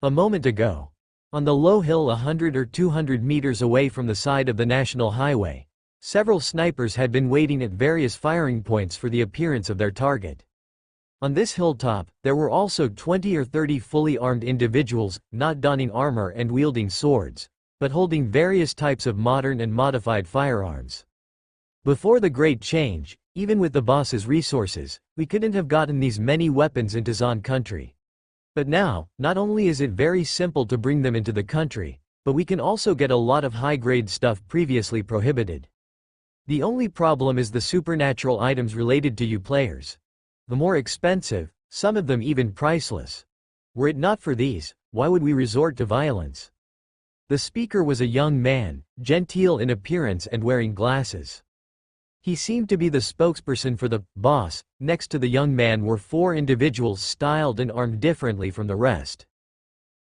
A moment ago. On the low hill 100 or 200 meters away from the side of the national highway, several snipers had been waiting at various firing points for the appearance of their target. On this hilltop, there were also 20 or 30 fully armed individuals, not donning armor and wielding swords, but holding various types of modern and modified firearms. Before the Great Change, even with the boss's resources, we couldn't have gotten these many weapons into Zon country. But now, not only is it very simple to bring them into the country, but we can also get a lot of high-grade stuff previously prohibited. The only problem is the supernatural items related to you players. The more expensive, some of them even priceless. Were it not for these, why would we resort to violence? The speaker was a young man, genteel in appearance and wearing glasses. He seemed to be the spokesperson for the boss. Next to the young man were 4 individuals styled and armed differently from the rest.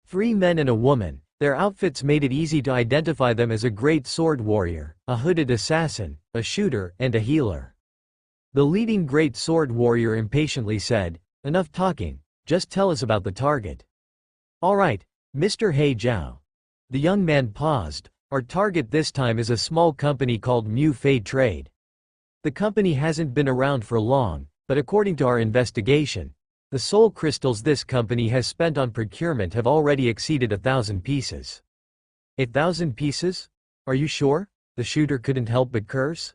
3 men and a woman. Their outfits made it easy to identify them as a great sword warrior, a hooded assassin, a shooter, and a healer. The leading great sword warrior impatiently said, "Enough talking, just tell us about the target." "All right, Mr. He Jiao." The young man paused. "Our target this time is a small company called Mu Fei Trade. The company hasn't been around for long, but according to our investigation, the soul crystals this company has spent on procurement have already exceeded 1,000 pieces. 1,000 pieces? Are you sure?" The shooter couldn't help but curse.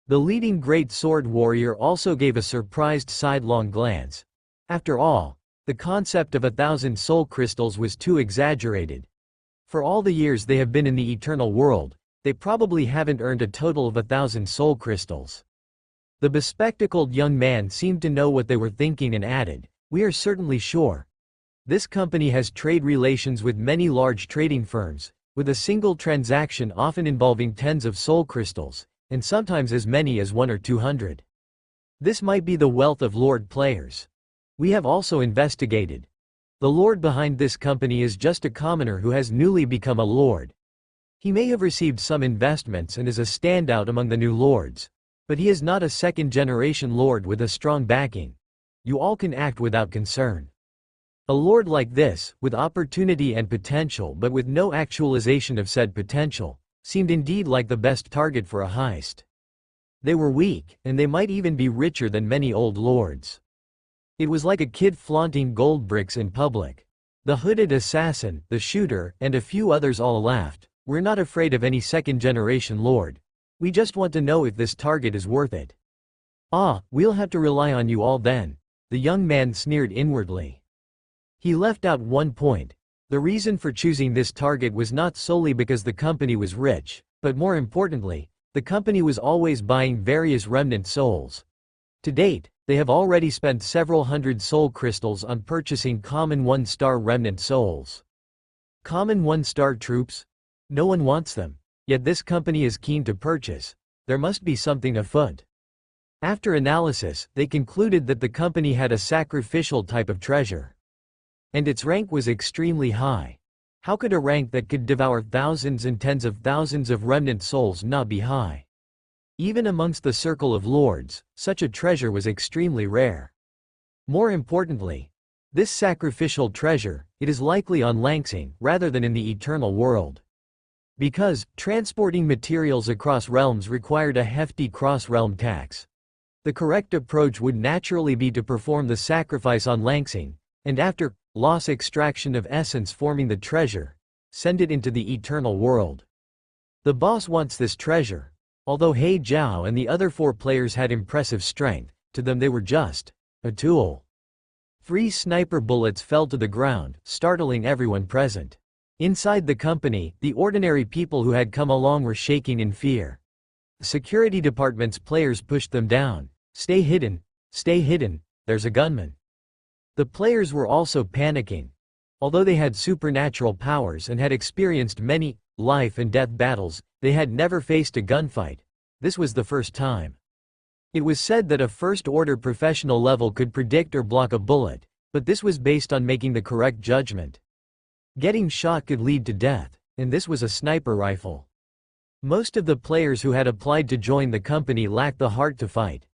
The leading great sword warrior also gave a surprised sidelong glance. After all, the concept of 1,000 soul crystals was too exaggerated. For all the years they have been in the eternal world, they probably haven't earned a total of 1,000 soul crystals. The bespectacled young man seemed to know what they were thinking and added, "We are certainly sure. This company has trade relations with many large trading firms, with a single transaction often involving tens of soul crystals, and sometimes as many as 1 or 200. This might be the wealth of Lord players. We have also investigated. The Lord behind this company is just a commoner who has newly become a Lord. He may have received some investments and is a standout among the new lords, but he is not a second-generation lord with a strong backing. You all can act without concern. A lord like this, with opportunity and potential but with no actualization of said potential, seemed indeed like the best target for a heist. They were weak, and they might even be richer than many old lords. It was like a kid flaunting gold bricks in public. The hooded assassin, the shooter, and a few others all laughed. "We're not afraid of any second-generation lord. We just want to know if this target is worth it." "Ah, we'll have to rely on you all then," the young man sneered inwardly. He left out one point. The reason for choosing this target was not solely because the company was rich, but more importantly, the company was always buying various remnant souls. To date, they have already spent several hundred soul crystals on purchasing common 1-star remnant souls. Common 1-star troops? No one wants them. Yet this company is keen to purchase. There must be something afoot. After analysis, they concluded that the company had a sacrificial type of treasure. And its rank was extremely high. How could a rank that could devour thousands and tens of thousands of remnant souls not be high? Even amongst the circle of lords, such a treasure was extremely rare. More importantly, this sacrificial treasure, it is likely on Langsing rather than in the eternal world. Because, transporting materials across realms required a hefty cross-realm tax. The correct approach would naturally be to perform the sacrifice on Langsing, and after loss extraction of essence forming the treasure, send it into the eternal world. The boss wants this treasure. Although He Jiao and the other 4 players had impressive strength, to them they were just a tool. 3 sniper bullets fell to the ground, startling everyone present. Inside the company, the ordinary people who had come along were shaking in fear. The security department's players pushed them down. Stay hidden, there's a gunman." The players were also panicking. Although they had supernatural powers and had experienced many life and death battles, they had never faced a gunfight. This was the first time. It was said that a first-order professional level could predict or block a bullet, but this was based on making the correct judgment. Getting shot could lead to death, and this was a sniper rifle. Most of the players who had applied to join the company lacked the heart to fight.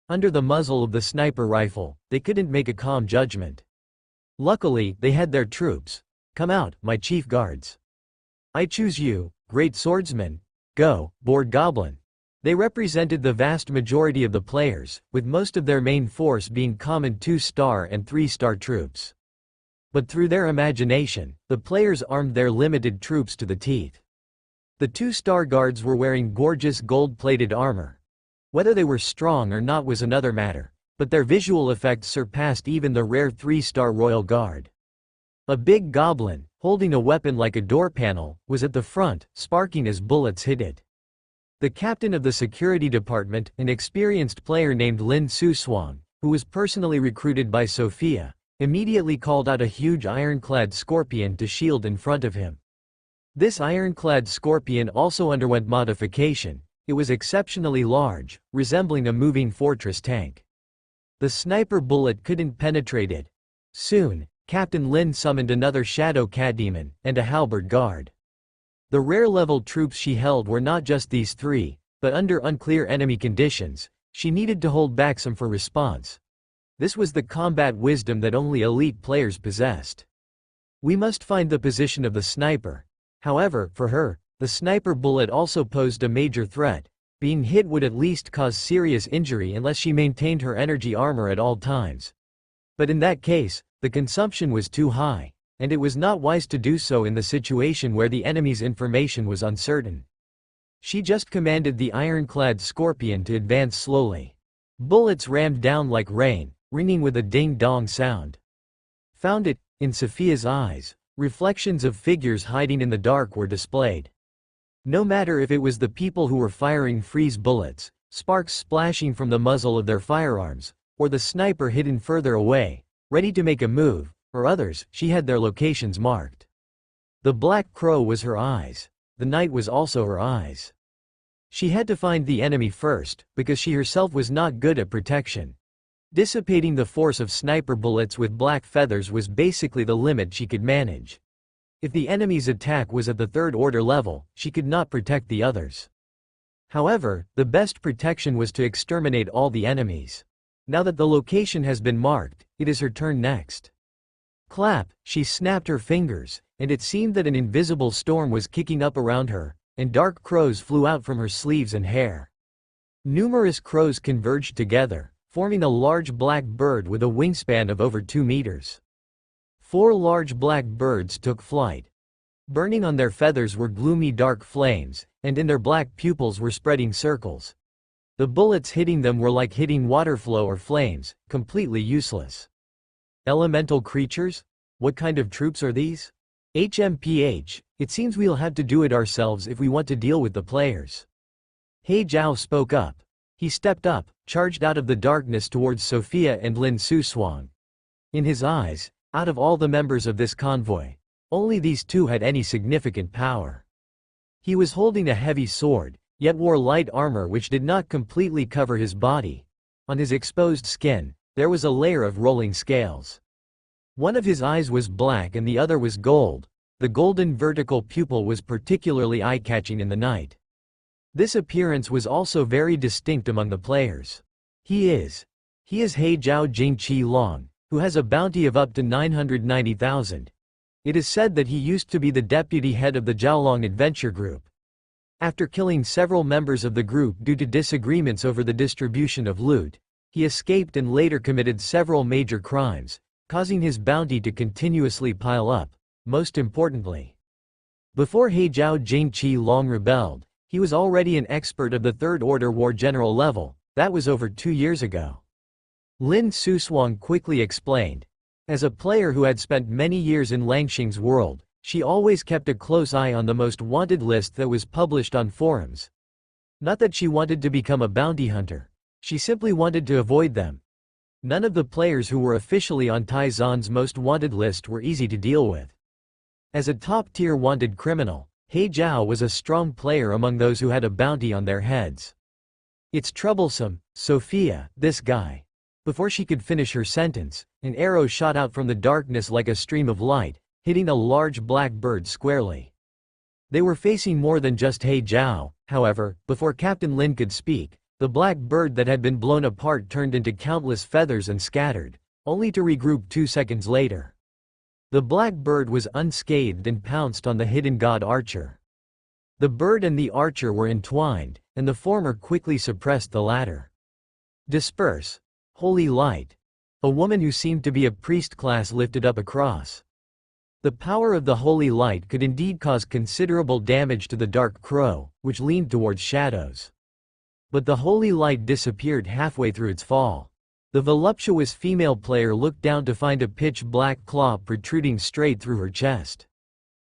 Under the muzzle of the sniper rifle, they couldn't make a calm judgment. Luckily, they had their troops. Come out, my chief guards. I choose you, great swordsman. Go, bored goblin. They represented the vast majority of the players, with most of their main force being common 2-star and 3-star troops. But through their imagination, the players armed their limited troops to the teeth. The 2-star guards were wearing gorgeous gold-plated armor. Whether they were strong or not was another matter, but their visual effects surpassed even the rare 3-star royal guard. A big goblin, holding a weapon like a door panel, was at the front, sparking as bullets hit it. The captain of the security department, an experienced player named Lin Suswang, who was personally recruited by Sophia, immediately called out a huge ironclad scorpion to shield in front of him. This ironclad scorpion also underwent modification. It was exceptionally large, resembling a moving fortress tank. The sniper bullet couldn't penetrate it. Soon, Captain Lin summoned another shadow cat demon, and a halberd guard. The rare-level troops she held were not just these three, but under unclear enemy conditions, she needed to hold back some for response. This was the combat wisdom that only elite players possessed. We must find the position of the sniper. However, for her, the sniper bullet also posed a major threat. Being hit would at least cause serious injury unless she maintained her energy armor at all times. But in that case, the consumption was too high, and it was not wise to do so in the situation where the enemy's information was uncertain. She just commanded the ironclad scorpion to advance slowly. Bullets rammed down like rain, ringing with a ding-dong sound. Found it, in Sophia's eyes, reflections of figures hiding in the dark were displayed. No matter if it was the people who were firing freeze bullets, sparks splashing from the muzzle of their firearms, or the sniper hidden further away, ready to make a move, or others, she had their locations marked. The Black Crow was her eyes. The night was also her eyes. She had to find the enemy first, because she herself was not good at protection. Dissipating the force of sniper bullets with black feathers was basically the limit she could manage. If the enemy's attack was at the third-order level, she could not protect the others. However, the best protection was to exterminate all the enemies. Now that the location has been marked, it is her turn next. Clap, she snapped her fingers, and it seemed that an invisible storm was kicking up around her, and dark crows flew out from her sleeves and hair. Numerous crows converged together, forming a large black bird with a wingspan of over 2 meters. 4 large black birds took flight. Burning on their feathers were gloomy dark flames, and in their black pupils were spreading circles. The bullets hitting them were like hitting water flow or flames, completely useless. Elemental creatures? What kind of troops are these? HMPH, it seems we'll have to do it ourselves if we want to deal with the players. He Zhao spoke up. He stepped up, charged out of the darkness towards Sophia and Lin Suswang. In his eyes, out of all the members of this convoy, only these two had any significant power. He was holding a heavy sword, yet wore light armor which did not completely cover his body. On his exposed skin, there was a layer of rolling scales. One of his eyes was black and the other was gold. The golden vertical pupil was particularly eye-catching in the night. This appearance was also very distinct among the players. He is He Zhao Jingqi Long, who has a bounty of up to 990,000. It is said that he used to be the deputy head of the Jiaolong Adventure Group. After killing several members of the group due to disagreements over the distribution of loot, he escaped and later committed several major crimes, causing his bounty to continuously pile up. Most importantly, before Zhao Jingqi Long rebelled, he was already an expert of the Third Order War General level. That was over 2 years ago. Lin Suswang quickly explained. As a player who had spent many years in Langxing's world, she always kept a close eye on the most wanted list that was published on forums. Not that she wanted to become a bounty hunter. She simply wanted to avoid them. None of the players who were officially on Taizan's most wanted list were easy to deal with. As a top-tier wanted criminal, He Zhao was a strong player among those who had a bounty on their heads. It's troublesome, Sophia, this guy. Before she could finish her sentence, an arrow shot out from the darkness like a stream of light, hitting a large black bird squarely. They were facing more than just He Zhao, however. Before Captain Lin could speak, the black bird that had been blown apart turned into countless feathers and scattered, only to regroup 2 seconds later. The black bird was unscathed and pounced on the hidden god Archer. The bird and the archer were entwined, and the former quickly suppressed the latter. Disperse. Holy light. A woman who seemed to be a priest class lifted up a cross. The power of the holy light could indeed cause considerable damage to the dark crow, which leaned towards shadows. But the holy light disappeared halfway through its fall. The voluptuous female player looked down to find a pitch-black claw protruding straight through her chest.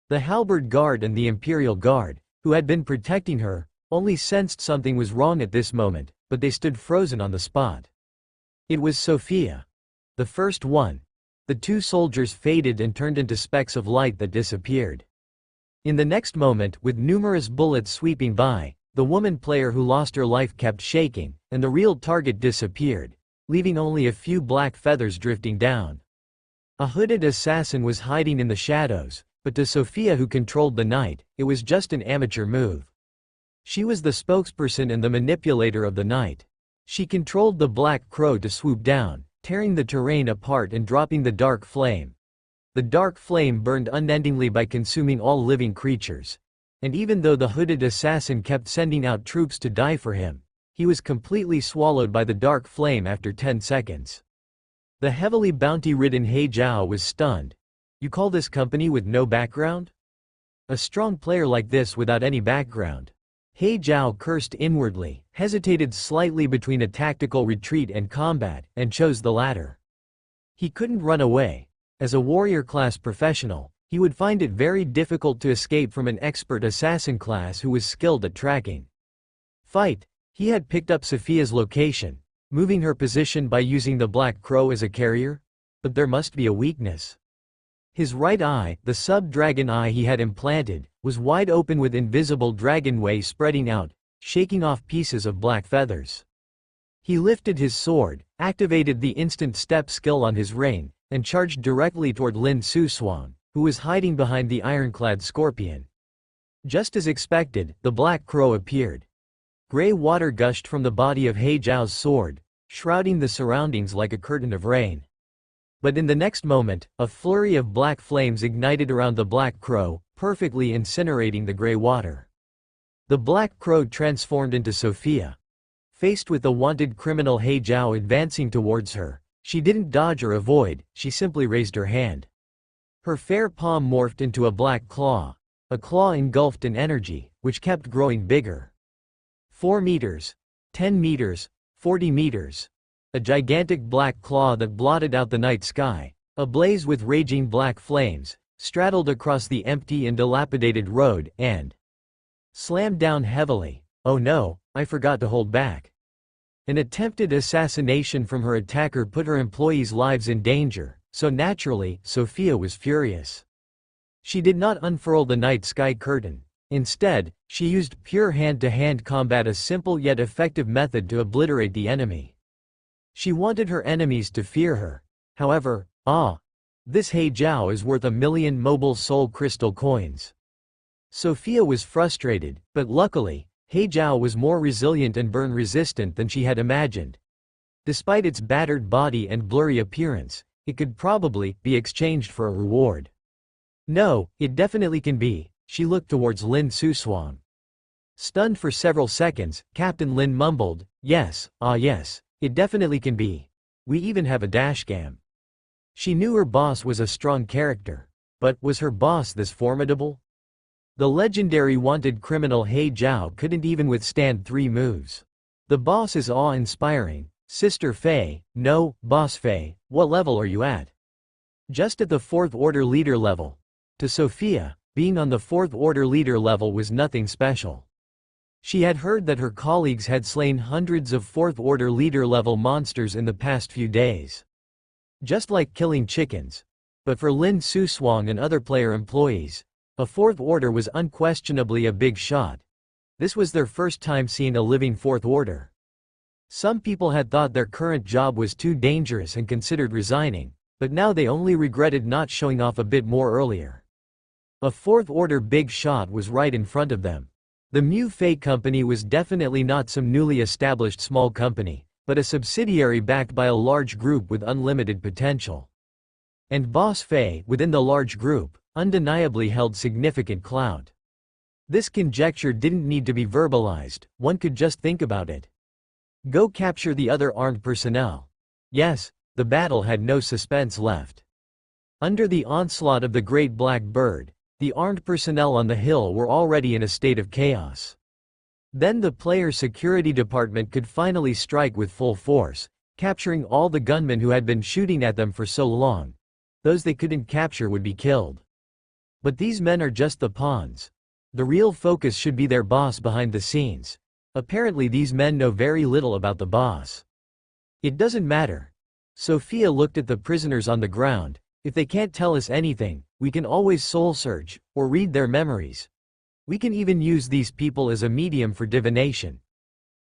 The halberd guard and the imperial guard, who had been protecting her, only sensed something was wrong at this moment, but they stood frozen on the spot. It was Sophia. The first one. The two soldiers faded and turned into specks of light that disappeared. In the next moment, with numerous bullets sweeping by, the woman player who lost her life kept shaking, and the real target disappeared, leaving only a few black feathers drifting down. A hooded assassin was hiding in the shadows, but to Sophia, who controlled the night, it was just an amateur move. She was the spokesperson and the manipulator of the night. She controlled the black crow to swoop down, tearing the terrain apart and dropping the dark flame. The dark flame burned unendingly by consuming all living creatures. And even though the hooded assassin kept sending out troops to die for him, he was completely swallowed by the dark flame after 10 seconds. The heavily bounty-ridden He Zhao was stunned. You call this company with no background? A strong player like this without any background. He Zhao cursed inwardly, hesitated slightly between a tactical retreat and combat, and chose the latter. He couldn't run away. As a warrior-class professional, he would find it very difficult to escape from an expert assassin class who was skilled at tracking. Fight. He had picked up Sophia's location, moving her position by using the black crow as a carrier? But there must be a weakness. His right eye, the sub-dragon eye he had implanted, was wide open with invisible dragon way spreading out, shaking off pieces of black feathers. He lifted his sword, activated the instant step skill on his rein, and charged directly toward Lin Sushuang, who was hiding behind the ironclad scorpion. Just as expected, the black crow appeared. Gray water gushed from the body of He Zhao's sword, shrouding the surroundings like a curtain of rain. But in the next moment, a flurry of black flames ignited around the black crow, perfectly incinerating the gray water. The black crow transformed into Sophia. Faced with the wanted criminal He Zhao advancing towards her, she didn't dodge or avoid, she simply raised her hand. Her fair palm morphed into a black claw, a claw engulfed in energy, which kept growing bigger. 4 meters, 10 meters, 40 meters. A gigantic black claw that blotted out the night sky, ablaze with raging black flames, straddled across the empty and dilapidated road and slammed down heavily. Oh no, I forgot to hold back. An attempted assassination from her attacker put her employees' lives in danger, so naturally, Sophia was furious. She did not unfurl the night sky curtain. Instead, she used pure hand-to-hand combat, a simple yet effective method to obliterate the enemy. She wanted her enemies to fear her. However, this He Zhao is worth 1,000,000 mobile soul crystal coins. Sophia was frustrated, but luckily, He Zhao was more resilient and burn-resistant than she had imagined. Despite its battered body and blurry appearance, it could probably be exchanged for a reward. No, it definitely can be. She looked towards Lin Sushuang. Stunned for several seconds, Captain Lin mumbled, yes, yes, it definitely can be. We even have a dashcam. She knew her boss was a strong character. But was her boss this formidable? The legendary wanted criminal He Zhao couldn't even withstand 3 moves. The boss is awe-inspiring. Sister Fei, no, Boss Fei, what level are you at? Just at the 4th order leader level. To Sophia, being on the 4th order leader level was nothing special. She had heard that her colleagues had slain hundreds of 4th order leader level monsters in the past few days. Just like killing chickens. But for Lin Sushuang and other player employees, a 4th order was unquestionably a big shot. This was their first time seeing a living 4th order. Some people had thought their current job was too dangerous and considered resigning, but now they only regretted not showing off a bit more earlier. A 4th order big shot was right in front of them. The Mu Fei Company was definitely not some newly established small company, but a subsidiary backed by a large group with unlimited potential. And Boss Fei, within the large group, undeniably held significant clout. This conjecture didn't need to be verbalized, one could just think about it. Go capture the other armed personnel. Yes, the battle had no suspense left. Under the onslaught of the Great Black Bird, the armed personnel on the hill were already in a state of chaos. Then the player's security department could finally strike with full force, capturing all the gunmen who had been shooting at them for so long. Those they couldn't capture would be killed. But these men are just the pawns. The real focus should be their boss behind the scenes. Apparently these men know very little about the boss. It doesn't matter. Sophia looked at the prisoners on the ground. If they can't tell us anything, we can always soul search, or read their memories. We can even use these people as a medium for divination.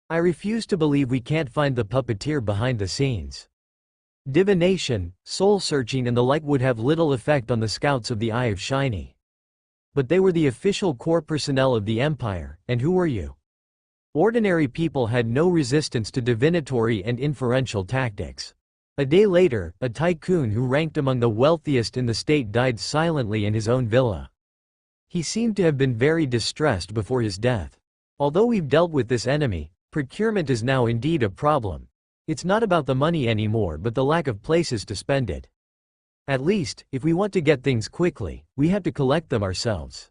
I refuse to believe we can't find the puppeteer behind the scenes. Divination, soul searching and the like would have little effect on the scouts of the Eye of Shiny. But they were the official core personnel of the Empire, and who were you? Ordinary people had no resistance to divinatory and inferential tactics. A day later, a tycoon who ranked among the wealthiest in the state died silently in his own villa. He seemed to have been very distressed before his death. Although we've dealt with this enemy, procurement is now indeed a problem. It's not about the money anymore but the lack of places to spend it. At least, if we want to get things quickly, we have to collect them ourselves.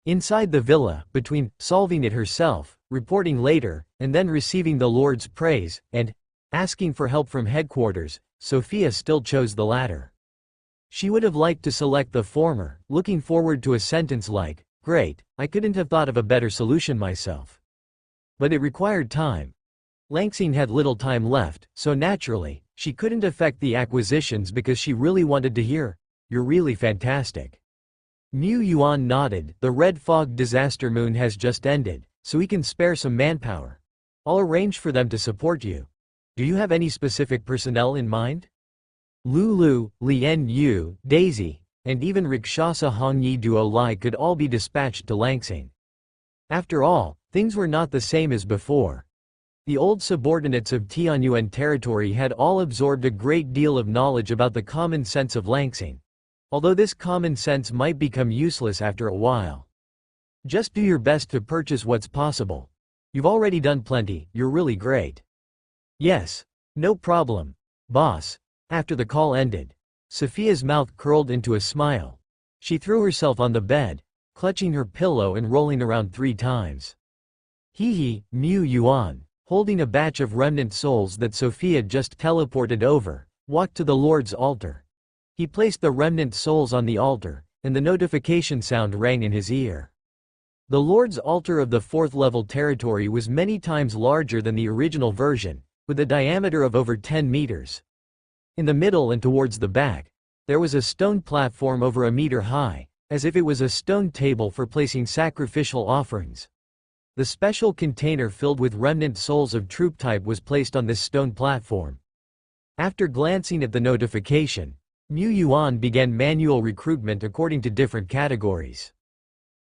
Inside the villa, between solving it herself, reporting later, and then receiving the Lord's praise, and asking for help from headquarters, Sophia still chose the latter. She would have liked to select the former, looking forward to a sentence like, "Great, I couldn't have thought of a better solution myself." But it required time. Langsing had little time left, so naturally, she couldn't affect the acquisitions because she really wanted to hear, "You're really fantastic." Mu Yuan nodded. The Red Fog disaster moon has just ended, so we can spare some manpower. I'll arrange for them to support you. Do you have any specific personnel in mind? Lulu, Lien Yu, Daisy, and even Rakshasa Hongyi Duo Lai could all be dispatched to Langsing. After all, things were not the same as before. The old subordinates of Tianyuan territory had all absorbed a great deal of knowledge about the common sense of Langsing. Although this common sense might become useless after a while. Just do your best to purchase what's possible. You've already done plenty, you're really great. Yes. No problem, boss. After the call ended, Sophia's mouth curled into a smile. She threw herself on the bed, clutching her pillow and rolling around 3 times. Hee, Mu Yuan, holding a batch of remnant souls that Sophia just teleported over, walked to the Lord's altar. He placed the remnant souls on the altar, and the notification sound rang in his ear. The Lord's altar of the 4th level territory was many times larger than the original version, with a diameter of over 10 meters. In the middle and towards the back, there was a stone platform over a meter high, as if it was a stone table for placing sacrificial offerings. The special container filled with remnant souls of troop type was placed on this stone platform. After glancing at the notification, Mu Yuan began manual recruitment according to different categories.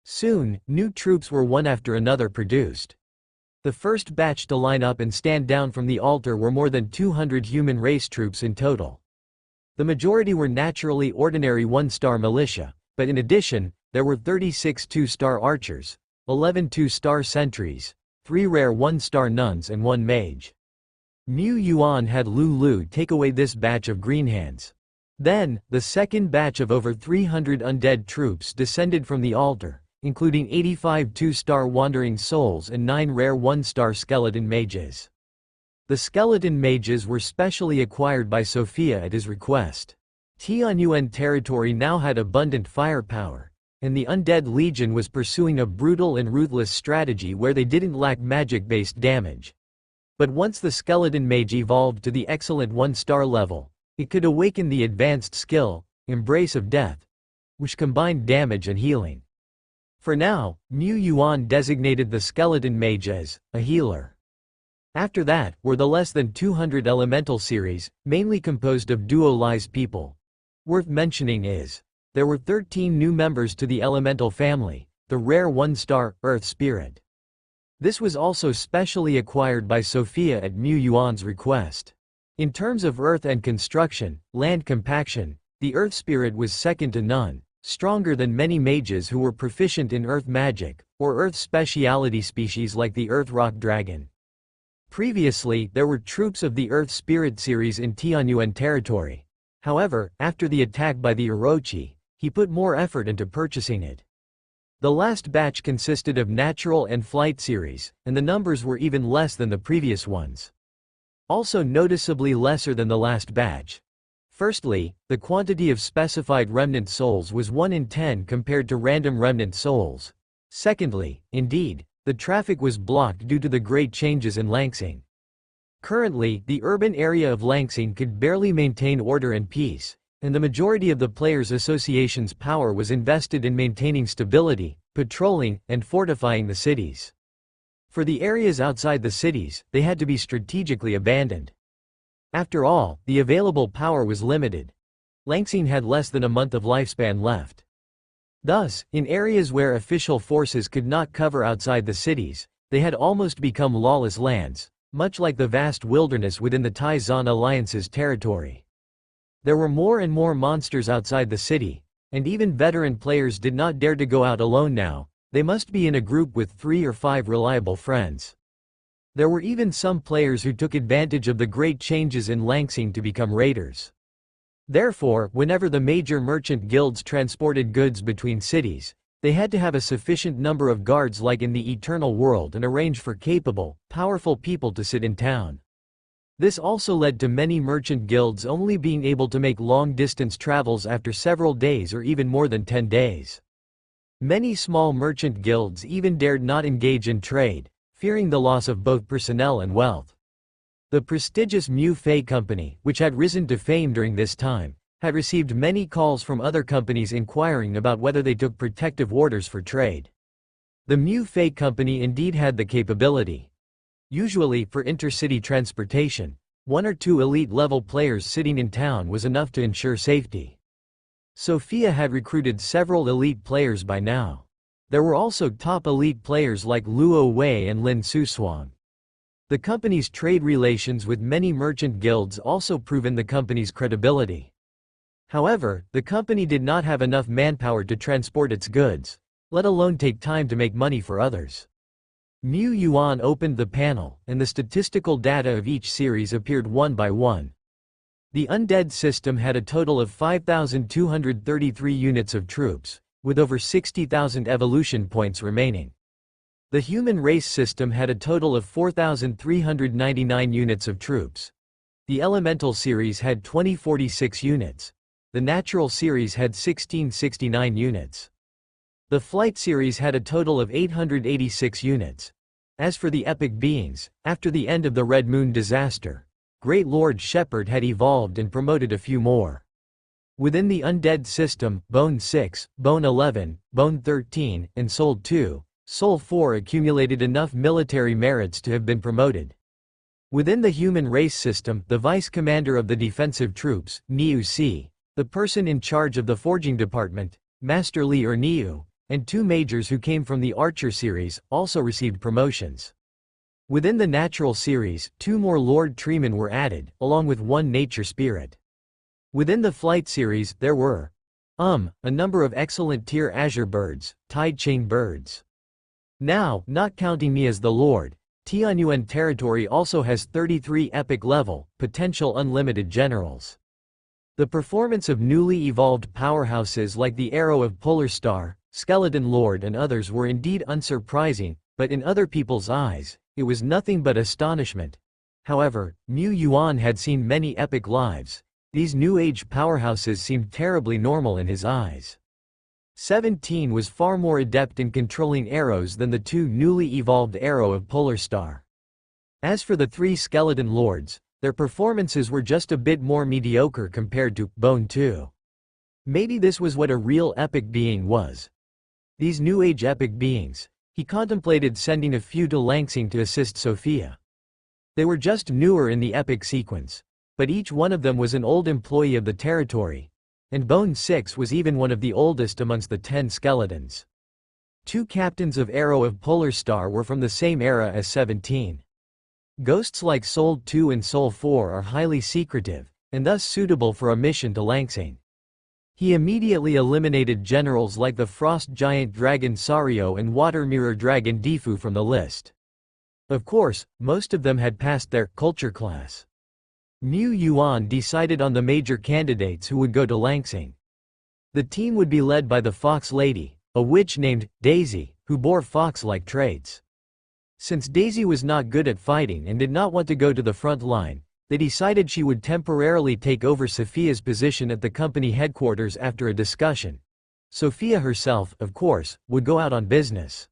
Soon, new troops were one after another produced. The first batch to line up and stand down from the altar were more than 200 human race troops in total. The majority were naturally ordinary 1-star militia, but in addition, there were 36 2-star archers, 11 2-star sentries, 3 rare 1-star nuns and 1 mage. Mu Yuan had Lulu take away this batch of greenhands. Then, the second batch of over 300 undead troops descended from the altar, including 85 2-star wandering souls and 9 rare 1-star skeleton mages. The skeleton mages were specially acquired by Sophia at his request. Tianyuan territory now had abundant firepower, and the Undead Legion was pursuing a brutal and ruthless strategy where they didn't lack magic-based damage. But once the skeleton mage evolved to the excellent 1-star level, it could awaken the advanced skill, Embrace of Death, which combined damage and healing. For now, Mu Yuan designated the skeleton mage as a healer. After that were the less than 200 elemental series, mainly composed of Duo Lai's people. Worth mentioning is, there were 13 new members to the elemental family, the rare 1-star Earth Spirit. This was also specially acquired by Sophia at Mu Yuan's request. In terms of earth and construction, land compaction, The Earth Spirit was second to none, stronger than many mages who were proficient in Earth magic, or Earth speciality species like the Earth Rock Dragon. Previously, there were troops of the Earth Spirit series in Tianyuan territory. However, after the attack by the Orochi, he put more effort into purchasing it. The last batch consisted of natural and flight series, and the numbers were even less than the previous ones. Also noticeably lesser than the last batch. Firstly, the quantity of specified remnant souls was 1 in 10 compared to random remnant souls. Secondly, indeed, the traffic was blocked due to the great changes in Langsing. Currently, the urban area of Langsing could barely maintain order and peace, and the majority of the Players Association's power was invested in maintaining stability, patrolling, and fortifying the cities. For the areas outside the cities, they had to be strategically abandoned. After all, the available power was limited. Langsing had less than a month of lifespan left. Thus, in areas where official forces could not cover outside the cities, they had almost become lawless lands, much like the vast wilderness within the Tai-Zan Alliance's territory. There were more and more monsters outside the city, and even veteran players did not dare to go out alone now. They must be in a group with 3 or 5 reliable friends. There were even some players who took advantage of the great changes in Langsing to become raiders. Therefore, whenever the major merchant guilds transported goods between cities, they had to have a sufficient number of guards like in the Eternal World and arrange for capable, powerful people to sit in town. This also led to many merchant guilds only being able to make long-distance travels after several days or even more than 10 days. Many small merchant guilds even dared not engage in trade, fearing the loss of both personnel and wealth. The prestigious Mu Fei Company, which had risen to fame during this time, had received many calls from other companies inquiring about whether they took protective orders for trade. The Mu Fei Company indeed had the capability. Usually, for intercity transportation, 1 or 2 elite-level players sitting in town was enough to ensure safety. Sophia had recruited several elite players by now. There were also top elite players like Luo Wei and Lin Sushuang. The company's trade relations with many merchant guilds also proven the company's credibility. However, the company did not have enough manpower to transport its goods, let alone take time to make money for others. Mu Yuan opened the panel, and the statistical data of each series appeared one by one. The Undead system had a total of 5,233 units of troops, with over 60,000 evolution points remaining. The Human Race system had a total of 4,399 units of troops. The Elemental series had 2046 units. The Natural series had 1669 units. The Flight series had a total of 886 units. As for the Epic Beings, after the end of the Red Moon disaster, Great Lord Shepherd had evolved and promoted a few more. Within the Undead system, Bone 6, Bone 11, Bone 13, and Soul 2, Soul 4 accumulated enough military merits to have been promoted. Within the Human Race system, the Vice Commander of the Defensive Troops, Niu Si, the person in charge of the Forging Department, Master Li or Niu, and 2 majors who came from the Archer series, also received promotions. Within the Natural series, 2 more Lord Treemen were added, along with 1 Nature Spirit. Within the Flight series, there were a number of excellent tier Azure birds, Tide Chain birds. Now, not counting me as the Lord, Tianyuan territory also has 33 epic level, potential unlimited generals. The performance of newly evolved powerhouses like the Arrow of Polar Star, Skeleton Lord and others were indeed unsurprising, but in other people's eyes, it was nothing but astonishment. However, Mu Yuan had seen many epic lives. These New Age powerhouses seemed terribly normal in his eyes. 17 was far more adept in controlling arrows than the 2 newly evolved Arrow of Polar Star. As for the 3 Skeleton Lords, their performances were just a bit more mediocre compared to Bone 2. Maybe this was what a real epic being was. These New Age epic beings, he contemplated sending a few to Langsing to assist Sophia. They were just newer in the epic sequence, but each one of them was an old employee of the territory, and Bone 6 was even one of the oldest amongst the 10 skeletons. 2 captains of Arrow of Polar Star were from the same era as 17. Ghosts like Soul 2 and Soul 4 are highly secretive, and thus suitable for a mission to Langsing. He immediately eliminated generals like the Frost Giant Dragon Sario and Water Mirror Dragon Defu from the list. Of course, most of them had passed their culture class. Mu Yuan decided on the major candidates who would go to Langsing. The team would be led by the Fox Lady, a witch named Daisy, who bore fox-like traits. Since Daisy was not good at fighting and did not want to go to the front line, they decided she would temporarily take over Sophia's position at the company headquarters after a discussion. Sophia herself, of course, would go out on business.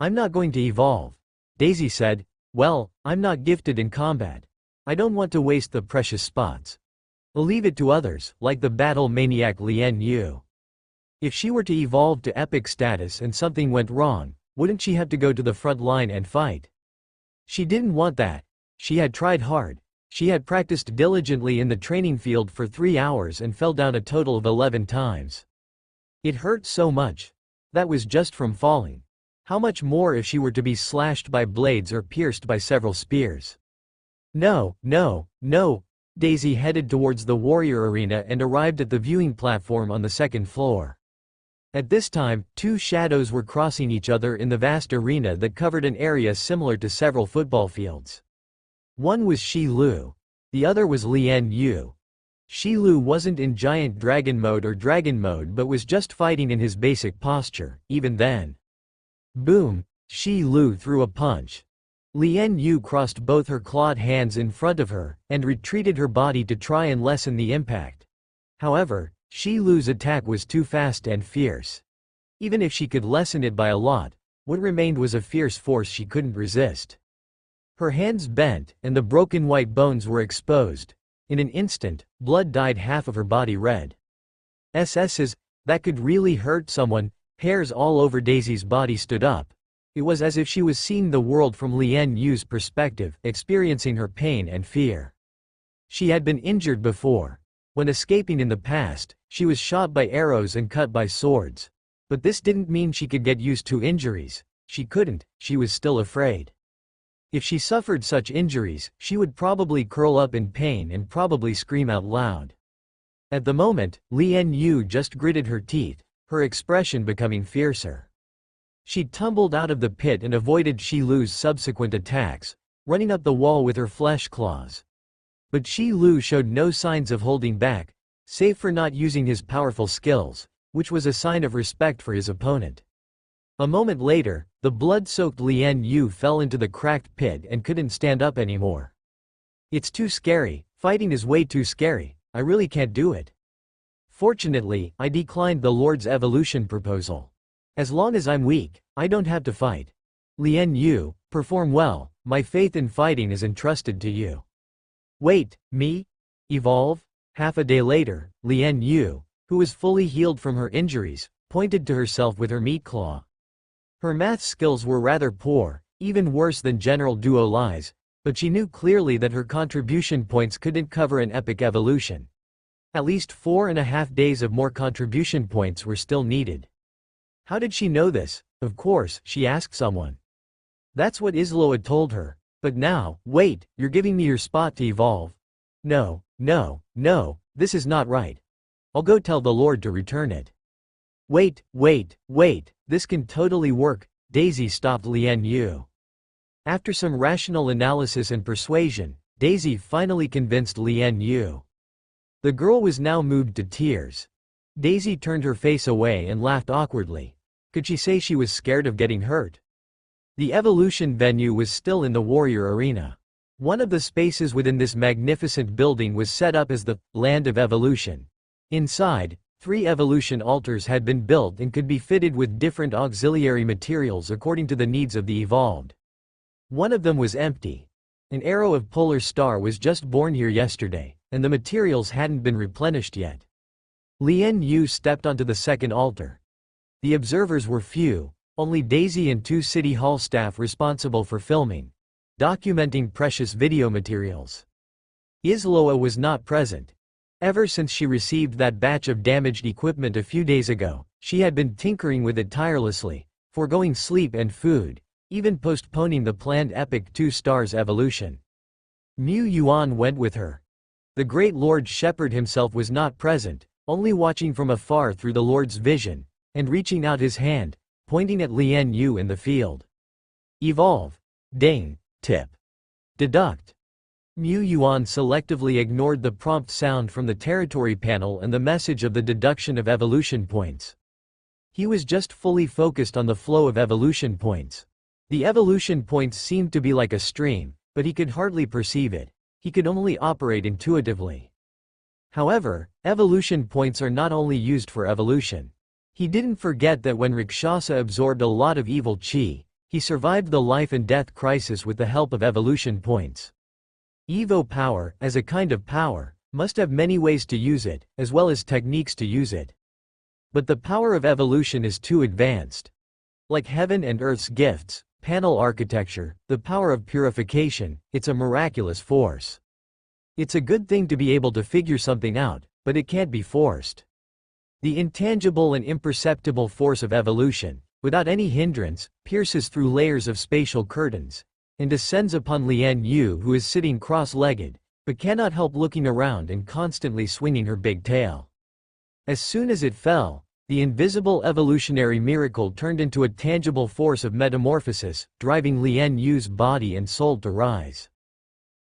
"I'm not going to evolve," Daisy said. "Well, I'm not gifted in combat. I don't want to waste the precious spots. I'll leave it to others, like the battle maniac Lien Yu. If she were to evolve to epic status and something went wrong, wouldn't she have to go to the front line and fight? She didn't want that. She had tried hard. She had practiced diligently in the training field for 3 hours and fell down a total of 11 times. It hurt so much. That was just from falling. How much more if she were to be slashed by blades or pierced by several spears? No, no, no. Daisy headed towards the warrior arena and arrived at the viewing platform on the second floor. At this time, 2 shadows were crossing each other in the vast arena that covered an area similar to several football fields. One was Shi Lu. The other was Lien Yu. Shi Lu wasn't in giant dragon mode or dragon mode but was just fighting in his basic posture, even then. Boom! Shi Lu threw a punch. Lien Yu crossed both her clawed hands in front of her, and retreated her body to try and lessen the impact. However, Shi Lu's attack was too fast and fierce. Even if she could lessen it by a lot, what remained was a fierce force she couldn't resist. Her hands bent, and the broken white bones were exposed. In an instant, blood dyed half of her body red. SS's, that could really hurt someone. Hairs all over Daisy's body stood up. It was as if she was seeing the world from Lien Yu's perspective, experiencing her pain and fear. She had been injured before. When escaping in the past, she was shot by arrows and cut by swords. But this didn't mean she could get used to injuries. She couldn't, she was still afraid. If she suffered such injuries, she would probably curl up in pain and probably scream out loud. At the moment, Lien Yu just gritted her teeth, her expression becoming fiercer. She tumbled out of the pit and avoided Shi Lu's subsequent attacks, running up the wall with her flesh claws. But Shi Lu showed no signs of holding back, save for not using his powerful skills, which was a sign of respect for his opponent. A moment later, the blood-soaked Lien Yu fell into the cracked pit and couldn't stand up anymore. "It's too scary, fighting is way too scary, I really can't do it. Fortunately, I declined the Lord's evolution proposal. As long as I'm weak, I don't have to fight. Lien Yu, perform well, my faith in fighting is entrusted to you." "Wait, me? Evolve?" Half a day later, Lien Yu, who was fully healed from her injuries, pointed to herself with her meat claw. Her math skills were rather poor, even worse than General Duo Lies, but she knew clearly that her contribution points couldn't cover an epic evolution. At least 4.5 days of more contribution points were still needed. How did she know this? Of course, she asked someone. That's what Isloa told her. But now, wait, you're giving me your spot to evolve. No, no, no, this is not right. I'll go tell the Lord to return it. Wait, wait, wait, this can totally work. Daisy stopped Lien Yu. After some rational analysis and persuasion, Daisy finally convinced Lien Yu. The girl was now moved to tears. Daisy turned her face away and laughed awkwardly. Could she say she was scared of getting hurt? The evolution venue was still in the warrior arena. One of the spaces within this magnificent building was set up as the Land of Evolution. Inside, 3 evolution altars had been built and could be fitted with different auxiliary materials according to the needs of the evolved. One of them was empty. An arrow of Polar Star was just born here yesterday, and the materials hadn't been replenished yet. Lien Yu stepped onto the second altar. The observers were few, only Daisy and 2 City Hall staff responsible for filming, documenting precious video materials. Isloa was not present. Ever since she received that batch of damaged equipment a few days ago, she had been tinkering with it tirelessly, foregoing sleep and food, even postponing the planned epic 2 stars evolution. Mu Yuan went with her. The Great Lord Shepherd himself was not present, only watching from afar through the Lord's vision, and reaching out his hand, pointing at Lian Yu in the field. Evolve. Ding. Tip. Deduct. Mu Yuan selectively ignored the prompt sound from the territory panel and the message of the deduction of evolution points. He was just fully focused on the flow of evolution points. The evolution points seemed to be like a stream, but he could hardly perceive it. He could only operate intuitively. However, evolution points are not only used for evolution. He didn't forget that when Rakshasa absorbed a lot of evil chi, he survived the life and death crisis with the help of evolution points. Evo power, as a kind of power, must have many ways to use it, as well as techniques to use it. But the power of evolution is too advanced. Like heaven and earth's gifts, panel architecture, the power of purification, it's a miraculous force. It's a good thing to be able to figure something out, but it can't be forced. The intangible and imperceptible force of evolution, without any hindrance, pierces through layers of spatial curtains, and descends upon Lian Yu, who is sitting cross-legged, but cannot help looking around and constantly swinging her big tail. As soon as it fell, the invisible evolutionary miracle turned into a tangible force of metamorphosis, driving Lian Yu's body and soul to rise.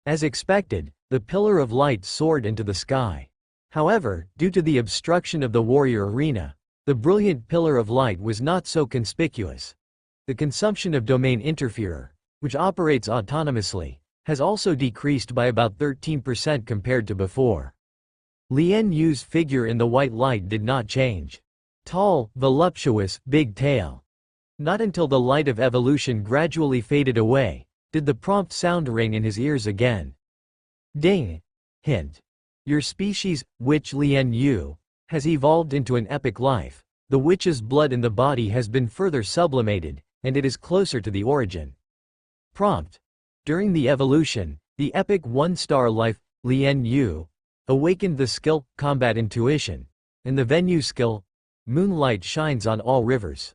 As expected, the pillar of light soared into the sky. However, due to the obstruction of the warrior arena, the brilliant pillar of light was not so conspicuous. The consumption of domain interferer, which operates autonomously, has also decreased by about 13% compared to before. Lian Yu's figure in the white light did not change. Tall, voluptuous, big tail. Not until the light of evolution gradually faded away, did the prompt sound ring in his ears again. Ding. Hint. Your species, witch Lian Yu, has evolved into an epic life. The witch's blood in the body has been further sublimated, and it is closer to the origin. Prompt. During the evolution, the epic one-star life, Lian Yu, awakened the skill, combat intuition, and the Venue skill, moonlight shines on all rivers.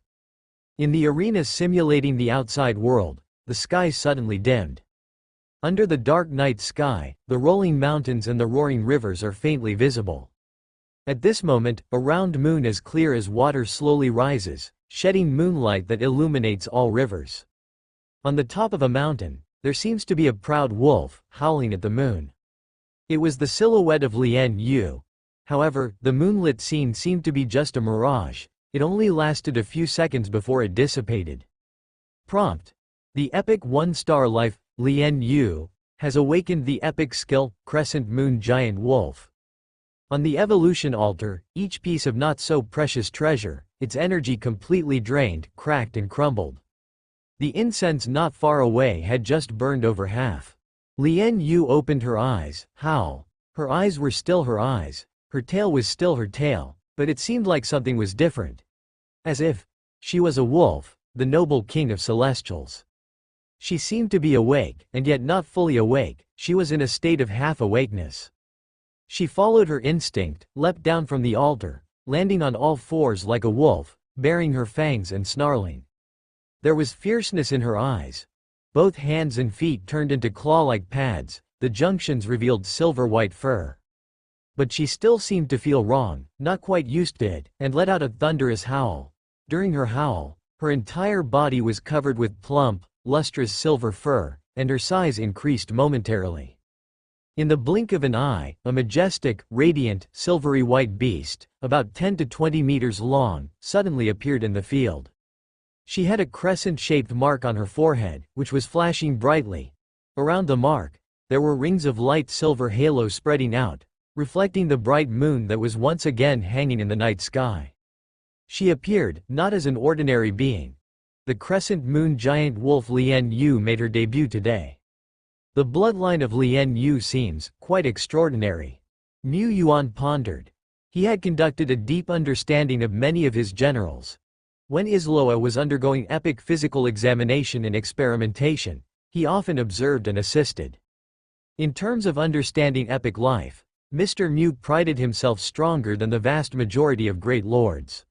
In the arena simulating the outside world, the sky suddenly dimmed. Under the dark night sky, the rolling mountains and the roaring rivers are faintly visible. At this moment, a round moon as clear as water slowly rises, shedding moonlight that illuminates all rivers. On the top of a mountain, there seems to be a proud wolf, howling at the moon. It was the silhouette of Lian Yu. However, the moonlit scene seemed to be just a mirage. It only lasted a few seconds before it dissipated. Prompt. The epic one-star life, Lian Yu, has awakened the epic skill, Crescent Moon Giant Wolf. On the evolution altar, each piece of not-so-precious treasure, its energy completely drained, cracked and crumbled. The incense not far away had just burned over half. Lian Yu opened her eyes. How? Her eyes were still her eyes. Her tail was still her tail, but it seemed like something was different. As if she was a wolf, the noble king of celestials. She seemed to be awake, and yet not fully awake. She was in a state of half-awakeness. She followed her instinct, leapt down from the altar, landing on all fours like a wolf, baring her fangs and snarling. There was fierceness in her eyes. Both hands and feet turned into claw-like pads, the junctions revealed silver-white fur. But she still seemed to feel wrong, not quite used to it, and let out a thunderous howl. During her howl, her entire body was covered with plump, lustrous silver fur, and her size increased momentarily. In the blink of an eye, a majestic, radiant, silvery white beast, about 10 to 20 meters long, suddenly appeared in the field. She had a crescent-shaped mark on her forehead, which was flashing brightly. Around the mark, there were rings of light silver halo spreading out, reflecting the bright moon that was once again hanging in the night sky. She appeared, not as an ordinary being. The crescent moon giant wolf Lian Yu made her debut today. The bloodline of Lian Yu seems quite extraordinary. Mu Yuan pondered. He had conducted a deep understanding of many of his generals. When Isloa was undergoing epic physical examination and experimentation, he often observed and assisted. In terms of understanding epic life, Mr. Mu prided himself stronger than the vast majority of great lords.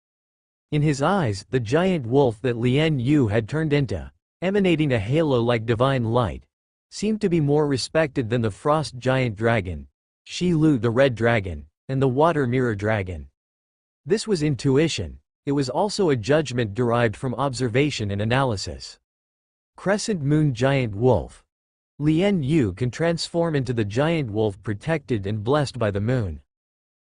In his eyes, the giant wolf that Lian Yu had turned into, emanating a halo-like divine light, seemed to be more respected than the frost giant dragon, Shi Lu the red dragon, and the water mirror dragon. This was intuition. It was also a judgment derived from observation and analysis. Crescent Moon Giant Wolf. Lian Yu can transform into the giant wolf protected and blessed by the moon.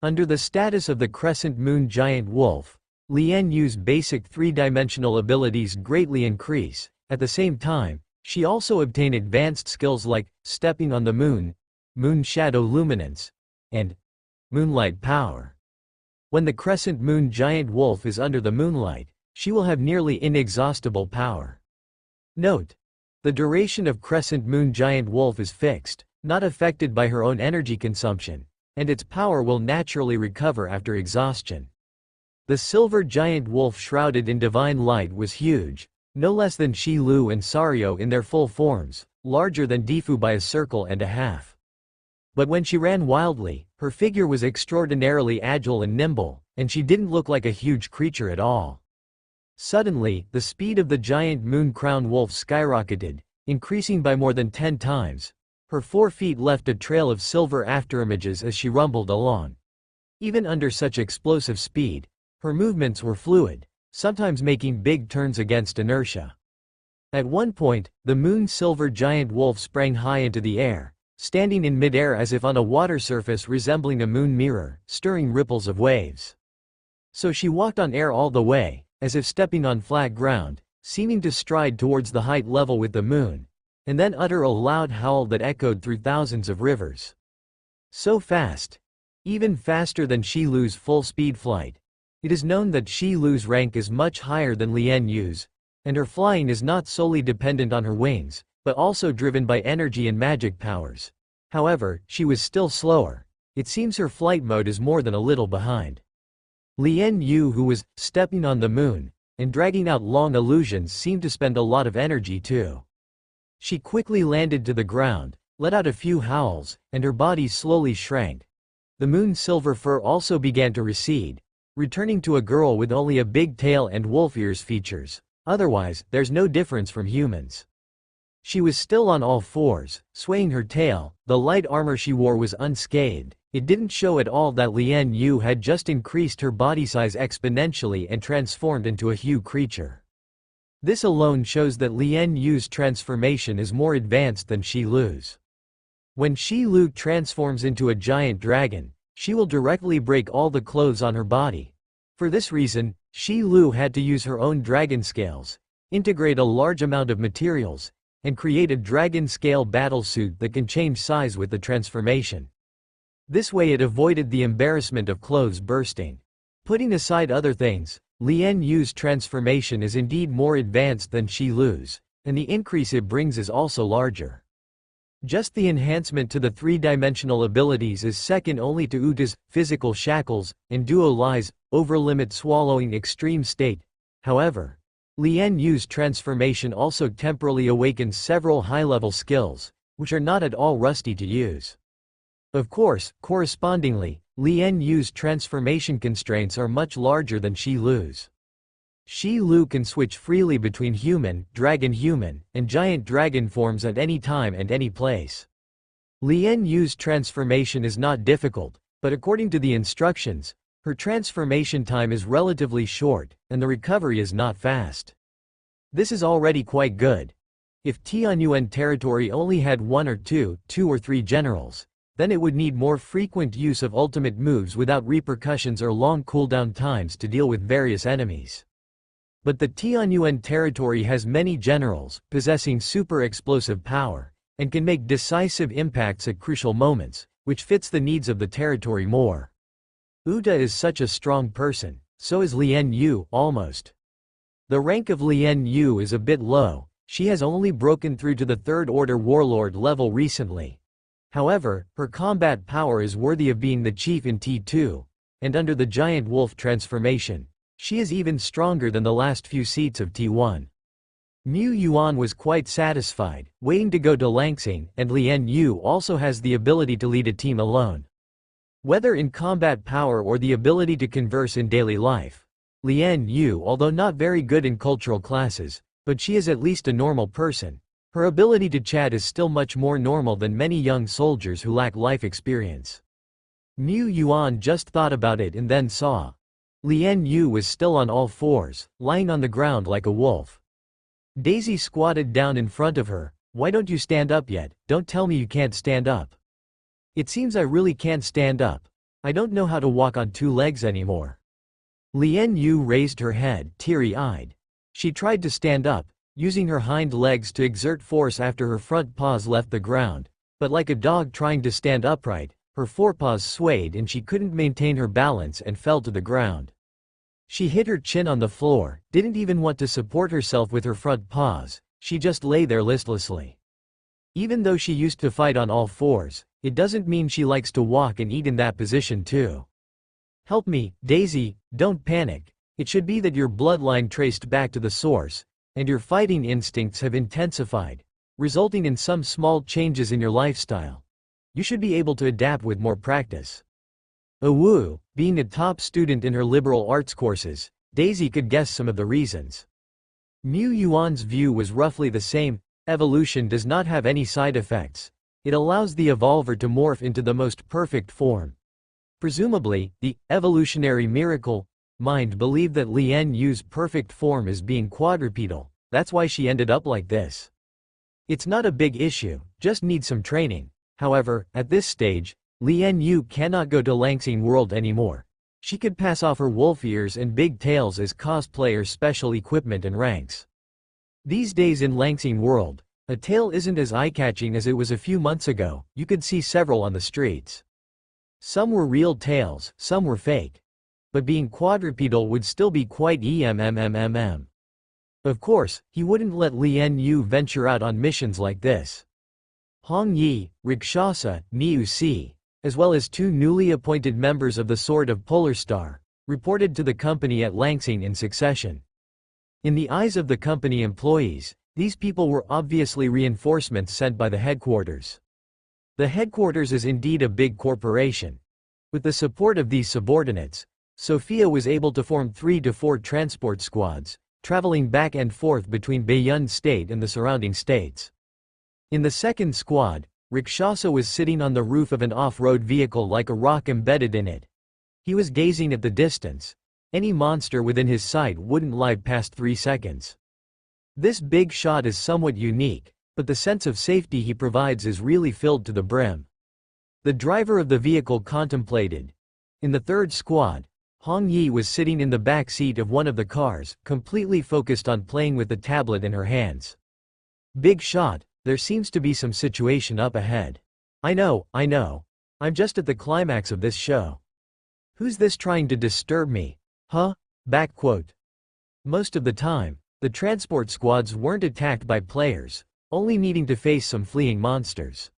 Under the status of the Crescent Moon Giant Wolf, Lian Yu's basic three-dimensional abilities greatly increase. At the same time, she also obtained advanced skills like stepping on the moon, moon shadow luminance, and moonlight power. When the Crescent Moon Giant Wolf is under the moonlight, she will have nearly inexhaustible power. Note: the duration of Crescent Moon Giant Wolf is fixed, not affected by her own energy consumption, and its power will naturally recover after exhaustion. The silver giant wolf shrouded in divine light was huge, no less than Shi Lu and Sario in their full forms, larger than Difu by a circle and a half. But when she ran wildly, her figure was extraordinarily agile and nimble, and she didn't look like a huge creature at all. Suddenly, the speed of the giant moon crown wolf skyrocketed, increasing by more than 10 times. Her 4 feet left a trail of silver afterimages as she rumbled along. Even under such explosive speed, her movements were fluid, sometimes making big turns against inertia. At one point, the moon silver giant wolf sprang high into the air, standing in midair as if on a water surface resembling a moon mirror, stirring ripples of waves. So she walked on air all the way, as if stepping on flat ground, seeming to stride towards the height level with the moon, and then utter a loud howl that echoed through thousands of rivers. So fast. Even faster than Shi Lu's full-speed flight. It is known that Shi Lu's rank is much higher than Lian Yu's, and her flying is not solely dependent on her wings, but also driven by energy and magic powers. However, she was still slower. It seems her flight mode is more than a little behind. Lian Yu, who was stepping on the moon and dragging out long illusions, seemed to spend a lot of energy too. She quickly landed to the ground, let out a few howls, and her body slowly shrank. The moon's silver fur also began to recede, returning to a girl with only a big tail and wolf ears features. Otherwise, there's no difference from humans. She was still on all fours, swaying her tail. The light armor she wore was unscathed. It didn't show at all that Lian Yu had just increased her body size exponentially and transformed into a huge creature. This alone shows that Lian Yu's transformation is more advanced than Shi Lu's. When Shi Lu transforms into a giant dragon, she will directly break all the clothes on her body. For this reason, Shi Lu had to use her own dragon scales, integrate a large amount of materials, and create a dragon scale battlesuit that can change size with the transformation. This way it avoided the embarrassment of clothes bursting. Putting aside other things, Lian Yu's transformation is indeed more advanced than Shi Lu's, and the increase it brings is also larger. Just the enhancement to the three-dimensional abilities is second only to Uta's physical shackles and Duo Li's overlimit swallowing extreme state. However, Lian Yu's transformation also temporarily awakens several high-level skills, which are not at all rusty to use. Of course, correspondingly, Lian Yu's transformation constraints are much larger than Shi Lu's. Shi Lu can switch freely between human, and giant dragon forms at any time and any place. Lian Yu's transformation is not difficult, but according to the instructions, her transformation time is relatively short, and the recovery is not fast. This is already quite good. If Tianyuan territory only had one or two or three generals, then it would need more frequent use of ultimate moves without repercussions or long cooldown times to deal with various enemies. But the Tianyuan territory has many generals, possessing super explosive power, and can make decisive impacts at crucial moments, which fits the needs of the territory more. Uta is such a strong person, so is Lian Yu, almost. The rank of Lian Yu is a bit low, she has only broken through to the Third Order Warlord level recently. However, her combat power is worthy of being the chief in T2, and under the giant wolf transformation, she is even stronger than the last few seats of T1. Mu Yuan was quite satisfied, waiting to go to Langsing, and Lian Yu also has the ability to lead a team alone. Whether in combat power or the ability to converse in daily life, Lian Yu, although not very good in cultural classes, but she is at least a normal person. Her ability to chat is still much more normal than many young soldiers who lack life experience. Mu Yuan just thought about it and then saw. Lian Yu was still on all fours, lying on the ground like a wolf. Daisy squatted down in front of her. Why don't you stand up yet? Don't tell me you can't stand up. It seems I really can't stand up. I don't know how to walk on two legs anymore. Lian Yu raised her head, teary-eyed. She tried to stand up, using her hind legs to exert force after her front paws left the ground, but like a dog trying to stand upright, her forepaws swayed and she couldn't maintain her balance and fell to the ground. She hit her chin on the floor, didn't even want to support herself with her front paws, she just lay there listlessly. Even though she used to fight on all fours, it doesn't mean she likes to walk and eat in that position too. Help me, Daisy, don't panic. It should be that your bloodline traced back to the source, and your fighting instincts have intensified, resulting in some small changes in your lifestyle. You should be able to adapt with more practice. Wu, being a top student in her liberal arts courses, Daisy could guess some of the reasons. Mu Yuan's view was roughly the same. Evolution does not have any side effects. It allows the evolver to morph into the most perfect form. Presumably, the evolutionary miracle mind believed that Lian Yu's perfect form is being quadrupedal. That's why she ended up like this. It's not a big issue, just needs some training. However, at this stage, Lian Yu cannot go to Langsing World anymore. She could pass off her wolf ears and big tails as cosplayer special equipment and ranks. These days in Langsing World, a tail isn't as eye-catching as it was a few months ago. You could see several on the streets. Some were real tails, some were fake. But being quadrupedal would still be quite emmmmm. Of course, he wouldn't let Lian Yu venture out on missions like this. Hong Yi, Rakshasa, Niu Si, as well as two newly appointed members of the Sword of Polar Star, reported to the company at Langsing in succession. In the eyes of the company employees, these people were obviously reinforcements sent by the headquarters. The headquarters is indeed a big corporation. With the support of these subordinates, Sophia was able to form 3 to 4 transport squads, traveling back and forth between Baiyun State and the surrounding states. In the second squad, Rakshasa was sitting on the roof of an off-road vehicle like a rock embedded in it. He was gazing at the distance. Any monster within his sight wouldn't live past 3 seconds. This big shot is somewhat unique, but the sense of safety he provides is really filled to the brim. The driver of the vehicle contemplated. In the third squad, Hong Yi was sitting in the back seat of one of the cars, completely focused on playing with the tablet in her hands. Big shot, there seems to be some situation up ahead. I know. I'm just at the climax of this show. Who's this trying to disturb me? Huh? Back quote. Most of the time, the transport squads weren't attacked by players, only needing to face some fleeing monsters.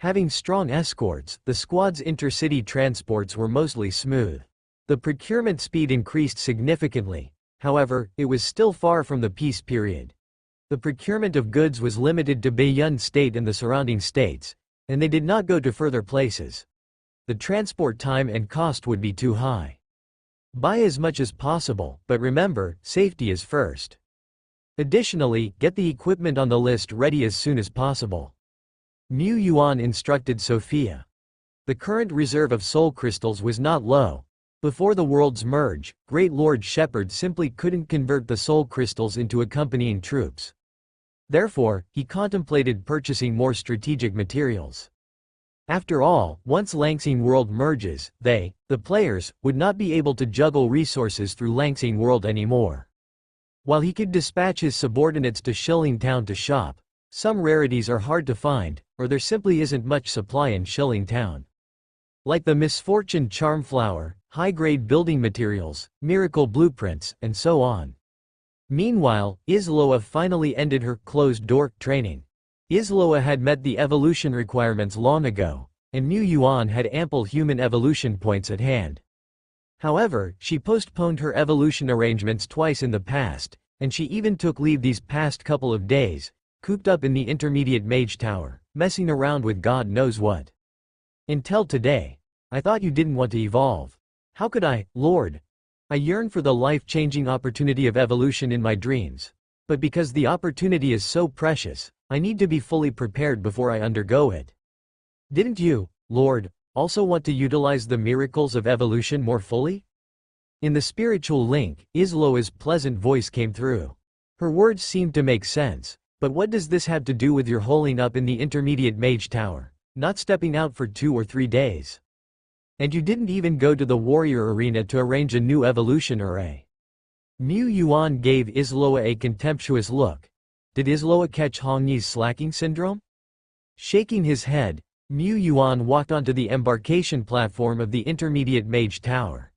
Having strong escorts, the squad's intercity transports were mostly smooth. The procurement speed increased significantly, however, it was still far from the peace period. The procurement of goods was limited to Baiyun State and the surrounding states, and they did not go to further places. The transport time and cost would be too high. Buy as much as possible, but remember, safety is first. Additionally, get the equipment on the list ready as soon as possible. Mu Yuan instructed Sophia. The current reserve of soul crystals was not low. Before the worlds merge, Great Lord Shepard simply couldn't convert the soul crystals into accompanying troops. Therefore, he contemplated purchasing more strategic materials. After all, once Langsing World merges, they, the players, would not be able to juggle resources through Langsing World anymore. While he could dispatch his subordinates to Shilling Town to shop, some rarities are hard to find, or there simply isn't much supply in Shilling Town. Like the Misfortune Charm Flower, high-grade building materials, miracle blueprints, and so on. Meanwhile, Isloa finally ended her closed-door training. Isloa had met the evolution requirements long ago, and Mu Yuan had ample human evolution points at hand. However, she postponed her evolution arrangements twice in the past, and she even took leave these past couple of days, cooped up in the intermediate mage tower, messing around with God knows what. Until today. I thought you didn't want to evolve. How could I, Lord? I yearn for the life-changing opportunity of evolution in my dreams. But because the opportunity is so precious, I need to be fully prepared before I undergo it. Didn't you, Lord, Also want to utilize the miracles of evolution more fully? In the spiritual link, Isloa's pleasant voice came through. Her words seemed to make sense. But what does this have to do with your holing up in the intermediate mage tower, not stepping out for 2 or 3 days? And you didn't even go to the warrior arena to arrange a new evolution array. Mu Yuan gave Isloa a contemptuous look. Did Isloa catch Hong Yi's slacking syndrome? Shaking his head, Mu Yuan walked onto the embarkation platform of the intermediate mage tower.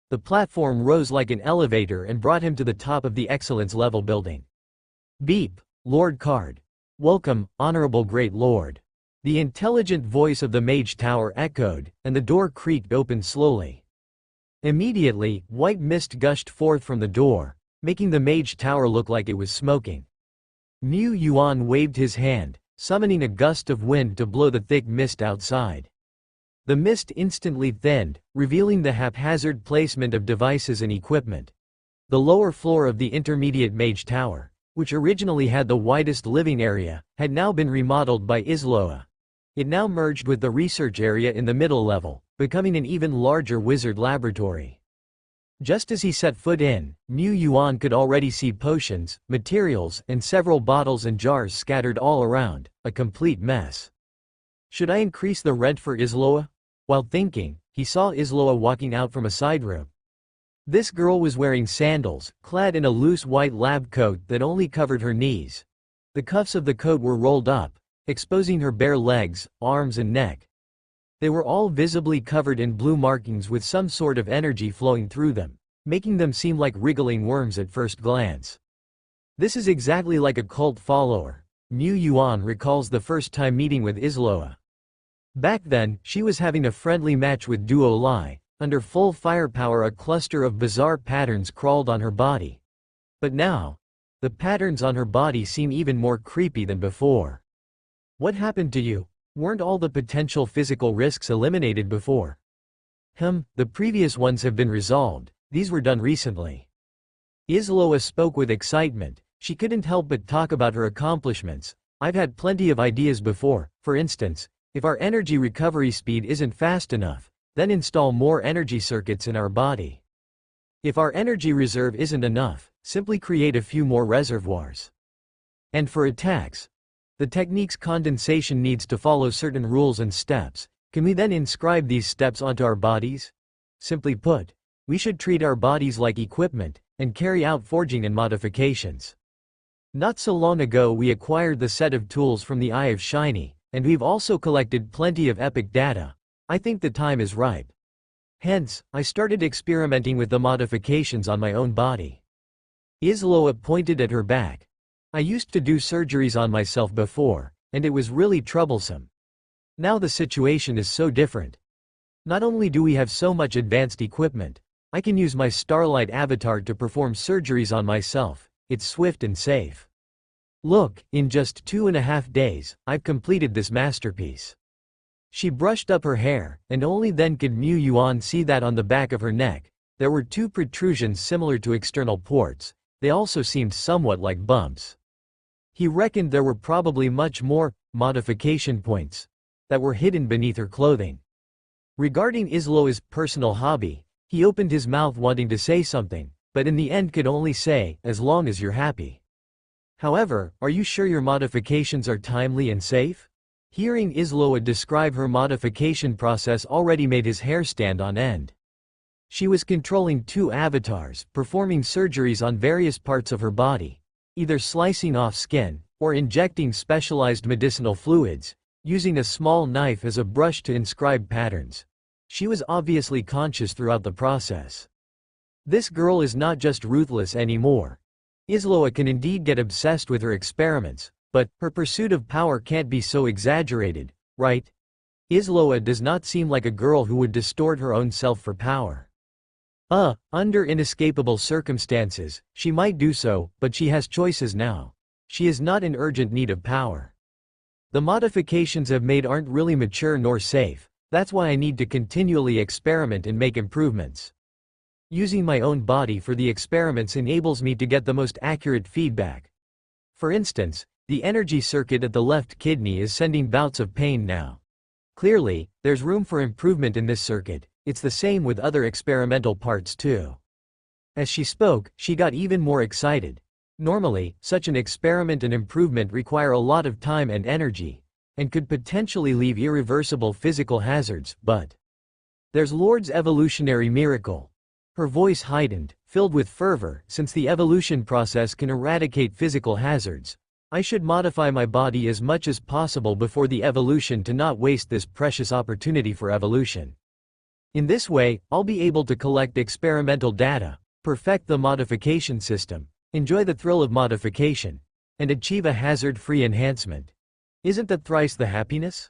The platform rose like an elevator and brought him to the top of the excellence level building. Beep, Lord Card. Welcome, Honorable Great Lord. The intelligent voice of the mage tower echoed, and the door creaked open slowly. Immediately, white mist gushed forth from the door, making the mage tower look like it was smoking. Mu Yuan waved his hand, summoning a gust of wind to blow the thick mist outside. The mist instantly thinned, revealing the haphazard placement of devices and equipment. The lower floor of the intermediate mage tower, which originally had the widest living area, had now been remodeled by Isloa. It now merged with the research area in the middle level, becoming an even larger wizard laboratory. Just as he set foot in, Mu Yuan could already see potions, materials, and several bottles and jars scattered all around, a complete mess. Should I increase the rent for Isloa? While thinking, he saw Isloa walking out from a side room. This girl was wearing sandals, clad in a loose white lab coat that only covered her knees. The cuffs of the coat were rolled up, exposing her bare legs, arms and neck. They were all visibly covered in blue markings with some sort of energy flowing through them, making them seem like wriggling worms at first glance. This is exactly like a cult follower, Mu Yuan recalls the first time meeting with Isloa. Back then, she was having a friendly match with Duo Lai. Under full firepower, a cluster of bizarre patterns crawled on her body. But now, the patterns on her body seem even more creepy than before. What happened to you? Weren't all the potential physical risks eliminated before? The previous ones have been resolved. These were done recently. Isloa spoke with excitement. She couldn't help but talk about her accomplishments. I've had plenty of ideas before. For instance, if our energy recovery speed isn't fast enough, then install more energy circuits in our body. If our energy reserve isn't enough, simply create a few more reservoirs. And for attacks, the technique's condensation needs to follow certain rules and steps. Can we then inscribe these steps onto our bodies? Simply put, we should treat our bodies like equipment, and carry out forging and modifications. Not so long ago we acquired the set of tools from the Eye of Shiny, and we've also collected plenty of epic data. I think the time is ripe. Hence, I started experimenting with the modifications on my own body. Isloa pointed at her back. I used to do surgeries on myself before, and it was really troublesome. Now the situation is so different. Not only do we have so much advanced equipment, I can use my Starlight avatar to perform surgeries on myself. It's swift and safe. Look, in just 2.5 days, I've completed this masterpiece. She brushed up her hair, and only then could Mu Yuan see that on the back of her neck, there were 2 protrusions similar to external ports. They also seemed somewhat like bumps. He reckoned there were probably much more modification points that were hidden beneath her clothing. Regarding Isloa's personal hobby, he opened his mouth wanting to say something, but in the end could only say, as long as you're happy. However, are you sure your modifications are timely and safe? Hearing Isloa describe her modification process already made his hair stand on end. She was controlling 2 avatars, performing surgeries on various parts of her body, either slicing off skin, or injecting specialized medicinal fluids, using a small knife as a brush to inscribe patterns. She was obviously conscious throughout the process. This girl is not just ruthless anymore. Isloa can indeed get obsessed with her experiments, but her pursuit of power can't be so exaggerated, right? Isloa does not seem like a girl who would distort her own self for power. Under inescapable circumstances, she might do so, but she has choices now. She is not in urgent need of power. The modifications I've made aren't really mature nor safe. That's why I need to continually experiment and make improvements. Using my own body for the experiments enables me to get the most accurate feedback. For instance, the energy circuit at the left kidney is sending bouts of pain now. Clearly, there's room for improvement in this circuit. It's the same with other experimental parts too. As she spoke, she got even more excited. Normally, such an experiment and improvement require a lot of time and energy, and could potentially leave irreversible physical hazards, but there's Lord's evolutionary miracle. Her voice heightened, filled with fervor. Since the evolution process can eradicate physical hazards, I should modify my body as much as possible before the evolution to not waste this precious opportunity for evolution. In this way, I'll be able to collect experimental data, perfect the modification system, enjoy the thrill of modification, and achieve a hazard-free enhancement. Isn't that thrice the happiness?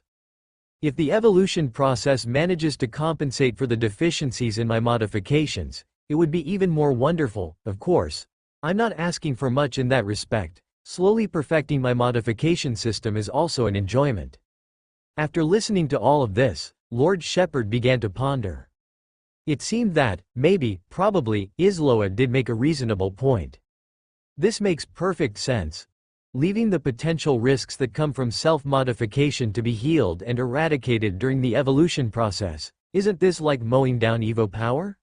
If the evolution process manages to compensate for the deficiencies in my modifications, it would be even more wonderful. Of course, I'm not asking for much in that respect. Slowly perfecting my modification system is also an enjoyment. After listening to all of this, Lord Shepard began to ponder. It seemed that, maybe, probably, Isloa did make a reasonable point. This makes perfect sense. Leaving the potential risks that come from self-modification to be healed and eradicated during the evolution process, isn't this like mowing down Evo Power?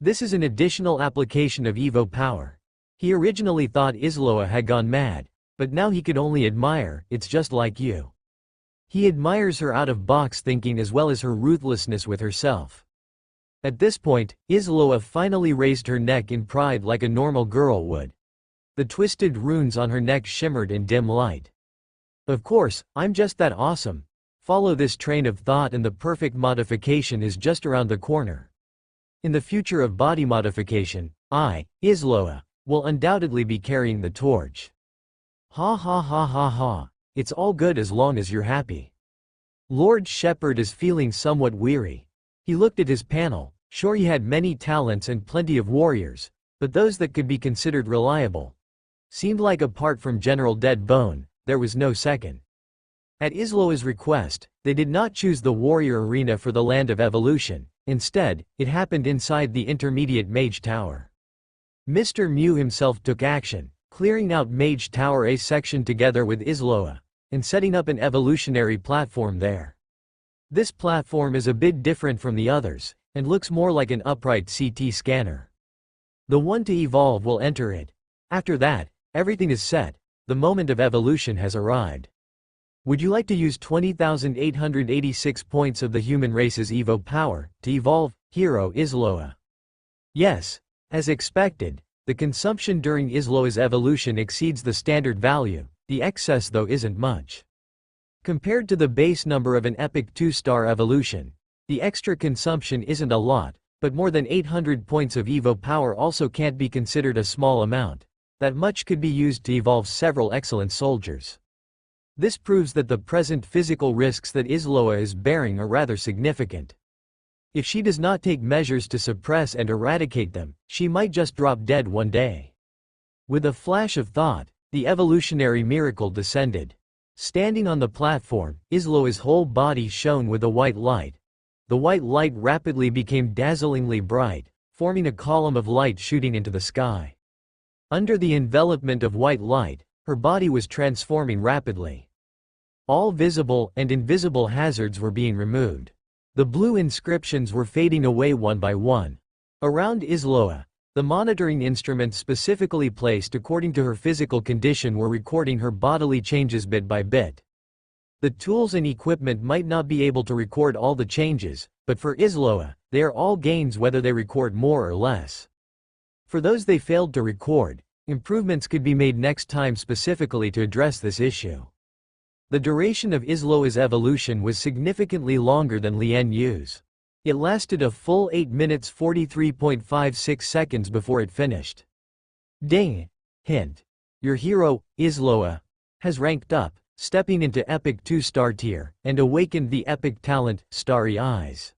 This is an additional application of Evo Power. He originally thought Isloa had gone mad, but now he could only admire. It's just like you. He admires her out-of-box thinking as well as her ruthlessness with herself. At this point, Isloa finally raised her neck in pride like a normal girl would. The twisted runes on her neck shimmered in dim light. Of course, I'm just that awesome. Follow this train of thought and the perfect modification is just around the corner. In the future of body modification, I, Isloa, will undoubtedly be carrying the torch. Ha ha ha ha ha. It's all good as long as you're happy. Lord Shepard is feeling somewhat weary. He looked at his panel. Sure, he had many talents and plenty of warriors, but those that could be considered reliable seemed like apart from General Dead Bone, there was no second. At Isloa's request, they did not choose the warrior arena for the Land of Evolution. Instead, it happened inside the intermediate Mage Tower. Mr. Mew himself took action, clearing out Mage Tower A section together with Isloa, and setting up an evolutionary platform there. This platform is a bit different from the others, and looks more like an upright CT scanner. The one to evolve will enter it. After that, everything is set. The moment of evolution has arrived. Would you like to use 20,886 points of the human race's Evo Power to evolve Hero Isloa? Yes. As expected, the consumption during Isloa's evolution exceeds the standard value. The excess though isn't much. Compared to the base number of an epic 2-star evolution, the extra consumption isn't a lot, but more than 800 points of Evo Power also can't be considered a small amount. That much could be used to evolve several excellent soldiers. This proves that the present physical risks that Isloa is bearing are rather significant. If she does not take measures to suppress and eradicate them, she might just drop dead one day. With a flash of thought, the evolutionary miracle descended. Standing on the platform, Isloa's whole body shone with a white light. The white light rapidly became dazzlingly bright, forming a column of light shooting into the sky. Under the envelopment of white light, her body was transforming rapidly. All visible and invisible hazards were being removed. The blue inscriptions were fading away one by one. Around Isloa, the monitoring instruments specifically placed according to her physical condition were recording her bodily changes bit by bit. The tools and equipment might not be able to record all the changes, but for Isloa, they are all gains whether they record more or less. For those they failed to record, improvements could be made next time specifically to address this issue. The duration of Isloa's evolution was significantly longer than Lian Yu's. It lasted a full 8 minutes 43.56 seconds before it finished. Ding! Hint. Your hero, Isloa, has ranked up, stepping into Epic 2-star tier, and awakened the epic talent, Starry Eyes.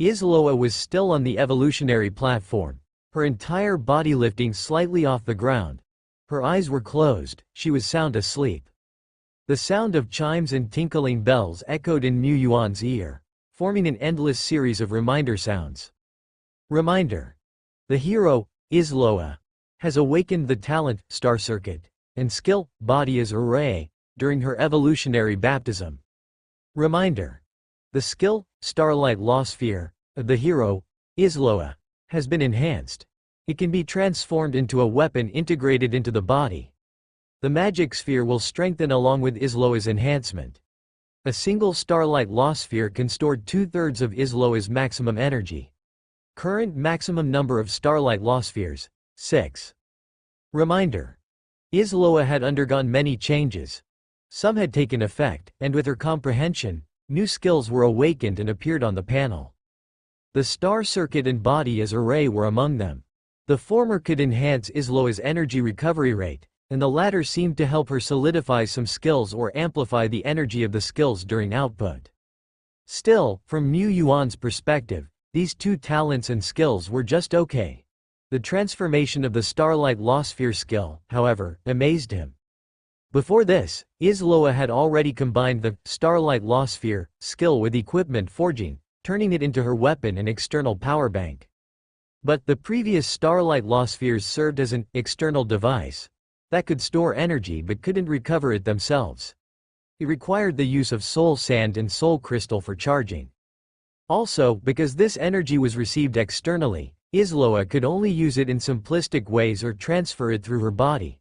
Isloa was still on the evolutionary platform, her entire body lifting slightly off the ground. Her eyes were closed, she was sound asleep. The sound of chimes and tinkling bells echoed in Mu Yuan's ear, forming an endless series of reminder sounds. Reminder. The hero, Isloa, has awakened the talent, Star Circuit, and skill, Body as Array, during her evolutionary baptism. Reminder. The skill, Starlight Law Sphere, of the hero, Isloa, has been enhanced. It can be transformed into a weapon integrated into the body. The magic sphere will strengthen along with Isloa's enhancement. A single Starlight Law Sphere can store 2/3 of Isloa's maximum energy. Current maximum number of Starlight Law Spheres, 6. Reminder: Isloa had undergone many changes. Some had taken effect, and with her comprehension, new skills were awakened and appeared on the panel. The star circuit and body as array were among them. The former could enhance Isloa's energy recovery rate, and the latter seemed to help her solidify some skills or amplify the energy of the skills during output. Still, from Mu Yuan's perspective, these two talents and skills were just okay. The transformation of the Starlight Law Sphere skill, however, amazed him. Before this, Isloa had already combined the Starlight Law Sphere skill with equipment forging, turning it into her weapon and external power bank. But the previous Starlight Law Spheres served as an external device that could store energy but couldn't recover it themselves. It required the use of soul sand and soul crystal for charging. Also, because this energy was received externally, Isloa could only use it in simplistic ways or transfer it through her body.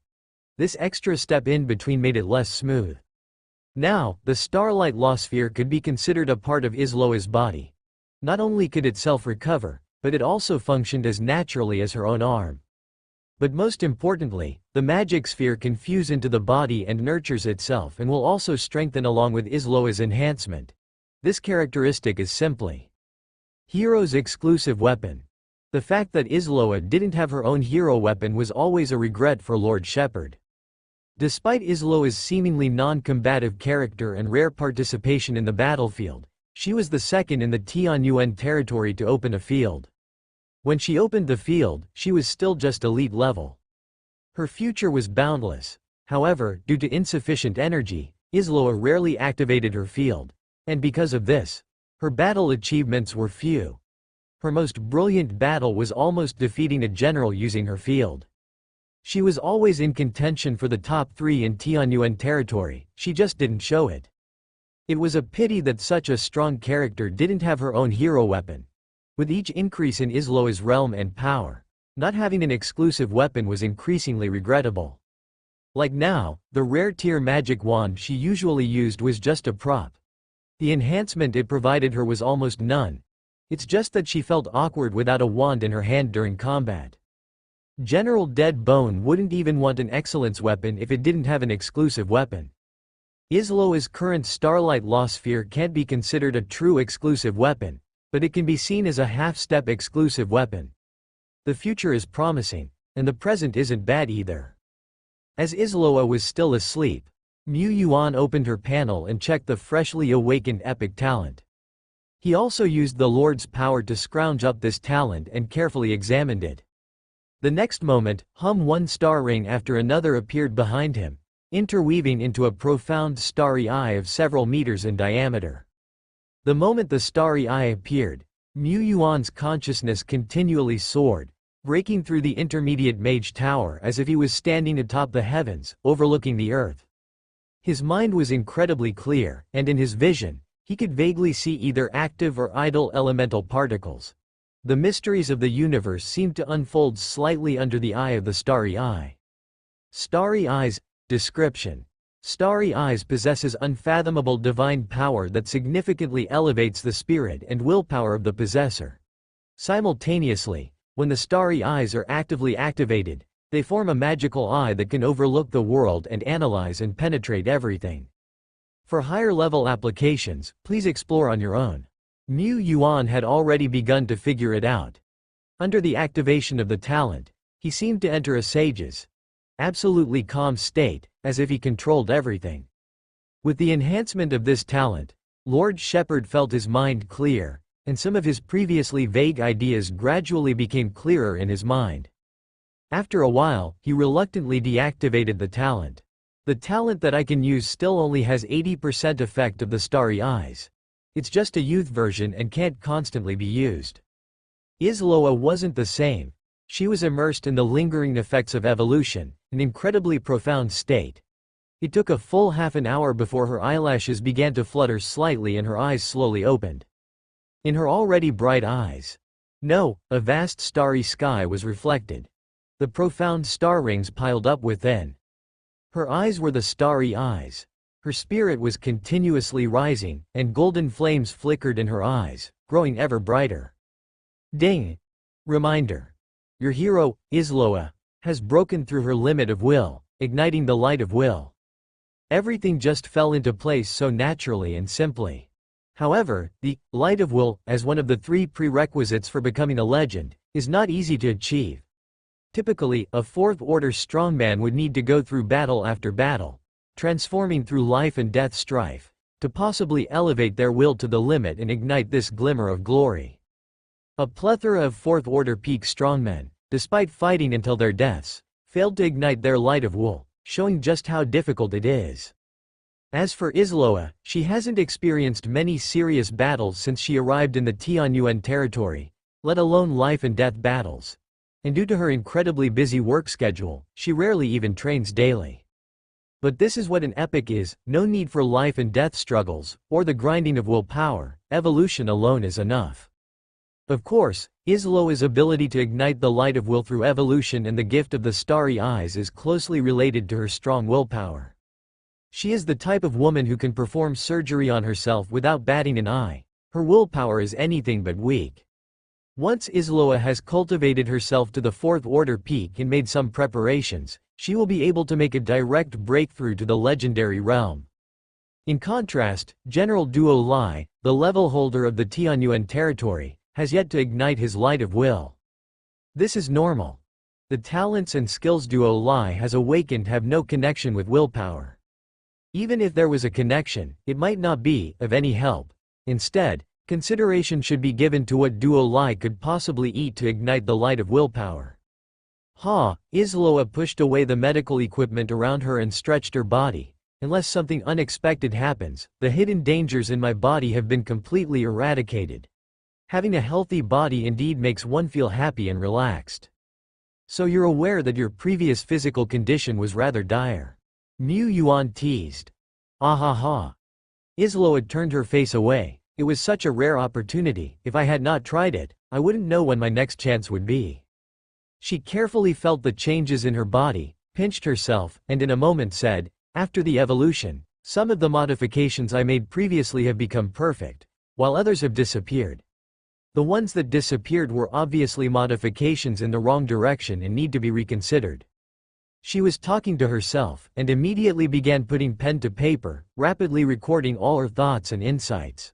This extra step in between made it less smooth. Now, the Starlight Law Sphere could be considered a part of Isloa's body. Not only could it self-recover, but it also functioned as naturally as her own arm. But most importantly, the magic sphere can fuse into the body and nurtures itself and will also strengthen along with Isloa's enhancement. This characteristic is simply Hero's exclusive weapon. The fact that Isloa didn't have her own hero weapon was always a regret for Lord Shepard. Despite Isloa's seemingly non-combative character and rare participation in the battlefield, she was the second in the Tianyuan territory to open a field. When she opened the field, she was still just elite level. Her future was boundless. However, due to insufficient energy, Isloa rarely activated her field. And because of this, her battle achievements were few. Her most brilliant battle was almost defeating a general using her field. She was always in contention for the top 3 in Tianyuan territory, she just didn't show it. It was a pity that such a strong character didn't have her own hero weapon. With each increase in Isloa's realm and power, not having an exclusive weapon was increasingly regrettable. Like now, the rare tier magic wand she usually used was just a prop. The enhancement it provided her was almost none. It's just that she felt awkward without a wand in her hand during combat. General Dead Bone wouldn't even want an excellence weapon if it didn't have an exclusive weapon. Isloa's current Starlight Law Sphere can't be considered a true exclusive weapon, but it can be seen as a half-step exclusive weapon. The future is promising, and the present isn't bad either. As Isloa was still asleep, Mu Yuan opened her panel and checked the freshly awakened epic talent. He also used the Lord's power to scrounge up this talent and carefully examined it. The next moment, one star ring after another appeared behind him, interweaving into a profound starry eye of several meters in diameter. The moment the starry eye appeared, Mu Yuan's consciousness continually soared, breaking through the intermediate mage tower as if he was standing atop the heavens, overlooking the earth. His mind was incredibly clear, and in his vision, he could vaguely see either active or idle elemental particles. The mysteries of the universe seemed to unfold slightly under the eye of the starry eye. Starry Eyes. Description: Starry Eyes possesses unfathomable divine power that significantly elevates the spirit and willpower of the possessor. Simultaneously, when the starry eyes are actively activated, they form a magical eye that can overlook the world and analyze and penetrate everything. For higher-level applications, please explore on your own. Mu Yuan had already begun to figure it out. Under the activation of the talent, he seemed to enter a sage's absolutely calm state, as if he controlled everything. With the enhancement of this talent, Lord Shepard felt his mind clear, and some of his previously vague ideas gradually became clearer in his mind. After a while, he reluctantly deactivated the talent. The talent that I can use still only has 80% effect of the starry eyes. It's just a youth version and can't constantly be used. Isloa wasn't the same. She was immersed in the lingering effects of evolution, an incredibly profound state. It took a full half an hour before her eyelashes began to flutter slightly and her eyes slowly opened. In her already bright eyes, no, a vast starry sky was reflected. The profound star rings piled up within. Her eyes were the starry eyes. Her spirit was continuously rising, and golden flames flickered in her eyes, growing ever brighter. Ding! Reminder. Your hero, Isloa, has broken through her limit of will, igniting the light of will. Everything just fell into place so naturally and simply. However, the light of will, as one of the 3 prerequisites for becoming a legend, is not easy to achieve. Typically, a 4th-order strongman would need to go through battle after battle, transforming through life and death strife, to possibly elevate their will to the limit and ignite this glimmer of glory. A plethora of 4th-order peak strongmen, despite fighting until their deaths, failed to ignite their light of will, showing just how difficult it is. As for Isloa, she hasn't experienced many serious battles since she arrived in the Tianyuan territory, let alone life and death battles. And due to her incredibly busy work schedule, she rarely even trains daily. But this is what an epic is: no need for life and death struggles, or the grinding of willpower, evolution alone is enough. Of course, Isloa's ability to ignite the light of will through evolution and the gift of the starry eyes is closely related to her strong willpower. She is the type of woman who can perform surgery on herself without batting an eye. Her willpower is anything but weak. Once Isloa has cultivated herself to the 4th-order peak and made some preparations, she will be able to make a direct breakthrough to the legendary realm. In contrast, General Duo Lai, the level holder of the Tianyuan territory, has yet to ignite his light of will. This is normal. The talents and skills Duo Lai has awakened have no connection with willpower. Even if there was a connection, it might not be of any help. Instead, consideration should be given to what Duo Lai could possibly eat to ignite the light of willpower. Isloa pushed away the medical equipment around her and stretched her body. Unless something unexpected happens, the hidden dangers in my body have been completely eradicated. Having a healthy body indeed makes one feel happy and relaxed. So you're aware that your previous physical condition was rather dire. Miu Yuan teased. Ahaha. Isloa turned her face away. It was such a rare opportunity. If I had not tried it, I wouldn't know when my next chance would be. She carefully felt the changes in her body, pinched herself, and in a moment said, after the evolution, some of the modifications I made previously have become perfect, while others have disappeared. The ones that disappeared were obviously modifications in the wrong direction and need to be reconsidered. She was talking to herself, and immediately began putting pen to paper, rapidly recording all her thoughts and insights.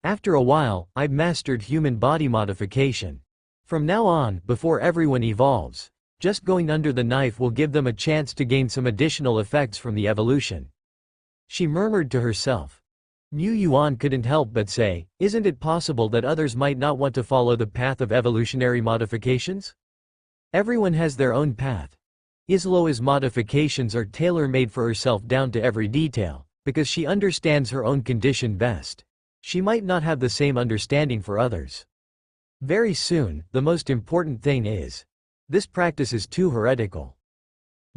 After a while, I've mastered human body modification. From now on, before everyone evolves, just going under the knife will give them a chance to gain some additional effects from the evolution. She murmured to herself. Miu Yuan couldn't help but say, isn't it possible that others might not want to follow the path of evolutionary modifications? Everyone has their own path. Isloa's modifications are tailor-made for herself down to every detail, because she understands her own condition best. She might not have the same understanding for others. Very soon, the most important thing is, this practice is too heretical.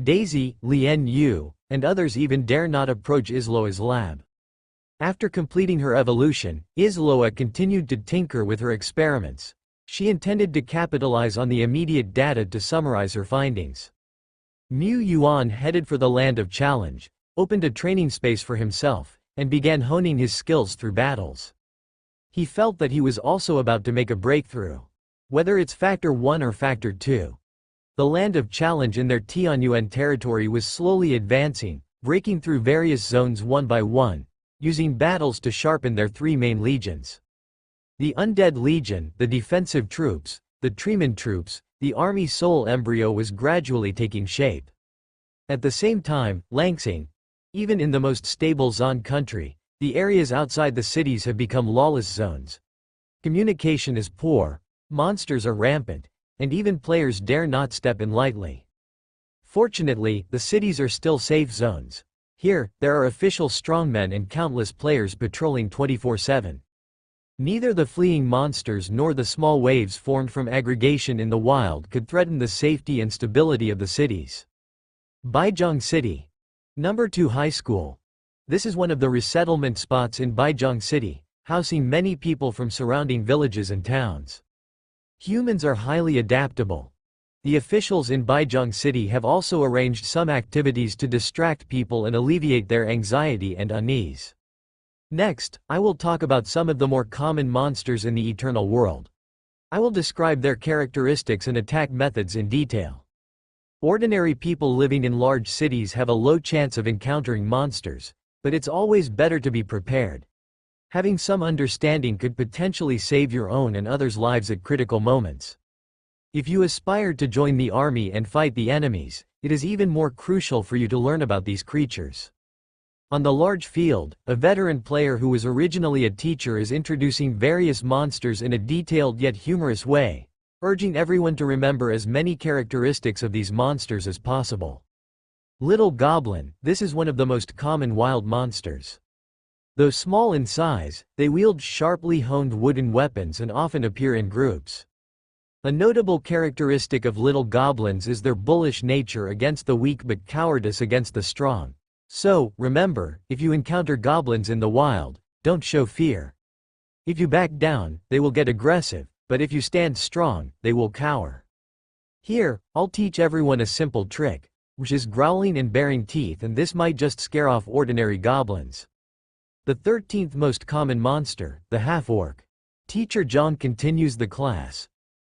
Daisy, Lien Yu, and others even dare not approach Isloa's lab. After completing her evolution, Isloa continued to tinker with her experiments. She intended to capitalize on the immediate data to summarize her findings. Miu Yuan headed for the land of challenge, opened a training space for himself, and began honing his skills through battles. He felt that he was also about to make a breakthrough. Whether it's Factor 1 or Factor 2. The land of challenge in their Tianyuan territory was slowly advancing, breaking through various zones one by one, using battles to sharpen their 3 main legions. The Undead Legion, the defensive troops, the Treeman troops, the army soul embryo was gradually taking shape. At the same time, Langsing, even in the most stable Zon country, the areas outside the cities have become lawless zones. Communication is poor, monsters are rampant, and even players dare not step in lightly. Fortunately, the cities are still safe zones. Here, there are official strongmen and countless players patrolling 24/7. Neither the fleeing monsters nor the small waves formed from aggregation in the wild could threaten the safety and stability of the cities. Baijiang City. Number 2 High School. This is one of the resettlement spots in Baijiang City, housing many people from surrounding villages and towns. Humans are highly adaptable. The officials in Baijiang City have also arranged some activities to distract people and alleviate their anxiety and unease. Next, I will talk about some of the more common monsters in the Eternal World. I will describe their characteristics and attack methods in detail. Ordinary people living in large cities have a low chance of encountering monsters, but it's always better to be prepared. Having some understanding could potentially save your own and others' lives at critical moments. If you aspire to join the army and fight the enemies, it is even more crucial for you to learn about these creatures. On the large field, a veteran player who was originally a teacher is introducing various monsters in a detailed yet humorous way, urging everyone to remember as many characteristics of these monsters as possible. Little Goblin. This is one of the most common wild monsters. Though small in size, they wield sharply honed wooden weapons and often appear in groups. A notable characteristic of little goblins is their bullish nature against the weak but cowardice against the strong. So, remember, if you encounter goblins in the wild, don't show fear. If you back down, they will get aggressive, but if you stand strong, they will cower. Here, I'll teach everyone a simple trick, which is growling and baring teeth, and this might just scare off ordinary goblins. The 13th most common monster, the half-orc. Teacher Zhang continues the class.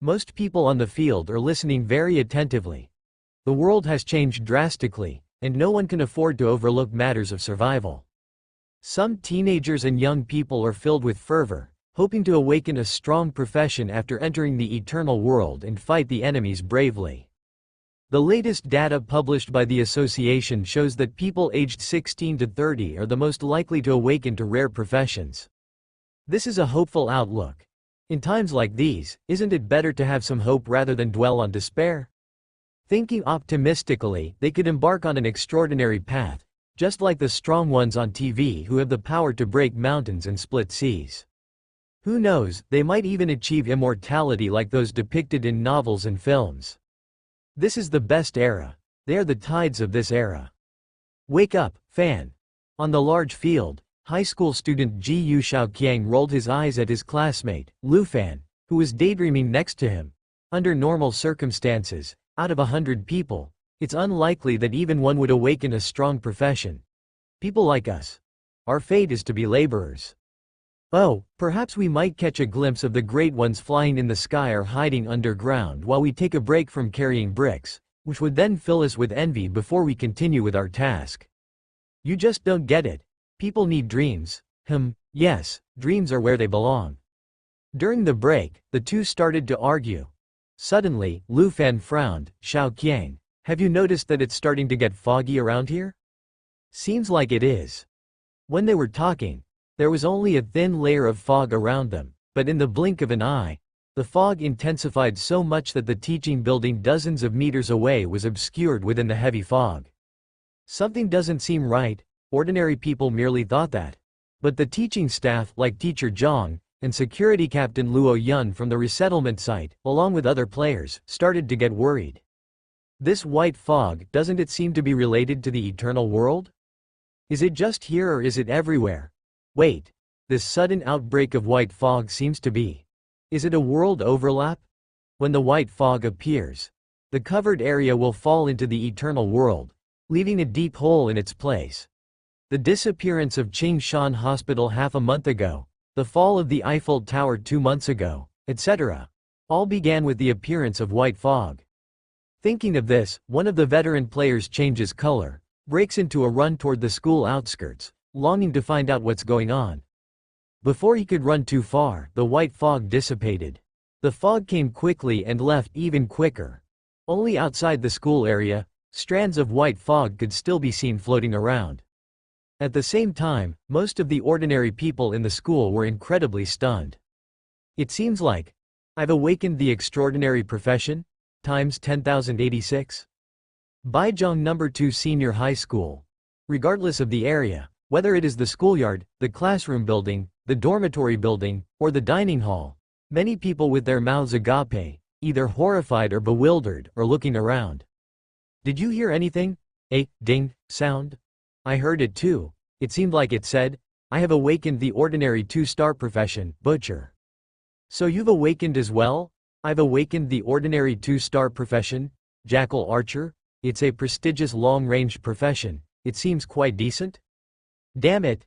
Most people on the field are listening very attentively. The world has changed drastically, and no one can afford to overlook matters of survival. Some teenagers and young people are filled with fervor, hoping to awaken a strong profession after entering the Eternal World and fight the enemies bravely. The latest data published by the association shows that people aged 16 to 30 are the most likely to awaken to rare professions. This is a hopeful outlook. In times like these, isn't it better to have some hope rather than dwell on despair? Thinking optimistically, they could embark on an extraordinary path, just like the strong ones on TV who have the power to break mountains and split seas. Who knows, they might even achieve immortality like those depicted in novels and films. This is the best era. They are the tides of this era. Wake up, fan. On the large field, high school student Ji Yu Xiaoqiang rolled his eyes at his classmate, Lu Fan, who was daydreaming next to him. Under normal circumstances, out of 100 people, it's unlikely that even one would awaken a strong profession. People like us. Our fate is to be laborers. Oh, perhaps we might catch a glimpse of the great ones flying in the sky or hiding underground while we take a break from carrying bricks, which would then fill us with envy before we continue with our task. You just don't get it. People need dreams. Yes, dreams are where they belong. During the break, the two started to argue. Suddenly, Lu Fan frowned. Xiaoqiang, have you noticed that it's starting to get foggy around here? Seems like it is. When they were talking, there was only a thin layer of fog around them, but in the blink of an eye, the fog intensified so much that the teaching building dozens of meters away was obscured within the heavy fog. Something doesn't seem right. Ordinary people merely thought that. But the teaching staff, like Teacher Zhang, and security captain Luo Yun from the resettlement site, along with other players, started to get worried. This white fog, doesn't it seem to be related to the Eternal World? Is it just here or is it everywhere? Wait. This sudden outbreak of white fog seems to be. Is it a world overlap? When the white fog appears, the covered area will fall into the Eternal World, leaving a deep hole in its place. The disappearance of Qingshan Hospital half a month ago, the fall of the Eiffel Tower 2 months ago, etc. all began with the appearance of white fog. Thinking of this, one of the veteran players changes color, breaks into a run toward the school outskirts, longing to find out what's going on. Before he could run too far, the white fog dissipated. The fog came quickly and left even quicker. Only outside the school area, strands of white fog could still be seen floating around. At the same time, most of the ordinary people in the school were incredibly stunned. It seems like I've awakened the extraordinary profession, times 10,086. Baijiang No. 2 Senior High School. Regardless of the area, whether it is the schoolyard, the classroom building, the dormitory building, or the dining hall, many people with their mouths agape, either horrified or bewildered, are looking around. Did you hear anything? A ding sound? I heard it too. It seemed like it said, I have awakened the ordinary two-star profession, butcher. So you've awakened as well? I've awakened the ordinary two-star profession, jackal archer? It's a prestigious long-range profession. It seems quite decent? Damn it!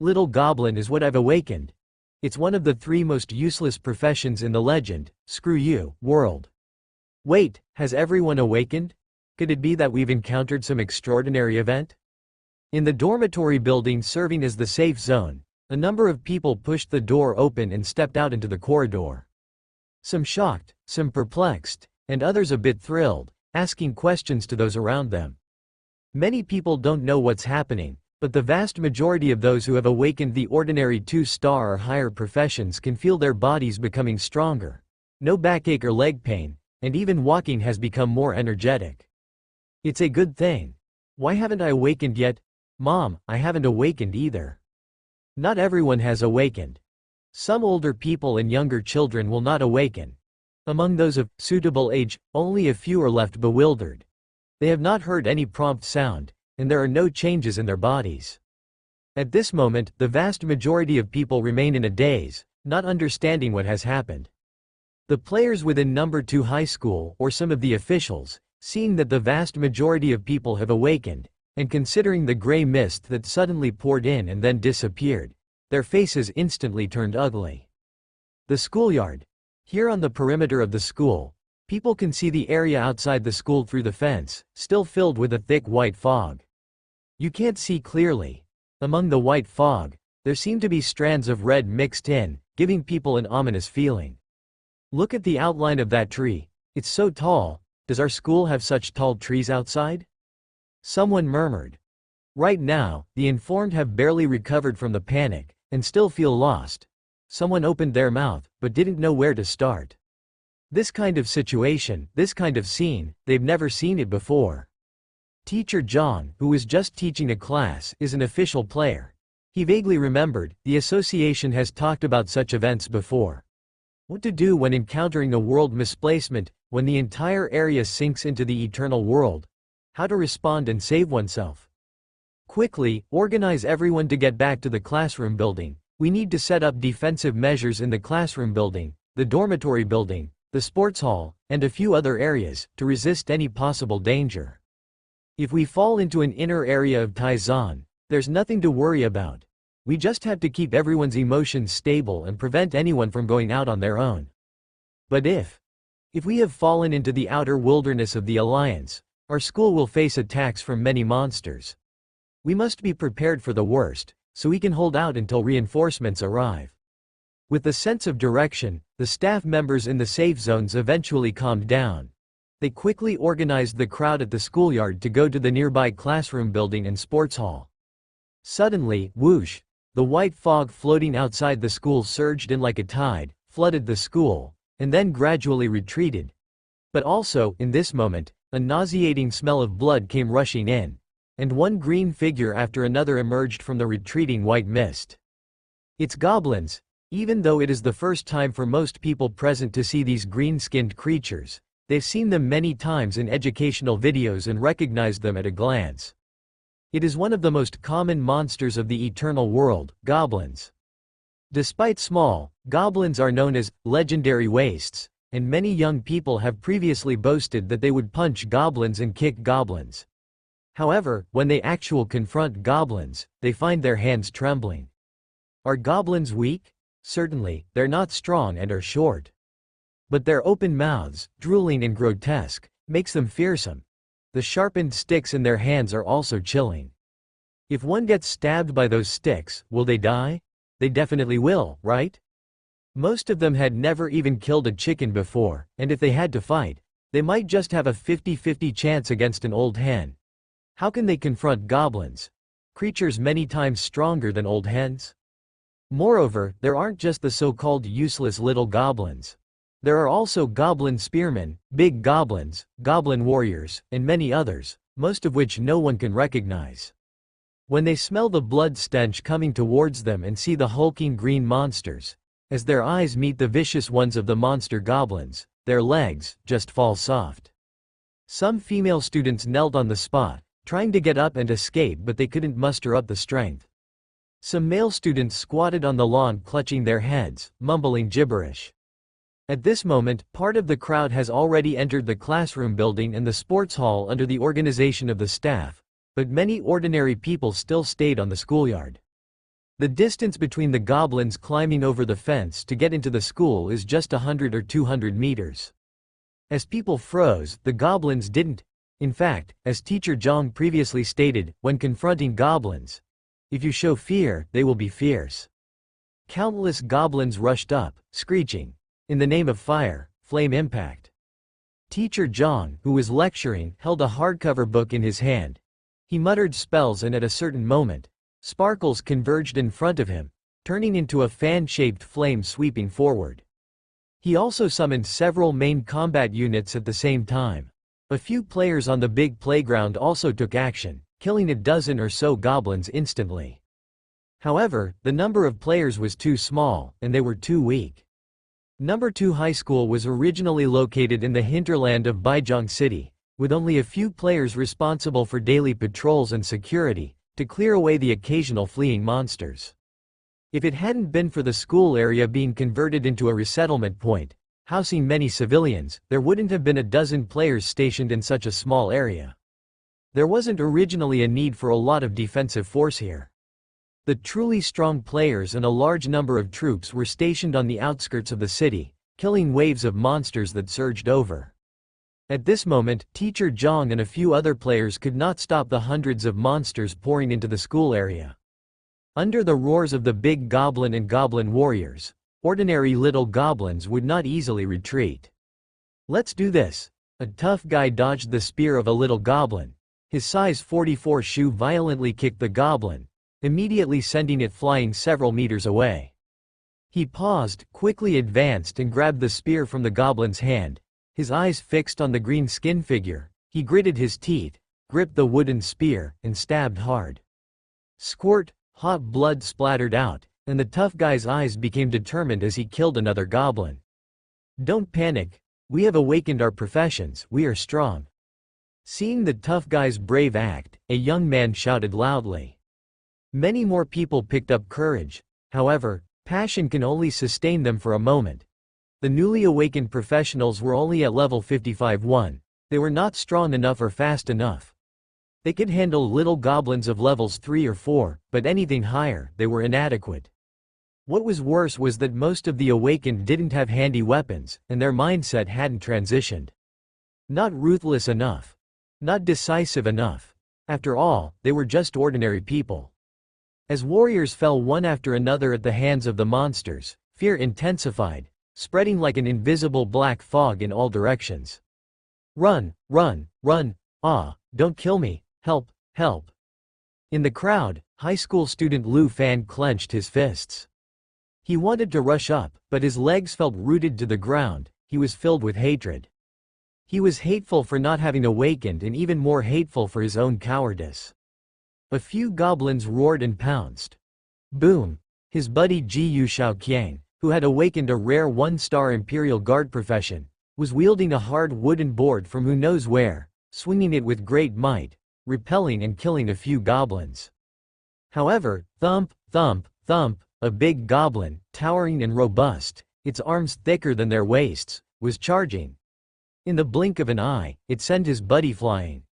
Little goblin is what I've awakened. It's one of the 3 most useless professions in the legend. Screw you, world. Wait, has everyone awakened? Could it be that we've encountered some extraordinary event? In the dormitory building serving as the safe zone, a number of people pushed the door open and stepped out into the corridor. Some shocked, some perplexed, and others a bit thrilled, asking questions to those around them. Many people don't know what's happening, but the vast majority of those who have awakened the ordinary 2-star or higher professions can feel their bodies becoming stronger. No backache or leg pain, and even walking has become more energetic. It's a good thing. Why haven't I awakened yet? Mom, I haven't awakened either. Not everyone has awakened. Some older people and younger children will not awaken. Among those of suitable age, only a few are left bewildered. They have not heard any prompt sound, and there are no changes in their bodies. At this moment, the vast majority of people remain in a daze, not understanding what has happened. The players within number 2 high school, or some of the officials, seeing that the vast majority of people have awakened, and considering the gray mist that suddenly poured in and then disappeared, their faces instantly turned ugly. The schoolyard. Here on the perimeter of the school, people can see the area outside the school through the fence, still filled with a thick white fog. You can't see clearly. Among the white fog, there seem to be strands of red mixed in, giving people an ominous feeling. Look at the outline of that tree. It's so tall. Does our school have such tall trees outside? Someone murmured. Right now, the informed have barely recovered from the panic, and still feel lost. Someone opened their mouth, but didn't know where to start. This kind of situation, this kind of scene, they've never seen it before. Teacher John, who was just teaching a class, is an official player. He vaguely remembered, the association has talked about such events before. What to do when encountering a world misplacement, when the entire area sinks into the eternal world. How to respond and save oneself. Quickly, organize everyone to get back to the classroom building. We need to set up defensive measures in the classroom building, the dormitory building, the sports hall, and a few other areas, to resist any possible danger. If we fall into an inner area of Taizan, there's nothing to worry about. We just have to keep everyone's emotions stable and prevent anyone from going out on their own. But if we have fallen into the outer wilderness of the Alliance, our school will face attacks from many monsters. We must be prepared for the worst, so we can hold out until reinforcements arrive. With the sense of direction, the staff members in the safe zones eventually calmed down. They quickly organized the crowd at the schoolyard to go to the nearby classroom building and sports hall. Suddenly, whoosh! The white fog floating outside the school surged in like a tide, flooded the school, and then gradually retreated. But also, in this moment, a nauseating smell of blood came rushing in, and one green figure after another emerged from the retreating white mist. It's goblins. Even though it is the first time for most people present to see these green-skinned creatures, they've seen them many times in educational videos and recognized them at a glance. It is one of the most common monsters of the eternal world, goblins. Despite small, goblins are known as legendary wastes, and many young people have previously boasted that they would punch goblins and kick goblins. However, when they actually confront goblins, they find their hands trembling. Are goblins weak? Certainly, they're not strong and are short. But their open mouths, drooling and grotesque, makes them fearsome. The sharpened sticks in their hands are also chilling. If one gets stabbed by those sticks, will they die? They definitely will, right? Most of them had never even killed a chicken before, and if they had to fight, they might just have a 50-50 chance against an old hen. How can they confront goblins? Creatures many times stronger than old hens? Moreover, there aren't just the so-called useless little goblins. There are also goblin spearmen, big goblins, goblin warriors, and many others, most of which no one can recognize. When they smell the blood stench coming towards them and see the hulking green monsters, as their eyes meet the vicious ones of the monster goblins, their legs just fall soft. Some female students knelt on the spot, trying to get up and escape, but they couldn't muster up the strength. Some male students squatted on the lawn clutching their heads, mumbling gibberish. At this moment, part of the crowd has already entered the classroom building and the sports hall under the organization of the staff, but many ordinary people still stayed on the schoolyard. The distance between the goblins climbing over the fence to get into the school is just 100 or 200 meters. As people froze, the goblins didn't. In fact, as Teacher Zhang previously stated, when confronting goblins, if you show fear, they will be fierce. Countless goblins rushed up, screeching, "In the name of fire, flame impact." Teacher Zhang, who was lecturing, held a hardcover book in his hand. He muttered spells, and at a certain moment, sparkles converged in front of him, turning into a fan-shaped flame sweeping forward. He also summoned several main combat units at the same time. A few players on the big playground also took action, killing a dozen or so goblins instantly. However, the number of players was too small, and they were too weak. Number 2 High School was originally located in the hinterland of Baijiang City, with only a few players responsible for daily patrols and security, to clear away the occasional fleeing monsters. If it hadn't been for the school area being converted into a resettlement point, housing many civilians, there wouldn't have been a dozen players stationed in such a small area. There wasn't originally a need for a lot of defensive force here. The truly strong players and a large number of troops were stationed on the outskirts of the city, killing waves of monsters that surged over. At this moment, Teacher Zhang and a few other players could not stop the hundreds of monsters pouring into the school area. Under the roars of the big goblin and goblin warriors, ordinary little goblins would not easily retreat. "Let's do this." A tough guy dodged the spear of a little goblin. His size 44 shoe violently kicked the goblin, immediately sending it flying several meters away. He paused, quickly advanced and grabbed the spear from the goblin's hand. His eyes fixed on the green skin figure, he gritted his teeth, gripped the wooden spear, and stabbed hard. Squirt, hot blood splattered out, and the tough guy's eyes became determined as he killed another goblin. "Don't panic. We have awakened our professions, we are strong." Seeing the tough guy's brave act, a young man shouted loudly. Many more people picked up courage. However, passion can only sustain them for a moment. The newly awakened professionals were only at level 55-1. They were not strong enough or fast enough. They could handle little goblins of levels 3 or 4, but anything higher, they were inadequate. What was worse was that most of the awakened didn't have handy weapons, and their mindset hadn't transitioned. Not ruthless enough. Not decisive enough. After all, they were just ordinary people. As warriors fell one after another at the hands of the monsters, fear intensified, spreading like an invisible black fog in all directions. "Run, run, run, don't kill me, help, help." In the crowd, high school student Lu Fan clenched his fists. He wanted to rush up, but his legs felt rooted to the ground. He was filled with hatred. He was hateful for not having awakened and even more hateful for his own cowardice. A few goblins roared and pounced. Boom! His buddy Ji Xiaoqiang, who had awakened a rare 1-star Imperial Guard profession, was wielding a hard wooden board from who knows where, swinging it with great might, repelling and killing a few goblins. However, thump, thump, thump, a big goblin, towering and robust, its arms thicker than their waists, was charging. In the blink of an eye, it sent his buddy flying.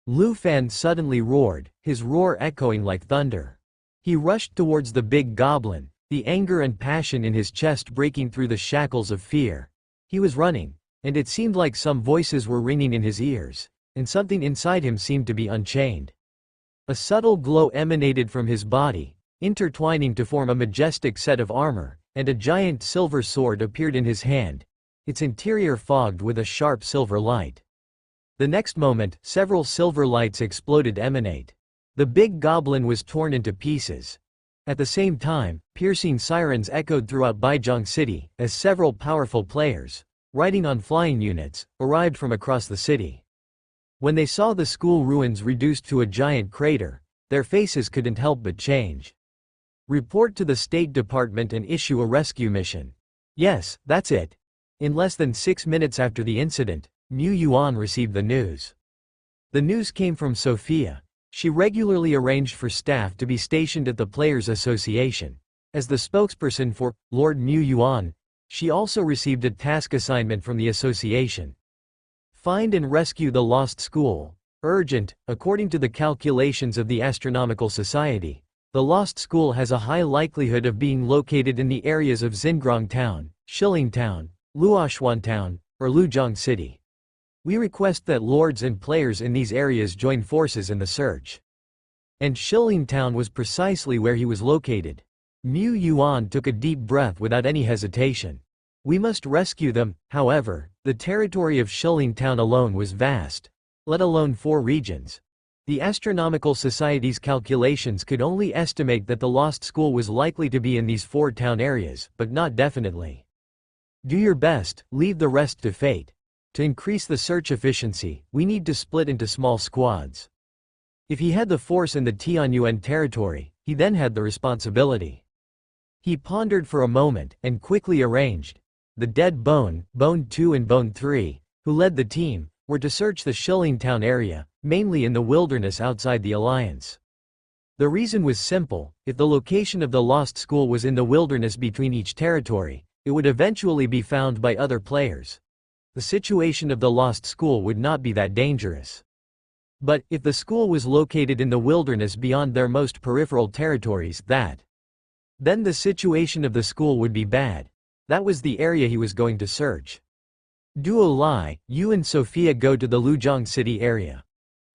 Lu Fan suddenly roared, his roar echoing like thunder. He rushed towards the big goblin, the anger and passion in his chest breaking through the shackles of fear. He was running, and it seemed like some voices were ringing in his ears, and something inside him seemed to be unchained. A subtle glow emanated from his body, intertwining to form a majestic set of armor, and a giant silver sword appeared in his hand, its interior fogged with a sharp silver light. The next moment, several silver lights exploded emanate. The big goblin was torn into pieces. At the same time, piercing sirens echoed throughout Baijiang City, as several powerful players, riding on flying units, arrived from across the city. When they saw the school ruins reduced to a giant crater, their faces couldn't help but change. Report to the State Department and issue a rescue mission. Yes, that's it. In less than 6 minutes after the incident, Mu Yuan received the news. The news came from Sophia. She regularly arranged for staff to be stationed at the Players' Association. As the spokesperson for Lord Mu Yuan, she also received a task assignment from the association. Find and rescue the lost school. Urgent. According to the calculations of the Astronomical Society, the lost school has a high likelihood of being located in the areas of Xingrong Town, Shilin Town, Luoxuan Town, or Luzhong City. We request that lords and players in these areas join forces in the search. And Shilin Town was precisely where he was located. Mu Yuan took a deep breath without any hesitation. We must rescue them. However, the territory of Shilin Town alone was vast, let alone 4 regions. The Astronomical Society's calculations could only estimate that the lost school was likely to be in these 4 town areas, but not definitely. Do your best, leave the rest to fate. To increase the search efficiency, we need to split into small squads. If he had the force in the Tianyuan territory, he then had the responsibility. He pondered for a moment, and quickly arranged. The Dead Bone, Bone 2 and Bone 3, who led the team, were to search the Shilin Town area, mainly in the wilderness outside the Alliance. The reason was simple: if the location of the lost school was in the wilderness between each territory, it would eventually be found by other players. The situation of the lost school would not be that dangerous. But, if the school was located in the wilderness beyond their most peripheral territories, then the situation of the school would be bad. That was the area he was going to search. Duo Lai, you and Sophia go to the Luzhong City area.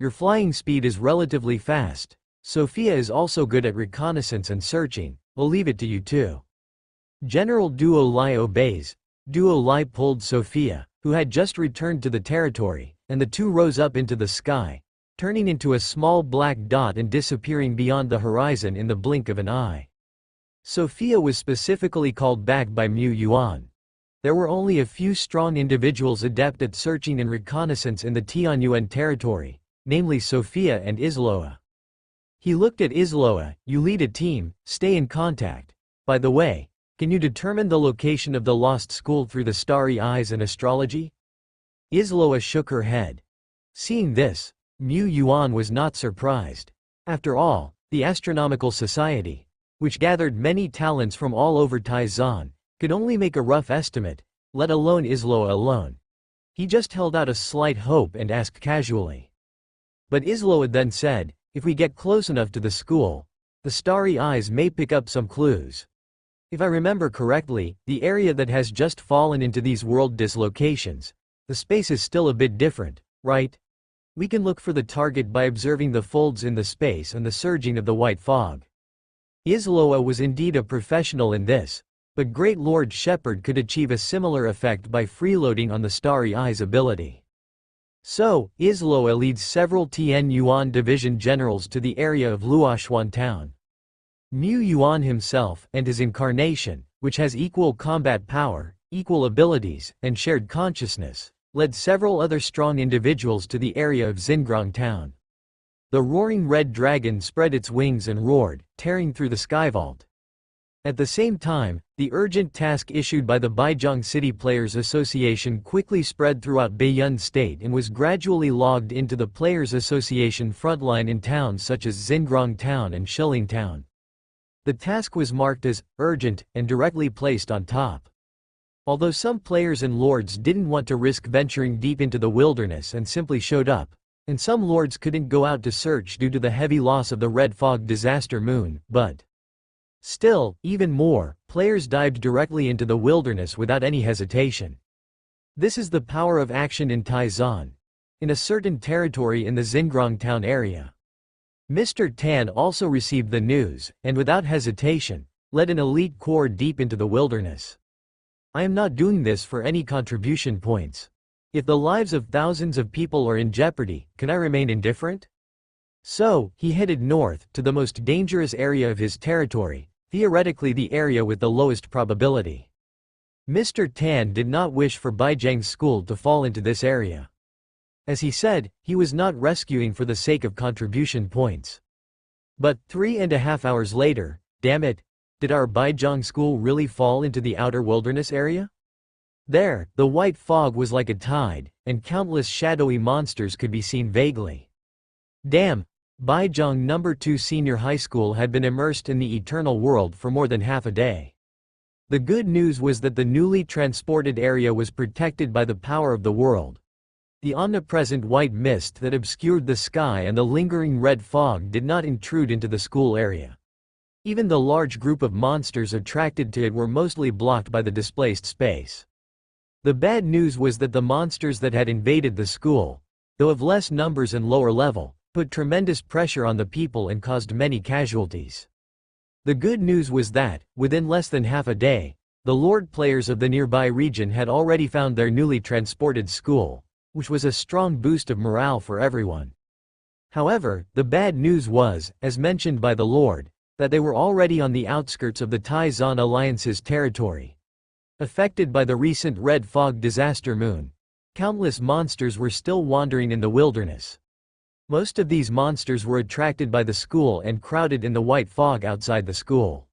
Your flying speed is relatively fast. Sophia is also good at reconnaissance and searching, we'll leave it to you two. General Duo Lai obeys. Duo Lai pulled Sophia, who had just returned to the territory, and the two rose up into the sky, turning into a small black dot and disappearing beyond the horizon in the blink of an eye. Sophia was specifically called back by Mu Yuan. There were only a few strong individuals adept at searching and reconnaissance in the Tianyuan territory, namely Sophia and Isloa. He looked at Isloa. You lead a team, stay in contact. By the way, can you determine the location of the lost school through the starry eyes and astrology? Isloa shook her head. Seeing this, Mu Yuan was not surprised. After all, the Astronomical Society, which gathered many talents from all over Taizan, could only make a rough estimate, let alone Isloa alone. He just held out a slight hope and asked casually. But Isloa then said, if we get close enough to the school, the starry eyes may pick up some clues. If I remember correctly, the area that has just fallen into these world dislocations, the space is still a bit different, right? We can look for the target by observing the folds in the space and the surging of the white fog. Isloa was indeed a professional in this, but Great Lord Shepherd could achieve a similar effect by freeloading on the starry eyes ability. So, Isloa leads several Tien Yuan division generals to the area of Luoxuan Town. Mu Yuan himself, and his incarnation, which has equal combat power, equal abilities, and shared consciousness, led several other strong individuals to the area of Xingrong Town. The roaring red dragon spread its wings and roared, tearing through the skyvault. At the same time, the urgent task issued by the Baijiang City Players Association quickly spread throughout Baiyun State and was gradually logged into the Players Association frontline in towns such as Xingrong Town and Shilin Town. The task was marked as urgent and directly placed on top. Although some players and lords didn't want to risk venturing deep into the wilderness and simply showed up, and some lords couldn't go out to search due to the heavy loss of the Red Fog Disaster Moon, but still, even more, players dived directly into the wilderness without any hesitation. This is the power of action in Taizan, in a certain territory in the Xingrong Town area. Mr. Tan also received the news, and without hesitation, led an elite corps deep into the wilderness. I am not doing this for any contribution points. If the lives of thousands of people are in jeopardy, can I remain indifferent? So, he headed north, to the most dangerous area of his territory, theoretically the area with the lowest probability. Mr. Tan did not wish for Baijiang's school to fall into this area. As he said, he was not rescuing for the sake of contribution points. But 3.5 hours later, damn it, did our Baijiang school really fall into the outer wilderness area? There, the white fog was like a tide, and countless shadowy monsters could be seen vaguely. Damn! Baizhang No. 2 Senior High School had been immersed in the eternal world for more than half a day. The good news was that the newly transported area was protected by the power of the world. The omnipresent white mist that obscured the sky and the lingering red fog did not intrude into the school area. Even the large group of monsters attracted to it were mostly blocked by the displaced space. The bad news was that the monsters that had invaded the school, though of less numbers and lower level, put tremendous pressure on the people and caused many casualties. The good news was that, within less than half a day, the Lord players of the nearby region had already found their newly transported school, which was a strong boost of morale for everyone. However, the bad news was, as mentioned by the Lord, that they were already on the outskirts of the Tai-Zan Alliance's territory. Affected by the recent red fog disaster moon, countless monsters were still wandering in the wilderness. Most of these monsters were attracted by the school and crowded in the white fog outside the school.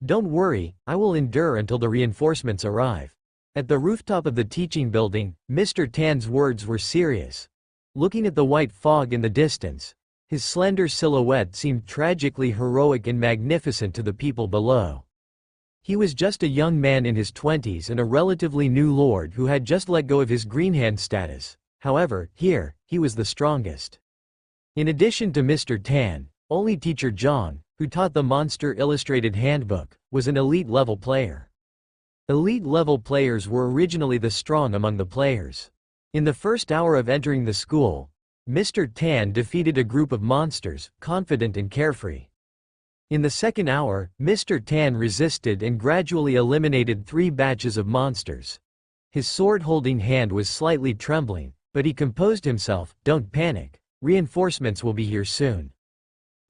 Don't worry, I will endure until the reinforcements arrive. At the rooftop of the teaching building, Mr. Tan's words were serious. Looking at the white fog in the distance, his slender silhouette seemed tragically heroic and magnificent to the people below. He was just a young man in his 20s and a relatively new lord who had just let go of his greenhand status. However, here, he was the strongest. In addition to Mr. Tan, only Teacher Zhang, who taught the Monster Illustrated Handbook, was an elite-level player. Elite-level players were originally the strong among the players. In the first hour of entering the school, Mr. Tan defeated a group of monsters, confident and carefree. In the second hour, Mr. Tan resisted and gradually eliminated 3 batches of monsters. His sword-holding hand was slightly trembling, but he composed himself. Don't panic, reinforcements will be here soon.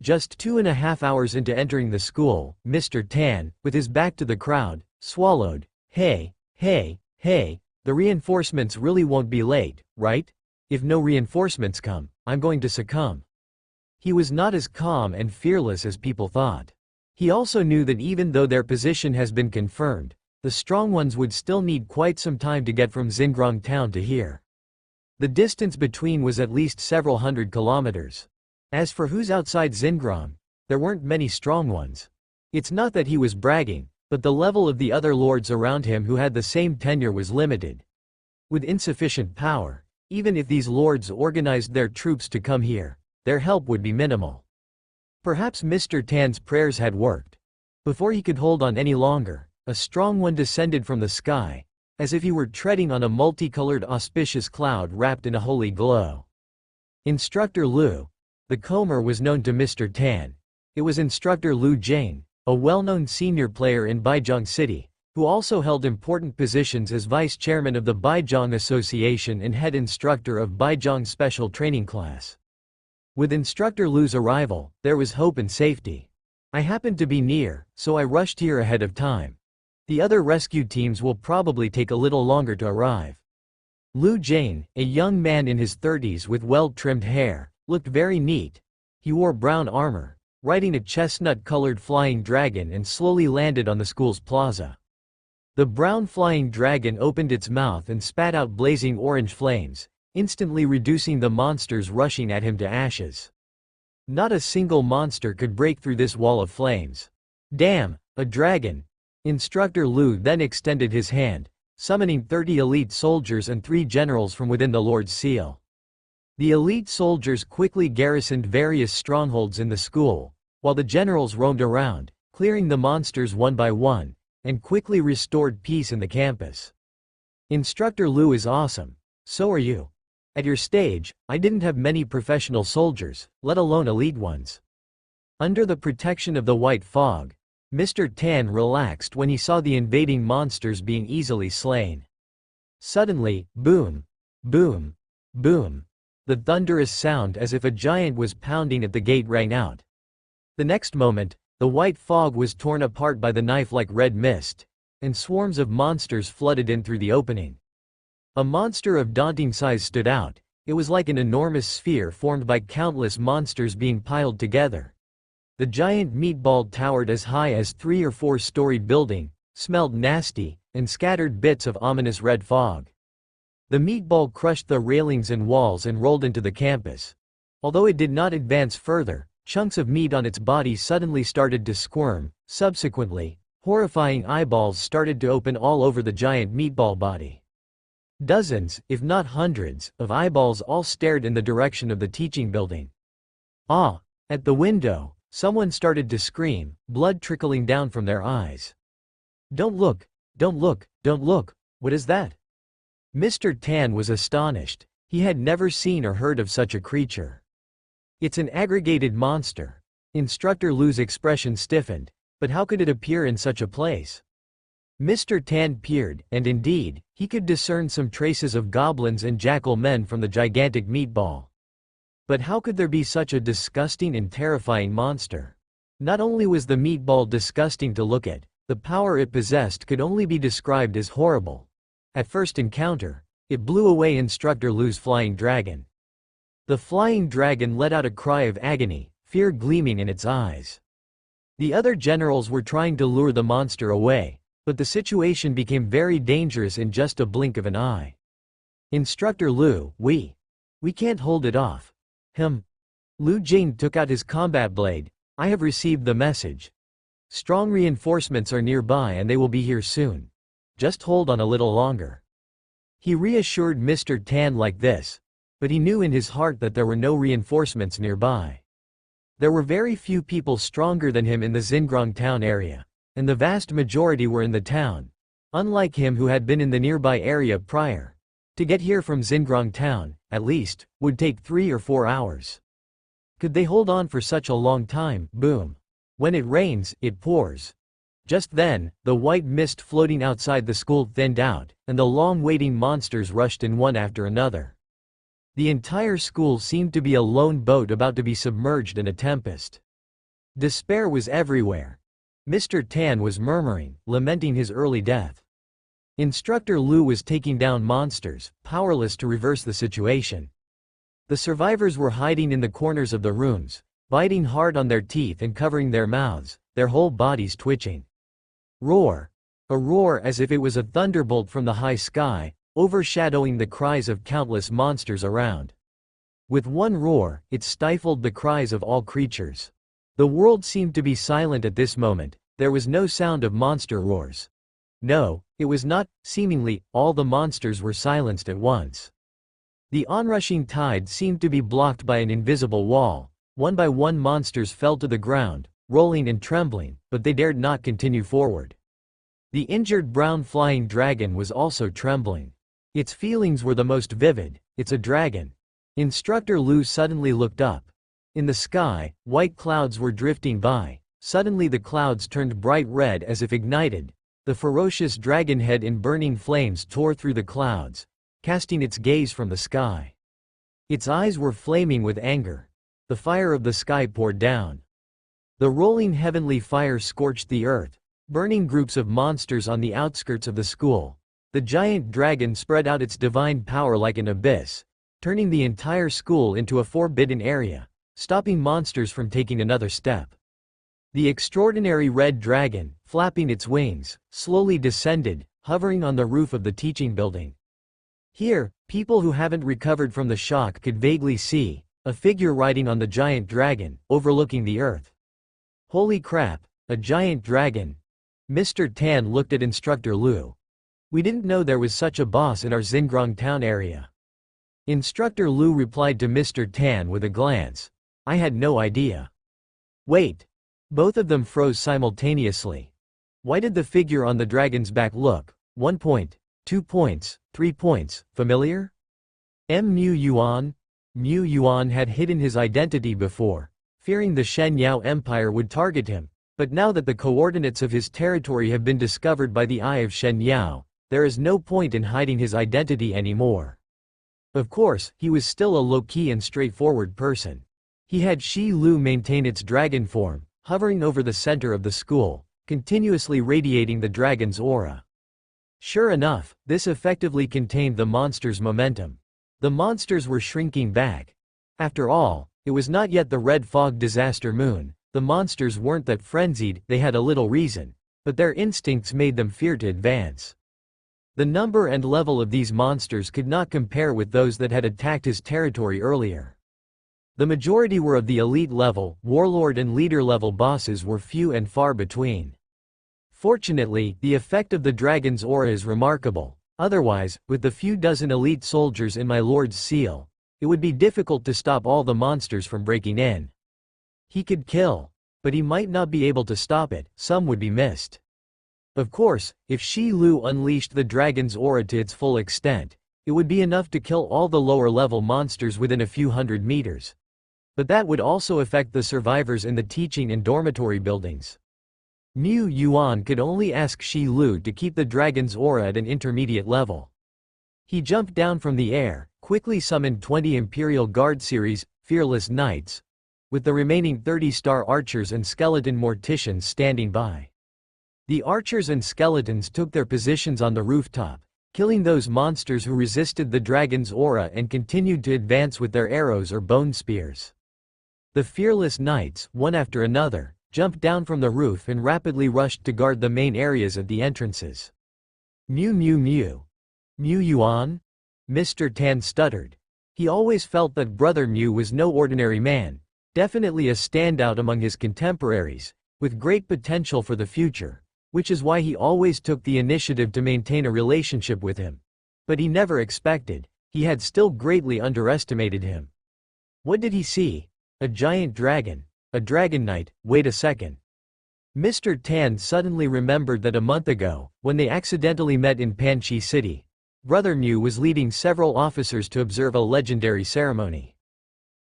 Just 2.5 hours into entering the school, Mr. Tan, with his back to the crowd, swallowed. Hey, the reinforcements really won't be late, right? If no reinforcements come, I'm going to succumb. He was not as calm and fearless as people thought. He also knew that even though their position has been confirmed, the strong ones would still need quite some time to get from Xingrong town to here. The distance between was at least several hundred kilometers. As for who's outside Xingrong, there weren't many strong ones. It's not that he was bragging, but the level of the other lords around him who had the same tenure was limited. With insufficient power, even if these lords organized their troops to come here, their help would be minimal. Perhaps Mr. Tan's prayers had worked. Before he could hold on any longer, a strong one descended from the sky, as if he were treading on a multicolored auspicious cloud wrapped in a holy glow. Instructor Lu. The Comer was known to Mr. Tan. It was Instructor Lu Jane, a well-known senior player in Baizhang City, who also held important positions as vice chairman of the Baizhang Association and head instructor of Baizhang Special Training Class. With Instructor Lu's arrival, there was hope and safety. I happened to be near, so I rushed here ahead of time. The other rescue teams will probably take a little longer to arrive. Lu Jane, a young man in his 30s with well-trimmed hair, looked very neat. He wore brown armor, riding a chestnut-colored flying dragon, and slowly landed on the school's plaza. The brown flying dragon opened its mouth and spat out blazing orange flames, instantly reducing the monsters rushing at him to ashes. Not a single monster could break through this wall of flames. Damn, a dragon! Instructor Lu then extended his hand, summoning 30 elite soldiers and 3 generals from within the Lord's Seal. The elite soldiers quickly garrisoned various strongholds in the school, while the generals roamed around, clearing the monsters one by one, and quickly restored peace in the campus. Instructor Lu is awesome. So are you. At your stage, I didn't have many professional soldiers, let alone elite ones. Under the protection of the white fog, Mr. Tan relaxed when he saw the invading monsters being easily slain. Suddenly, boom, boom, boom. The thunderous sound as if a giant was pounding at the gate rang out. The next moment, the white fog was torn apart by the knife-like red mist, and swarms of monsters flooded in through the opening. A monster of daunting size stood out. It was like an enormous sphere formed by countless monsters being piled together. The giant meatball towered as high as 3 or 4-storied building, smelled nasty, and scattered bits of ominous red fog. The meatball crushed the railings and walls and rolled into the campus. Although it did not advance further, chunks of meat on its body suddenly started to squirm. Subsequently, horrifying eyeballs started to open all over the giant meatball body. Dozens, if not hundreds, of eyeballs all stared in the direction of the teaching building. Ah! At the window, someone started to scream, blood trickling down from their eyes. "Don't look! Don't look! Don't look! What is that?" Mr. Tan was astonished. He had never seen or heard of such a creature. "It's an aggregated monster." Instructor Lu's expression stiffened. But how could it appear in such a place? Mr. Tan peered, and indeed, he could discern some traces of goblins and jackal men from the gigantic meatball. But how could there be such a disgusting and terrifying monster? Not only was the meatball disgusting to look at, the power it possessed could only be described as horrible. At first encounter, it blew away Instructor Lu's flying dragon. The flying dragon let out a cry of agony, fear gleaming in its eyes. The other generals were trying to lure the monster away, but the situation became very dangerous in just a blink of an eye. "Instructor Lu, we can't hold it off." Lu Jing took out his combat blade. "I have received the message. Strong reinforcements are nearby and they will be here soon. Just hold on a little longer." He reassured Mr. Tan like this, but he knew in his heart that there were no reinforcements nearby. There were very few people stronger than him in the Xingrong town area, and the vast majority were in the town. Unlike him who had been in the nearby area prior. To get here from Xingrong town, at least, would take 3 or 4 hours. Could they hold on for such a long time? Boom. When it rains, it pours. Just then, the white mist floating outside the school thinned out, and the long-waiting monsters rushed in one after another. The entire school seemed to be a lone boat about to be submerged in a tempest. Despair was everywhere. Mr. Tan was murmuring, lamenting his early death. Instructor Lu was taking down monsters, powerless to reverse the situation. The survivors were hiding in the corners of the rooms, biting hard on their teeth and covering their mouths, their whole bodies twitching. Roar! A roar as if it was a thunderbolt from the high sky, overshadowing the cries of countless monsters around. With one roar, it stifled the cries of all creatures. The world seemed to be silent at this moment. There was no sound of monster roars. No, it was not. Seemingly, all the monsters were silenced at once. The onrushing tide seemed to be blocked by an invisible wall. One by one monsters fell to the ground, rolling and trembling, but they dared not continue forward. The injured brown flying dragon was also trembling. Its feelings were the most vivid. It's a dragon. Instructor Lu suddenly looked up. In the sky, white clouds were drifting by. Suddenly the clouds turned bright red as if ignited. The ferocious dragon head in burning flames tore through the clouds, casting its gaze from the sky. Its eyes were flaming with anger. The fire of the sky poured down. The rolling heavenly fire scorched the earth, burning groups of monsters on the outskirts of the school. The giant dragon spread out its divine power like an abyss, turning the entire school into a forbidden area, stopping monsters from taking another step. The extraordinary red dragon, flapping its wings, slowly descended, hovering on the roof of the teaching building. Here, people who haven't recovered from the shock could vaguely see a figure riding on the giant dragon, overlooking the earth. Holy crap, a giant dragon. Mr. Tan looked at Instructor Lu. We didn't know there was such a boss in our Xingrong town area. Instructor Lu replied to Mr. Tan with a glance. I had no idea. Wait. Both of them froze simultaneously. Why did the figure on the dragon's back look 1 point, 2 points, 3 points, familiar? Mu Yuan? Mu Yuan had hidden his identity before, fearing the Shen Yao Empire would target him, but now that the coordinates of his territory have been discovered by the eye of Shen Yao, there is no point in hiding his identity anymore. Of course, he was still a low-key and straightforward person. He had Shi Lu maintain its dragon form, hovering over the center of the school, continuously radiating the dragon's aura. Sure enough, this effectively contained the monster's momentum. The monsters were shrinking back. After all, it was not yet the red fog disaster moon. The monsters weren't that frenzied, they had a little reason, but their instincts made them fear to advance. The number and level of these monsters could not compare with those that had attacked his territory earlier. The majority were of the elite level, warlord and leader level bosses were few and far between. Fortunately, the effect of the dragon's aura is remarkable. Otherwise, with the few dozen elite soldiers in my lord's seal, it would be difficult to stop all the monsters from breaking in. He could kill, but he might not be able to stop it, some would be missed. Of course, if Shi Lu unleashed the dragon's aura to its full extent, it would be enough to kill all the lower-level monsters within a few hundred meters. But that would also affect the survivors in the teaching and dormitory buildings. Mu Yuan could only ask Shi Lu to keep the dragon's aura at an intermediate level. He jumped down from the air, quickly summoned 20 Imperial Guard Series, Fearless Knights, with the remaining 30 star archers and skeleton morticians standing by. The archers and skeletons took their positions on the rooftop, killing those monsters who resisted the dragon's aura and continued to advance with their arrows or bone spears. The Fearless Knights, one after another, jumped down from the roof and rapidly rushed to guard the main areas at the entrances. Mu. Mu Yuan? Mr. Tan stuttered. He always felt that Brother Mu was no ordinary man, definitely a standout among his contemporaries, with great potential for the future, which is why he always took the initiative to maintain a relationship with him. But he never expected, he had still greatly underestimated him. What did he see? A giant dragon. A dragon knight. Wait a second. Mr. Tan suddenly remembered that a month ago, when they accidentally met in Panchi City, Brother Mu was leading several officers to observe a legendary ceremony.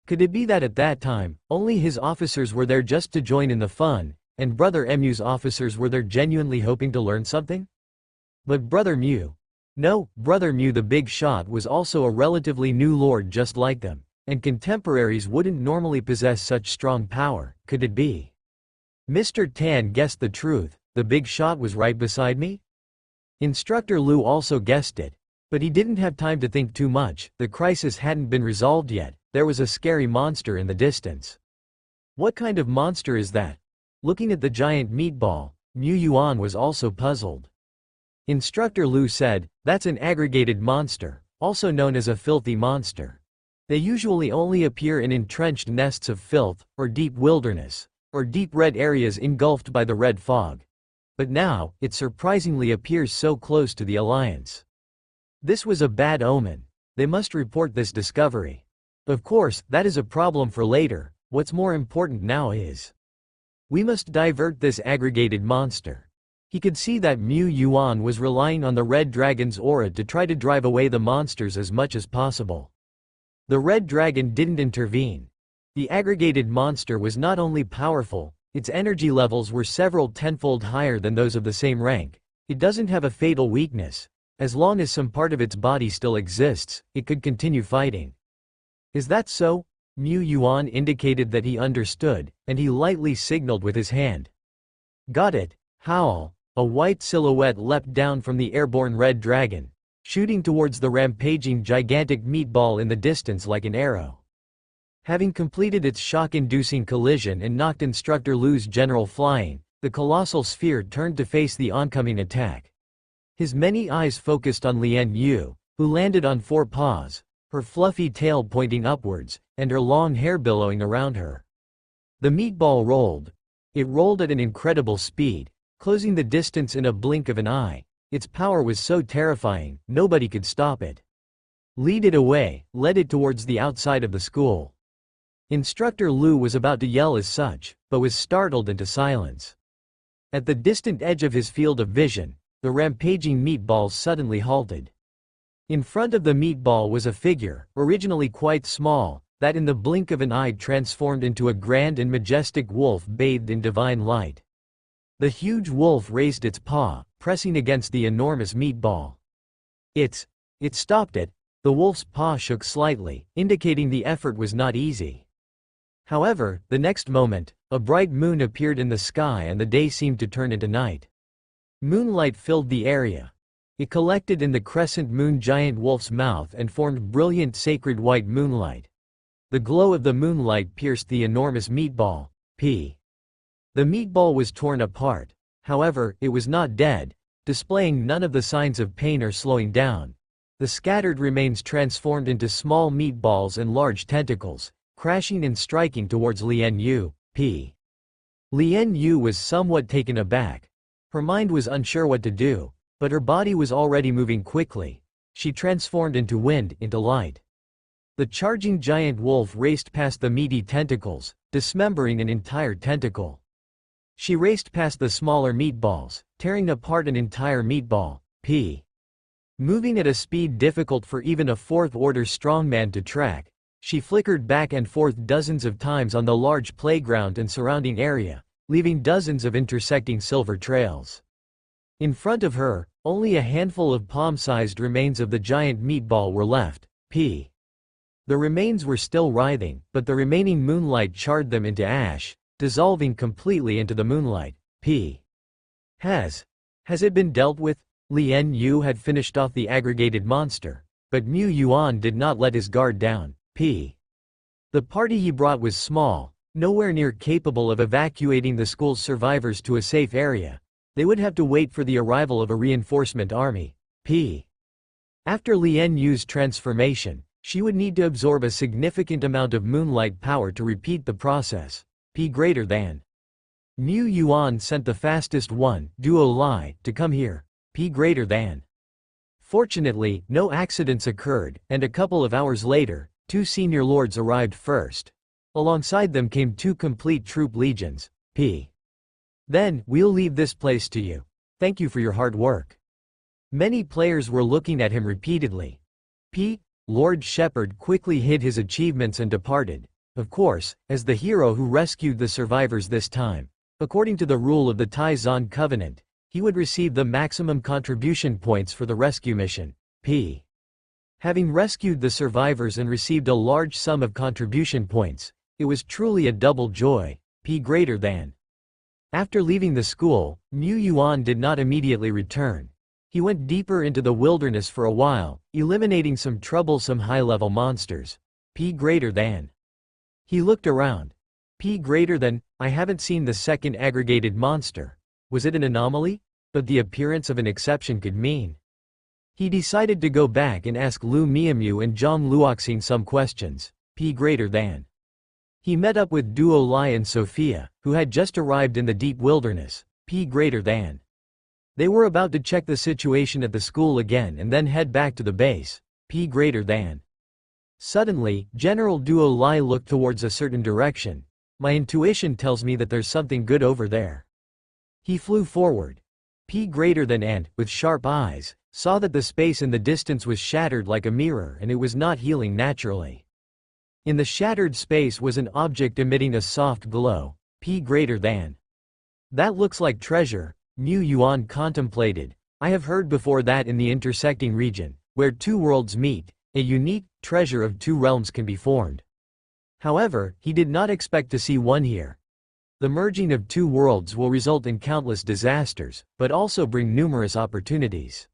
Could it be that at that time, only his officers were there just to join in the fun, and Brother Mu's officers were there genuinely hoping to learn something? But Brother Mu? No, Brother Mu the big shot was also a relatively new lord just like them, and contemporaries wouldn't normally possess such strong power. Could it be? Mr. Tan guessed the truth, the big shot was right beside me? Instructor Lu also guessed it, but he didn't have time to think too much, the crisis hadn't been resolved yet, there was a scary monster in the distance. What kind of monster is that? Looking at the giant meatball, Mu Yuan was also puzzled. Instructor Lu said, that's an aggregated monster, also known as a filthy monster. They usually only appear in entrenched nests of filth, or deep wilderness, or deep red areas engulfed by the red fog. But now, it surprisingly appears so close to the Alliance. This was a bad omen. They must report this discovery. Of course, that is a problem for later, what's more important now is, we must divert this aggregated monster. He could see that Mu Yuan was relying on the red dragon's aura to try to drive away the monsters as much as possible. The red dragon didn't intervene. The aggregated monster was not only powerful, its energy levels were several tenfold higher than those of the same rank. It doesn't have a fatal weakness. As long as some part of its body still exists, it could continue fighting. Is that so? Mu Yuan indicated that he understood, and he lightly signaled with his hand. Got it. Howl. A white silhouette leapt down from the airborne red dragon, shooting towards the rampaging gigantic meatball in the distance like an arrow. Having completed its shock-inducing collision and knocked Instructor Lu's general flying, the colossal sphere turned to face the oncoming attack. His many eyes focused on Lian Yu, who landed on 4 paws, her fluffy tail pointing upwards, and her long hair billowing around her. The meatball rolled. It rolled at an incredible speed, closing the distance in a blink of an eye. Its power was so terrifying, nobody could stop it. Lead it away, led it towards the outside of the school. Instructor Lu was about to yell as such, but was startled into silence. At the distant edge of his field of vision, the rampaging meatball suddenly halted. In front of the meatball was a figure, originally quite small, that in the blink of an eye transformed into a grand and majestic wolf bathed in divine light. The huge wolf raised its paw, pressing against the enormous meatball. It stopped it. The wolf's paw shook slightly, indicating the effort was not easy. However, the next moment, a bright moon appeared in the sky and the day seemed to turn into night. Moonlight filled the area. It collected in the crescent moon giant wolf's mouth and formed brilliant sacred white moonlight. The glow of the moonlight pierced the enormous meatball. The meatball was torn apart. However, it was not dead. displaying none of the signs of pain or slowing down. The scattered remains transformed into small meatballs and large tentacles, crashing and striking towards Lian Yu. Lian Yu was somewhat taken aback. Her mind was unsure what to do, but her body was already moving quickly. She transformed into wind, into light. The charging giant wolf raced past the meaty tentacles, dismembering an entire tentacle. She raced past the smaller meatballs, tearing apart an entire meatball. Moving at a speed difficult for even a fourth-order strongman to track, she flickered back and forth dozens of times on the large playground and surrounding area, leaving dozens of intersecting silver trails. In front of her, only a handful of palm-sized remains of the giant meatball were left. The remains were still writhing, but the remaining moonlight charred them into ash, dissolving completely into the moonlight. Has it been dealt with? Lian Yu had finished off the aggregated monster, but Mu Yuan did not let his guard down. The party he brought was small, nowhere near capable of evacuating the school's survivors to a safe area. They would have to wait for the arrival of a reinforcement army. After Lian Yu's transformation, she would need to absorb a significant amount of moonlight power to repeat the process. Greater than. Mu Yuan sent the fastest one, Duo Lai, to come here. Greater than. Fortunately, no accidents occurred, and a couple of hours later, 2 senior lords arrived first. Alongside them came 2 complete troop legions. Then, we'll leave this place to you. Thank you for your hard work. Many players were looking at him repeatedly. Lord Shepard quickly hid his achievements and departed, of course, as the hero who rescued the survivors this time. According to the rule of the Tai Zan Covenant, he would receive the maximum contribution points for the rescue mission. Having rescued the survivors and received a large sum of contribution points, it was truly a double joy. Greater than. After leaving the school, Mu Yuan did not immediately return. He went deeper into the wilderness for a while, eliminating some troublesome high-level monsters. Greater than. He looked around. Greater than, I haven't seen the second aggregated monster. Was it an anomaly? But the appearance of an exception could mean. He decided to go back and ask Lu Miamu and Zhang Luoxing some questions. Greater than. He met up with Duo Lai and Sophia, who had just arrived in the deep wilderness. Greater than. They were about to check the situation at the school again and then head back to the base. Greater than. Suddenly, General Duo Lai looked towards a certain direction. My intuition tells me that there's something good over there. He flew forward. Greater than and, with sharp eyes, saw that the space in the distance was shattered like a mirror and it was not healing naturally. In the shattered space was an object emitting a soft glow. Greater than. That looks like treasure, Mu Yuan contemplated. I have heard before that in the intersecting region, where 2 worlds meet, a unique treasure of 2 realms can be formed. However, he did not expect to see one here. The merging of 2 worlds will result in countless disasters, but also bring numerous opportunities.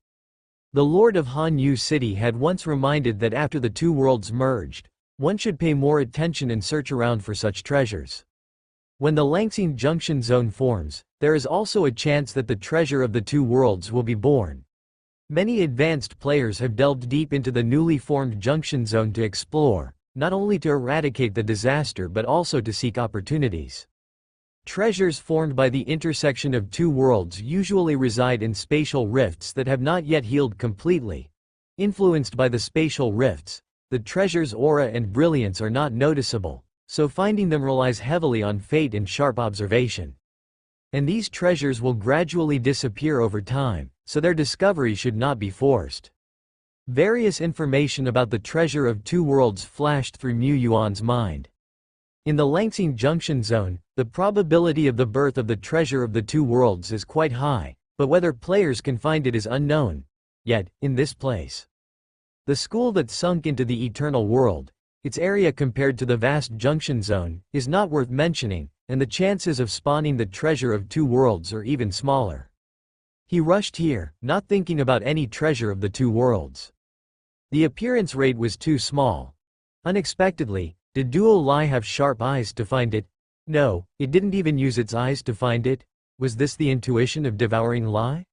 The Lord of Han Yu City had once reminded that after the 2 worlds merged, one should pay more attention and search around for such treasures. When the Langsing Junction Zone forms, there is also a chance that the treasure of the 2 worlds will be born. Many advanced players have delved deep into the newly formed Junction Zone to explore, not only to eradicate the disaster but also to seek opportunities. Treasures formed by the intersection of 2 worlds usually reside in spatial rifts that have not yet healed completely. Influenced by the spatial rifts, the treasure's aura and brilliance are not noticeable, so finding them relies heavily on fate and sharp observation. And these treasures will gradually disappear over time, so their discovery should not be forced. Various information about the treasure of 2 worlds flashed through Mu Yuan's mind. In the Langsing Junction Zone, the probability of the birth of the treasure of the 2 worlds is quite high, but whether players can find it is unknown. Yet, in this place, the school that sunk into the eternal world, its area compared to the vast Junction Zone, is not worth mentioning, and the chances of spawning the treasure of 2 worlds are even smaller. He rushed here, not thinking about any treasure of the 2 worlds. The appearance rate was too small. Unexpectedly, did Duo Lai have sharp eyes to find it? No, it didn't even use its eyes to find it. Was this the intuition of devouring Lai?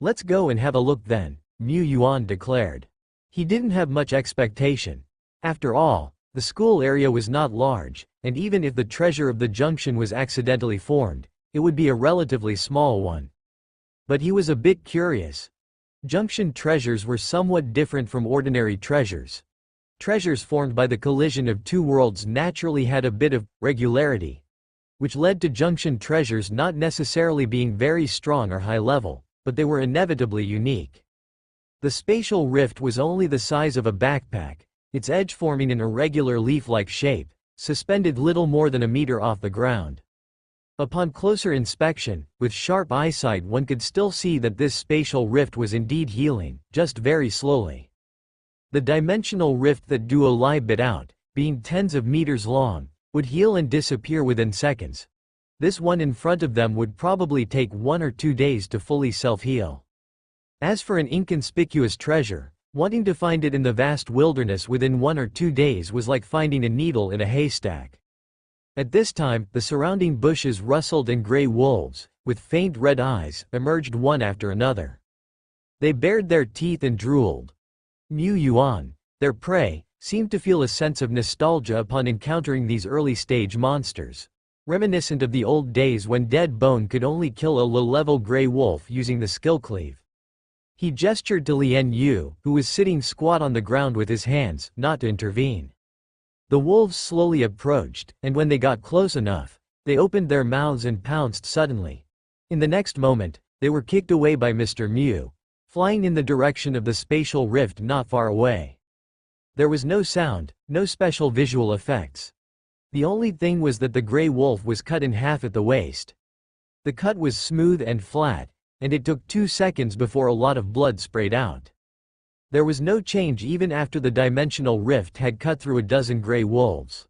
Let's go and have a look then, Mu Yuan declared. He didn't have much expectation. After all, the school area was not large, and even if the treasure of the junction was accidentally formed, it would be a relatively small one. But he was a bit curious. Junction treasures were somewhat different from ordinary treasures. Treasures formed by the collision of two worlds naturally had a bit of regularity, which led to junction treasures not necessarily being very strong or high level, but they were inevitably unique. The spatial rift was only the size of a backpack, its edge forming an irregular leaf-like shape, suspended little more than a meter off the ground. Upon closer inspection, with sharp eyesight one could still see that this spatial rift was indeed healing, just very slowly. The dimensional rift that Duo Lai bit out, being tens of meters long, would heal and disappear within seconds. This one in front of them would probably take 1 or 2 days to fully self-heal. As for an inconspicuous treasure, wanting to find it in the vast wilderness within 1 or 2 days was like finding a needle in a haystack. At this time, the surrounding bushes rustled and gray wolves, with faint red eyes, emerged one after another. They bared their teeth and drooled. Mu Yuan, their prey, seemed to feel a sense of nostalgia upon encountering these early-stage monsters, reminiscent of the old days when Dead Bone could only kill a low-level gray wolf using the skill cleave. He gestured to Lien Yu, who was sitting squat on the ground with his hands, not to intervene. The wolves slowly approached, and when they got close enough, they opened their mouths and pounced suddenly. In the next moment, they were kicked away by Mr. Mu, flying in the direction of the spatial rift not far away. There was no sound, no special visual effects. The only thing was that the gray wolf was cut in half at the waist. The cut was smooth and flat, and it took 2 seconds before a lot of blood sprayed out. There was no change even after the dimensional rift had cut through a dozen gray wolves.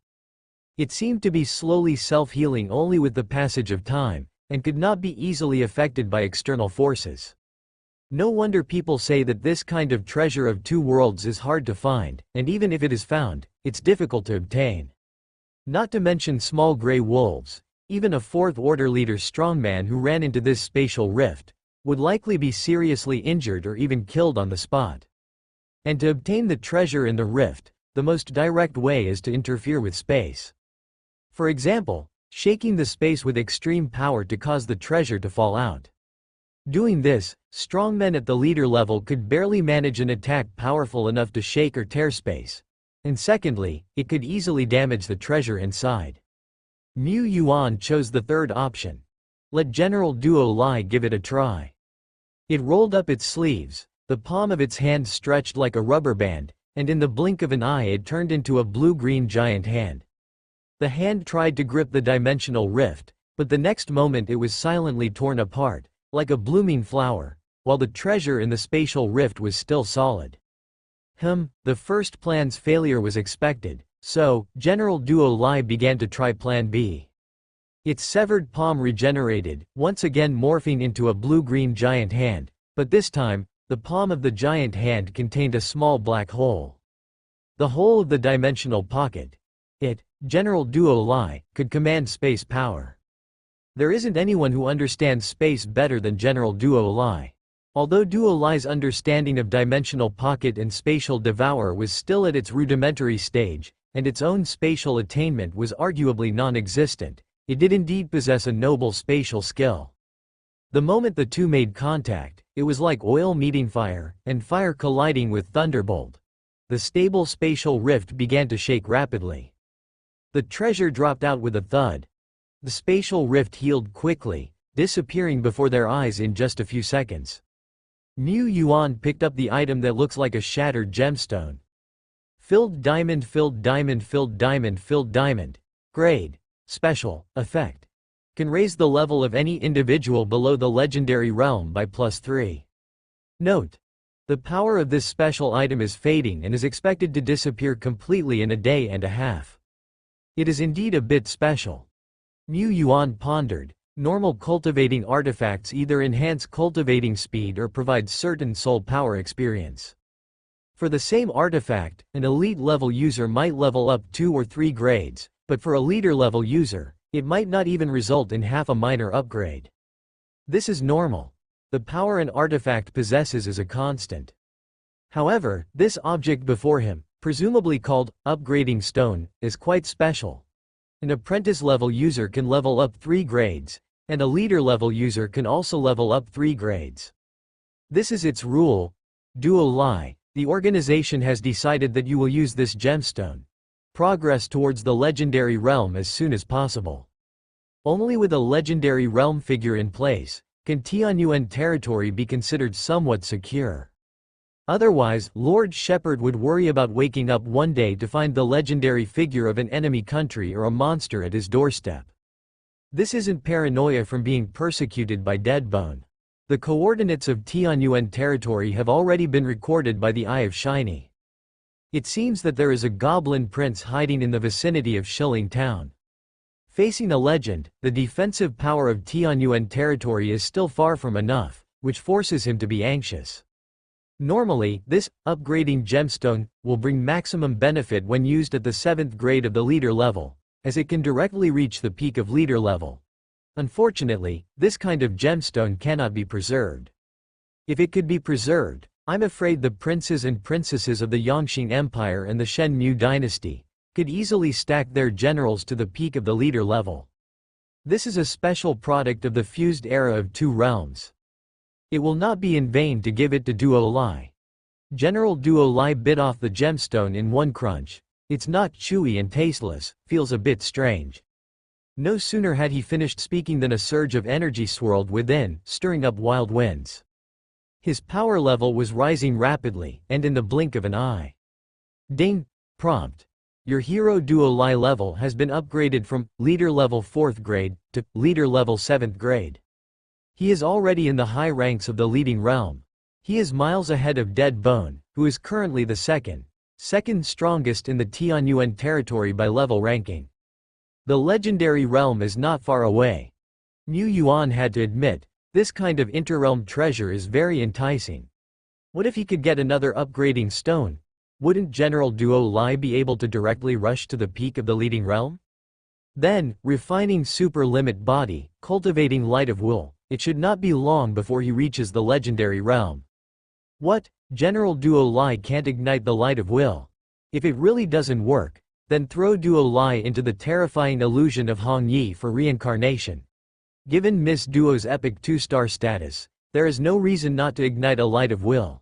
It seemed to be slowly self-healing only with the passage of time, and could not be easily affected by external forces. No wonder people say that this kind of treasure of two worlds is hard to find, and even if it is found, it's difficult to obtain. Not to mention small gray wolves, even a fourth-order leader strongman who ran into this spatial rift would likely be seriously injured or even killed on the spot. And to obtain the treasure in the rift, the most direct way is to interfere with space. For example, shaking the space with extreme power to cause the treasure to fall out. Doing this, strongmen at the leader level could barely manage an attack powerful enough to shake or tear space. And secondly, it could easily damage the treasure inside. Mu Yuan chose the third option. Let General Duo Lai give it a try. It rolled up its sleeves, the palm of its hand stretched like a rubber band, and in the blink of an eye it turned into a blue-green giant hand. The hand tried to grip the dimensional rift, but the next moment it was silently torn apart, like a blooming flower, while the treasure in the spatial rift was still solid. The first plan's failure was expected, so General Duo Lai began to try Plan B. Its severed palm regenerated, once again morphing into a blue-green giant hand, but this time, the palm of the giant hand contained a small black hole. The hole of the dimensional pocket. General Duo Lai, could command space power. There isn't anyone who understands space better than General Duo Lai. Although Duo Lai's understanding of dimensional pocket and spatial devour was still at its rudimentary stage, and its own spatial attainment was arguably non-existent, it did indeed possess a noble spatial skill. The moment the two made contact, it was like oil meeting fire, and fire colliding with thunderbolt. The stable spatial rift began to shake rapidly. The treasure dropped out with a thud. The spatial rift healed quickly, disappearing before their eyes in just a few seconds. Mu Yuan picked up the item that looks like a shattered gemstone. Filled diamond, filled diamond, filled diamond, filled diamond. Grade. Special. Effect. Can raise the level of any individual below the legendary realm by +3. Note. The power of this special item is fading and is expected to disappear completely in a day and a half. It is indeed a bit special. Mu Yuan pondered. Normal cultivating artifacts either enhance cultivating speed or provide certain soul power experience. For the same artifact, an elite level user might level up 2 or 3 grades, but for a leader level user, it might not even result in half a minor upgrade. This is normal. the power an artifact possesses is a constant. However, this object before him, presumably called Upgrading Stone, is quite special. An apprentice-level user can level up 3 grades, and a leader-level user can also level up 3 grades. This is its rule. Duo Lai, the organization has decided that you will use this gemstone. Progress towards the legendary realm as soon as possible. Only with a legendary realm figure in place, can Tianyuan territory be considered somewhat secure. Otherwise, Lord Shepard would worry about waking up one day to find the legendary figure of an enemy country or a monster at his doorstep. This isn't paranoia from being persecuted by Deadbone. The coordinates of Tianyuan territory have already been recorded by the Eye of Shiny. It seems that there is a goblin prince hiding in the vicinity of Shilling Town. Facing a legend, the defensive power of Tianyuan territory is still far from enough, which forces him to be anxious. Normally, this upgrading gemstone will bring maximum benefit when used at the 7th grade of the leader level, as it can directly reach the peak of leader level. Unfortunately, this kind of gemstone cannot be preserved. If it could be preserved, I'm afraid the princes and princesses of the Yongxing Empire and the Shen Mu dynasty could easily stack their generals to the peak of the leader level. This is a special product of the fused era of 2 realms. It will not be in vain to give it to Duo Lai. General Duo Lai bit off the gemstone in one crunch. It's not chewy and tasteless, feels a bit strange. No sooner had he finished speaking than a surge of energy swirled within, stirring up wild winds. His power level was rising rapidly, and in the blink of an eye. Ding! Prompt. Your hero Duo Lai level has been upgraded from leader level 4th grade to leader level 7th grade. He is already in the high ranks of the leading realm. He is miles ahead of Deadbone, who is currently the second strongest in the Tianyuan territory by level ranking. The legendary realm is not far away. Mu Yuan had to admit, this kind of interrealm treasure is very enticing. What if he could get another upgrading stone? Wouldn't General Duo Lai be able to directly rush to the peak of the leading realm? Then, refining super limit body, cultivating light of will, it should not be long before he reaches the legendary realm. What? General Duo Lai can't ignite the light of will. If it really doesn't work, then throw Duo Lai into the terrifying illusion of Hong Yi for reincarnation. Given Miss Duo's epic 2-star status, there is no reason not to ignite a light of will.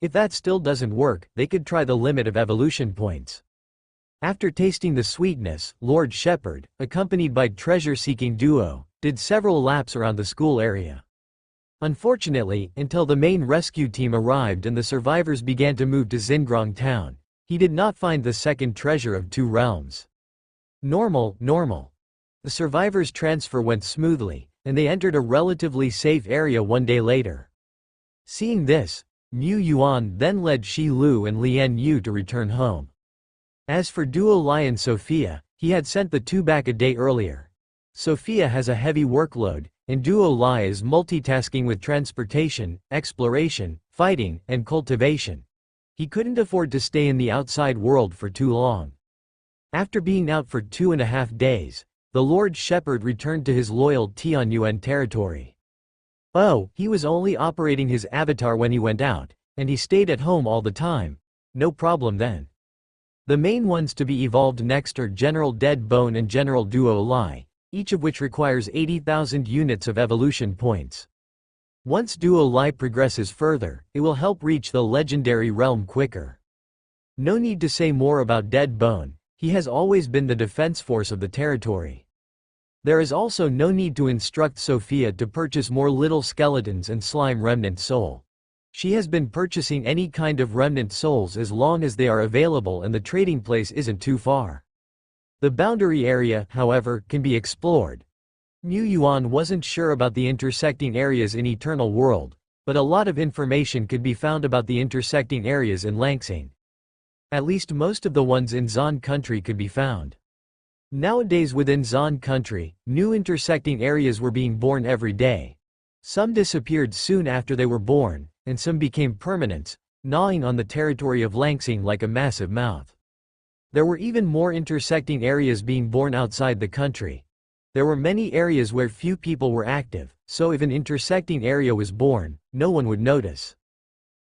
If that still doesn't work, they could try the limit of evolution points. After tasting the sweetness, Lord Shepard, accompanied by treasure-seeking duo, did several laps around the school area. Unfortunately, until the main rescue team arrived and the survivors began to move to Xingrong Town, he did not find the second treasure of 2 realms. Normal. The survivors' transfer went smoothly, and they entered a relatively safe area one day later. Seeing this, Mu Yuan then led Shi Lu and Lian Yu to return home. As for Duo Lai and Sophia, he had sent the 2 back a day earlier. Sophia has a heavy workload, and Duo Lai is multitasking with transportation, exploration, fighting, and cultivation. He couldn't afford to stay in the outside world for too long. After being out for 2.5 days, the Lord Shepard returned to his loyal Tianyuan territory. Oh, he was only operating his avatar when he went out, and he stayed at home all the time. No problem then. The main ones to be evolved next are General Deadbone and General Duo Lai, each of which requires 80,000 units of evolution points. Once Duo Lai progresses further, it will help reach the legendary realm quicker. No need to say more about Deadbone, he has always been the defense force of the territory. There is also no need to instruct Sophia to purchase more little skeletons and slime remnant soul. She has been purchasing any kind of remnant souls as long as they are available and the trading place isn't too far. The boundary area, however, can be explored. Mu Yuan wasn't sure about the intersecting areas in Eternal World, but a lot of information could be found about the intersecting areas in Langsing. At least most of the ones in Zon country could be found. Nowadays within Zon country, new intersecting areas were being born every day. Some disappeared soon after they were born, and some became permanents, gnawing on the territory of Langsing like a massive mouth. There were even more intersecting areas being born outside the country. There were many areas where few people were active, so if an intersecting area was born, no one would notice.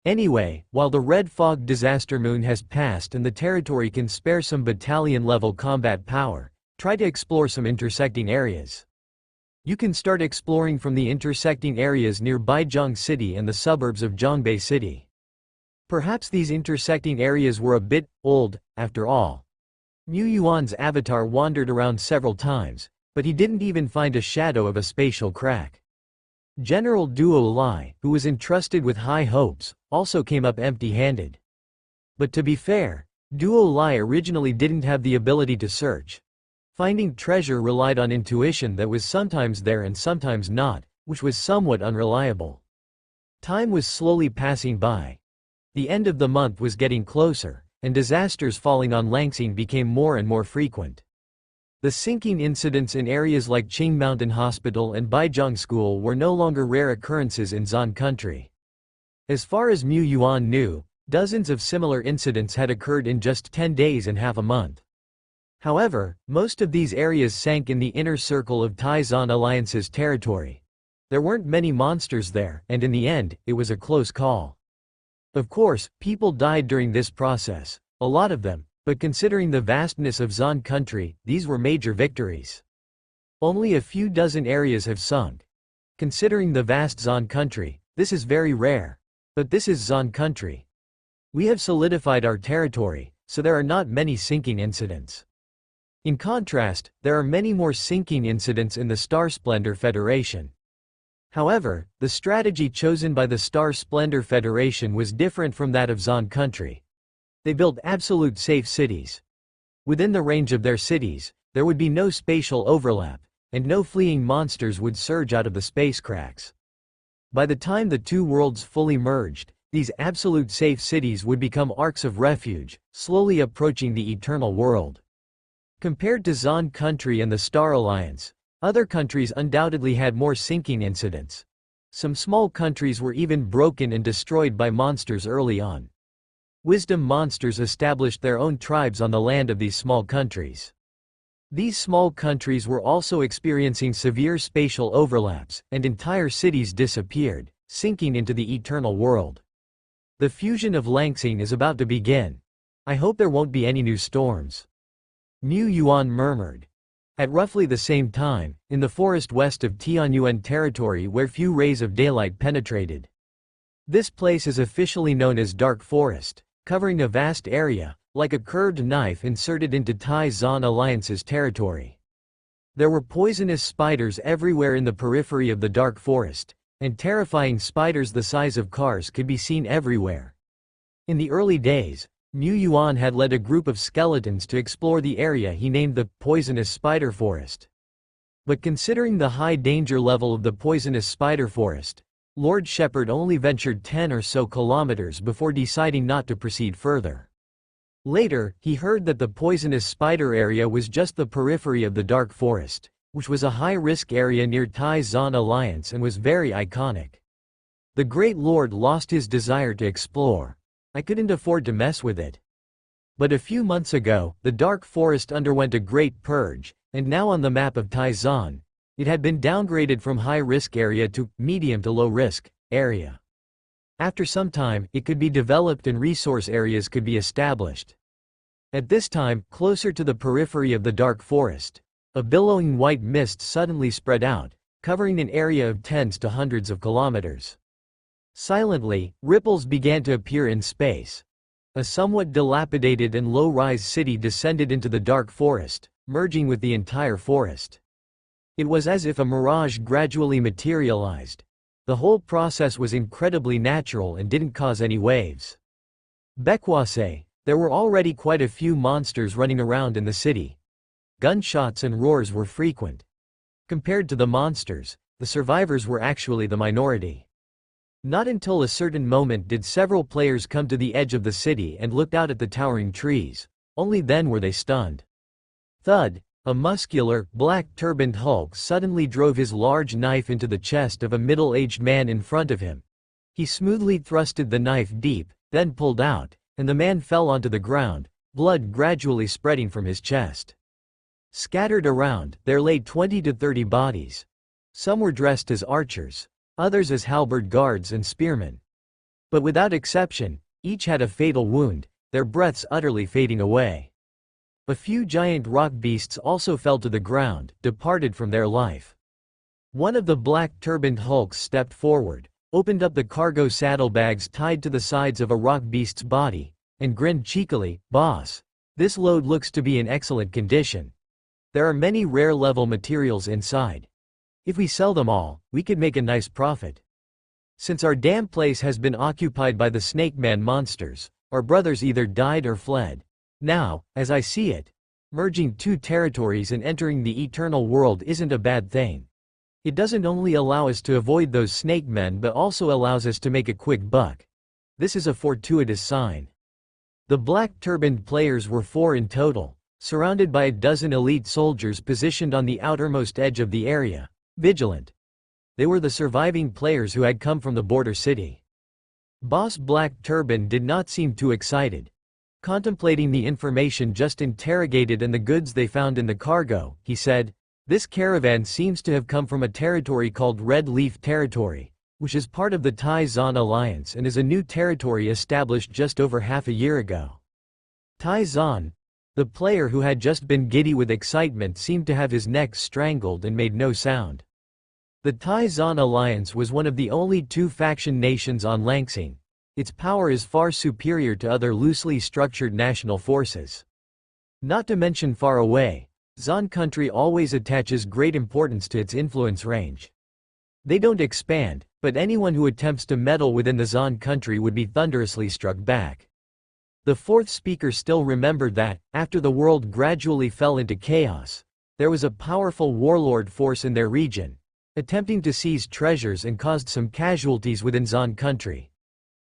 Anyway, while the Red Fog disaster moon has passed and the territory can spare some battalion-level combat power, try to explore some intersecting areas. You can start exploring from the intersecting areas near Baijiang City and the suburbs of Zhongbei City. Perhaps these intersecting areas were a bit old, after all. Mu Yuan's avatar wandered around several times, but he didn't even find a shadow of a spatial crack. General Duo Lai, who was entrusted with high hopes, also came up empty-handed. But to be fair, Duo Lai originally didn't have the ability to search. Finding treasure relied on intuition that was sometimes there and sometimes not, which was somewhat unreliable. Time was slowly passing by. The end of the month was getting closer, and disasters falling on Langsing became more and more frequent. The sinking incidents in areas like Qing Mountain Hospital and Baijiang School were no longer rare occurrences in Zan country. As far as Mu Yuan knew, dozens of similar incidents had occurred in just 10 days and half a month. However, most of these areas sank in the inner circle of Tai-Zan Alliance's territory. There weren't many monsters there, and in the end, it was a close call. Of course, people died during this process, a lot of them, but considering the vastness of Zan country, these were major victories. Only a few dozen areas have sunk. Considering the vast Zan country, this is very rare. But this is Zan country. We have solidified our territory, so there are not many sinking incidents. In contrast, there are many more sinking incidents in the Star Splendor Federation. However, the strategy chosen by the Star Splendor Federation was different from that of Zan country. They built absolute safe cities. Within the range of their cities, there would be no spatial overlap, and no fleeing monsters would surge out of the space cracks. By the time the two worlds fully merged, these absolute safe cities would become arcs of refuge, slowly approaching the eternal world. Compared to Zan country and the Star Alliance, other countries undoubtedly had more sinking incidents. Some small countries were even broken and destroyed by monsters early on. Wisdom monsters established their own tribes on the land of these small countries. These small countries were also experiencing severe spatial overlaps, and entire cities disappeared, sinking into the eternal world. The fusion of Langsing is about to begin. I hope there won't be any new storms. Mu Yuan murmured. At roughly the same time, in the forest west of Tianyuan territory where few rays of daylight penetrated. This place is officially known as Dark Forest, covering a vast area, like a curved knife inserted into Tai-Zan Alliance's territory. There were poisonous spiders everywhere in the periphery of the Dark Forest, and terrifying spiders the size of cars could be seen everywhere. In the early days, Mu Yuan had led a group of skeletons to explore the area he named the Poisonous Spider Forest. But considering the high danger level of the Poisonous Spider Forest, Lord Shepard only ventured 10 or so kilometers before deciding not to proceed further. Later, he heard that the Poisonous Spider area was just the periphery of the Dark Forest, which was a high-risk area near Tai-Zan Alliance and was very iconic. The Great Lord lost his desire to explore. I couldn't afford to mess with it. But a few months ago, the Dark Forest underwent a great purge, and now on the map of Tai-Zan, it had been downgraded from high-risk area to medium to low-risk area. After some time, it could be developed and resource areas could be established. At this time, closer to the periphery of the Dark Forest, a billowing white mist suddenly spread out, covering an area of tens to hundreds of kilometers. Silently, ripples began to appear in space. A somewhat dilapidated and low-rise city descended into the Dark Forest, merging with the entire forest. It was as if a mirage gradually materialized. The whole process was incredibly natural and didn't cause any waves. Bekwase, there were already quite a few monsters running around in the city. Gunshots and roars were frequent. Compared to the monsters, the survivors were actually the minority. Not until a certain moment did several players come to the edge of the city and looked out at the towering trees. Only then were they stunned. Thud! A muscular, black-turbaned Hulk suddenly drove his large knife into the chest of a middle-aged man in front of him. He smoothly thrusted the knife deep, then pulled out, and the man fell onto the ground, blood gradually spreading from his chest. Scattered around, there lay 20 to 30 bodies. Some were dressed as archers, others as halberd guards and spearmen. But without exception, each had a fatal wound, their breaths utterly fading away. A few giant rock beasts also fell to the ground, departed from their life. One of the black turbaned hulks stepped forward, opened up the cargo saddlebags tied to the sides of a rock beast's body, and grinned cheekily, "Boss, this load looks to be in excellent condition. There are many rare level materials inside. If we sell them all, we could make a nice profit. Since our damn place has been occupied by the Snake Man monsters, our brothers either died or fled. Now, as I see it, merging two territories and entering the eternal world isn't a bad thing. It doesn't only allow us to avoid those snake men but also allows us to make a quick buck. This is a fortuitous sign." The black turbaned players were 4 in total, surrounded by a dozen elite soldiers positioned on the outermost edge of the area, vigilant. They were the surviving players who had come from the border city. Boss Black Turban did not seem too excited. Contemplating the information just interrogated and the goods they found in the cargo, he said, "This caravan seems to have come from a territory called Red Leaf Territory, which is part of the Tai Zan Alliance and is a new territory established just over half a year ago." Tai Zan, the player who had just been giddy with excitement, seemed to have his neck strangled and made no sound. The Tai Zan Alliance was one of the only 2 faction nations on Langsing. Its power is far superior to other loosely structured national forces. Not to mention far away, Zan country always attaches great importance to its influence range. They don't expand, but anyone who attempts to meddle within the Zan country would be thunderously struck back. The 4th speaker still remembered that, after the world gradually fell into chaos, there was a powerful warlord force in their region, attempting to seize treasures and caused some casualties within Zan country.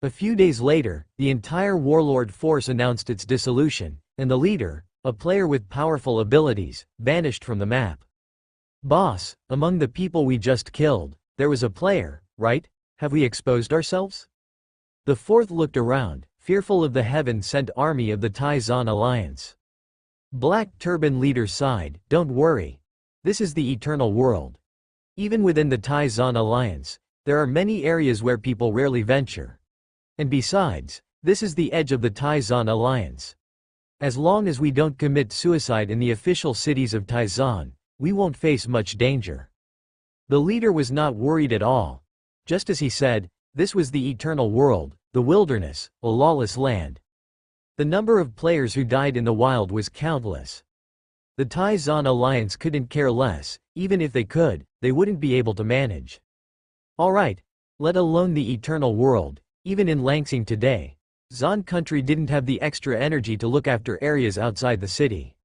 A few days later, the entire warlord force announced its dissolution, and the leader, a player with powerful abilities, vanished from the map. "Boss, among the people we just killed, there was a player, right? Have we exposed ourselves?" The 4th looked around, fearful of the heaven-sent army of the Tai Zan Alliance. Black Turban leader sighed, "Don't worry. This is the eternal world. Even within the Tai Zan Alliance, there are many areas where people rarely venture. And besides, this is the edge of the Tai Zan Alliance. As long as we don't commit suicide in the official cities of Tai Zan, we won't face much danger." The leader was not worried at all. Just as he said, this was the eternal world, the wilderness, a lawless land. The number of players who died in the wild was countless. The Tai Zan Alliance couldn't care less. Even if they could, they wouldn't be able to manage. Alright, let alone the eternal world, even in Langsing today, Zan country didn't have the extra energy to look after areas outside the city.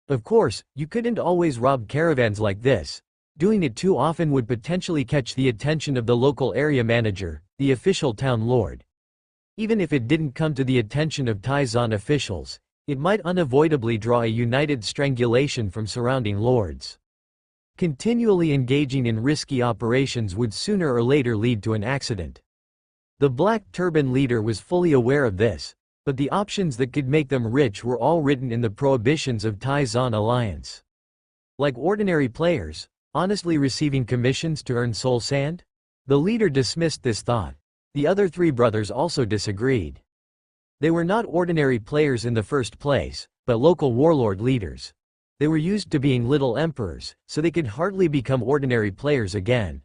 Of course, you couldn't always rob caravans like this. Doing it too often would potentially catch the attention of the local area manager, the official town lord. Even if it didn't come to the attention of Tai Zan officials, it might unavoidably draw a united strangulation from surrounding lords. Continually engaging in risky operations would sooner or later lead to an accident. The Black Turban leader was fully aware of this, but the options that could make them rich were all written in the prohibitions of Tai Zan Alliance. Like ordinary players, honestly receiving commissions to earn soul sand? The leader dismissed this thought. The other 3 brothers also disagreed. They were not ordinary players in the first place, but local warlord leaders. They were used to being little emperors, so they could hardly become ordinary players again.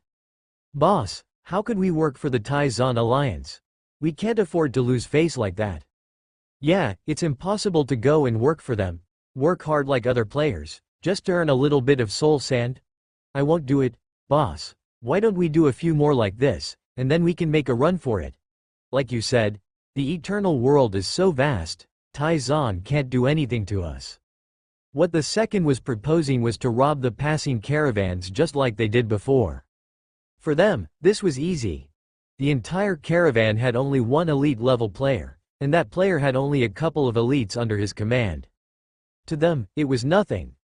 "Boss, how could we work for the Tai Zan Alliance? We can't afford to lose face like that." "Yeah, it's impossible to go and work for them. Work hard like other players, just to earn a little bit of soul sand? I won't do it, boss. Why don't we do a few more like this, and then we can make a run for it? Like you said, the eternal world is so vast, Tai Zan can't do anything to us." What the second was proposing was to rob the passing caravans just like they did before. For them, this was easy. The entire caravan had only one elite level player, and that player had only a couple of elites under his command. To them, it was nothing.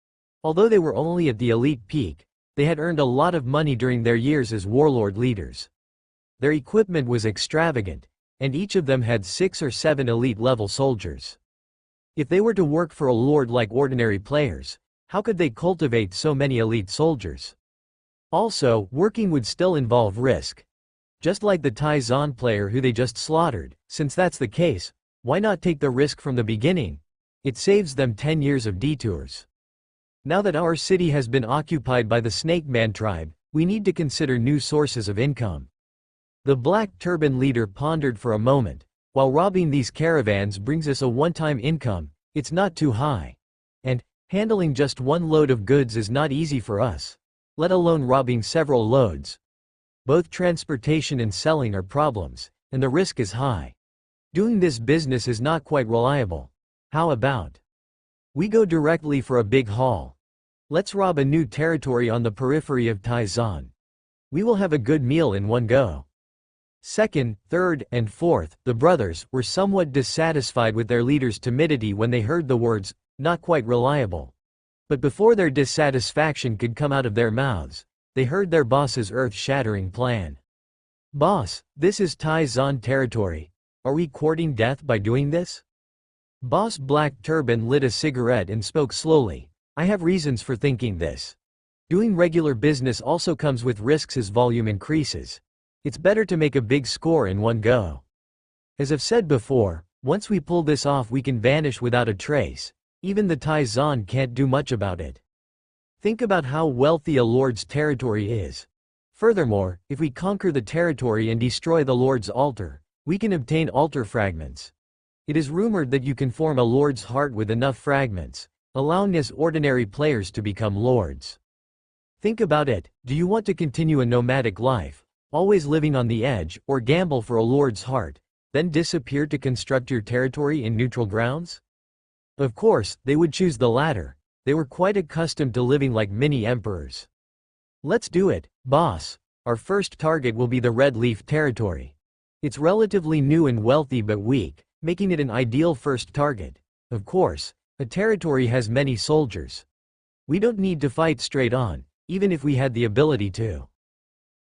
Although they were only at the elite peak, they had earned a lot of money during their years as warlord leaders. Their equipment was extravagant, and each of them had 6 or 7 elite level soldiers. If they were to work for a lord like ordinary players, How could they cultivate so many elite soldiers? Also, working would still involve risk. Just like the Tai Zon player who they just slaughtered. Since that's the case, why not take the risk from the beginning? It saves them 10 years of detours. Now that our city has been occupied by the Snake Man tribe, we need to consider new sources of income. The Black Turban leader pondered for a moment. While robbing these caravans brings us a one-time income, it's not too high. And handling just one load of goods is not easy for us, let alone robbing several loads. Both transportation and selling are problems, and the risk is high. Doing this business is not quite reliable. How about we go directly for a big haul? Let's rob a new territory on the periphery of Tai Zon. We will have a good meal in one go. Second, third, and fourth, the brothers were somewhat dissatisfied with their leader's timidity when they heard the words, "not quite reliable." But before their dissatisfaction could come out of their mouths, they heard their boss's earth-shattering plan. "Boss, this is Tai Zon territory. Are we courting death by doing this?" Boss Black Turban lit a cigarette and spoke slowly. "I have reasons for thinking this. Doing regular business also comes with risks as volume increases. It's better to make a big score in one go. As I've said before, once we pull this off we can vanish without a trace. Even the Tai Zon can't do much about it. Think about how wealthy a lord's territory is. Furthermore, if we conquer the territory and destroy the lord's altar, we can obtain altar fragments. It is rumored that you can form a lord's heart with enough fragments, allowing us ordinary players to become lords. Think about it. Do you want to continue a nomadic life, always living on the edge, or gamble for a lord's heart, then disappear to construct your territory in neutral grounds? Of course, they would choose the latter. They were quite accustomed to living like mini-emperors. Let's do it, boss. Our first target will be the Red Leaf territory. It's relatively new and wealthy but weak, making it an ideal first target. Of course, a territory has many soldiers. We don't need to fight straight on, even if we had the ability to.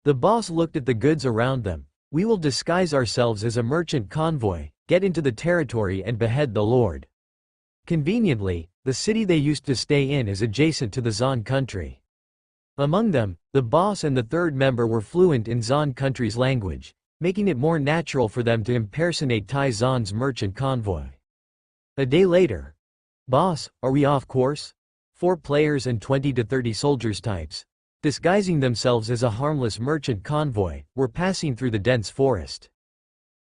The boss looked at the goods around them. We will disguise ourselves as a merchant convoy, get into the territory and behead the lord. Conveniently, the city they used to stay in is adjacent to the Zon country. Among them, the boss and the third member were fluent in Zon country's language, making it more natural for them to impersonate Tai Zon's merchant convoy. A day later. Boss, are we off course? 4 players and 20 to 30 soldiers types, disguising themselves as a harmless merchant convoy, were passing through the dense forest.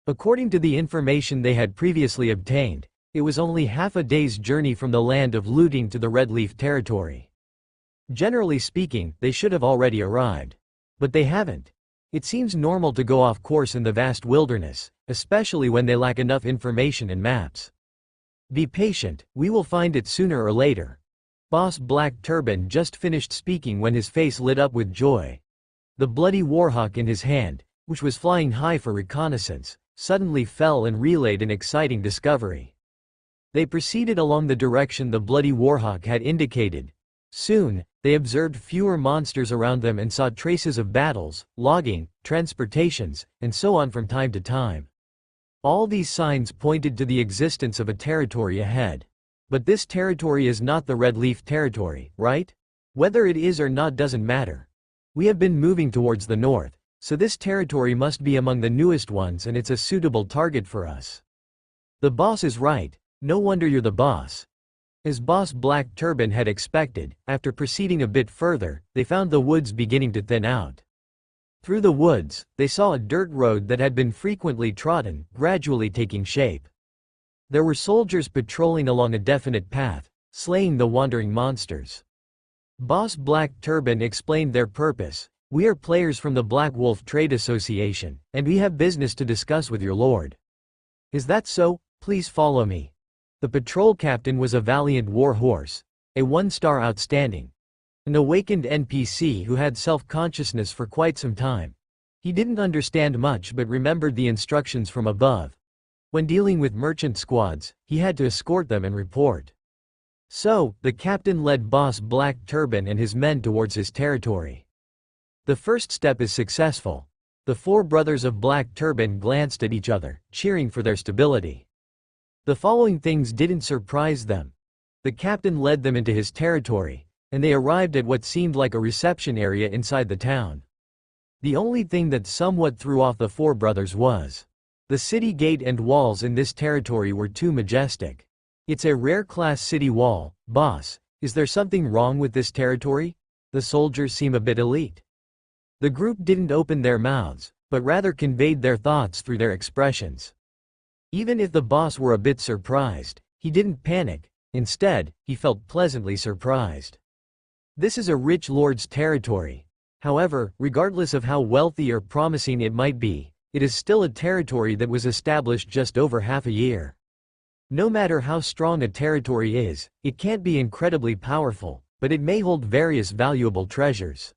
According to the information they had previously obtained, it was only half a day's journey from the land of looting to the Red Leaf territory. Generally speaking, they should have already arrived. But they haven't. It seems normal to go off course in the vast wilderness, especially when they lack enough information and maps. Be patient, we will find it sooner or later. Boss Black Turban just finished speaking when his face lit up with joy. The bloody warhawk in his hand, which was flying high for reconnaissance, suddenly fell and relayed an exciting discovery. They proceeded along the direction the bloody warhawk had indicated. Soon, they observed fewer monsters around them and saw traces of battles, logging, transportations, and so on from time to time. All these signs pointed to the existence of a territory ahead. But this territory is not the Red Leaf territory, right? Whether it is or not doesn't matter. We have been moving towards the north, so this territory must be among the newest ones and it's a suitable target for us. The boss is right. No wonder you're the boss. As Boss Black Turban had expected, after proceeding a bit further, they found the woods beginning to thin out. Through the woods, they saw a dirt road that had been frequently trodden, gradually taking shape. There were soldiers patrolling along a definite path, slaying the wandering monsters. Boss Black Turban explained their purpose. "We are players from the Black Wolf Trade Association, and we have business to discuss with your lord." "Is that so? Please follow me." The patrol captain was a valiant war horse, a 1-star outstanding. An awakened NPC who had self-consciousness for quite some time. He didn't understand much but remembered the instructions from above. When dealing with merchant squads, he had to escort them and report. So, the captain led Boss Black Turban and his men towards his territory. The first step is successful. The 4 brothers of Black Turban glanced at each other, cheering for their stability. The following things didn't surprise them. The captain led them into his territory, and they arrived at what seemed like a reception area inside the town. The only thing that somewhat threw off the four brothers was the city gate and walls in this territory were too majestic. It's a rare class city wall, boss. Is there something wrong with this territory? The soldiers seem a bit elite. The group didn't open their mouths, but rather conveyed their thoughts through their expressions. Even if the boss were a bit surprised, he didn't panic. Instead, he felt pleasantly surprised. This is a rich lord's territory. However, regardless of how wealthy or promising it might be, it is still a territory that was established just over half a year. No matter how strong a territory is, it can't be incredibly powerful, but it may hold various valuable treasures.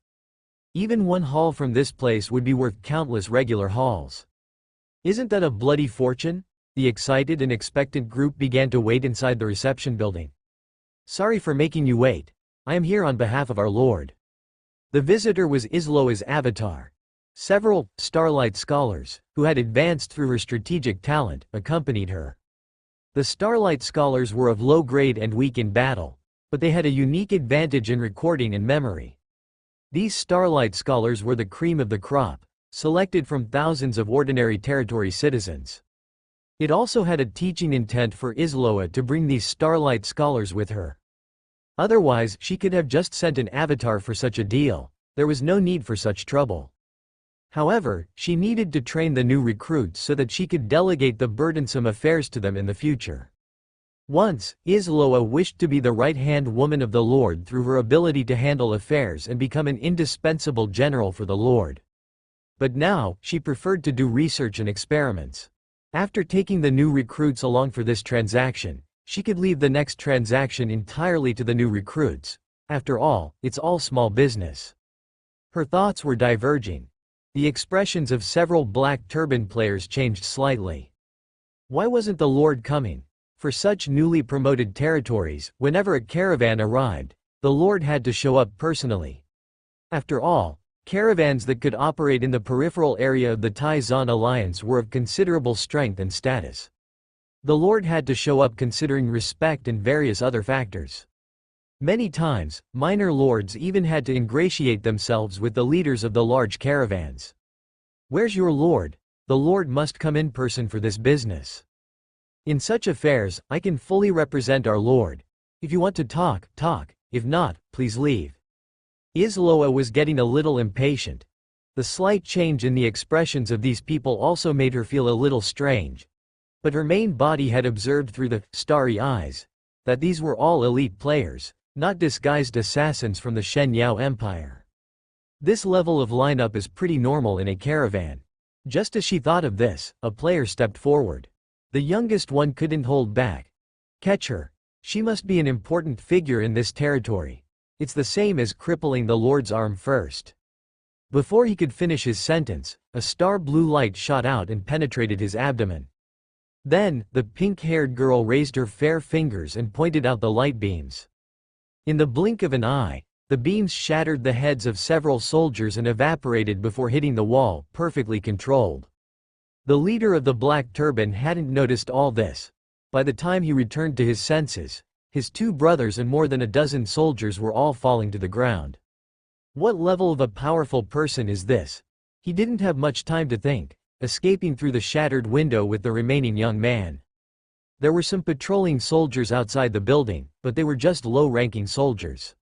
Even one haul from this place would be worth countless regular hauls. Isn't that a bloody fortune? The excited and expectant group began to wait inside the reception building. Sorry for making you wait. I am here on behalf of our lord. The visitor was Isloa's avatar. Several Starlight Scholars, who had advanced through her strategic talent, accompanied her. The Starlight Scholars were of low grade and weak in battle, but they had a unique advantage in recording and memory. These Starlight Scholars were the cream of the crop, selected from thousands of ordinary territory citizens. It also had a teaching intent for Isloa to bring these Starlight Scholars with her. Otherwise, she could have just sent an avatar for such a deal. There was no need for such trouble. However, she needed to train the new recruits so that she could delegate the burdensome affairs to them in the future. Once, Isloa wished to be the right-hand woman of the Lord through her ability to handle affairs and become an indispensable general for the Lord. But now, she preferred to do research and experiments. After taking the new recruits along for this transaction, she could leave the next transaction entirely to the new recruits. After all, it's all small business. Her thoughts were diverging. The expressions of several black turban players changed slightly. Why wasn't the Lord coming? For such newly promoted territories, whenever a caravan arrived, the Lord had to show up personally. After all, caravans that could operate in the peripheral area of the Tai-Zan alliance were of considerable strength and status. The Lord had to show up considering respect and various other factors. Many times, minor lords even had to ingratiate themselves with the leaders of the large caravans. Where's your lord? The Lord must come in person for this business. In such affairs, I can fully represent our Lord. If you want to talk, talk. If not, please leave. Isloa was getting a little impatient. The slight change in the expressions of these people also made her feel a little strange. But her main body had observed through the starry eyes that these were all elite players, not disguised assassins from the Shen Yao Empire. This level of lineup is pretty normal in a caravan. Just as she thought of this, a player stepped forward. The youngest one couldn't hold back. Catch her. She must be an important figure in this territory. It's the same as crippling the Lord's arm first. Before he could finish his sentence, a star blue light shot out and penetrated his abdomen. Then, the pink-haired girl raised her fair fingers and pointed out the light beams. In the blink of an eye, the beams shattered the heads of several soldiers and evaporated before hitting the wall, perfectly controlled. The leader of the black turban hadn't noticed all this. By the time he returned to his senses, his two brothers and more than a dozen soldiers were all falling to the ground. What level of a powerful person is this? He didn't have much time to think, escaping through the shattered window with the remaining young man. There were some patrolling soldiers outside the building, but they were just low-ranking soldiers.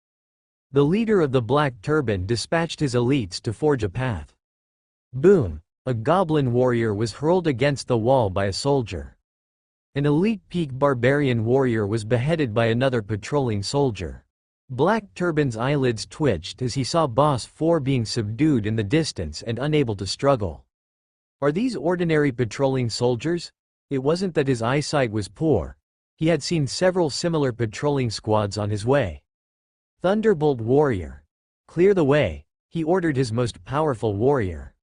The leader of the black turban dispatched his elites to forge a path. Boom! A goblin warrior was hurled against the wall by a soldier. An elite peak barbarian warrior was beheaded by another patrolling soldier. Black Turban's eyelids twitched as he saw Boss 4 being subdued in the distance and unable to struggle. Are these ordinary patrolling soldiers? It wasn't that his eyesight was poor. He had seen several similar patrolling squads on his way. Thunderbolt warrior. Clear the way, he ordered his most powerful warrior.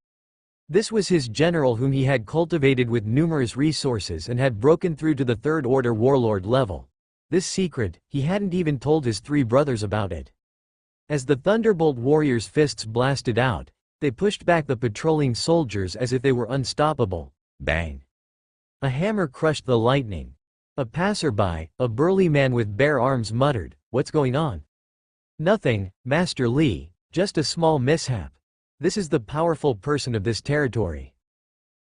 This was his general whom he had cultivated with numerous resources and had broken through to the Third Order warlord level. This secret, he hadn't even told his three brothers about it. As the Thunderbolt warrior's fists blasted out, they pushed back the patrolling soldiers as if they were unstoppable. Bang! A hammer crushed the lightning. A passerby, a burly man with bare arms muttered, "What's going on?" Nothing, Master Li, just a small mishap. This is the powerful person of this territory.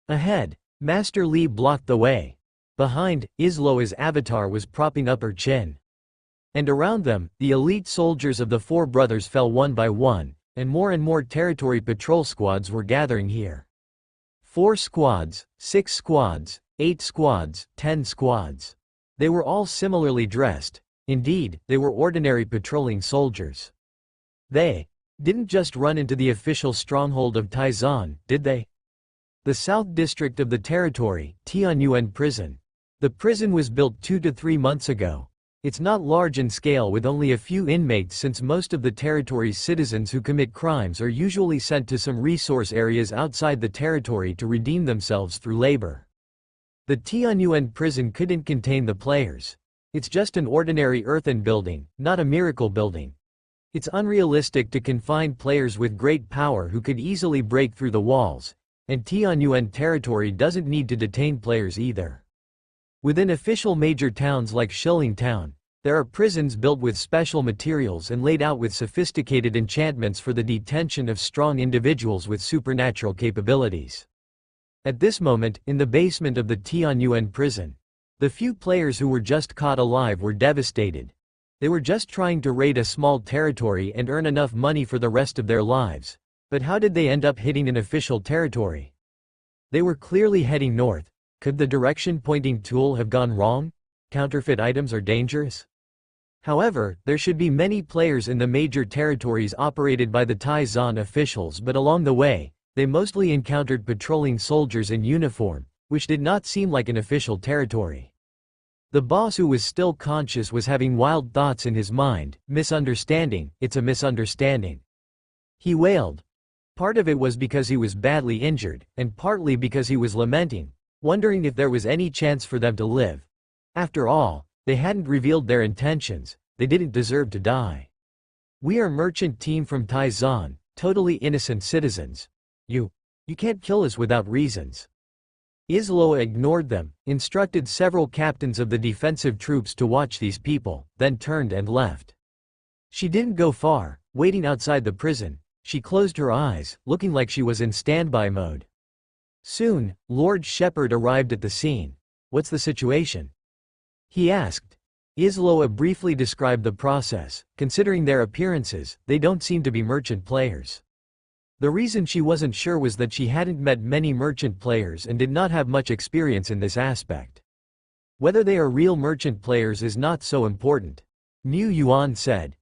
Ahead, Master Li blocked the way. Behind, Isloa's avatar was propping up her chin. And around them, the elite soldiers of the four brothers fell one by one, and more territory patrol squads were gathering here. 4 squads, 6 squads, 8 squads, 10 squads. They were all similarly dressed. Indeed, they were ordinary patrolling soldiers. They didn't just run into the official stronghold of Taizan, did they? The south district of the territory, Tianyuan Prison. The prison was built 2 to 3 months ago. It's not large in scale with only a few inmates since most of the territory's citizens who commit crimes are usually sent to some resource areas outside the territory to redeem themselves through labor. The Tianyuan prison couldn't contain the players. It's just an ordinary earthen building, not a miracle building. It's unrealistic to confine players with great power who could easily break through the walls, and Tianyuan territory doesn't need to detain players either. Within official major towns like Shilling Town, there are prisons built with special materials and laid out with sophisticated enchantments for the detention of strong individuals with supernatural capabilities. At this moment, in the basement of the Tianyuan prison, the few players who were just caught alive were devastated. They were just trying to raid a small territory and earn enough money for the rest of their lives. But how did they end up hitting an official territory? They were clearly heading north. Could the direction-pointing tool have gone wrong? Counterfeit items are dangerous. However, there should be many players in the major territories operated by the Taizan officials, but along the way, they mostly encountered patrolling soldiers in uniform, which did not seem like an official territory. The boss, who was still conscious, was having wild thoughts in his mind. Misunderstanding, it's a misunderstanding. He wailed. Part of it was because he was badly injured, and partly because he was lamenting, wondering if there was any chance for them to live. After all, they hadn't revealed their intentions. They didn't deserve to die. We are merchant team from Taizan, totally innocent citizens. You can't kill us without reasons. Isloa ignored them, instructed several captains of the defensive troops to watch these people, then turned and left. She didn't go far. Waiting outside the prison, she closed her eyes, looking like she was in standby mode. Soon, Lord Shepard arrived at the scene. What's the situation? He asked. Isloa briefly described the process. Considering their appearances, they don't seem to be merchant players. The reason she wasn't sure was that she hadn't met many merchant players and did not have much experience in this aspect. Whether they are real merchant players is not so important, Niu Yuan said.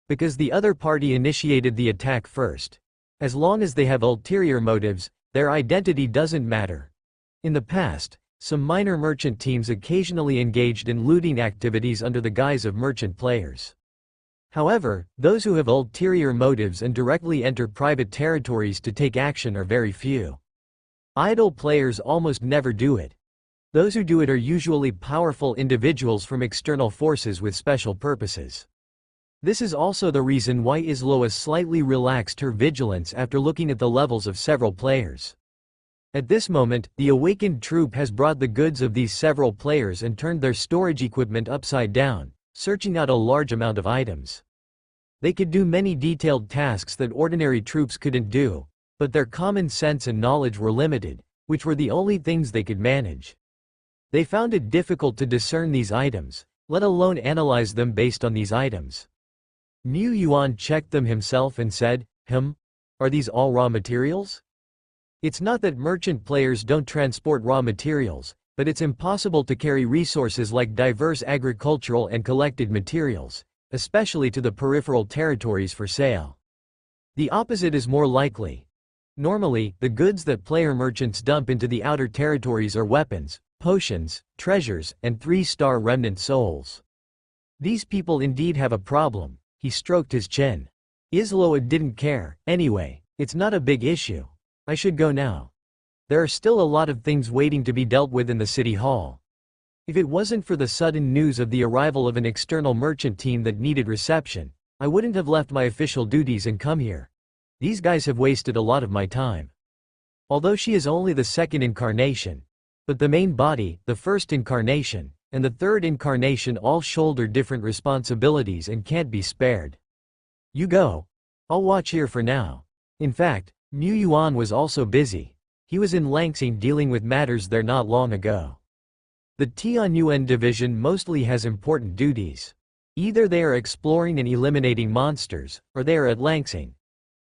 Because the other party initiated the attack first. As long as they have ulterior motives, their identity doesn't matter. In the past, some minor merchant teams occasionally engaged in looting activities under the guise of merchant players. However, those who have ulterior motives and directly enter private territories to take action are very few. Idle players almost never do it. Those who do it are usually powerful individuals from external forces with special purposes. This is also the reason why Isloa slightly relaxed her vigilance after looking at the levels of several players. At this moment, the awakened troop has brought the goods of these several players and turned their storage equipment upside down, searching out a large amount of items. They could do many detailed tasks that ordinary troops couldn't do, but their common sense and knowledge were limited, which were the only things they could manage. They found it difficult to discern these items, let alone analyze them based on these items. Niu Yuan checked them himself and said, are these all raw materials? It's not that merchant players don't transport raw materials, but it's impossible to carry resources like diverse agricultural and collected materials, especially to the peripheral territories for sale. The opposite is more likely. Normally, the goods that player merchants dump into the outer territories are weapons, potions, treasures, and 3-star remnant souls. These people indeed have a problem. He stroked his chin. Isloa didn't care. Anyway, it's not a big issue. I should go now. There are still a lot of things waiting to be dealt with in the city hall. If it wasn't for the sudden news of the arrival of an external merchant team that needed reception, I wouldn't have left my official duties and come here. These guys have wasted a lot of my time. Although she is only the second incarnation, but the main body, the first incarnation, and the third incarnation all shoulder different responsibilities and can't be spared. You go. I'll watch here for now. In fact, Mu Yuan was also busy. He was in Langsing dealing with matters there not long ago. The Tianyuan division mostly has important duties. Either they are exploring and eliminating monsters, or they are at Langsing.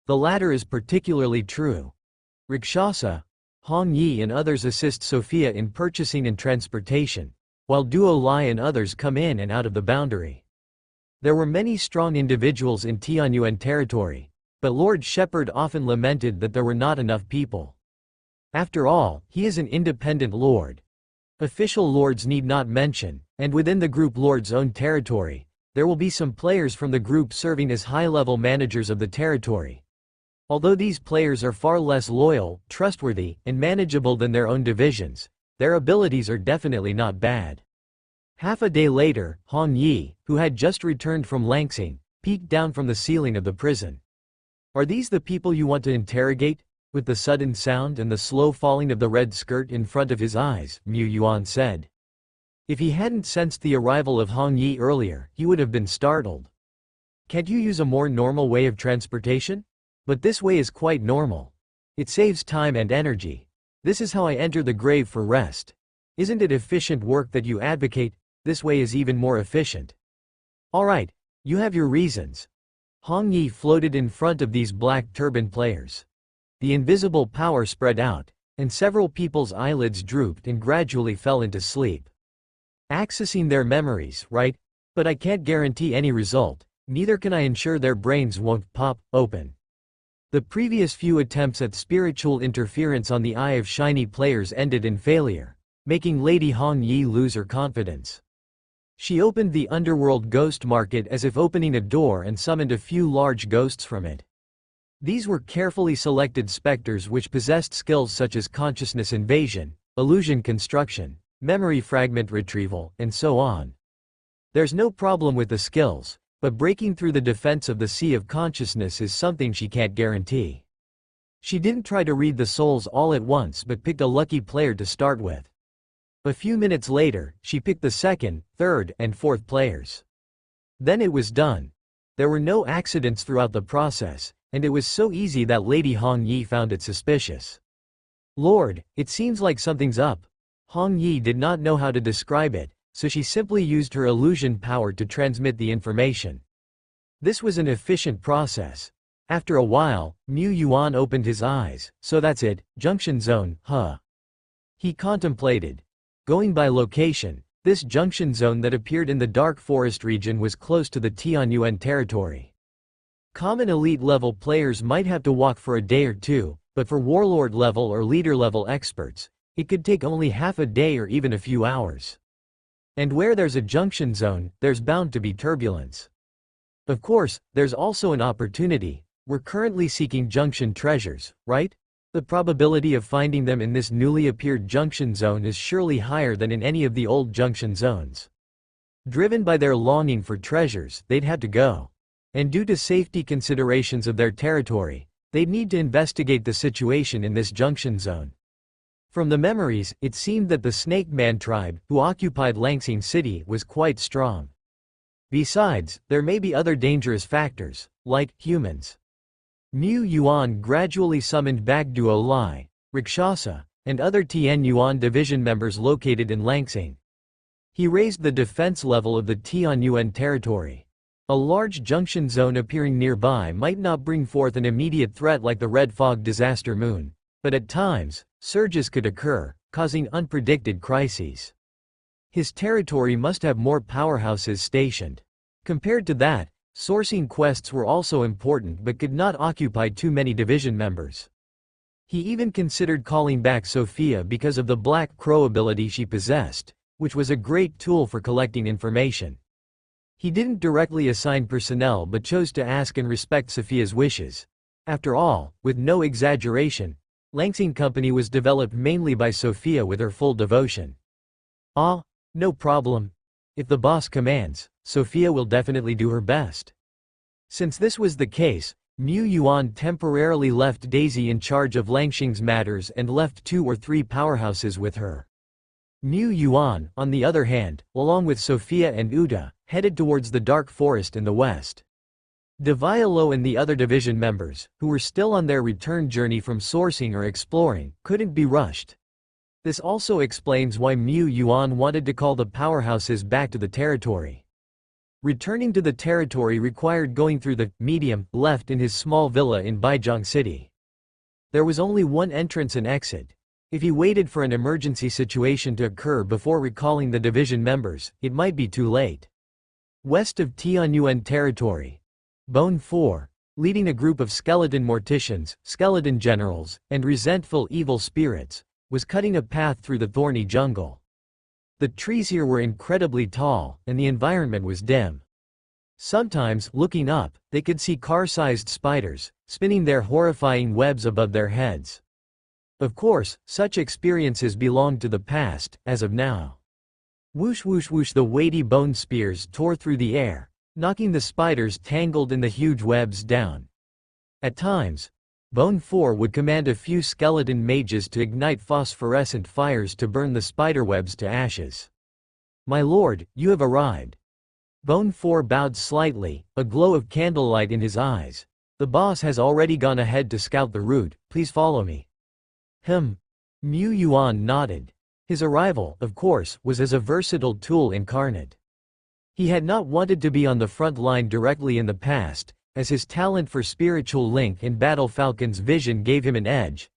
The latter is particularly true. Rakshasa, Hong Yi and others assist Sophia in purchasing and transportation, while Duo Lai and others come in and out of the boundary. There were many strong individuals in Tianyuan territory, but Lord Shepherd often lamented that there were not enough people. After all, he is an independent lord. Official lords need not mention, and within the group lord's own territory, there will be some players from the group serving as high-level managers of the territory. Although these players are far less loyal, trustworthy, and manageable than their own divisions, their abilities are definitely not bad. Half a day later, Hong Yi, who had just returned from Langsing, peeked down from the ceiling of the prison. Are these the people you want to interrogate? With the sudden sound and the slow falling of the red skirt in front of his eyes, Mu Yuan said. If he hadn't sensed the arrival of Hong Yi earlier, he would have been startled. Can't you use a more normal way of transportation? But this way is quite normal. It saves time and energy. This is how I enter the grave for rest. Isn't it efficient work that you advocate? This way is even more efficient. Alright, you have your reasons. Hong Yi floated in front of these black turban players. The invisible power spread out, and several people's eyelids drooped and gradually fell into sleep. Accessing their memories, right? But I can't guarantee any result, neither can I ensure their brains won't pop open. The previous few attempts at spiritual interference on the Eye of Shiny players ended in failure, making Lady Hong Yi lose her confidence. She opened the underworld ghost market as if opening a door and summoned a few large ghosts from it. These were carefully selected specters which possessed skills such as consciousness invasion, illusion construction, memory fragment retrieval, and so on. There's no problem with the skills, but breaking through the defense of the Sea of Consciousness is something she can't guarantee. She didn't try to read the souls all at once but picked a lucky player to start with. A few minutes later, she picked the second, third, and fourth players. Then it was done. There were no accidents throughout the process, and it was so easy that Lady Hong Yi found it suspicious. Lord, it seems like something's up. Hong Yi did not know how to describe it, so she simply used her illusion power to transmit the information. This was an efficient process. After a while, Mu Yuan opened his eyes. So that's it, junction zone, huh? He contemplated. Going by location, this junction zone that appeared in the Dark Forest region was close to the Tianyuan territory. Common elite level players might have to walk for a day or two, but for warlord level or leader level experts, it could take only half a day or even a few hours. And where there's a junction zone, there's bound to be turbulence. Of course, there's also an opportunity. We're currently seeking junction treasures, right? The probability of finding them in this newly appeared junction zone is surely higher than in any of the old junction zones. Driven by their longing for treasures, they'd have to go. And due to safety considerations of their territory, they'd need to investigate the situation in this junction zone. From the memories, it seemed that the Snake Man tribe, who occupied Langsing City, was quite strong. Besides, there may be other dangerous factors, like humans. Mu Yuan gradually summoned back Duo Lai, Rakshasa, and other Tianyuan division members located in Langsing. He raised the defense level of the Tianyuan territory. A large junction zone appearing nearby might not bring forth an immediate threat like the Red Fog Disaster Moon, but at times, surges could occur, causing unpredicted crises. His territory must have more powerhouses stationed. Compared to that, sourcing quests were also important but could not occupy too many division members. He even considered calling back Sophia because of the Black Crow ability she possessed, which was a great tool for collecting information. He didn't directly assign personnel but chose to ask and respect Sophia's wishes. After all, with no exaggeration, Langsing Company was developed mainly by Sophia with her full devotion. Ah, no problem. If the boss commands, Sophia will definitely do her best. Since this was the case, Mu Yuan temporarily left Daisy in charge of Langsing's matters and left 2 or 3 powerhouses with her. Mu Yuan, on the other hand, along with Sophia and Uda, headed towards the Dark Forest in the west. Deviolo and the other division members, who were still on their return journey from sourcing or exploring, couldn't be rushed. This also explains why Mu Yuan wanted to call the powerhouses back to the territory. Returning to the territory required going through the medium left in his small villa in Baijiang City. There was only one entrance and exit. If he waited for an emergency situation to occur before recalling the division members, it might be too late. West of Tianyuan territory, Bone 4, leading a group of skeleton morticians, skeleton generals, and resentful evil spirits, was cutting a path through the thorny jungle. The trees here were incredibly tall, and the environment was dim. Sometimes, looking up, they could see car-sized spiders, spinning their horrifying webs above their heads. Of course, such experiences belonged to the past, as of now. Whoosh whoosh whoosh, the weighty bone spears tore through the air, knocking the spiders tangled in the huge webs down. At times, Bone 4 would command a few skeleton mages to ignite phosphorescent fires to burn the spiderwebs to ashes. "My lord, you have arrived." Bone 4 bowed slightly, a glow of candlelight in his eyes. "The boss has already gone ahead to scout the route, please follow me." Mu Yuan nodded. His arrival, of course, was as a versatile tool incarnate. He had not wanted to be on the front line directly in the past, as his talent for spiritual link and Battle Falcon's vision gave him an edge.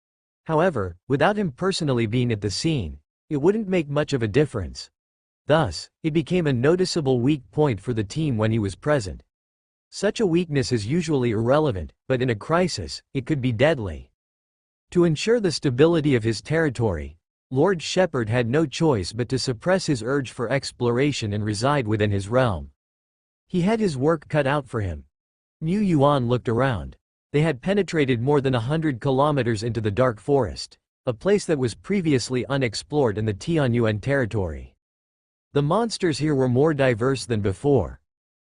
However, without him personally being at the scene, it wouldn't make much of a difference. Thus, it became a noticeable weak point for the team when he was present. Such a weakness is usually irrelevant, but in a crisis, it could be deadly. To ensure the stability of his territory, Lord Shepard had no choice but to suppress his urge for exploration and reside within his realm. He had his work cut out for him. Mu Yuan looked around. They had penetrated more than 100 kilometers into the dark forest, a place that was previously unexplored in the Tianyuan territory. The monsters here were more diverse than before.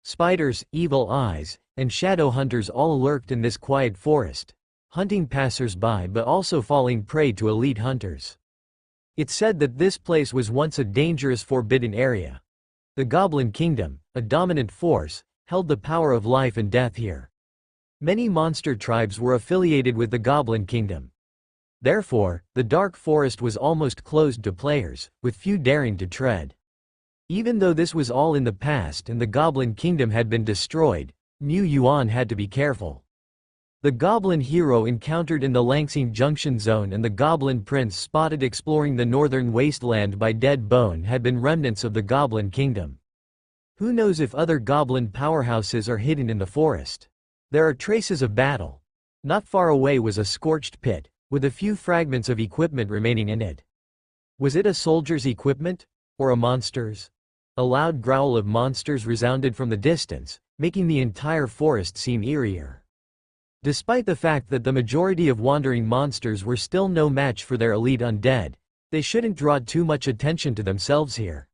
Spiders, evil eyes, and shadow hunters all lurked in this quiet forest, hunting passers-by but also falling prey to elite hunters. It's said that this place was once a dangerous forbidden area. The Goblin Kingdom, a dominant force, held the power of life and death here. Many monster tribes were affiliated with the Goblin Kingdom. Therefore, the Dark Forest was almost closed to players, with few daring to tread. Even though this was all in the past and the Goblin Kingdom had been destroyed, Mu Yuan had to be careful. The Goblin hero encountered in the Langsing Junction Zone and the Goblin Prince spotted exploring the northern wasteland by Dead Bone had been remnants of the Goblin Kingdom. Who knows if other goblin powerhouses are hidden in the forest? There are traces of battle. Not far away was a scorched pit, with a few fragments of equipment remaining in it. Was it a soldier's equipment? Or a monster's? A loud growl of monsters resounded from the distance, making the entire forest seem eerier. Despite the fact that the majority of wandering monsters were still no match for their elite undead, they shouldn't draw too much attention to themselves here.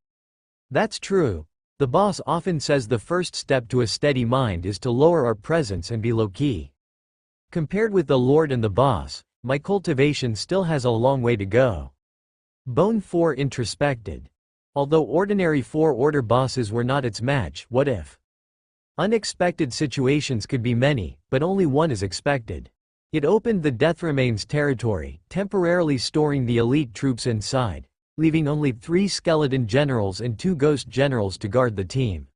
That's true. The boss often says the first step to a steady mind is to lower our presence and be low-key. Compared with the Lord and the boss, my cultivation still has a long way to go. Bone 4 introspected. Although ordinary 4-order bosses were not its match, what if? Unexpected situations could be many, but only one is expected. It opened the Death Remains territory, temporarily storing the elite troops inside, leaving only 3 skeleton generals and 2 ghost generals to guard the team.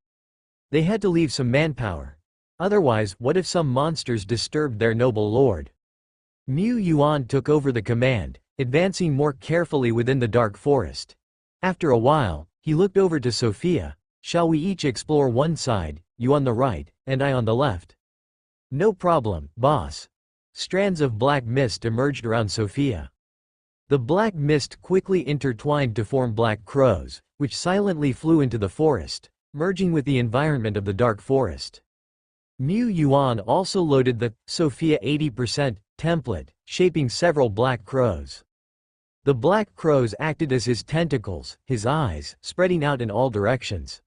They had to leave some manpower. Otherwise, what if some monsters disturbed their noble lord? Mu Yuan took over the command, advancing more carefully within the dark forest. After a while, he looked over to Sophia. "Shall we each explore one side, you on the right, and I on the left?" "No problem, boss." Strands of black mist emerged around Sophia. The black mist quickly intertwined to form black crows, which silently flew into the forest, merging with the environment of the dark forest. Mu Yuan also loaded the Sophia 80% template, shaping several black crows. The black crows acted as his tentacles, his eyes, spreading out in all directions.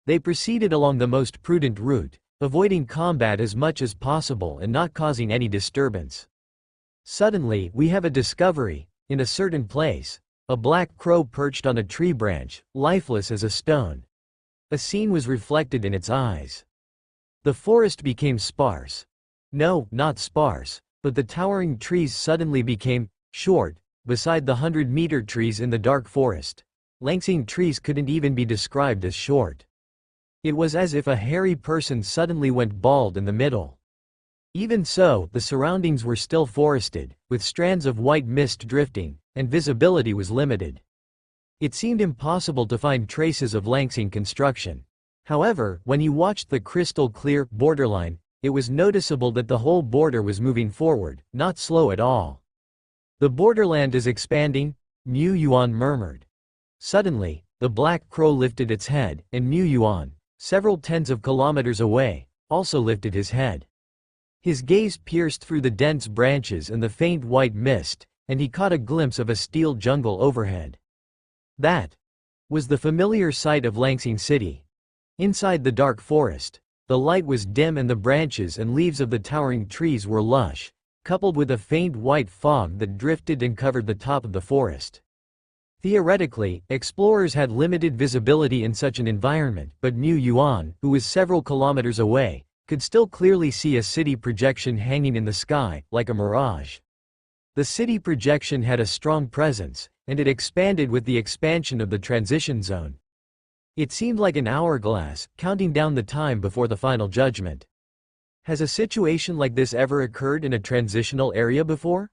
They proceeded along the most prudent route, avoiding combat as much as possible and not causing any disturbance. Suddenly, we have a discovery. In a certain place, a black crow perched on a tree branch, lifeless as a stone. A scene was reflected in its eyes. The forest became sparse. No, not sparse, but the towering trees suddenly became short, beside the 100-meter trees in the dark forest. Langsing trees couldn't even be described as short. It was as if a hairy person suddenly went bald in the middle. Even so, the surroundings were still forested, with strands of white mist drifting, and visibility was limited. It seemed impossible to find traces of Langsing construction. However, when you watched the crystal-clear borderline, it was noticeable that the whole border was moving forward, not slow at all. "The borderland is expanding," Mu Yuan murmured. Suddenly, the black crow lifted its head, and Mu Yuan, several tens of kilometers away, also lifted his head. His gaze pierced through the dense branches and the faint white mist, and he caught a glimpse of a steel jungle overhead. That was the familiar sight of Langsing City. Inside the dark forest, the light was dim and the branches and leaves of the towering trees were lush, coupled with a faint white fog that drifted and covered the top of the forest. Theoretically, explorers had limited visibility in such an environment, but Mu Yuan, who was several kilometers away, could still clearly see a city projection hanging in the sky, like a mirage. The city projection had a strong presence, and it expanded with the expansion of the transition zone. It seemed like an hourglass, counting down the time before the final judgment. Has a situation like this ever occurred in a transitional area before?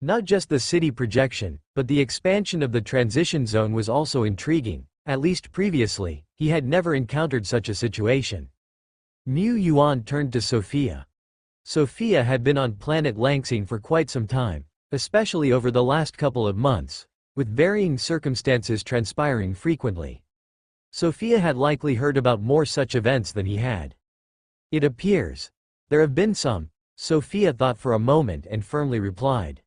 Not just the city projection, but the expansion of the transition zone was also intriguing. At least previously, he had never encountered such a situation. Mu Yuan turned to Sophia. Sophia had been on planet Langsing for quite some time, especially over the last couple of months, with varying circumstances transpiring frequently. Sophia had likely heard about more such events than he had. "It appears there have been some," Sophia thought for a moment and firmly replied.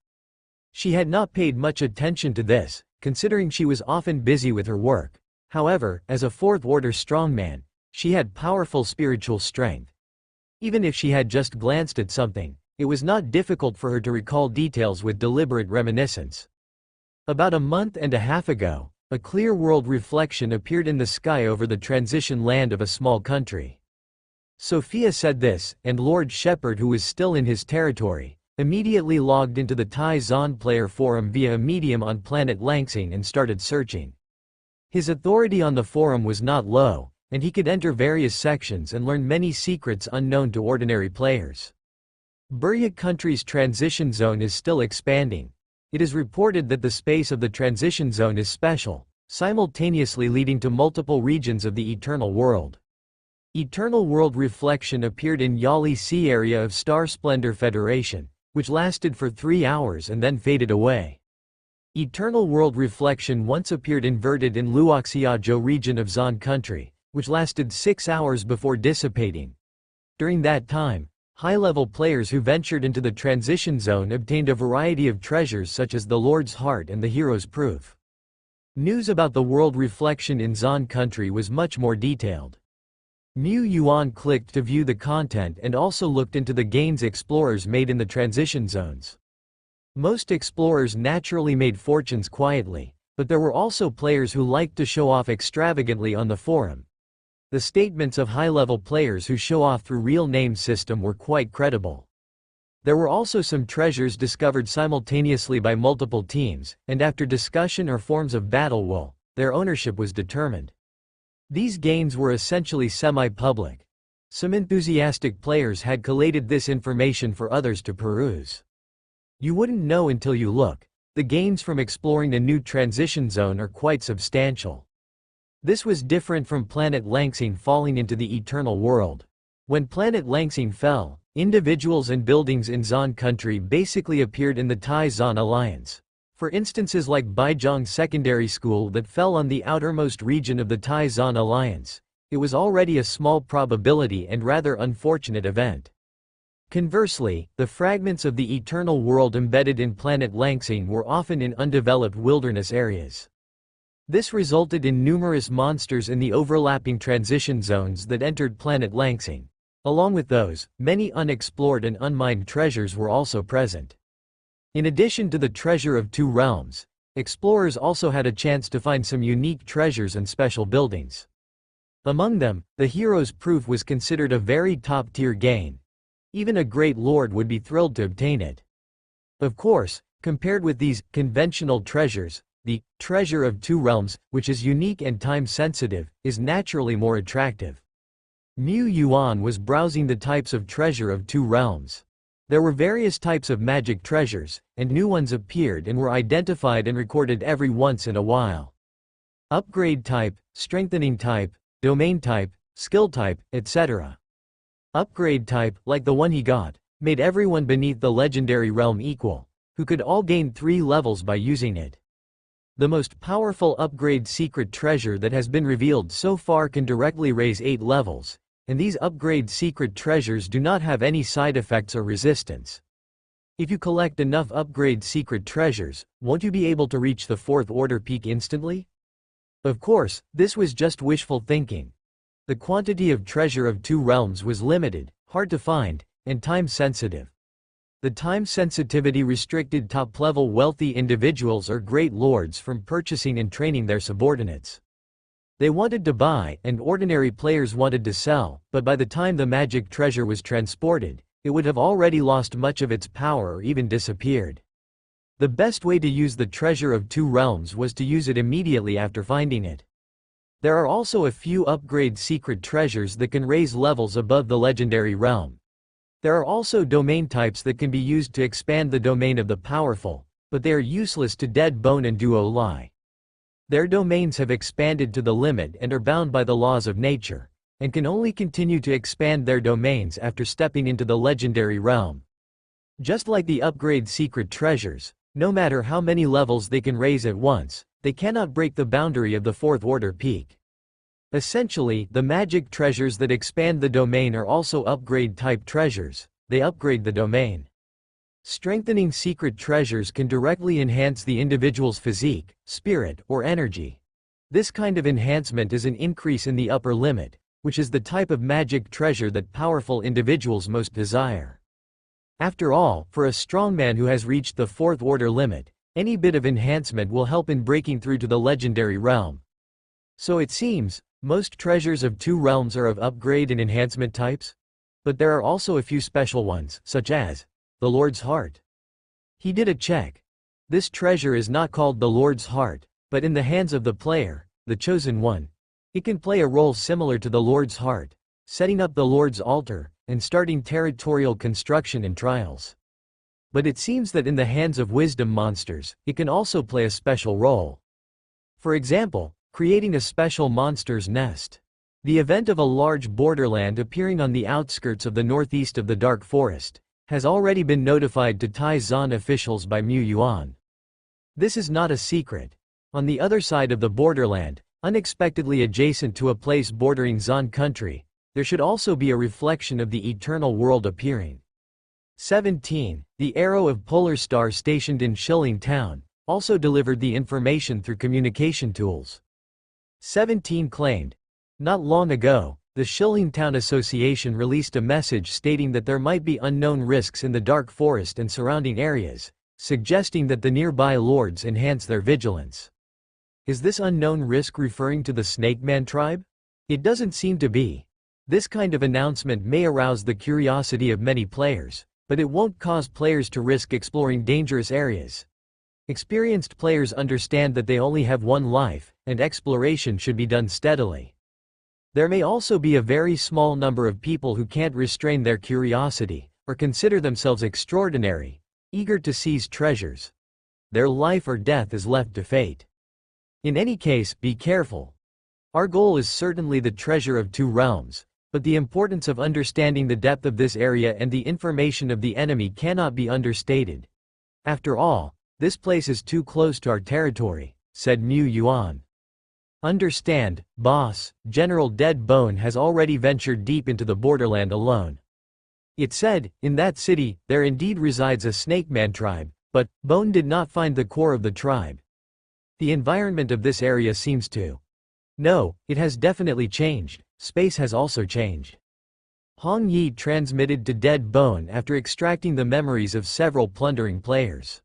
She had not paid much attention to this, considering she was often busy with her work. However, as a fourth-order strongman, she had powerful spiritual strength. Even if she had just glanced at something, it was not difficult for her to recall details with deliberate reminiscence. About a month and a half ago, a clear world reflection appeared in the sky over the transition land of a small country. Sophia said this, and Lord Shepard, who was still in his territory, immediately logged into the Tai Zon player forum via a medium on planet Langsing and started searching. His authority on the forum was not low, and he could enter various sections and learn many secrets unknown to ordinary players. Burya country's transition zone is still expanding. It is reported that the space of the transition zone is special, simultaneously leading to multiple regions of the Eternal World. Eternal World Reflection appeared in Yali Sea area of Star Splendor Federation, which lasted for 3 hours and then faded away. Eternal World Reflection once appeared inverted in Luoxiajo region of Zon country, which lasted 6 hours before dissipating. During that time, high-level players who ventured into the transition zone obtained a variety of treasures such as the Lord's Heart and the Hero's Proof. News about the world reflection in Zon country was much more detailed. Mu Yuan clicked to view the content and also looked into the gains explorers made in the transition zones. Most explorers naturally made fortunes quietly, but there were also players who liked to show off extravagantly on the forum. The statements of high-level players who show off through real name system were quite credible. There were also some treasures discovered simultaneously by multiple teams, and after discussion or forms of battle wool, their ownership was determined. These gains were essentially semi-public. Some enthusiastic players had collated this information for others to peruse. You wouldn't know until you look. The gains from exploring a new transition zone are quite substantial. This was different from planet Langsing falling into the Eternal World. When planet Langsing fell, individuals and buildings in Zon country basically appeared in the Tai Zon alliance. For instances like Baizhang Secondary School that fell on the outermost region of the Tai Zon alliance, it was already a small probability and rather unfortunate event. Conversely, the fragments of the Eternal World embedded in planet Langsing were often in undeveloped wilderness areas. This resulted in numerous monsters in the overlapping transition zones that entered planet Langsing. Along with those, many unexplored and unmined treasures were also present. In addition to the treasure of 2 realms, explorers also had a chance to find some unique treasures and special buildings. Among them, the hero's proof was considered a very top-tier gain. Even a great lord would be thrilled to obtain it. Of course, compared with these conventional treasures, the treasure of two realms, which is unique and time-sensitive, is naturally more attractive. Mu Yuan was browsing the types of treasure of two realms. There were various types of magic treasures, and new ones appeared and were identified and recorded every once in a while. Upgrade type, strengthening type, domain type, skill type, etc. Upgrade type, like the one he got, made everyone beneath the legendary realm equal, who could all gain 3 levels by using it. The most powerful upgrade secret treasure that has been revealed so far can directly raise 8 levels, and these upgrade secret treasures do not have any side effects or resistance. If you collect enough upgrade secret treasures, won't you be able to reach the 4th order peak instantly? Of course, this was just wishful thinking. The quantity of treasure of two realms was limited, hard to find, and time-sensitive. The time sensitivity restricted top-level wealthy individuals or great lords from purchasing and training their subordinates. They wanted to buy, and ordinary players wanted to sell, but by the time the magic treasure was transported, it would have already lost much of its power or even disappeared. The best way to use the treasure of two realms was to use it immediately after finding it. There are also a few upgrade secret treasures that can raise levels above the legendary realm. There are also domain types that can be used to expand the domain of the powerful, but they are useless to Dead Bone and Duo Lai. Their domains have expanded to the limit and are bound by the laws of nature, and can only continue to expand their domains after stepping into the legendary realm. Just like the upgrade secret treasures, no matter how many levels they can raise at once, they cannot break the boundary of the 4th order peak. Essentially, the magic treasures that expand the domain are also upgrade type treasures. They upgrade the domain. Strengthening secret treasures can directly enhance the individual's physique, spirit, or energy. This kind of enhancement is an increase in the upper limit, which is the type of magic treasure that powerful individuals most desire. After all, for a strongman who has reached the 4th order limit, any bit of enhancement will help in breaking through to the legendary realm. So it seems, most treasures of two realms are of upgrade and enhancement types? But there are also a few special ones, such as the Lord's Heart. He did a check. This treasure is not called the Lord's Heart, but in the hands of the player, the chosen one, it can play a role similar to the Lord's Heart, setting up the Lord's altar, and starting territorial construction and trials. But it seems that in the hands of wisdom monsters, it can also play a special role. For example, creating a special monster's nest. The event of a large borderland appearing on the outskirts of the northeast of the Dark Forest has already been notified to Tai Zan officials by Mu Yuan. This is not a secret. On the other side of the borderland, unexpectedly adjacent to a place bordering Zan country, there should also be a reflection of the eternal world appearing. 17. The Arrow of Polar Star stationed in Shilling Town also delivered the information through communication tools. 17 claimed. Not long ago, the Shilling Town Association released a message stating that there might be unknown risks in the Dark Forest and surrounding areas, suggesting that the nearby lords enhance their vigilance. Is this unknown risk referring to the Snake Man tribe? It doesn't seem to be. This kind of announcement may arouse the curiosity of many players, but it won't cause players to risk exploring dangerous areas. Experienced players understand that they only have one life, and exploration should be done steadily. There may also be a very small number of people who can't restrain their curiosity, or consider themselves extraordinary, eager to seize treasures. Their life or death is left to fate. In any case, be careful. Our goal is certainly the treasure of two realms, but the importance of understanding the depth of this area and the information of the enemy cannot be understated. After all, this place is too close to our territory, said Mu Yuan. Understand, boss, General Dead Bone has already ventured deep into the borderland alone. It said, in that city, there indeed resides a Snake Man tribe, but Bone did not find the core of the tribe. The environment of this area seems to. No, it has definitely changed. Space has also changed. Hong Yi transmitted to Dead Bone after extracting the memories of several plundering players.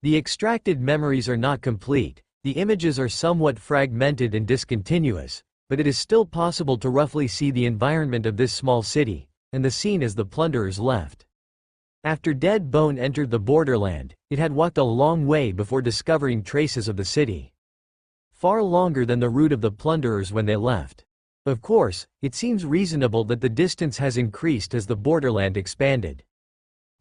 The extracted memories are not complete, the images are somewhat fragmented and discontinuous, but it is still possible to roughly see the environment of this small city, and the scene as the plunderers left. After Dead Bone entered the borderland, it had walked a long way before discovering traces of the city. Far longer than the route of the plunderers when they left. Of course, it seems reasonable that the distance has increased as the borderland expanded.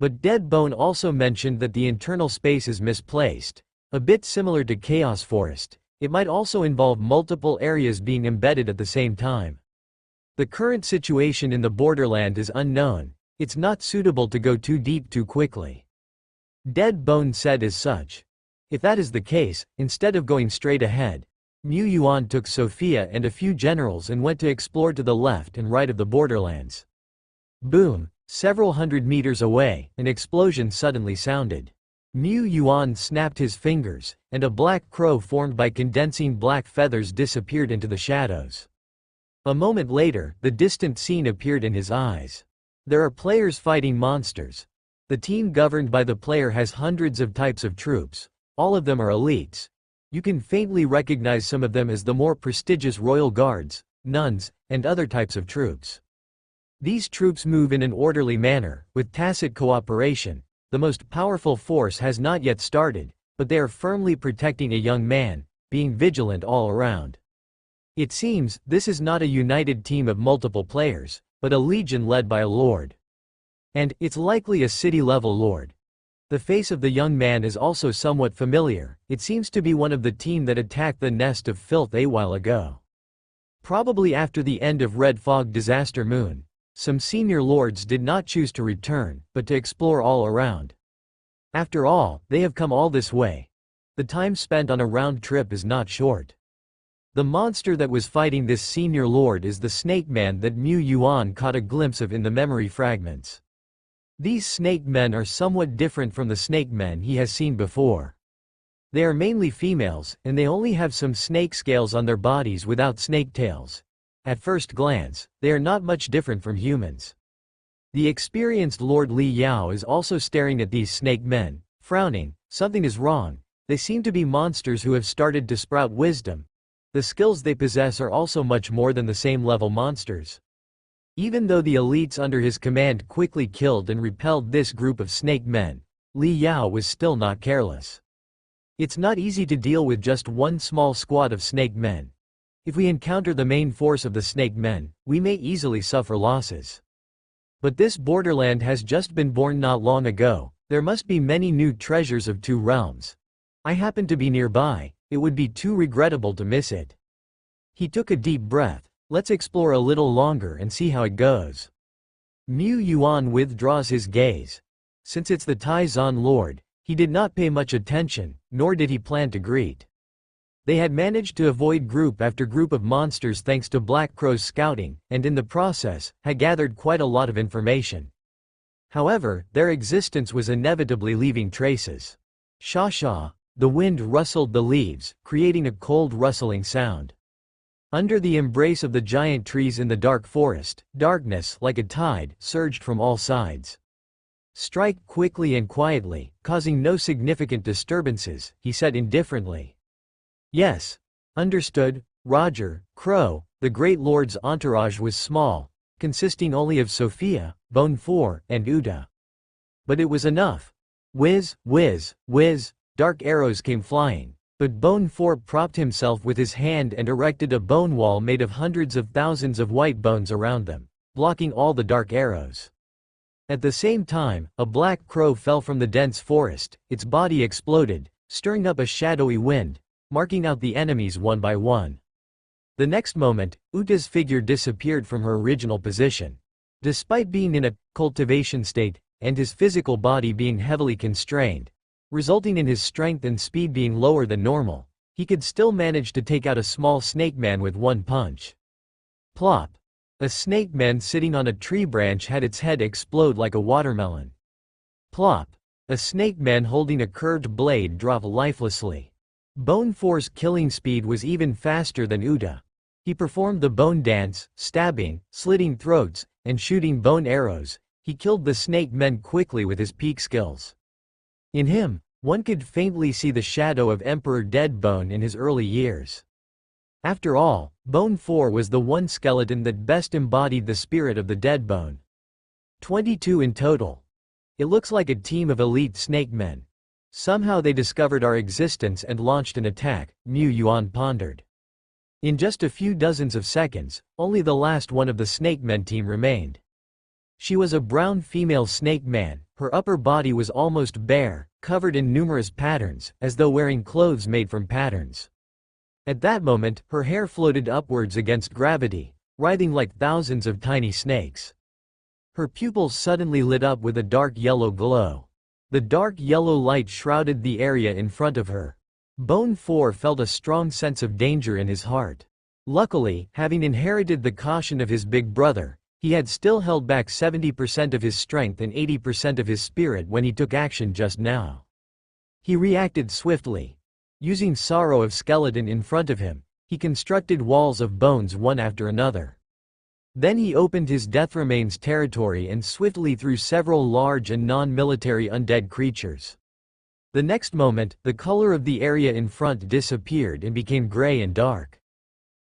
But Dead Bone also mentioned that the internal space is misplaced. A bit similar to Chaos Forest, it might also involve multiple areas being embedded at the same time. The current situation in the borderland is unknown. It's not suitable to go too deep too quickly. Dead Bone said as such. If that is the case, instead of going straight ahead, Mu Yuan took Sophia and a few generals and went to explore to the left and right of the borderlands. Boom! Several hundred meters away, an explosion suddenly sounded. Mu Yuan snapped his fingers, and a black crow formed by condensing black feathers disappeared into the shadows. A moment later, the distant scene appeared in his eyes. There are players fighting monsters. The team governed by the player has hundreds of types of troops. All of them are elites. You can faintly recognize some of them as the more prestigious royal guards, nuns, and other types of troops. These troops move in an orderly manner, with tacit cooperation. The most powerful force has not yet started, but they are firmly protecting a young man, being vigilant all around. It seems, this is not a united team of multiple players, but a legion led by a lord. And, it's likely a city-level lord. The face of the young man is also somewhat familiar. It seems to be one of the team that attacked the Nest of Filth a while ago. Probably after the end of Red Fog Disaster Moon, some senior lords did not choose to return, but to explore all around. After all, they have come all this way. The time spent on a round trip is not short. The monster that was fighting this senior lord is the snake man that Mu Yuan caught a glimpse of in the memory fragments. These snake men are somewhat different from the snake men he has seen before. They are mainly females, and they only have some snake scales on their bodies without snake tails. At first glance, they are not much different from humans. The experienced Lord Li Yao is also staring at these snake men, frowning. Something is wrong. They seem to be monsters who have started to sprout wisdom. The skills they possess are also much more than the same level monsters. Even though the elites under his command quickly killed and repelled this group of snake men, Li Yao was still not careless. It's not easy to deal with just one small squad of snake men. If we encounter the main force of the snake men, we may easily suffer losses. But this borderland has just been born not long ago. There must be many new treasures of two realms. I happen to be nearby. It would be too regrettable to miss it. He took a deep breath. Let's explore a little longer and see how it goes. Mu Yuan withdraws his gaze. Since it's the Tai Zan Lord, he did not pay much attention, nor did he plan to greet. They had managed to avoid group after group of monsters thanks to Black Crow's scouting, and in the process, had gathered quite a lot of information. However, their existence was inevitably leaving traces. Sha-sha, the wind rustled the leaves, creating a cold rustling sound. Under the embrace of the giant trees in the dark forest, darkness, like a tide, surged from all sides. Strike quickly and quietly, causing no significant disturbances, he said indifferently. Yes. Understood, Roger. Crow. The Great Lord's entourage was small, consisting only of Sophia, Bone 4, and Uda. But it was enough. Whiz, whiz, whiz, dark arrows came flying. But Bone 4 propped himself with his hand and erected a bone wall made of hundreds of thousands of white bones around them, blocking all the dark arrows. At the same time, a black crow fell from the dense forest. Its body exploded, stirring up a shadowy wind, marking out the enemies one by one. The next moment, Uta's figure disappeared from her original position. Despite being in a cultivation state, and his physical body being heavily constrained, resulting in his strength and speed being lower than normal, he could still manage to take out a small snake man with one punch. Plop! A snake man sitting on a tree branch had its head explode like a watermelon. Plop! A snake man holding a curved blade dropped lifelessly. Bone 4's killing speed was even faster than Uta. He performed the bone dance, stabbing, slitting throats, and shooting bone arrows. He killed the snake men quickly with his peak skills. In him, one could faintly see the shadow of Emperor Deadbone in his early years. After all, Bone 4 was the one skeleton that best embodied the spirit of the dead bone. 22 in total. It looks like a team of elite snake men. Somehow they discovered our existence and launched an attack, Mu Yuan pondered. In just a few dozens of seconds, only the last one of the snake men team remained. She was a brown female snake man, her upper body was almost bare, covered in numerous patterns, as though wearing clothes made from patterns. At that moment, her hair floated upwards against gravity, writhing like thousands of tiny snakes. Her pupils suddenly lit up with a dark yellow glow. The dark yellow light shrouded the area in front of her. Bone 4 felt a strong sense of danger in his heart. Luckily, having inherited the caution of his big brother, he had still held back 70% of his strength and 80% of his spirit when he took action just now. He reacted swiftly. Using Sorrow of Skeleton in front of him, he constructed walls of bones one after another. Then he opened his Death Remains territory and swiftly threw several large and non-military undead creatures. The next moment, the color of the area in front disappeared and became gray and dark.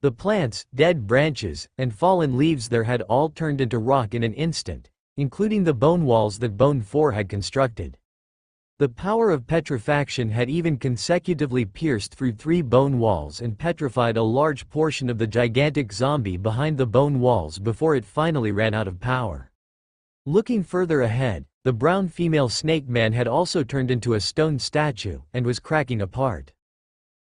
The plants, dead branches, and fallen leaves there had all turned into rock in an instant, including the bone walls that Bone 4 had constructed. The power of petrifaction had even consecutively pierced through 3 bone walls and petrified a large portion of the gigantic zombie behind the bone walls before it finally ran out of power. Looking further ahead, the brown female snake man had also turned into a stone statue and was cracking apart.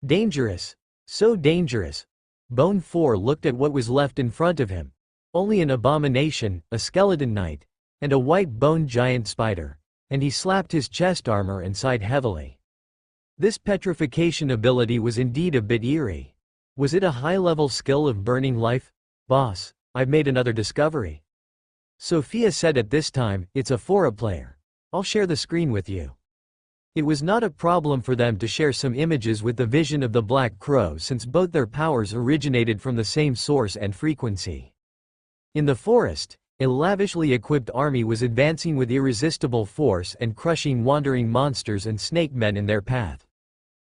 Dangerous. So dangerous. Bone 4 looked at what was left in front of him. Only an abomination, a skeleton knight, and a white bone giant spider. And he slapped his chest armor and sighed heavily. This petrification ability was indeed a bit eerie. Was it a high-level skill of burning life? Boss, I've made another discovery. Sophia said at this time, it's a Fora player. I'll share the screen with you. It was not a problem for them to share some images with the vision of the Black Crow since both their powers originated from the same source and frequency. In the forest, a lavishly equipped army was advancing with irresistible force and crushing wandering monsters and snake men in their path.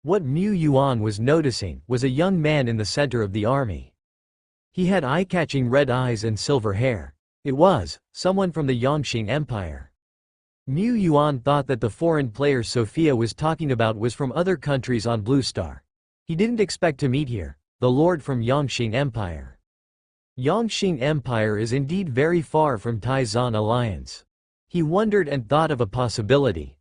What Mu Yuan was noticing was a young man in the center of the army. He had eye-catching red eyes and silver hair. It was someone from the Yongxing Empire. Mu Yuan thought that the foreign player Sophia was talking about was from other countries on Blue Star. He didn't expect to meet here, the lord from Yongxing Empire. Yongxing Empire is indeed very far from Taizan Alliance. He wondered and thought of a possibility.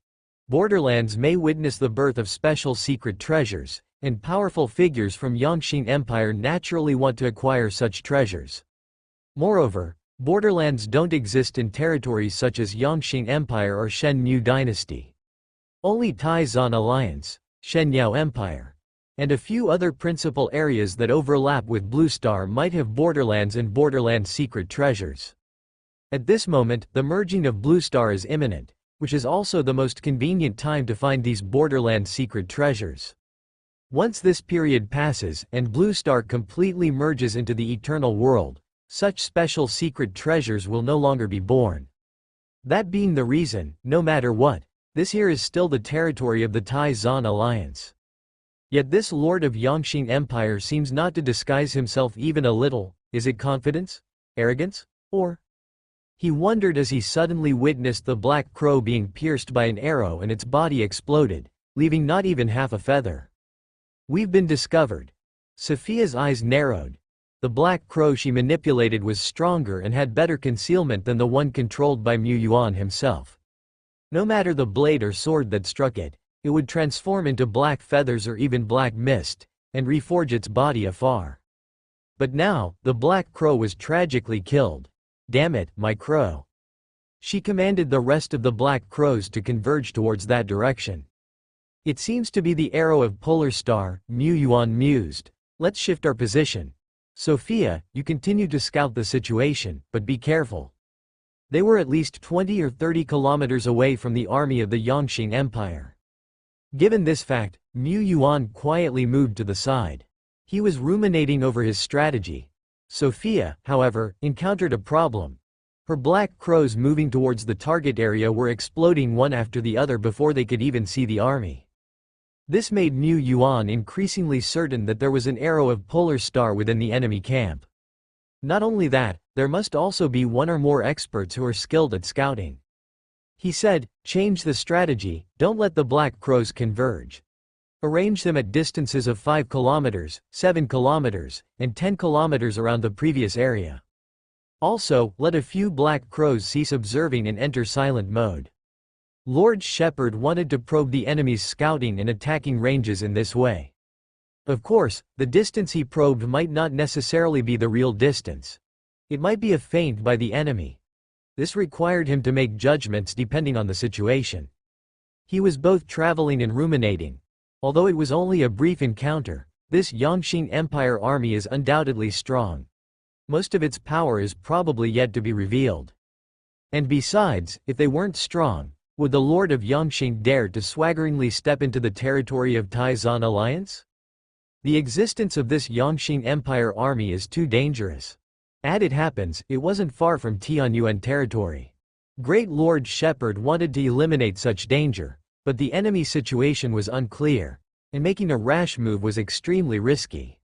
Borderlands may witness the birth of special secret treasures, and powerful figures from Yongxing Empire naturally want to acquire such treasures. Moreover, Borderlands don't exist in territories such as Yongxing Empire or Shen Mu Dynasty. Only Taizan Alliance, Shenyao Empire, and a few other principal areas that overlap with Blue Star might have Borderlands and Borderlands secret treasures. At this moment, the merging of Blue Star is imminent, which is also the most convenient time to find these Borderlands secret treasures. Once this period passes and Blue Star completely merges into the eternal world, such special secret treasures will no longer be born. That being the reason, no matter what, this here is still the territory of the Taizan Alliance. Yet this lord of Yongxing Empire seems not to disguise himself even a little. Is it confidence? Arrogance? Or? He wondered as he suddenly witnessed the Black Crow being pierced by an arrow and its body exploded, leaving not even half a feather. We've been discovered. Sophia's eyes narrowed. The Black Crow she manipulated was stronger and had better concealment than the one controlled by Mu Yuan himself. No matter the blade or sword that struck it, it would transform into black feathers or even black mist, and reforge its body afar. But now, the Black Crow was tragically killed. Damn it, my crow. She commanded the rest of the Black Crows to converge towards that direction. It seems to be the arrow of Polar Star, Mu Yuan mused. Let's shift our position. Sophia, you continue to scout the situation, but be careful. They were at least 20 or 30 kilometers away from the army of the Yongxing Empire. Given this fact, Mu Yuan quietly moved to the side. He was ruminating over his strategy. Sophia, however, encountered a problem. Her Black Crows moving towards the target area were exploding one after the other before they could even see the army. This made Mu Yuan increasingly certain that there was an arrow of polar star within the enemy camp. Not only that, there must also be one or more experts who are skilled at scouting. He said, change the strategy, don't let the Black Crows converge. Arrange them at distances of 5 kilometers, 7 kilometers, and 10 kilometers around the previous area. Also, let a few Black Crows cease observing and enter silent mode. Lord Shepard wanted to probe the enemy's scouting and attacking ranges in this way. Of course, the distance he probed might not necessarily be the real distance. It might be a feint by the enemy. This required him to make judgments depending on the situation. He was both traveling and ruminating. Although it was only a brief encounter, this Yongqing Empire army is undoubtedly strong. Most of its power is probably yet to be revealed. And besides, if they weren't strong, would the Lord of Yongqing dare to swaggeringly step into the territory of Taizan Alliance? The existence of this Yongqing Empire army is too dangerous. As it happens, it wasn't far from Tianyuan territory. Great Lord Shepard wanted to eliminate such danger, but the enemy situation was unclear, and making a rash move was extremely risky.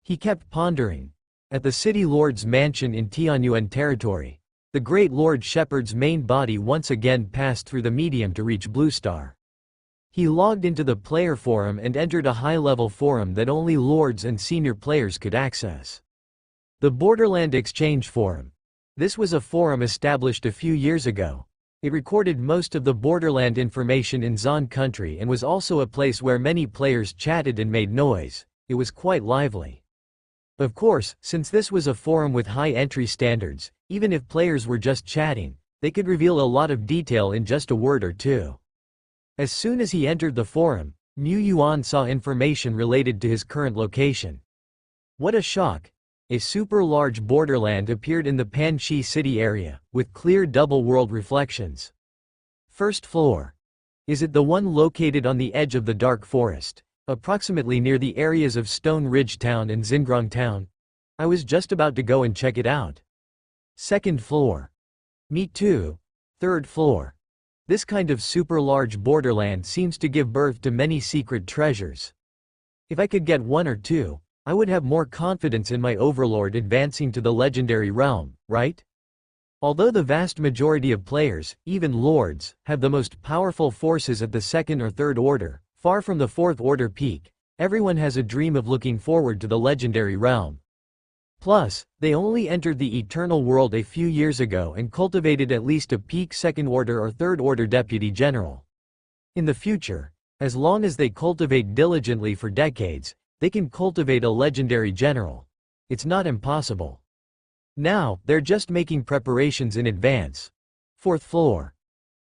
He kept pondering. At the City Lord's mansion in Tianyuan territory, the Great Lord Shepard's main body once again passed through the medium to reach Blue Star. He logged into the player forum and entered a high-level forum that only lords and senior players could access. The Borderland Exchange Forum. This was a forum established a few years ago. It recorded most of the Borderland information in Zon country and was also a place where many players chatted and made noise. It was quite lively. Of course, since this was a forum with high entry standards, even if players were just chatting, they could reveal a lot of detail in just a word or two. As soon as he entered the forum, Mu Yuan saw information related to his current location. What a shock! A super-large borderland appeared in the Panchi city area, with clear double-world reflections. First floor. Is it the one located on the edge of the dark forest, approximately near the areas of Stone Ridge Town and Xingrong Town? I was just about to go and check it out. Second floor. Me too. Third floor. This kind of super-large borderland seems to give birth to many secret treasures. If I could get one or two, I would have more confidence in my overlord advancing to the legendary realm, right? Although the vast majority of players, even lords, have the most powerful forces at the second or third order, far from the fourth order peak, everyone has a dream of looking forward to the legendary realm. Plus, they only entered the eternal world a few years ago and cultivated at least a peak second order or third order deputy general. In the future, as long as they cultivate diligently for decades, they can cultivate a legendary general. It's not impossible. Now, they're just making preparations in advance. Fourth floor.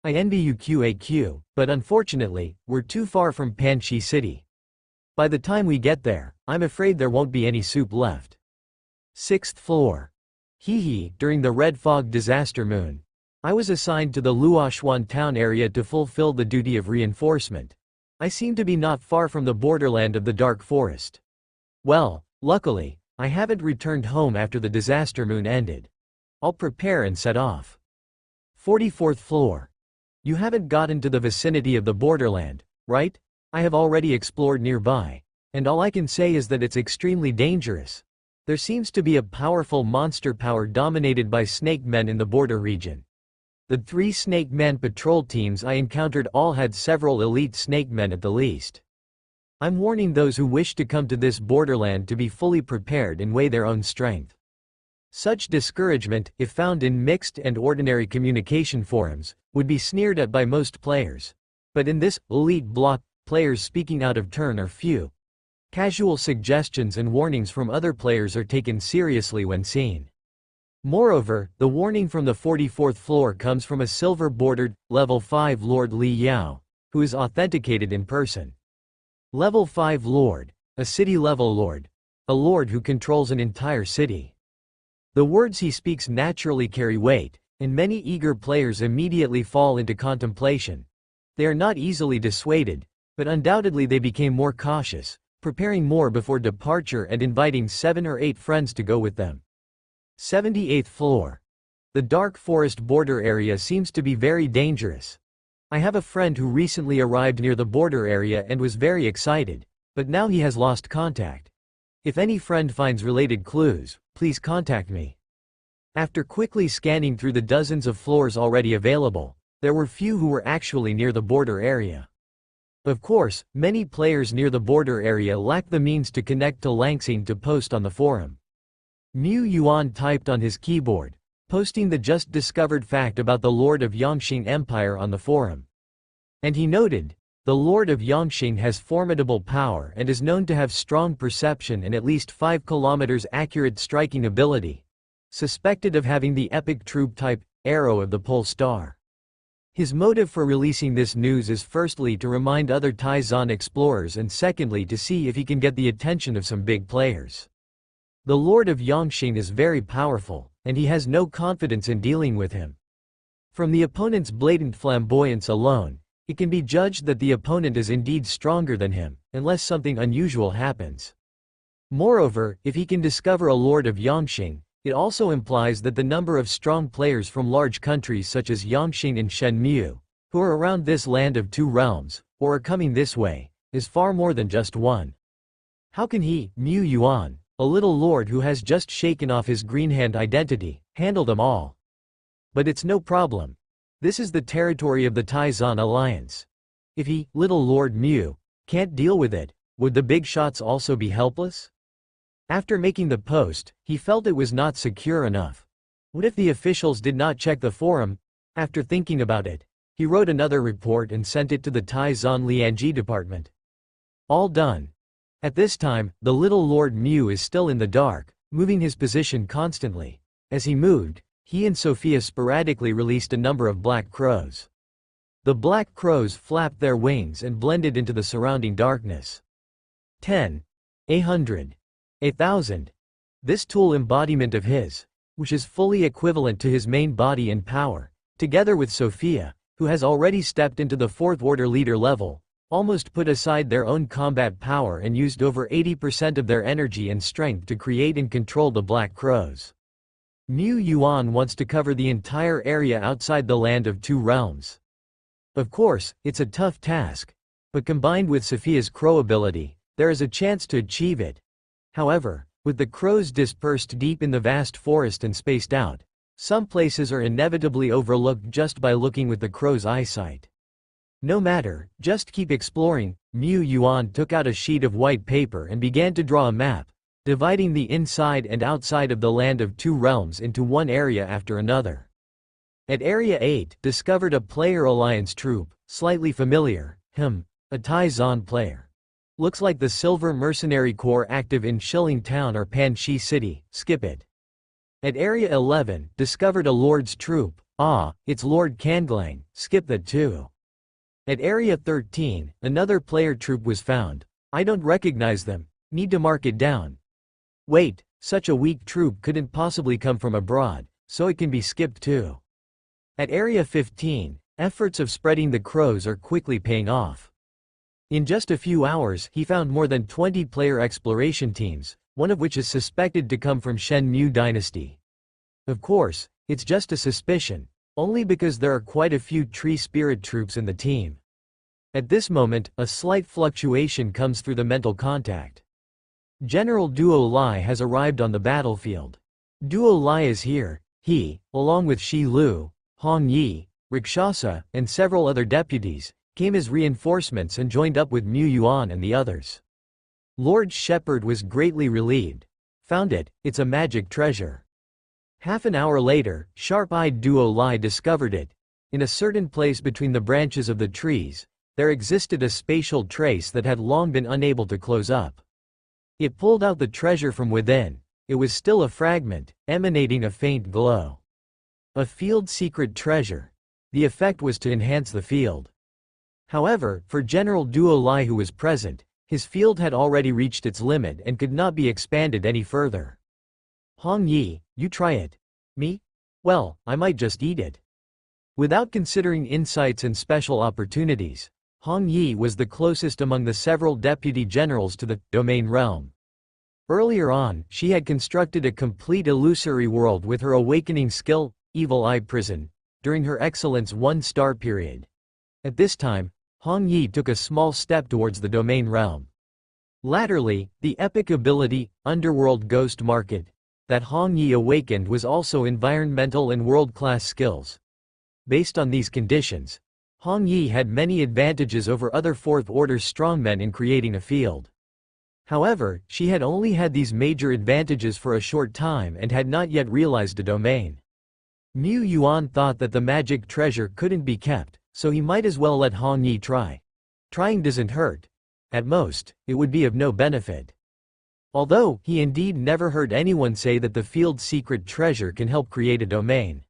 I envy you QAQ, but unfortunately, we're too far from Panchi City. By the time we get there, I'm afraid there won't be any soup left. Sixth floor. Hee, during the Red Fog disaster moon, I was assigned to the Luoxuan town area to fulfill the duty of reinforcement. I seem to be not far from the borderland of the Dark Forest. Well, luckily, I haven't returned home after the disaster moon ended. I'll prepare and set off. 44th floor. You haven't gotten to the vicinity of the borderland, right? I have already explored nearby, and all I can say is that it's extremely dangerous. There seems to be a powerful monster power dominated by snake men in the border region. The 3 Snake Man patrol teams I encountered all had several elite snake men at the least. I'm warning those who wish to come to this borderland to be fully prepared and weigh their own strength. Such discouragement, if found in mixed and ordinary communication forums, would be sneered at by most players. But in this elite block, players speaking out of turn are few. Casual suggestions and warnings from other players are taken seriously when seen. Moreover, the warning from the 44th floor comes from a silver-bordered, level 5 Lord Li Yao, who is authenticated in person. Level 5 Lord, a city-level lord, a lord who controls an entire city. The words he speaks naturally carry weight, and many eager players immediately fall into contemplation. They are not easily dissuaded, but undoubtedly they became more cautious, preparing more before departure and inviting 7 or 8 friends to go with them. 78th floor. The Dark Forest border area seems to be very dangerous. I have a friend who recently arrived near the border area and was very excited, but now he has lost contact. If any friend finds related clues, please contact me. After quickly scanning through the dozens of floors already available, there were few who were actually near the border area. Of course, many players near the border area lack the means to connect to Langsing to post on the forum. Mu Yuan typed on his keyboard, posting the just discovered fact about the Lord of Yongxing Empire on the forum. And he noted, the Lord of Yongxing has formidable power and is known to have strong perception and at least 5 kilometers accurate striking ability, suspected of having the epic troop type, Arrow of the Pole Star. His motive for releasing this news is firstly to remind other Taizan explorers and secondly to see if he can get the attention of some big players. The Lord of Yongxing is very powerful, and he has no confidence in dealing with him. From the opponent's blatant flamboyance alone, it can be judged that the opponent is indeed stronger than him, unless something unusual happens. Moreover, if he can discover a Lord of Yongxing, it also implies that the number of strong players from large countries such as Yongxing and Shenmue, who are around this land of two realms, or are coming this way, is far more than just one. How can he, Mu Yuan, a little lord who has just shaken off his greenhand identity, handle them all? But it's no problem. This is the territory of the Taizan Alliance. If he, little Lord Mu, can't deal with it, would the big shots also be helpless? After making the post, he felt it was not secure enough. What if the officials did not check the forum? After thinking about it, he wrote another report and sent it to the Taizan Lianji department. All done. At this time, the little Lord Mu is still in the dark, moving his position constantly. As he moved, he and Sophia sporadically released a number of black crows. The black crows flapped their wings and blended into the surrounding darkness. 10. 100. 1,000. This tool embodiment of his, which is fully equivalent to his main body and power, together with Sophia, who has already stepped into the 4th order leader level, almost put aside their own combat power and used over 80% of their energy and strength to create and control the Black Crows. Mu Yuan wants to cover the entire area outside the Land of Two Realms. Of course, it's a tough task, but combined with Sophia's crow ability, there is a chance to achieve it. However, with the crows dispersed deep in the vast forest and spaced out, some places are inevitably overlooked just by looking with the crow's eyesight. No matter, just keep exploring. Mu Yuan took out a sheet of white paper and began to draw a map, dividing the inside and outside of the Land of Two Realms into one area after another. At Area 8, discovered a player alliance troop, slightly familiar, a Taizan player. Looks like the Silver Mercenary Corps active in Shilling Town or Panchi City, skip it. At Area 11, discovered a Lord's troop, it's Lord Kanglang, skip that too. At Area 13, another player troop was found, I don't recognize them, need to mark it down. Wait, such a weak troop couldn't possibly come from abroad, so it can be skipped too. At Area 15, efforts of spreading the crows are quickly paying off. In just a few hours, he found more than 20 player exploration teams, one of which is suspected to come from Shenmue Dynasty. Of course, it's just a suspicion, only because there are quite a few tree spirit troops in the team. At this moment, a slight fluctuation comes through the mental contact. General Duo Lai has arrived on the battlefield. Duo Lai is here. He, along with Shi Lu, Hong Yi, Rakshasa, and several other deputies, came as reinforcements and joined up with Mu Yuan and the others. Lord Shepherd was greatly relieved. Found it, it's a magic treasure. Half an hour later, sharp-eyed Duo Lai discovered it. In a certain place between the branches of the trees, there existed a spatial trace that had long been unable to close up. It pulled out the treasure from within. It was still a fragment, emanating a faint glow. A field secret treasure. The effect was to enhance the field. However, for General Duo Lai who was present, his field had already reached its limit and could not be expanded any further. Hong Yi, you try it. Me? Well, I might just eat it. Without considering insights and special opportunities, Hong Yi was the closest among the several deputy generals to the domain realm. Earlier on, she had constructed a complete illusory world with her awakening skill, Evil Eye Prison, during her Excellence 1-star period. At this time, Hong Yi took a small step towards the domain realm. Latterly, the epic ability, Underworld Ghost Market, that Hong Yi awakened was also environmental and world-class skills. Based on these conditions, Hong Yi had many advantages over other Fourth-Order strongmen in creating a field. However, she had only had these major advantages for a short time and had not yet realized a domain. Mu Yuan thought that the magic treasure couldn't be kept, so he might as well let Hong Yi try. Trying doesn't hurt. At most, it would be of no benefit. Although, he indeed never heard anyone say that the field secret treasure can help create a domain.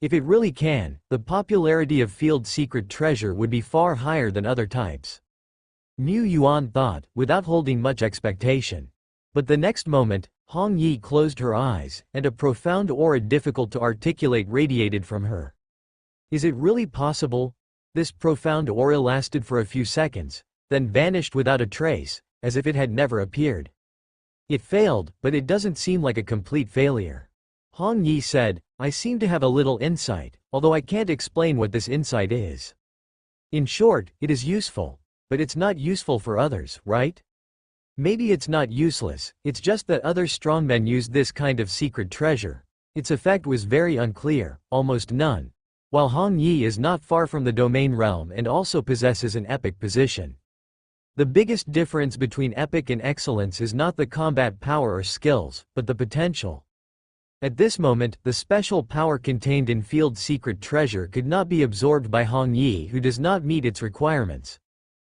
If it really can, the popularity of field secret treasure would be far higher than other types. Mu Yuan thought, without holding much expectation. But the next moment, Hong Yi closed her eyes, and a profound aura difficult to articulate radiated from her. Is it really possible? This profound aura lasted for a few seconds, then vanished without a trace, as if it had never appeared. It failed, but it doesn't seem like a complete failure. Hong Yi said, I seem to have a little insight, although I can't explain what this insight is. In short, it is useful, but it's not useful for others, right? Maybe it's not useless, it's just that other strongmen used this kind of secret treasure. Its effect was very unclear, almost none. While Hong Yi is not far from the domain realm and also possesses an epic position. The biggest difference between epic and excellence is not the combat power or skills, but the potential. At this moment, the special power contained in field secret treasure could not be absorbed by Hong Yi, who does not meet its requirements.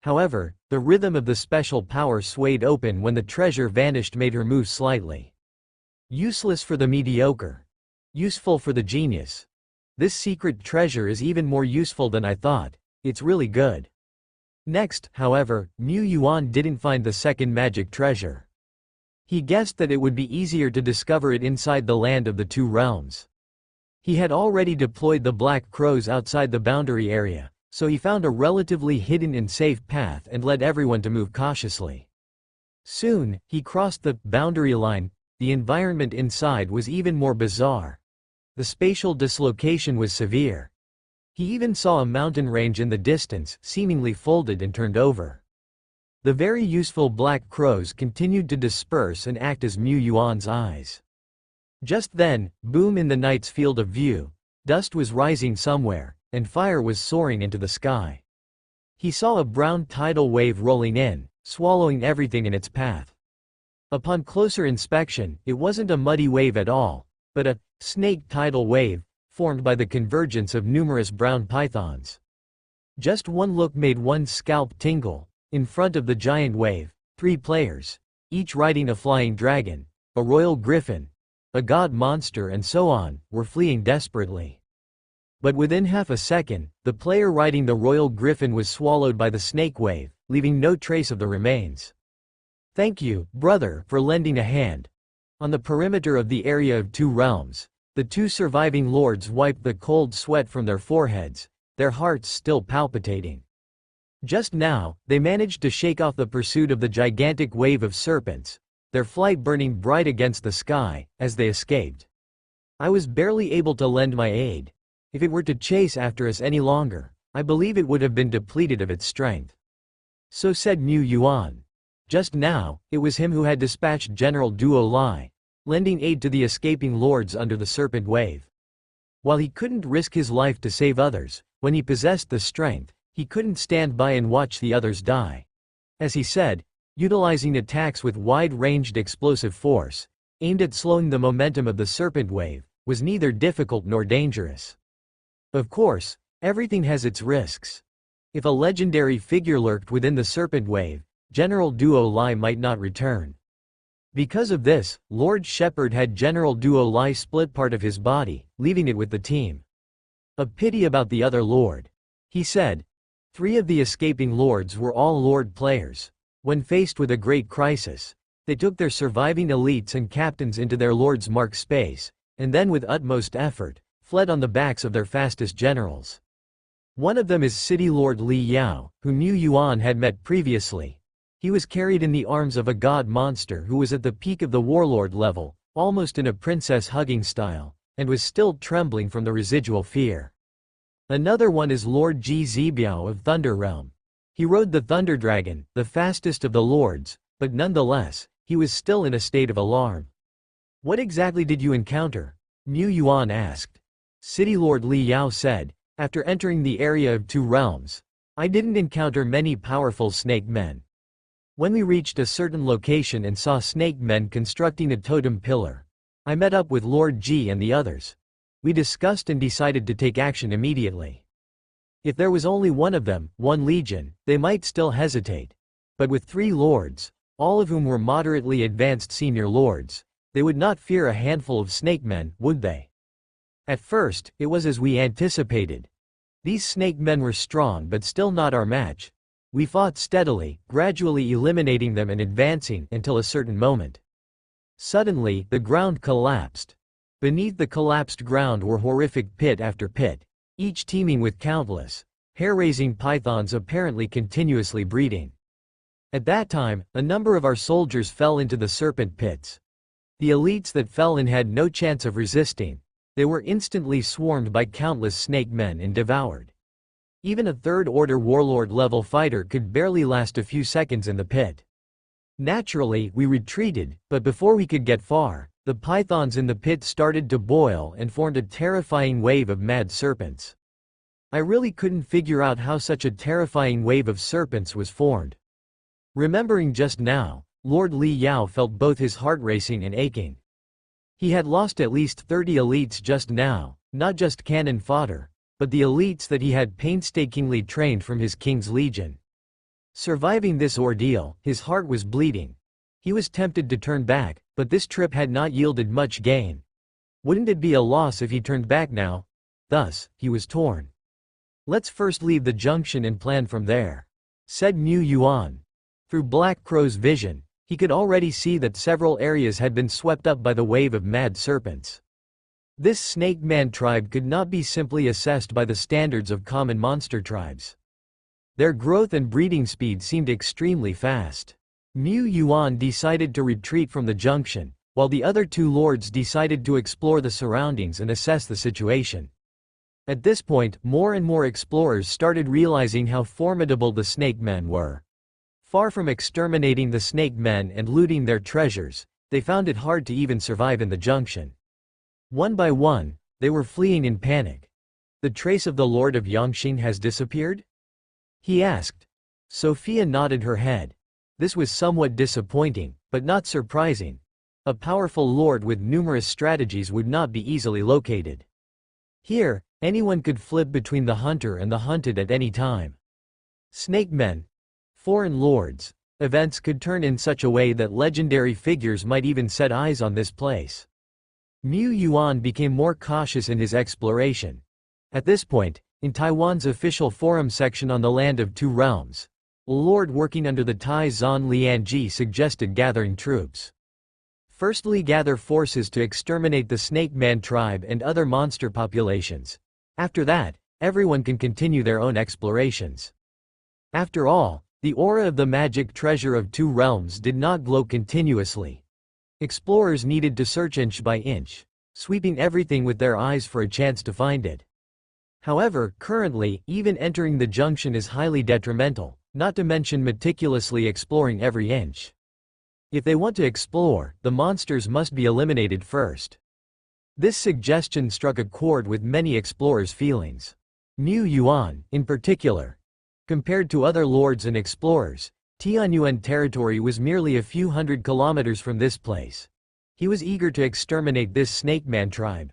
However, the rhythm of the special power swayed open when the treasure vanished, made her move slightly. Useless for the mediocre. Useful for the genius. This secret treasure is even more useful than I thought. It's really good. Next, however, Mu Yuan didn't find the second magic treasure. He guessed that it would be easier to discover it inside the land of the two realms. He had already deployed the Black Crows outside the boundary area, so he found a relatively hidden and safe path and led everyone to move cautiously. Soon, he crossed the boundary line. The environment inside was even more bizarre. The spatial dislocation was severe. He even saw a mountain range in the distance, seemingly folded and turned over. The very useful Black Crows continued to disperse and act as Mu Yuan's eyes. Just then, boom, in the night's field of view, dust was rising somewhere, and fire was soaring into the sky. He saw a brown tidal wave rolling in, swallowing everything in its path. Upon closer inspection, it wasn't a muddy wave at all, but a snake tidal wave, formed by the convergence of numerous brown pythons. Just one look made one's scalp tingle. In front of the giant wave, 3 players, each riding a flying dragon, a royal griffin, a god monster and so on, were fleeing desperately. But within half a second, the player riding the royal griffin was swallowed by the snake wave, leaving no trace of the remains. Thank you, brother, for lending a hand. On the perimeter of the area of 2 realms, the 2 surviving lords wiped the cold sweat from their foreheads, their hearts still palpitating. Just now, they managed to shake off the pursuit of the gigantic wave of serpents, their flight burning bright against the sky, as they escaped. I was barely able to lend my aid. If it were to chase after us any longer, I believe it would have been depleted of its strength. So said Mu Yuan. Just now, it was him who had dispatched General Duo Lai, lending aid to the escaping lords under the serpent wave. While he couldn't risk his life to save others, when he possessed the strength, he couldn't stand by and watch the others die. As he said, utilizing attacks with wide-ranged explosive force, aimed at slowing the momentum of the serpent wave, was neither difficult nor dangerous. Of course, everything has its risks. If a legendary figure lurked within the serpent wave, General Duo Lai might not return. Because of this, Lord Shepherd had General Duo Lai split part of his body, leaving it with the team. A pity about the other lord. He said. 3 of the escaping lords were all lord players. When faced with a great crisis, they took their surviving elites and captains into their lord's mark space, and then with utmost effort, fled on the backs of their fastest generals. One of them is City Lord Li Yao, who Mu Yuan had met previously. He was carried in the arms of a god monster who was at the peak of the warlord level, almost in a princess hugging style, and was still trembling from the residual fear. Another one is Lord Ji Zibiao of Thunder Realm. He rode the Thunder Dragon, the fastest of the lords, but nonetheless, he was still in a state of alarm. What exactly did you encounter? Mu Yuan asked. City Lord Li Yao said, after entering the area of two realms. I didn't encounter many powerful snake men. When we reached a certain location and saw snake men constructing a totem pillar, I met up with Lord Ji and the others. We discussed and decided to take action immediately. If there was only one of them, one legion, they might still hesitate. But with 3 lords, all of whom were moderately advanced senior lords, they would not fear a handful of snake men, would they? At first, it was as we anticipated. These snake men were strong but still not our match. We fought steadily, gradually eliminating them and advancing until a certain moment. Suddenly, the ground collapsed. Beneath the collapsed ground were horrific pit after pit, each teeming with countless, hair-raising pythons apparently continuously breeding. At that time, a number of our soldiers fell into the serpent pits. The elites that fell in had no chance of resisting. They were instantly swarmed by countless snake men and devoured. Even a third-order warlord-level fighter could barely last a few seconds in the pit. Naturally, we retreated, but before we could get far, the pythons in the pit started to boil and formed a terrifying wave of mad serpents. I really couldn't figure out how such a terrifying wave of serpents was formed. Remembering just now, Lord Li Yao felt both his heart racing and aching. He had lost at least 30 elites just now, not just cannon fodder, but the elites that he had painstakingly trained from his King's Legion. Surviving this ordeal, his heart was bleeding. He was tempted to turn back, but this trip had not yielded much gain. Wouldn't it be a loss if he turned back now? Thus, he was torn. Let's first leave the junction and plan from there, said Mu Yuan. Through Black Crow's vision, he could already see that several areas had been swept up by the wave of mad serpents. This snake man tribe could not be simply assessed by the standards of common monster tribes. Their growth and breeding speed seemed extremely fast. Mu Yuan decided to retreat from the junction, while the other 2 lords decided to explore the surroundings and assess the situation. At this point, more and more explorers started realizing how formidable the snake men were. Far from exterminating the snake men and looting their treasures, they found it hard to even survive in the junction. One by one, they were fleeing in panic. The trace of the Lord of Yangxing has disappeared? He asked. Sophia nodded her head. This was somewhat disappointing, but not surprising. A powerful lord with numerous strategies would not be easily located. Here, anyone could flip between the hunter and the hunted at any time. Snake men, foreign lords, events could turn in such a way that legendary figures might even set eyes on this place. Mu Yuan became more cautious in his exploration. At this point, in Taiwan's official forum section on the Land of Two Realms, a lord working under the Tai Zan Lianji suggested gathering troops. Firstly, gather forces to exterminate the Snake Man tribe and other monster populations. After that, everyone can continue their own explorations. After all, the aura of the magic treasure of Two Realms did not glow continuously. Explorers needed to search inch by inch, sweeping everything with their eyes for a chance to find it. However, currently, even entering the junction is highly detrimental, not to mention meticulously exploring every inch. If they want to explore, the monsters must be eliminated first. This suggestion struck a chord with many explorers' feelings. Mu Yuan, in particular. Compared to other lords and explorers, Tianyuan territory was merely a few hundred kilometers from this place. He was eager to exterminate this Snake Man tribe.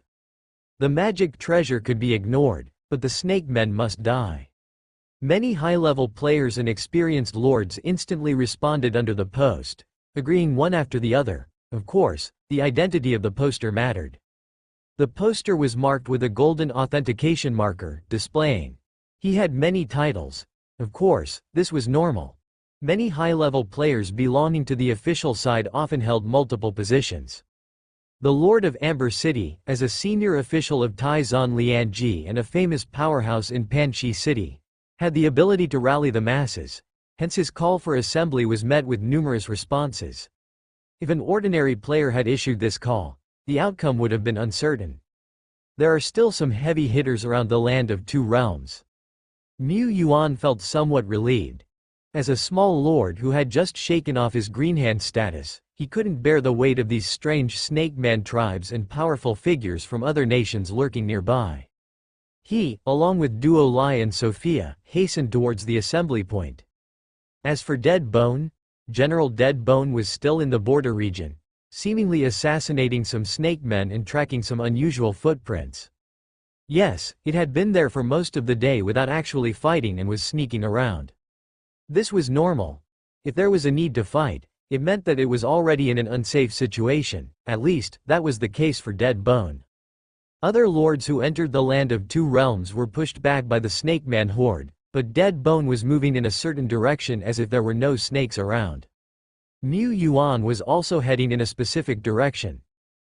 The magic treasure could be ignored, but the Snake Men must die. Many high-level players and experienced lords instantly responded under the post, agreeing one after the other. Of course, the identity of the poster mattered. The poster was marked with a golden authentication marker, displaying. He had many titles. Of course, this was normal. Many high-level players belonging to the official side often held multiple positions. The Lord of Amber City, as a senior official of Tai Zan Lianji and a famous powerhouse in Panxi City, had the ability to rally the masses, hence his call for assembly was met with numerous responses. If an ordinary player had issued this call, the outcome would have been uncertain. There are still some heavy hitters around the Land of Two Realms. Mu Yuan felt somewhat relieved. As a small lord who had just shaken off his greenhand status, he couldn't bear the weight of these strange Snake Man tribes and powerful figures from other nations lurking nearby. He, along with Duo Lai and Sophia, hastened towards the assembly point. As for Dead Bone, General Dead Bone was still in the border region, seemingly assassinating some snake men and tracking some unusual footprints. Yes, it had been there for most of the day without actually fighting and was sneaking around. This was normal. If there was a need to fight, it meant that it was already in an unsafe situation. At least, that was the case for Dead Bone. Other lords who entered the Land of Two Realms were pushed back by the Snake Man horde, but Dead Bone was moving in a certain direction as if there were no snakes around. Mu Yuan was also heading in a specific direction.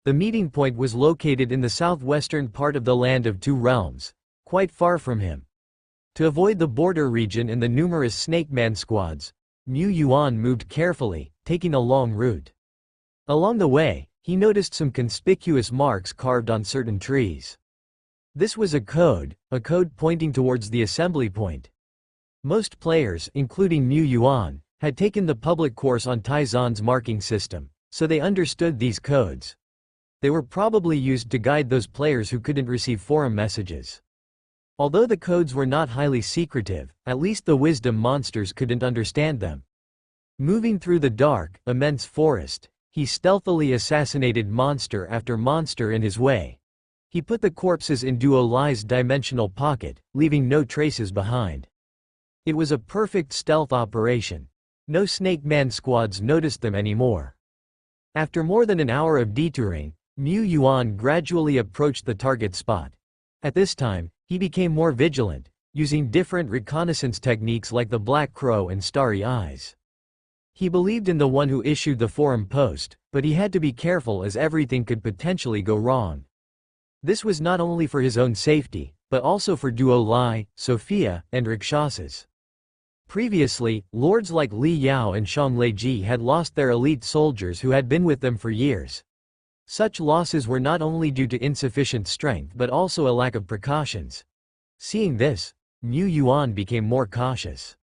The meeting point was located in the southwestern part of the Land of Two Realms, quite far from him. To avoid the border region and the numerous Snake Man squads, Mu Yuan moved carefully, taking a long route. Along the way, he noticed some conspicuous marks carved on certain trees. This was a code pointing towards the assembly point. Most players, including Mu Yuan, had taken the public course on Taizan's marking system, so they understood these codes. They were probably used to guide those players who couldn't receive forum messages. Although the codes were not highly secretive, at least the wisdom monsters couldn't understand them. Moving through the dark, immense forest, he stealthily assassinated monster after monster in his way. He put the corpses in Duo Lai's dimensional pocket, leaving no traces behind. It was a perfect stealth operation. No Snake Man squads noticed them anymore. After more than an hour of detouring, Mu Yuan gradually approached the target spot. At this time, he became more vigilant, using different reconnaissance techniques like the Black Crow and Starry Eyes. He believed in the one who issued the forum post, but he had to be careful as everything could potentially go wrong. This was not only for his own safety, but also for Duo Lai, Sophia, and Rakshasas. Previously, lords like Li Yao and Xiangleji had lost their elite soldiers who had been with them for years. Such losses were not only due to insufficient strength but also a lack of precautions. Seeing this, Mu Yuan became more cautious.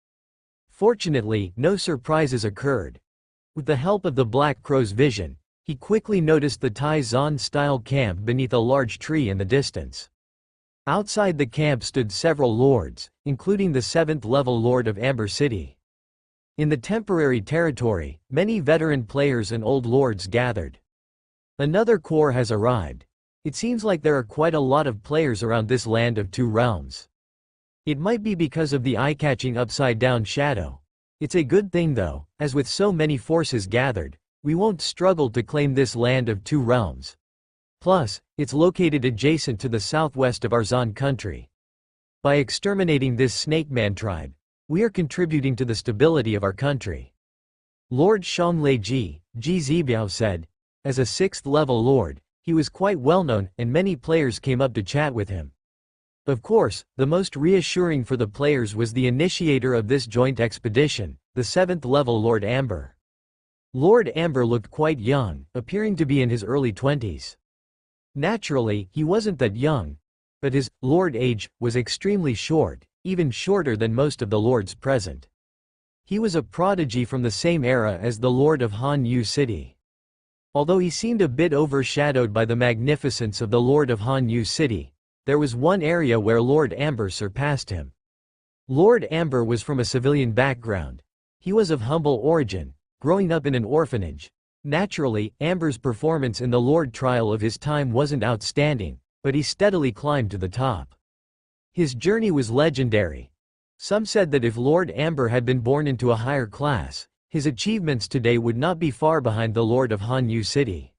Fortunately, no surprises occurred. With the help of the Black Crow's vision, he quickly noticed the Taizan-style camp beneath a large tree in the distance. Outside the camp stood several lords, including the 7th-level Lord of Amber City. In the temporary territory, many veteran players and old lords gathered. Another core has arrived. It seems like there are quite a lot of players around this Land of Two Realms. It might be because of the eye-catching upside-down shadow. It's a good thing though, as with so many forces gathered, we won't struggle to claim this Land of Two Realms. Plus, it's located adjacent to the southwest of Arzan country. By exterminating this Snake Man tribe, we are contributing to the stability of our country. Lord Xiangleji, Ji Zibiao said. As a 6th-level lord, he was quite well-known and many players came up to chat with him. Of course, the most reassuring for the players was the initiator of this joint expedition, the 7th-level Lord Amber. Lord Amber looked quite young, appearing to be in his early 20s. Naturally, he wasn't that young, but his lord age was extremely short, even shorter than most of the lords present. He was a prodigy from the same era as the Lord of Han Yu City. Although he seemed a bit overshadowed by the magnificence of the Lord of Han Yu City, there was one area where Lord Amber surpassed him. Lord Amber was from a civilian background. He was of humble origin, growing up in an orphanage. Naturally, Amber's performance in the Lord trial of his time wasn't outstanding, but he steadily climbed to the top. His journey was legendary. Some said that if Lord Amber had been born into a higher class, his achievements today would not be far behind the Lord of Han Yu City.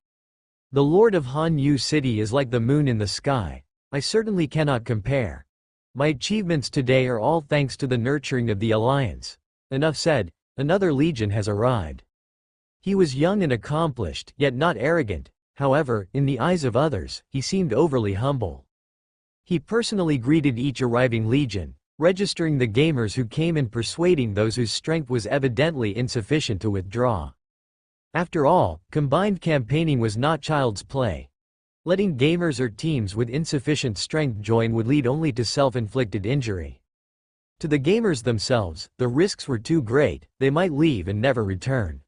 The Lord of Han Yu City is like the moon in the sky. I certainly cannot compare. My achievements today are all thanks to the nurturing of the Alliance. Enough said, another legion has arrived. He was young and accomplished, yet not arrogant. However, in the eyes of others, he seemed overly humble. He personally greeted each arriving legion, registering the gamers who came and persuading those whose strength was evidently insufficient to withdraw. After all, combined campaigning was not child's play. Letting gamers or teams with insufficient strength join would lead only to self-inflicted injury. To the gamers themselves, the risks were too great, they might leave and never return.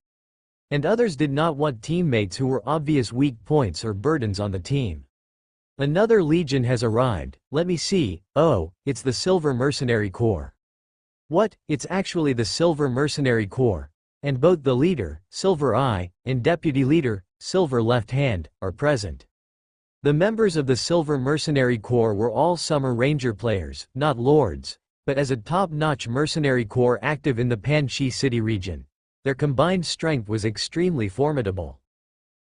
And others did not want teammates who were obvious weak points or burdens on the team. Another legion has arrived, let me see, oh, it's the Silver Mercenary Corps. What, it's actually the Silver Mercenary Corps. And both the leader, Silver Eye, and deputy leader, Silver Left Hand, are present. The members of the Silver Mercenary Corps were all Summer Ranger players, not lords, but as a top-notch mercenary corps active in the Panchi City region. Their combined strength was extremely formidable.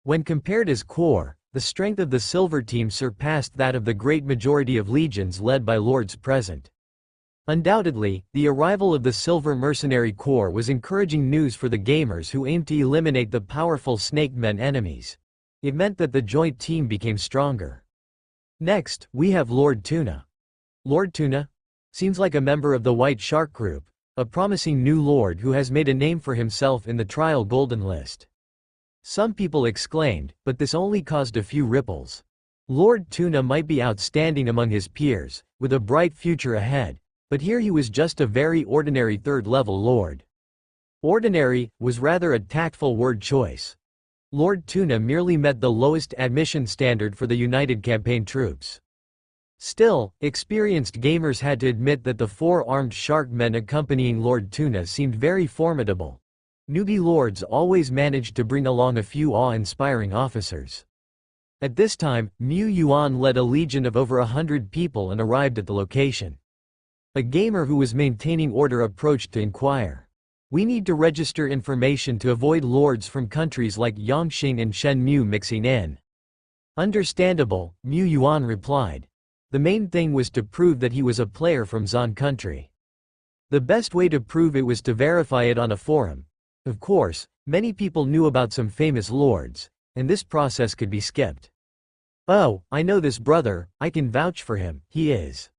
When compared as corps, the strength of the Silver team surpassed that of the great majority of legions led by lords present. Undoubtedly, the arrival of the Silver Mercenary Corps was encouraging news for the gamers who aimed to eliminate the powerful Snake Men enemies. It meant that the joint team became stronger. Next, we have Lord Tuna. Lord Tuna? Seems like a member of the White Shark Group, a promising new lord who has made a name for himself in the Trial Golden List. Some people exclaimed, but this only caused a few ripples. Lord Tuna might be outstanding among his peers, with a bright future ahead, but here he was just a very ordinary third-level lord. Ordinary was rather a tactful word choice. Lord Tuna merely met the lowest admission standard for the United Campaign troops. Still, experienced gamers had to admit that the 4 armed shark men accompanying Lord Tuna seemed very formidable. Newbie lords always managed to bring along a few awe-inspiring officers. At this time, Mu Yuan led a legion of over 100 people and arrived at the location. A gamer who was maintaining order approached to inquire. We need to register information to avoid lords from countries like Yongqing and Shenmue mixing in. Understandable, Mu Yuan replied. The main thing was to prove that he was a player from Zan country. The best way to prove it was to verify it on a forum. Of course, many people knew about some famous lords, and this process could be skipped. Oh, I know this brother, I can vouch for him, he is.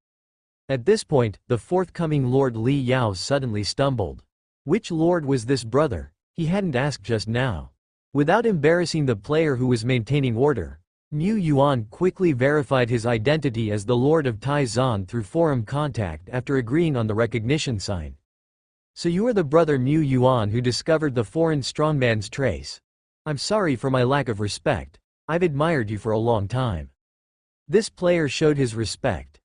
At this point, the forthcoming Lord Li Yao suddenly stumbled. Which lord was this brother? He hadn't asked just now. Without embarrassing the player who was maintaining order, Mu Yuan quickly verified his identity as the Lord of Tai Zan through forum contact after agreeing on the recognition sign. So you are the brother Mu Yuan who discovered the foreign strongman's trace. I'm sorry for my lack of respect. I've admired you for a long time. This player showed his respect.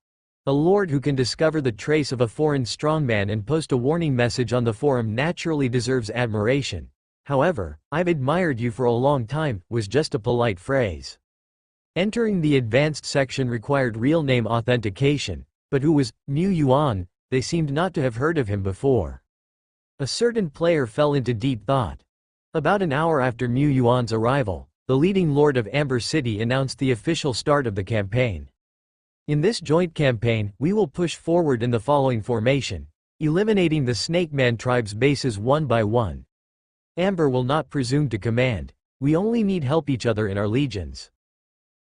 A lord who can discover the trace of a foreign strongman and post a warning message on the forum naturally deserves admiration. However, I've admired you for a long time was just a polite phrase. Entering the advanced section required real name authentication, but who was Mu Yuan? They seemed not to have heard of him before. A certain player fell into deep thought. About an hour after Mu Yuan's arrival, the leading lord of Amber City announced the official start of the campaign. In this joint campaign, we will push forward in the following formation, eliminating the Snake Man tribe's bases one by one. Amber will not presume to command, we only need help each other in our legions.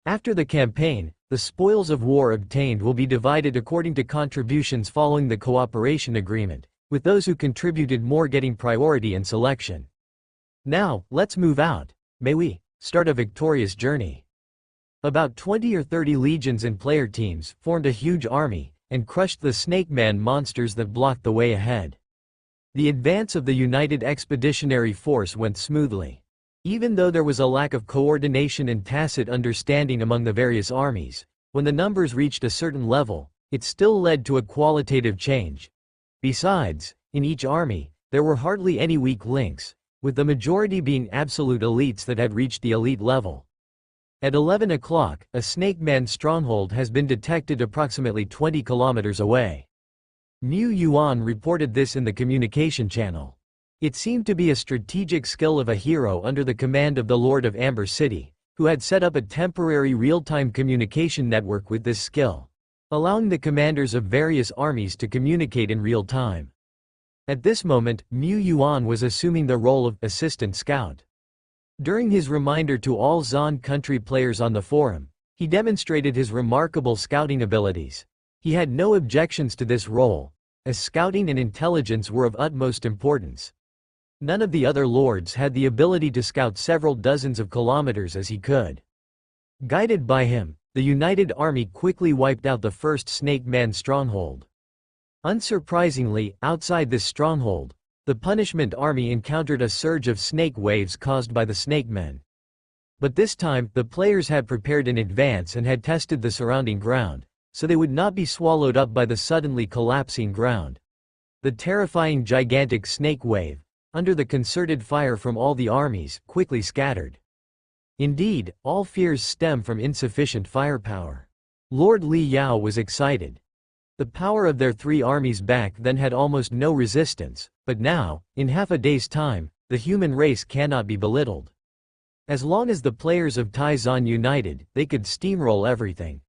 After the campaign, the spoils of war obtained will be divided according to contributions following the cooperation agreement, with those who contributed more getting priority and selection. Now, let's move out. May we start a victorious journey. About 20 or 30 legions and player teams formed a huge army, and crushed the Snake Man monsters that blocked the way ahead. The advance of the United Expeditionary Force went smoothly. Even though there was a lack of coordination and tacit understanding among the various armies, when the numbers reached a certain level, it still led to a qualitative change. Besides, in each army, there were hardly any weak links, with the majority being absolute elites that had reached the elite level. At 11 o'clock, a Snake Man stronghold has been detected approximately 20 kilometers away. Mu Yuan reported this in the communication channel. It seemed to be a strategic skill of a hero under the command of the Lord of Amber City, who had set up a temporary real-time communication network with this skill, allowing the commanders of various armies to communicate in real time. At this moment, Mu Yuan was assuming the role of assistant scout. During his reminder to all Zan country players on the forum, he demonstrated his remarkable scouting abilities. He had no objections to this role, as scouting and intelligence were of utmost importance. None of the other lords had the ability to scout several dozens of kilometers as he could. Guided by him, the united army quickly wiped out the first Snake Man stronghold. Unsurprisingly, outside this stronghold, the Punishment Army encountered a surge of snake waves caused by the Snake Men. But this time, the players had prepared in advance and had tested the surrounding ground, so they would not be swallowed up by the suddenly collapsing ground. The terrifying gigantic snake wave, under the concerted fire from all the armies, quickly scattered. Indeed, all fears stem from insufficient firepower. Lord Li Yao was excited. The power of their three armies back then had almost no resistance, but now, in half a day's time, the human race cannot be belittled. As long as the players of Taizan united, they could steamroll everything.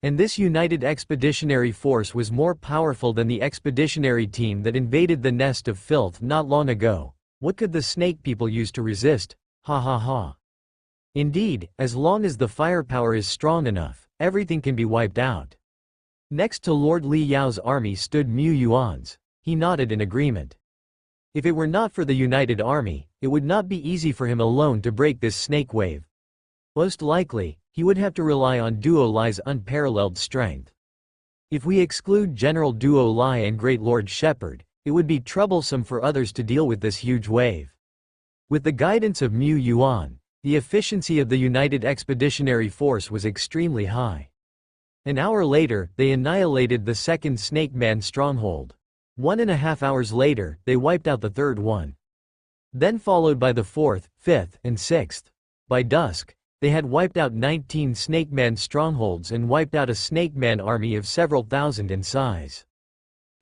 And this united expeditionary force was more powerful than the expeditionary team that invaded the Nest of Filth not long ago. What could the snake people use to resist? Ha ha ha. Indeed, as long as the firepower is strong enough, everything can be wiped out. Next to Lord Li Yao's army stood Mu Yuan's. He nodded in agreement. If it were not for the united army, it would not be easy for him alone to break this snake wave. Most likely, he would have to rely on Duo Li's unparalleled strength. If we exclude General Duo Li and Great Lord Shepherd, it would be troublesome for others to deal with this huge wave. With the guidance of Mu Yuan, the efficiency of the united expeditionary force was extremely high. An hour later, they annihilated the second Snake Man stronghold. 1.5 hours later, they wiped out the third one. Then followed by the fourth, fifth, and sixth. By dusk, they had wiped out 19 Snake Man strongholds and wiped out a Snake Man army of several thousand in size.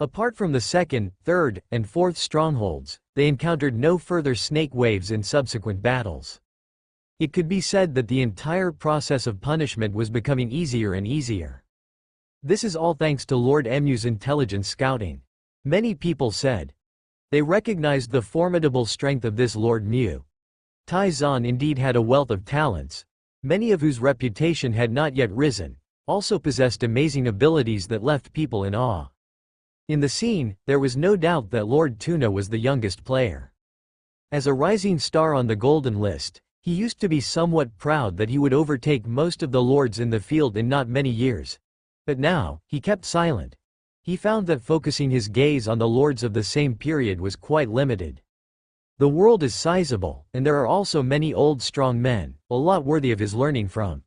Apart from the second, third, and fourth strongholds, they encountered no further snake waves in subsequent battles. It could be said that the entire process of punishment was becoming easier and easier. This is all thanks to Lord Mu's intelligence scouting. Many people said. They recognized the formidable strength of this Lord Mu. Taizan indeed had a wealth of talents, many of whose reputation had not yet risen, also possessed amazing abilities that left people in awe. In the scene, there was no doubt that Lord Tuna was the youngest player. As a rising star on the Golden List, he used to be somewhat proud that he would overtake most of the lords in the field in not many years. But now, he kept silent. He found that focusing his gaze on the lords of the same period was quite limited. The world is sizable, and there are also many old strong men, a lot worthy of his learning from.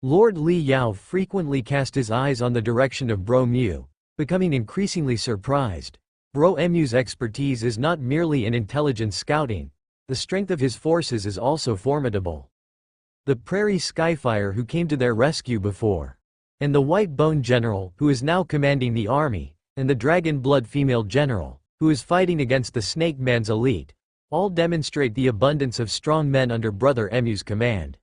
Lord Li Yao frequently cast his eyes on the direction of Bro Mu, becoming increasingly surprised. Bro Mu's expertise is not merely in intelligence scouting. The strength of his forces is also formidable. The Prairie Skyfire who came to their rescue before, and the White Bone General who is now commanding the army, and the Dragon Blood Female General, who is fighting against the Snake Man's elite, all demonstrate the abundance of strong men under Brother Mu's command.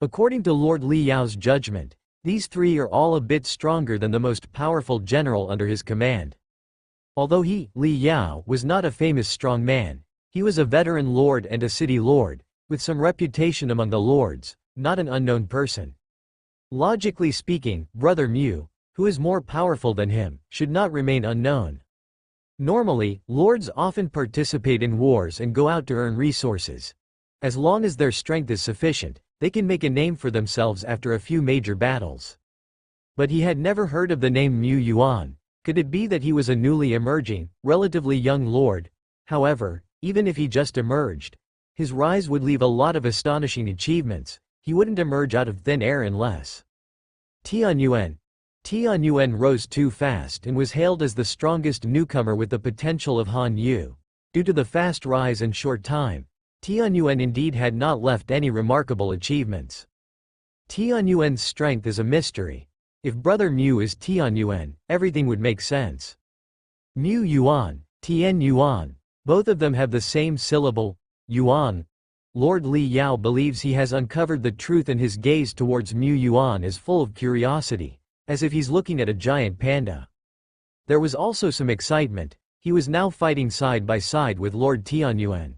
According to Lord Li Yao's judgment, these three are all a bit stronger than the most powerful general under his command. Although he, Li Yao, was not a famous strong man, he was a veteran lord and a city lord, with some reputation among the lords, not an unknown person. Logically speaking, Brother Mu, who is more powerful than him, should not remain unknown. Normally, lords often participate in wars and go out to earn resources. As long as their strength is sufficient, they can make a name for themselves after a few major battles. But he had never heard of the name Mu Yuan. Could it be that he was a newly emerging, relatively young lord? However, even if he just emerged, his rise would leave a lot of astonishing achievements. He wouldn't emerge out of thin air unless. Tianyuan rose too fast and was hailed as the strongest newcomer with the potential of Han Yu. Due to the fast rise and short time, Tianyuan indeed had not left any remarkable achievements. Tianyuan's strength is a mystery. If Brother Mu is Tianyuan, everything would make sense. Mu Yuan, Tian Yuan. Both of them have the same syllable, Yuan. Lord Li Yao believes he has uncovered the truth and his gaze towards Mu Yuan is full of curiosity, as if he's looking at a giant panda. There was also some excitement. He was now fighting side by side with Lord Tianyuan.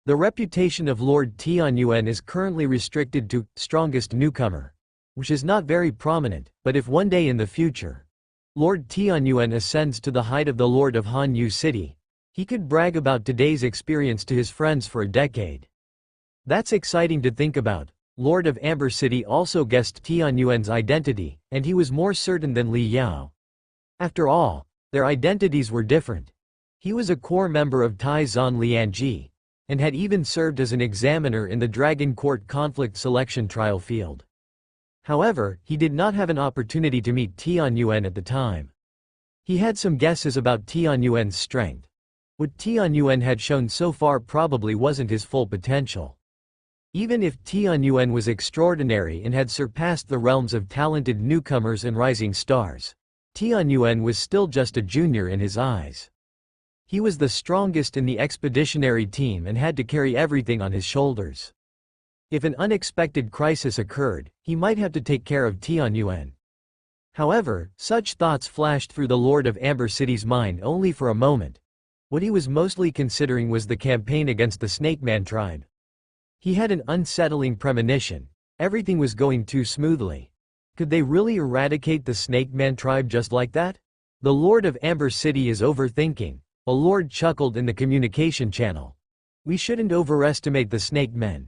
The reputation of Lord Tianyuan is currently restricted to strongest newcomer, which is not very prominent, but if one day in the future, Lord Tianyuan ascends to the height of the Lord of Han Yu City, he could brag about today's experience to his friends for a decade. That's exciting to think about. Lord of Amber City also guessed Tianyuan's identity, and he was more certain than Li Yao. After all, their identities were different. He was a core member of Taizan Lianji, and had even served as an examiner in the Dragon Court conflict selection trial field. However, he did not have an opportunity to meet Tianyuan at the time. He had some guesses about Tianyuan's strength. What Tianyuan had shown so far probably wasn't his full potential. Even if Tianyuan was extraordinary and had surpassed the realms of talented newcomers and rising stars, Tianyuan was still just a junior in his eyes. He was the strongest in the expeditionary team and had to carry everything on his shoulders. If an unexpected crisis occurred, he might have to take care of Tianyuan. However, such thoughts flashed through the Lord of Amber City's mind only for a moment. What he was mostly considering was the campaign against the Snake Man tribe. He had an unsettling premonition. Everything was going too smoothly. Could they really eradicate the Snake Man tribe just like that? The Lord of Amber City is overthinking, a lord chuckled in the communication channel. We shouldn't overestimate the Snake Men.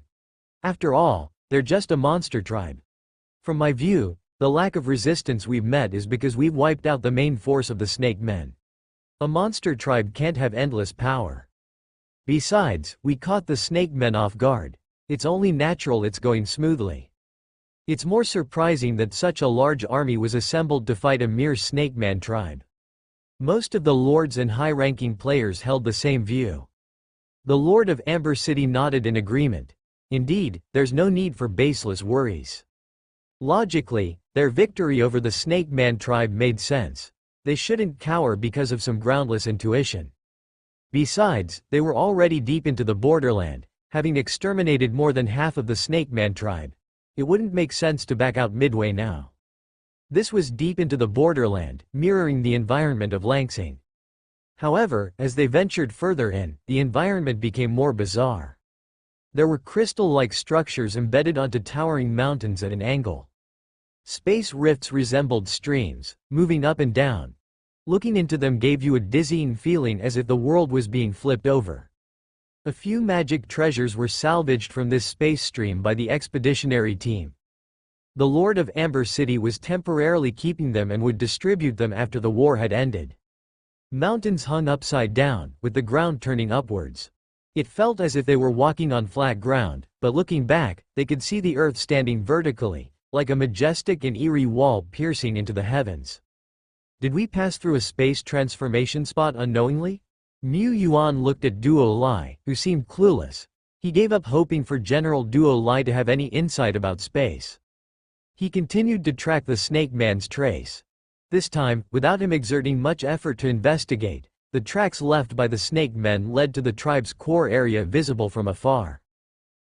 After all, they're just a monster tribe. From my view, the lack of resistance we've met is because we've wiped out the main force of the Snake Men. A monster tribe can't have endless power. Besides, we caught the Snake Men off guard. It's only natural it's going smoothly. It's more surprising that such a large army was assembled to fight a mere Snake Man tribe. Most of the lords and high-ranking players held the same view. The Lord of Amber City nodded in agreement. Indeed, there's no need for baseless worries. Logically, their victory over the Snake Man tribe made sense. They shouldn't cower because of some groundless intuition. Besides, they were already deep into the borderland, having exterminated more than half of the Snake Man tribe. It wouldn't make sense to back out midway now. This was deep into the borderland, mirroring the environment of Langsing. However, as they ventured further in, the environment became more bizarre. There were crystal-like structures embedded onto towering mountains at an angle. Space rifts resembled streams, moving up and down. Looking into them gave you a dizzying feeling as if the world was being flipped over. A few magic treasures were salvaged from this space stream by the expeditionary team. The Lord of Amber City was temporarily keeping them and would distribute them after the war had ended. Mountains hung upside down, with the ground turning upwards. It felt as if they were walking on flat ground, but looking back, they could see the earth standing vertically, like a majestic and eerie wall piercing into the heavens. Did we pass through a space transformation spot unknowingly? Mu Yuan looked at Duo Lai, who seemed clueless. He gave up hoping for General Duo Lai to have any insight about space. He continued to track the Snake Man's trace. This time, without him exerting much effort to investigate, the tracks left by the Snake Men led to the tribe's core area visible from afar.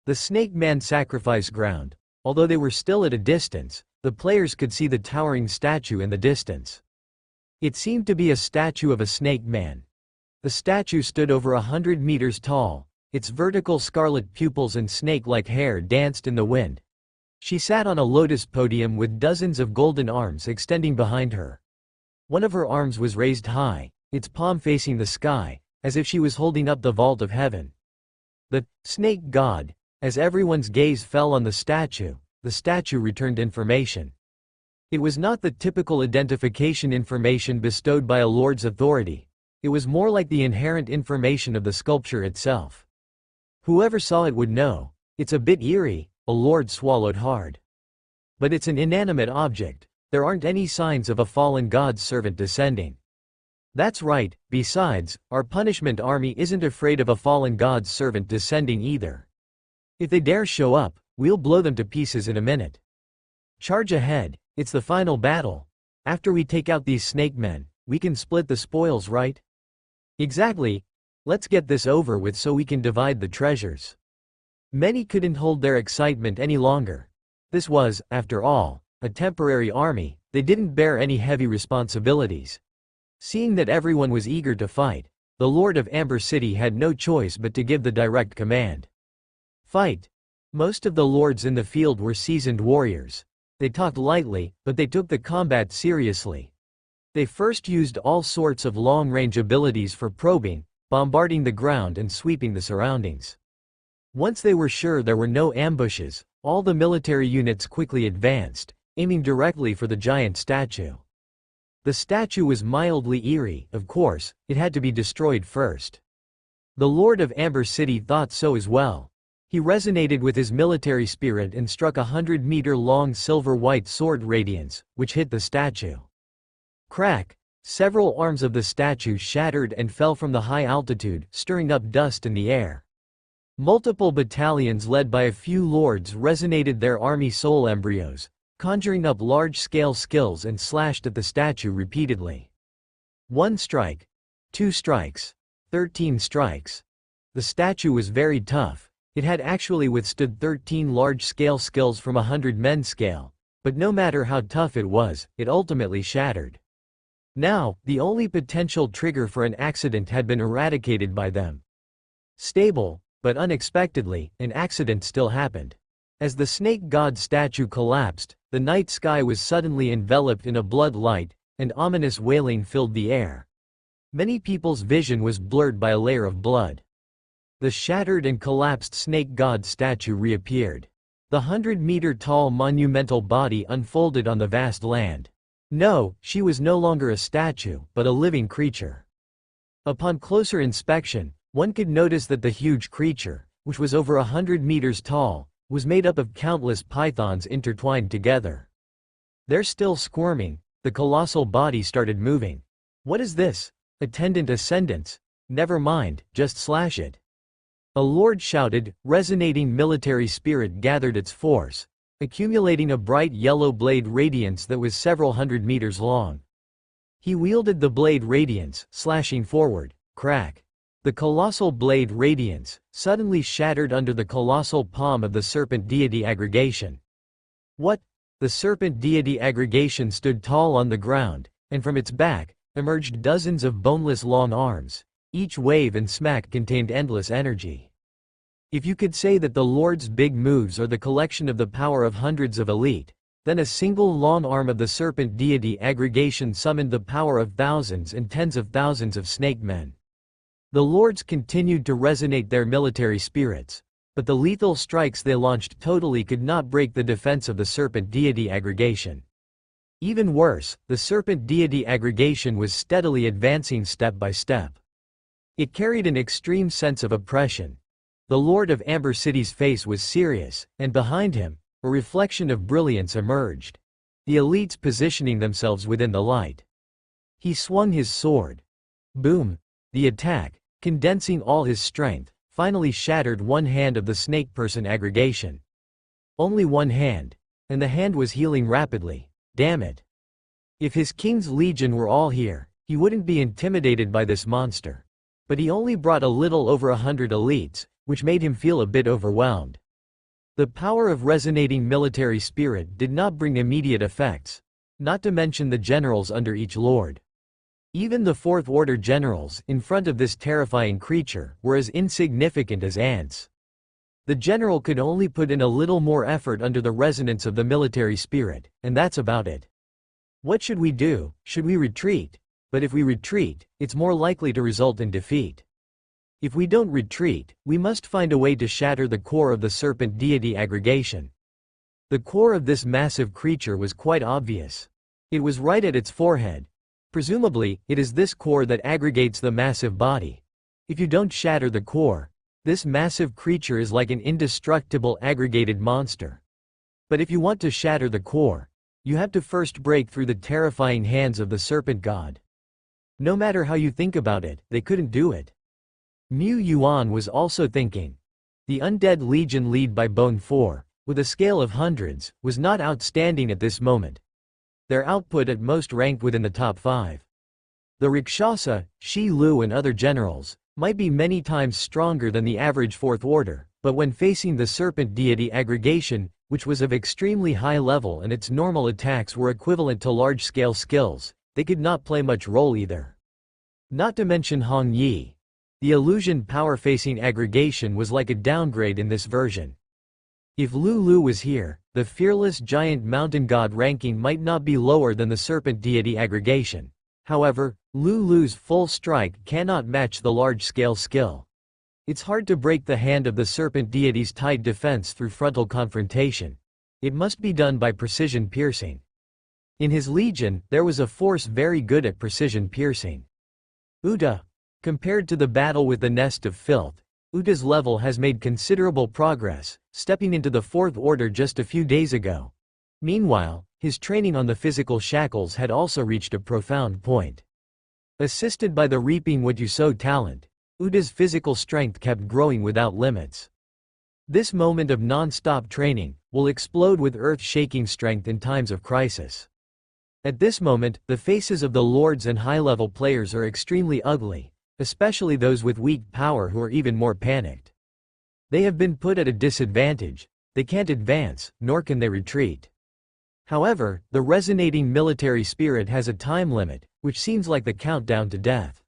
The Snake Man sacrifice ground. Although they were still at a distance, the players could see the towering statue in the distance. It seemed to be a statue of a Snake Man. The statue stood over 100 meters tall. Its vertical scarlet pupils and snake-like hair danced in the wind. She sat on a lotus podium with dozens of golden arms extending behind her. One of her arms was raised high, its palm facing the sky, as if she was holding up the vault of heaven. The Snake God. As everyone's gaze fell on the statue returned information. It was not the typical identification information bestowed by a lord's authority. It was more like the inherent information of the sculpture itself. Whoever saw it would know. It's a bit eerie, a lord swallowed hard. But it's an inanimate object. There aren't any signs of a fallen god's servant descending. That's right, besides, our punishment army isn't afraid of a fallen god's servant descending either. If they dare show up, we'll blow them to pieces in a minute. Charge ahead, it's the final battle. After we take out these Snake Men, we can split the spoils, right? Exactly. Let's get this over with so we can divide the treasures. Many couldn't hold their excitement any longer. This was, after all, a temporary army. They didn't bear any heavy responsibilities. Seeing that everyone was eager to fight, the Lord of Amber City had no choice but to give the direct command. Fight. Most of the lords in the field were seasoned warriors. They talked lightly, but they took the combat seriously. They first used all sorts of long-range abilities for probing, bombarding the ground and sweeping the surroundings. Once they were sure there were no ambushes, All the military units quickly advanced, aiming directly for the giant statue. The statue was mildly eerie, of course, it had to be destroyed first. The Lord of Amber City thought so as well. He resonated with his military spirit and struck a 100-meter-long silver-white sword radiance, which hit the statue. Crack! Several arms of the statue shattered and fell from the high altitude, stirring up dust in the air. Multiple battalions led by a few lords resonated their army soul embryos, conjuring up large-scale skills and slashed at the statue repeatedly. 1 strike. 2 strikes. 13 strikes. The statue was very tough. It had actually withstood 13 large-scale skills from a 100-men scale, but no matter how tough it was, it ultimately shattered. Now, the only potential trigger for an accident had been eradicated by them. Stable, but unexpectedly, an accident still happened. As the snake god statue collapsed, the night sky was suddenly enveloped in a blood light, and ominous wailing filled the air. Many people's vision was blurred by a layer of blood. The shattered and collapsed snake god statue reappeared. The 100-meter-tall monumental body unfolded on the vast land. No, she was no longer a statue, but a living creature. Upon closer inspection, one could notice that the huge creature, which was over 100 meters tall, was made up of countless pythons intertwined together. They're still squirming. The colossal body started moving. What is this? Attendant ascendants? Never mind, just slash it. A lord shouted. Resonating military spirit gathered its force, accumulating a bright yellow blade radiance that was several hundred meters long. He wielded the blade radiance, slashing forward. Crack! The colossal blade radiance suddenly shattered under the colossal palm of the serpent deity aggregation. What? The serpent deity aggregation stood tall on the ground, and from its back emerged dozens of boneless long arms. Each wave and smack contained endless energy. If you could say that the Lord's big moves are the collection of the power of hundreds of elite, then a single long arm of the serpent deity aggregation summoned the power of thousands and tens of thousands of snake men. The lords continued to resonate their military spirits, but the lethal strikes they launched totally could not break the defense of the serpent deity aggregation. Even worse, the serpent deity aggregation was steadily advancing step by step. It carried an extreme sense of oppression. The Lord of Amber City's face was serious, and behind him, a reflection of brilliance emerged. The elites positioning themselves within the light. He swung his sword. Boom! The attack, condensing all his strength, finally shattered one hand of the snake person aggregation. Only one hand, and the hand was healing rapidly. Damn it! If his king's legion were all here, he wouldn't be intimidated by this monster. But he only brought a little over 100 elites, which made him feel a bit overwhelmed. The power of resonating military spirit did not bring immediate effects, not to mention the generals under each lord. Even the Fourth Order generals, in front of this terrifying creature, were as insignificant as ants. The general could only put in a little more effort under the resonance of the military spirit, and that's about it. What should we do? Should we retreat? But if we retreat, it's more likely to result in defeat. If we don't retreat, we must find a way to shatter the core of the serpent deity aggregation. The core of this massive creature was quite obvious. It was right at its forehead. Presumably, it is this core that aggregates the massive body. If you don't shatter the core, this massive creature is like an indestructible aggregated monster. But if you want to shatter the core, you have to first break through the terrifying hands of the serpent god. No matter how you think about it, they couldn't do it. Mu Yuan was also thinking. The Undead Legion lead by Bone 4, with a scale of hundreds, was not outstanding at this moment. Their output at most ranked within the top 5. The Rakshasa, Shi Lu and other generals, might be many times stronger than the average Fourth Order, but when facing the serpent deity aggregation, which was of extremely high level and its normal attacks were equivalent to large-scale skills, they could not play much role either. Not to mention Hong Yi. The illusion power-facing aggregation was like a downgrade in this version. If Lu Lu was here, the fearless giant mountain god ranking might not be lower than the serpent deity aggregation. However, Lu Lu's full strike cannot match the large-scale skill. It's hard to break the hand of the serpent deity's tight defense through frontal confrontation. It must be done by precision piercing. In his legion, there was a force very good at precision piercing. Uta. Compared to the battle with the Nest of Filth, Uta's level has made considerable progress, stepping into the Fourth Order just a few days ago. Meanwhile, his training on the physical shackles had also reached a profound point. Assisted by the reaping what you sow talent, Uta's physical strength kept growing without limits. This moment of non-stop training will explode with earth-shaking strength in times of crisis. At this moment, the faces of the lords and high-level players are extremely ugly, especially those with weak power who are even more panicked. They have been put at a disadvantage. They can't advance, nor can they retreat. However, the resonating military spirit has a time limit, which seems like the countdown to death.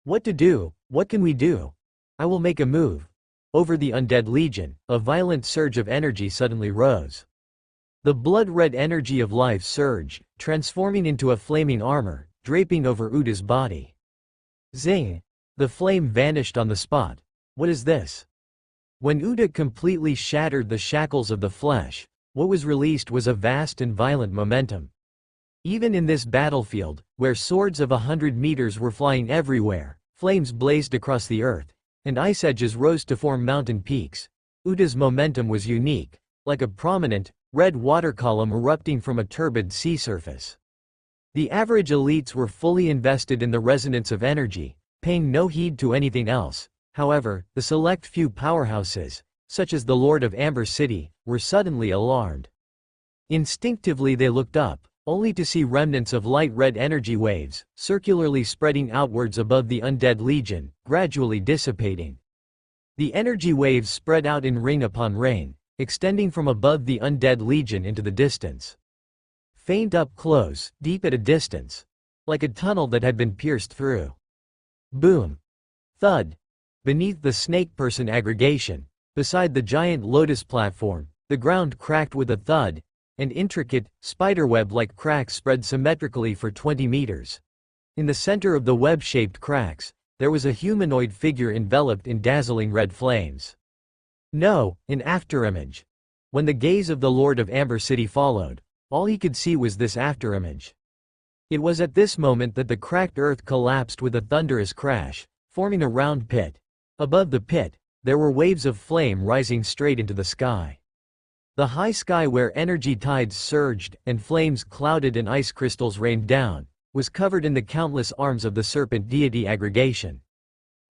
What to do? What can we do? I will make a move. Over the undead legion, a violent surge of energy suddenly rose. The blood-red energy of life surged, transforming into a flaming armor, draping over Uta's body. Zing! The flame vanished on the spot. What is this? When Uta completely shattered the shackles of the flesh, what was released was a vast and violent momentum. Even in this battlefield, where swords of 100 meters were flying everywhere, flames blazed across the earth, and ice edges rose to form mountain peaks, Uta's momentum was unique, like a prominent, red water column erupting from a turbid sea surface. The average elites were fully invested in the resonance of energy, paying no heed to anything else. However, the select few powerhouses, such as the Lord of Amber City, were suddenly alarmed. Instinctively they looked up, only to see remnants of light red energy waves, circularly spreading outwards above the undead legion, gradually dissipating. The energy waves spread out in ring upon ring, extending from above the undead legion into the distance. Faint up close, deep at a distance. Like a tunnel that had been pierced through. Boom. Thud. Beneath the snake person aggregation, beside the giant lotus platform, the ground cracked with a thud, and intricate, spiderweb-like cracks spread symmetrically for 20 meters. In the center of the web-shaped cracks, there was a humanoid figure enveloped in dazzling red flames. No, an afterimage. When the gaze of the Lord of Amber City followed, all he could see was this afterimage. It was at this moment that the cracked earth collapsed with a thunderous crash, forming a round pit. Above the pit, there were waves of flame rising straight into the sky. The high sky, where energy tides surged and flames clouded and ice crystals rained down, was covered in the countless arms of the serpent deity aggregation.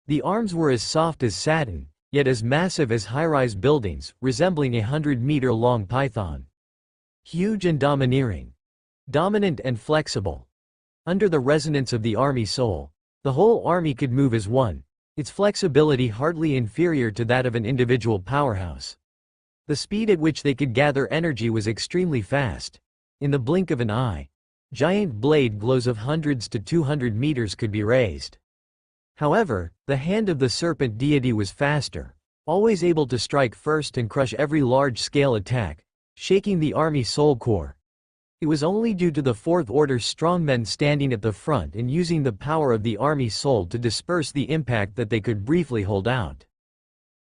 The arms were as soft as satin, yet as massive as high-rise buildings, resembling a 100-meter-long python. Huge and domineering. Dominant and flexible. Under the resonance of the army soul, the whole army could move as one, its flexibility hardly inferior to that of an individual powerhouse. The speed at which they could gather energy was extremely fast. In the blink of an eye, giant blade glows of hundreds to 200 meters could be raised. However, the hand of the serpent deity was faster, always able to strike first and crush every large-scale attack, shaking the army soul core. It was only due to the Fourth Order's strongmen standing at the front and using the power of the army soul to disperse the impact that they could briefly hold out.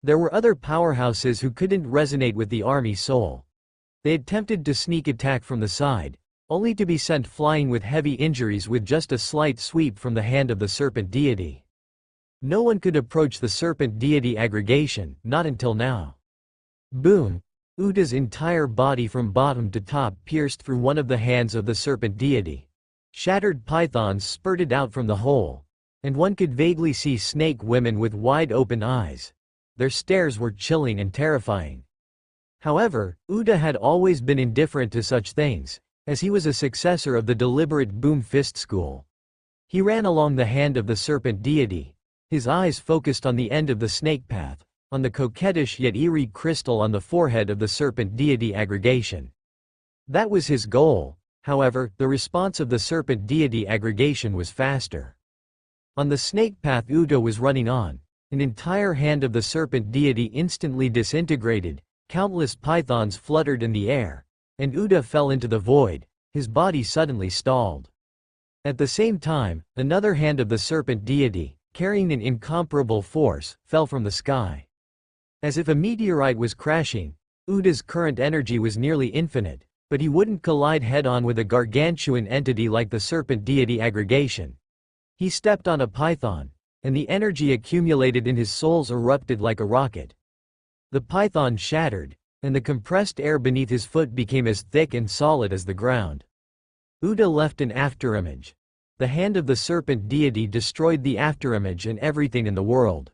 There were other powerhouses who couldn't resonate with the army soul. They attempted to sneak attack from the side, only to be sent flying with heavy injuries with just a slight sweep from the hand of the serpent deity. No one could approach the serpent deity aggregation, not until now. Boom! Uta's entire body from bottom to top pierced through one of the hands of the serpent deity. Shattered pythons spurted out from the hole, and one could vaguely see snake women with wide open eyes. Their stares were chilling and terrifying. However, Uta had always been indifferent to such things, as he was a successor of the deliberate boom fist school. He ran along the hand of the serpent deity, his eyes focused on the end of the snake path, on the coquettish yet eerie crystal on the forehead of the serpent deity aggregation. That was his goal. However, the response of the serpent deity aggregation was faster. On the snake path Uta was running on, an entire hand of the serpent deity instantly disintegrated, countless pythons fluttered in the air, and Uta fell into the void, his body suddenly stalled. At the same time, another hand of the serpent deity, carrying an incomparable force, fell from the sky. As if a meteorite was crashing, Uda's current energy was nearly infinite, but he wouldn't collide head-on with a gargantuan entity like the serpent deity aggregation. He stepped on a python, and the energy accumulated in his soles erupted like a rocket. The python shattered, and the compressed air beneath his foot became as thick and solid as the ground. Uda left an afterimage. The hand of the serpent deity destroyed the afterimage and everything in the world.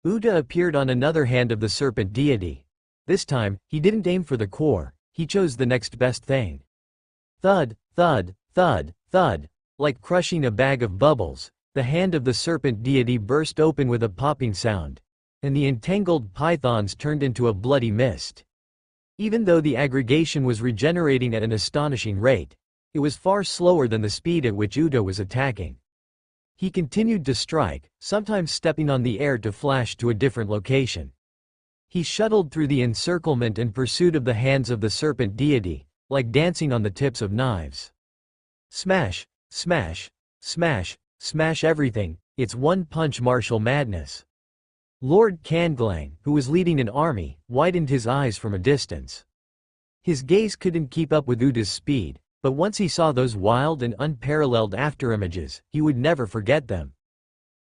Uda appeared on another hand of the serpent deity. This time, he didn't aim for the core, he chose the next best thing. Thud, thud, thud, thud. Like crushing a bag of bubbles, the hand of the serpent deity burst open with a popping sound, and the entangled pythons turned into a bloody mist. Even though the aggregation was regenerating at an astonishing rate, it was far slower than the speed at which Uda was attacking. He continued to strike, sometimes stepping on the air to flash to a different location. He shuttled through the encirclement in pursuit of the hands of the serpent deity, like dancing on the tips of knives. Smash, smash, smash, smash everything, it's one-punch martial madness. Lord Kanglang, who was leading an army, widened his eyes from a distance. His gaze couldn't keep up with Uda's speed, but once he saw those wild and unparalleled afterimages, he would never forget them.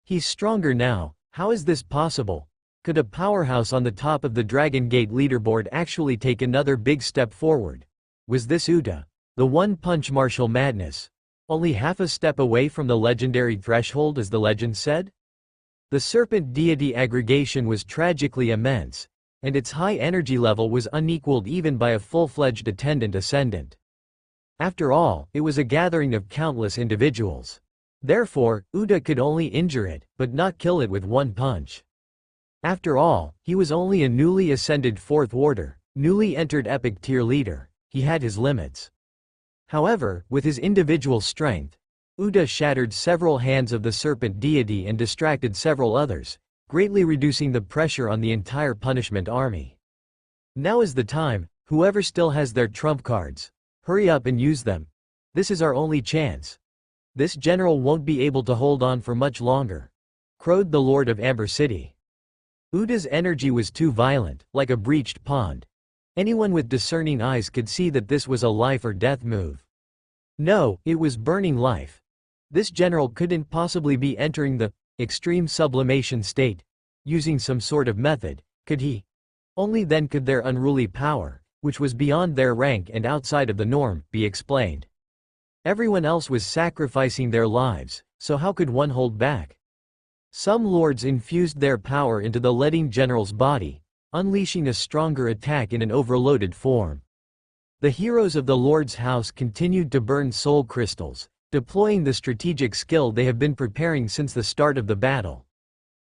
He's stronger now, how is this possible? Could a powerhouse on the top of the Dragon Gate leaderboard actually take another big step forward? Was this Uda, the one-punch martial madness, only half a step away from the legendary threshold as the legend said? The serpent deity aggregation was tragically immense, and its high energy level was unequaled even by a full-fledged attendant ascendant. After all, it was a gathering of countless individuals. Therefore, Uda could only injure it, but not kill it with one punch. After all, he was only a newly ascended fourth warder, newly entered epic tier leader. He had his limits. However, with his individual strength, Uda shattered several hands of the serpent deity and distracted several others, greatly reducing the pressure on the entire punishment army. Now is the time, whoever still has their trump cards, hurry up and use them. This is our only chance. This general won't be able to hold on for much longer, crowed the Lord of Amber City. Uda's energy was too violent, like a breached pond. Anyone with discerning eyes could see that this was a life or death move. No, it was burning life. This general couldn't possibly be entering the extreme sublimation state, using some sort of method, could he? Only then could their unruly power, which was beyond their rank and outside of the norm, be explained. Everyone else was sacrificing their lives, so how could one hold back? Some lords infused their power into the letting general's body, unleashing a stronger attack in an overloaded form. The heroes of the Lord's house continued to burn soul crystals, deploying the strategic skill they have been preparing since the start of the battle.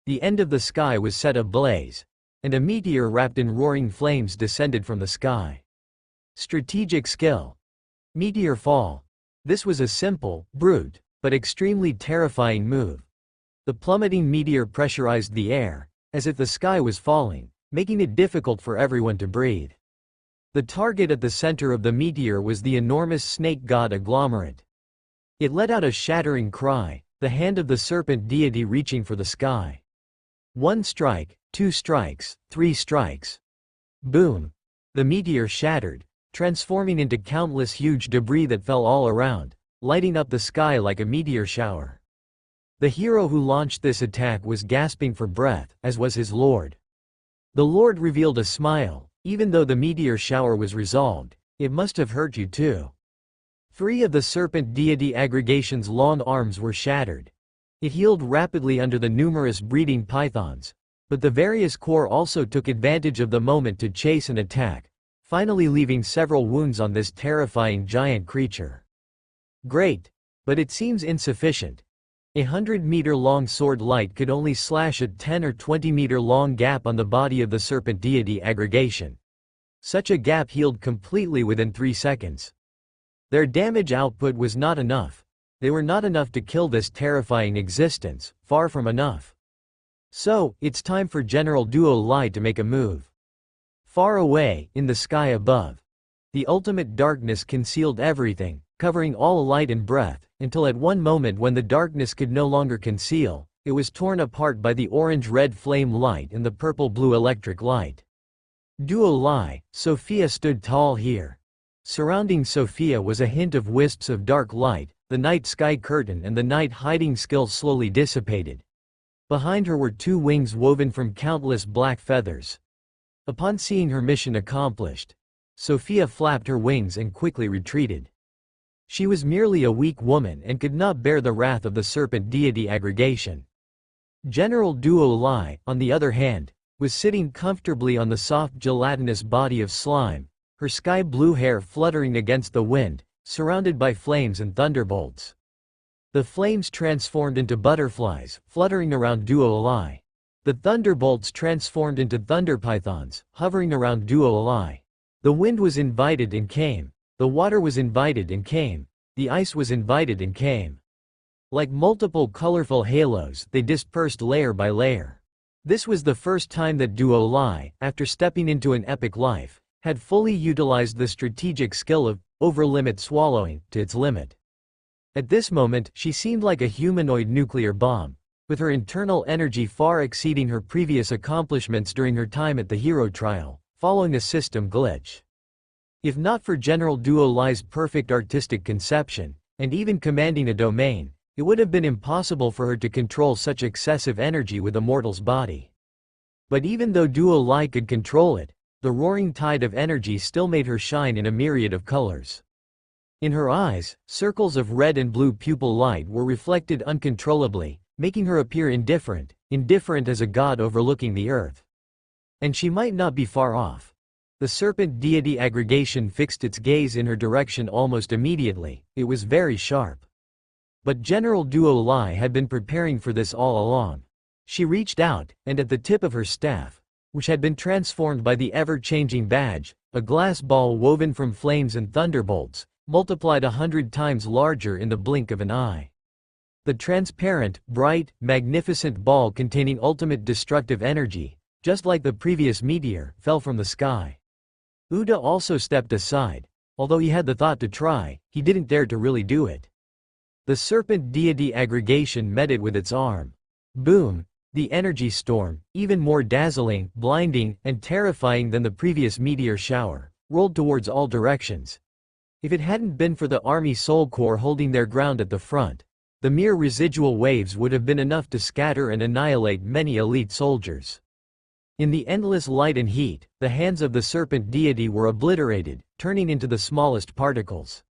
The end of the sky was set ablaze, and a meteor wrapped in roaring flames descended from the sky. Strategic skill. Meteor fall. This was a simple, brute, but extremely terrifying move. The plummeting meteor pressurized the air, as if the sky was falling, making it difficult for everyone to breathe. The target at the center of the meteor was the enormous snake god agglomerate. It let out a shattering cry, the hand of the serpent deity reaching for the sky. 1 strike, 2 strikes, 3 strikes. Boom! The meteor shattered, transforming into countless huge debris that fell all around, lighting up the sky like a meteor shower. The hero who launched this attack was gasping for breath, as was his lord. The lord revealed a smile. Even though the meteor shower was resolved, it must have hurt you too. 3 of the serpent deity aggregation's long arms were shattered. It healed rapidly under the numerous breeding pythons, but the various core also took advantage of the moment to chase and attack, finally leaving several wounds on this terrifying giant creature. Great, but it seems insufficient. A 100-meter-long sword light could only slash a 10 or 20-meter-long gap on the body of the serpent deity aggregation. Such a gap healed completely within 3 seconds. Their damage output was not enough. They were not enough to kill this terrifying existence, far from enough. So, it's time for General Duo Lai to make a move. Far away, in the sky above, the ultimate darkness concealed everything, covering all light and breath, until at one moment when the darkness could no longer conceal, it was torn apart by the orange-red flame light and the purple-blue electric light. Duo Lai, Sophia stood tall here. Surrounding Sophia was a hint of wisps of dark light, the night sky curtain and the night hiding skill slowly dissipated. Behind her were two wings woven from countless black feathers. Upon seeing her mission accomplished, Sophia flapped her wings and quickly retreated. She was merely a weak woman and could not bear the wrath of the serpent deity aggregation. General Duo Lai, on the other hand, was sitting comfortably on the soft gelatinous body of slime, her sky-blue hair fluttering against the wind, surrounded by flames and thunderbolts. The flames transformed into butterflies, fluttering around Duo Lai. The thunderbolts transformed into thunderpythons, hovering around Duo Lai. The wind was invited and came. The water was invited and came. The ice was invited and came. Like multiple colorful halos, they dispersed layer by layer. This was the first time that Duo Lai, after stepping into an epic life, had fully utilized the strategic skill of over-limit swallowing to its limit. At this moment, she seemed like a humanoid nuclear bomb, with her internal energy far exceeding her previous accomplishments during her time at the hero trial, following a system glitch. If not for General Duo Lai's perfect artistic conception, and even commanding a domain, it would have been impossible for her to control such excessive energy with a mortal's body. But even though Duo Lai could control it, the roaring tide of energy still made her shine in a myriad of colors. In her eyes, circles of red and blue pupil light were reflected uncontrollably, making her appear indifferent as a god overlooking the earth. And she might not be far off. The serpent deity aggregation fixed its gaze in her direction almost immediately. It was very sharp. But General Duo Lai had been preparing for this all along. She reached out, and at the tip of her staff, which had been transformed by the ever-changing badge, a glass ball woven from flames and thunderbolts, multiplied 100 times larger in the blink of an eye. The transparent, bright, magnificent ball containing ultimate destructive energy, just like the previous meteor, fell from the sky. Uda also stepped aside. Although he had the thought to try, he didn't dare to really do it. The serpent deity aggregation met it with its arm. Boom! The energy storm, even more dazzling, blinding, and terrifying than the previous meteor shower, rolled towards all directions. If it hadn't been for the Army Soul Corps holding their ground at the front, the mere residual waves would have been enough to scatter and annihilate many elite soldiers. In the endless light and heat, the hands of the serpent deity were obliterated, turning into the smallest particles.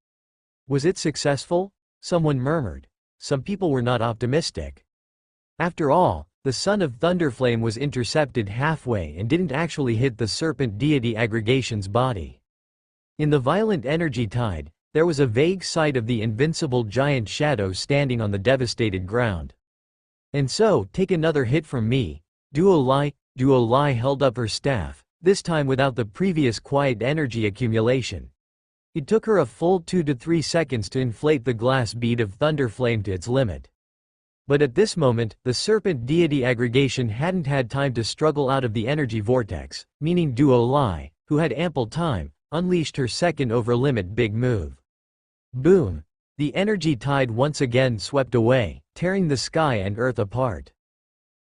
Was it successful? Someone murmured. Some people were not optimistic. After all, the son of Thunderflame was intercepted halfway and didn't actually hit the serpent deity aggregation's body. In the violent energy tide, there was a vague sight of the invincible giant shadow standing on the devastated ground. And so, take another hit from me, Duo Lai. Duo Lai held up her staff, this time without the previous quiet energy accumulation. It took her a full 2 to 3 seconds to inflate the glass bead of Thunderflame to its limit. But at this moment, the serpent deity aggregation hadn't had time to struggle out of the energy vortex, meaning Duo Lai, who had ample time, unleashed her second over-limit big move. Boom! The energy tide once again swept away, tearing the sky and earth apart.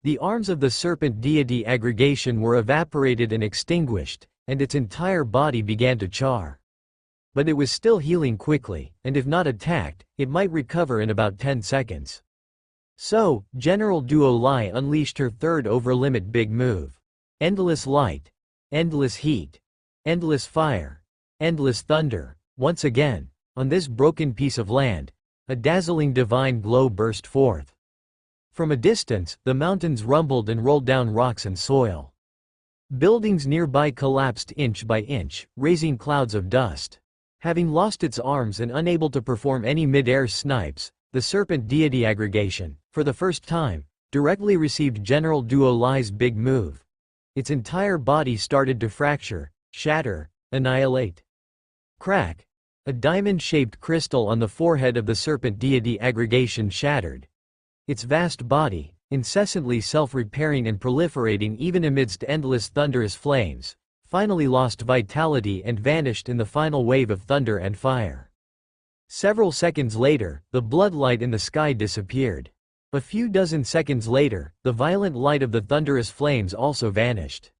The arms of the serpent deity aggregation were evaporated and extinguished, and its entire body began to char. But it was still healing quickly, and if not attacked, it might recover in about 10 seconds. So, General Duo Lai unleashed her third over-limit big move. Endless light. Endless heat. Endless fire. Endless thunder. Once again, on this broken piece of land, a dazzling divine glow burst forth. From a distance, the mountains rumbled and rolled down rocks and soil. Buildings nearby collapsed inch by inch, raising clouds of dust. Having lost its arms and unable to perform any mid-air snipes, the serpent deity aggregation, for the first time, directly received General Duo Lai's big move. Its entire body started to fracture, shatter, annihilate. Crack! A diamond-shaped crystal on the forehead of the serpent deity aggregation shattered. Its vast body, incessantly self-repairing and proliferating even amidst endless thunderous flames, finally lost vitality and vanished in the final wave of thunder and fire. Several seconds later, the bloodlight in the sky disappeared. A few dozen seconds later, the violent light of the thunderous flames also vanished.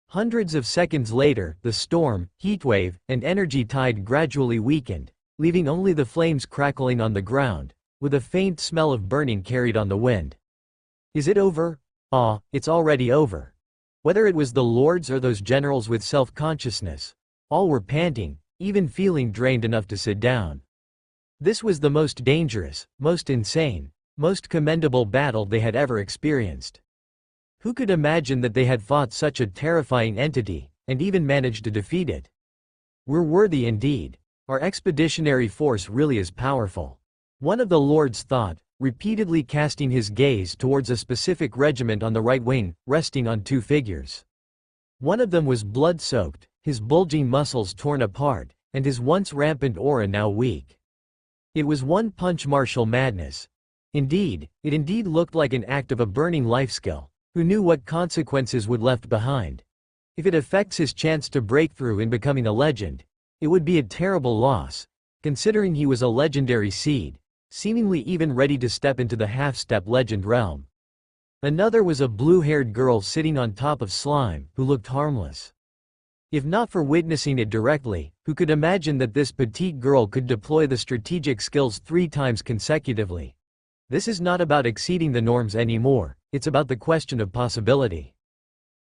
Hundreds of seconds later, the storm, heatwave, and energy tide gradually weakened, leaving only the flames crackling on the ground, with a faint smell of burning carried on the wind. Is it over? Ah, it's already over. Whether it was the lords or those generals with self-consciousness, all were panting, even feeling drained enough to sit down. This was the most dangerous, most insane, most commendable battle they had ever experienced. Who could imagine that they had fought such a terrifying entity, and even managed to defeat it? We're worthy indeed. Our expeditionary force really is powerful. One of the lords thought, repeatedly casting his gaze towards a specific regiment on the right wing, resting on two figures. One of them was blood-soaked, his bulging muscles torn apart, and his once rampant aura now weak. It was one-punch martial madness. It indeed looked like an act of a burning life skill. Who knew what consequences would left behind? If it affects his chance to break through in becoming a legend, it would be a terrible loss, considering he was a legendary seed, seemingly even ready to step into the half-step legend realm. Another was a blue-haired girl sitting on top of slime, who looked harmless. If not for witnessing it directly, who could imagine that this petite girl could deploy the strategic skills 3 times consecutively? This is not about exceeding the norms anymore, it's about the question of possibility.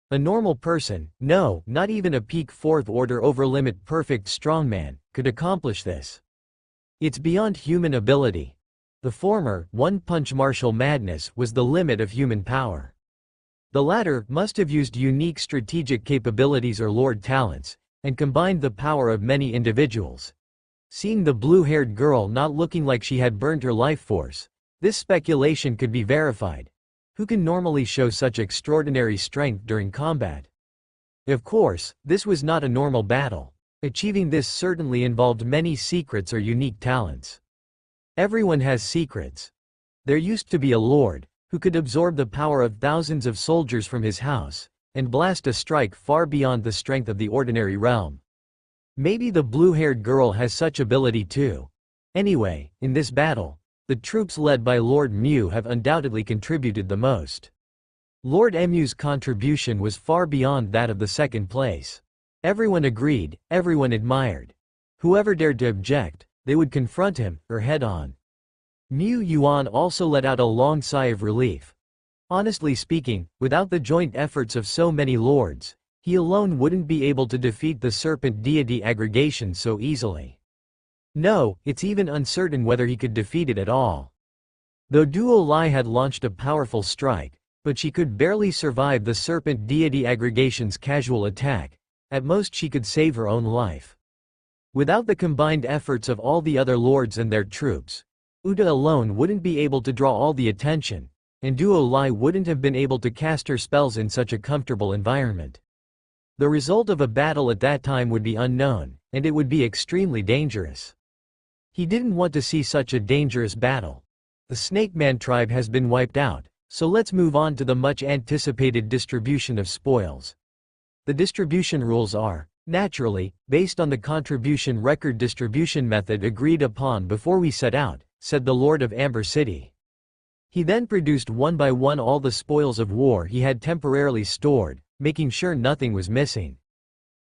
A normal person, no, not even a peak 4th order overlimit perfect strongman, could accomplish this. It's beyond human ability. The former, one-punch martial madness, was the limit of human power. The latter must have used unique strategic capabilities or lord talents, and combined the power of many individuals. Seeing the blue-haired girl not looking like she had burned her life force, this speculation could be verified. Who can normally show such extraordinary strength during combat? Of course, this was not a normal battle. Achieving this certainly involved many secrets or unique talents. Everyone has secrets. There used to be a lord, who could absorb the power of thousands of soldiers from his house, and blast a strike far beyond the strength of the ordinary realm. Maybe the blue-haired girl has such ability too. Anyway, in this battle, the troops led by Lord Mu have undoubtedly contributed the most. Lord Mu's contribution was far beyond that of the second place. Everyone agreed, everyone admired. Whoever dared to object, they would confront him, or head-on. Mu Yuan also let out a long sigh of relief. Honestly speaking, without the joint efforts of so many lords, he alone wouldn't be able to defeat the serpent deity aggregation so easily. No, it's even uncertain whether he could defeat it at all. Though Duo Lai had launched a powerful strike, but she could barely survive the serpent deity aggregation's casual attack. At most she could save her own life. Without the combined efforts of all the other lords and their troops, Uda alone wouldn't be able to draw all the attention, and Duo Lai wouldn't have been able to cast her spells in such a comfortable environment. The result of a battle at that time would be unknown, and it would be extremely dangerous. He didn't want to see such a dangerous battle. The Snake Man tribe has been wiped out, so let's move on to the much anticipated distribution of spoils. The distribution rules are, naturally, based on the contribution record distribution method agreed upon before we set out, said the Lord of Amber City. He then produced one by one all the spoils of war he had temporarily stored, making sure nothing was missing.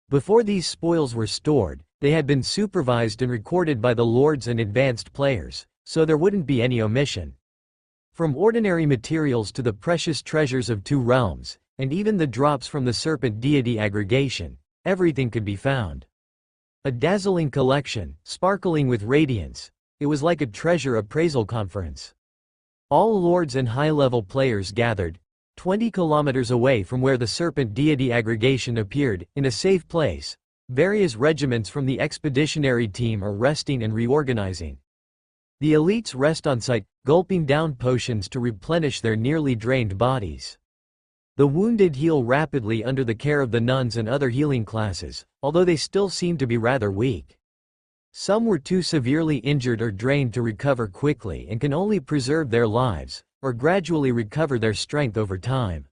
Before these spoils were stored, they had been supervised and recorded by the lords and advanced players, so there wouldn't be any omission. From ordinary materials to the precious treasures of 2 realms, and even the drops from the serpent deity aggregation, everything could be found. A dazzling collection, sparkling with radiance. It was like a treasure appraisal conference. All lords and high-level players gathered, 20 kilometers away from where the serpent deity aggregation appeared, in a safe place. Various regiments from the expeditionary team are resting and reorganizing. The elites rest on site, gulping down potions to replenish their nearly drained bodies. The wounded heal rapidly under the care of the nuns and other healing classes, although they still seem to be rather weak. Some were too severely injured or drained to recover quickly and can only preserve their lives, or gradually recover their strength over time.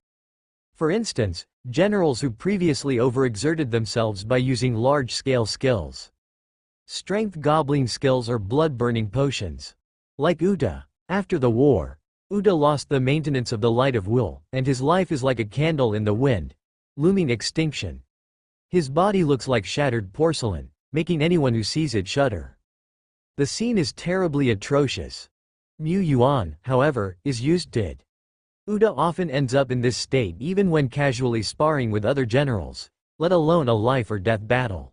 For instance, generals who previously overexerted themselves by using large-scale skills. Strength gobbling skills or blood-burning potions. Like Uta, after the war, Uda lost the maintenance of the light of will, and his life is like a candle in the wind, looming extinction. His body looks like shattered porcelain, making anyone who sees it shudder. The scene is terribly atrocious. Mu Yuan, however, is used to it. Uda often ends up in this state even when casually sparring with other generals, let alone a life or death battle.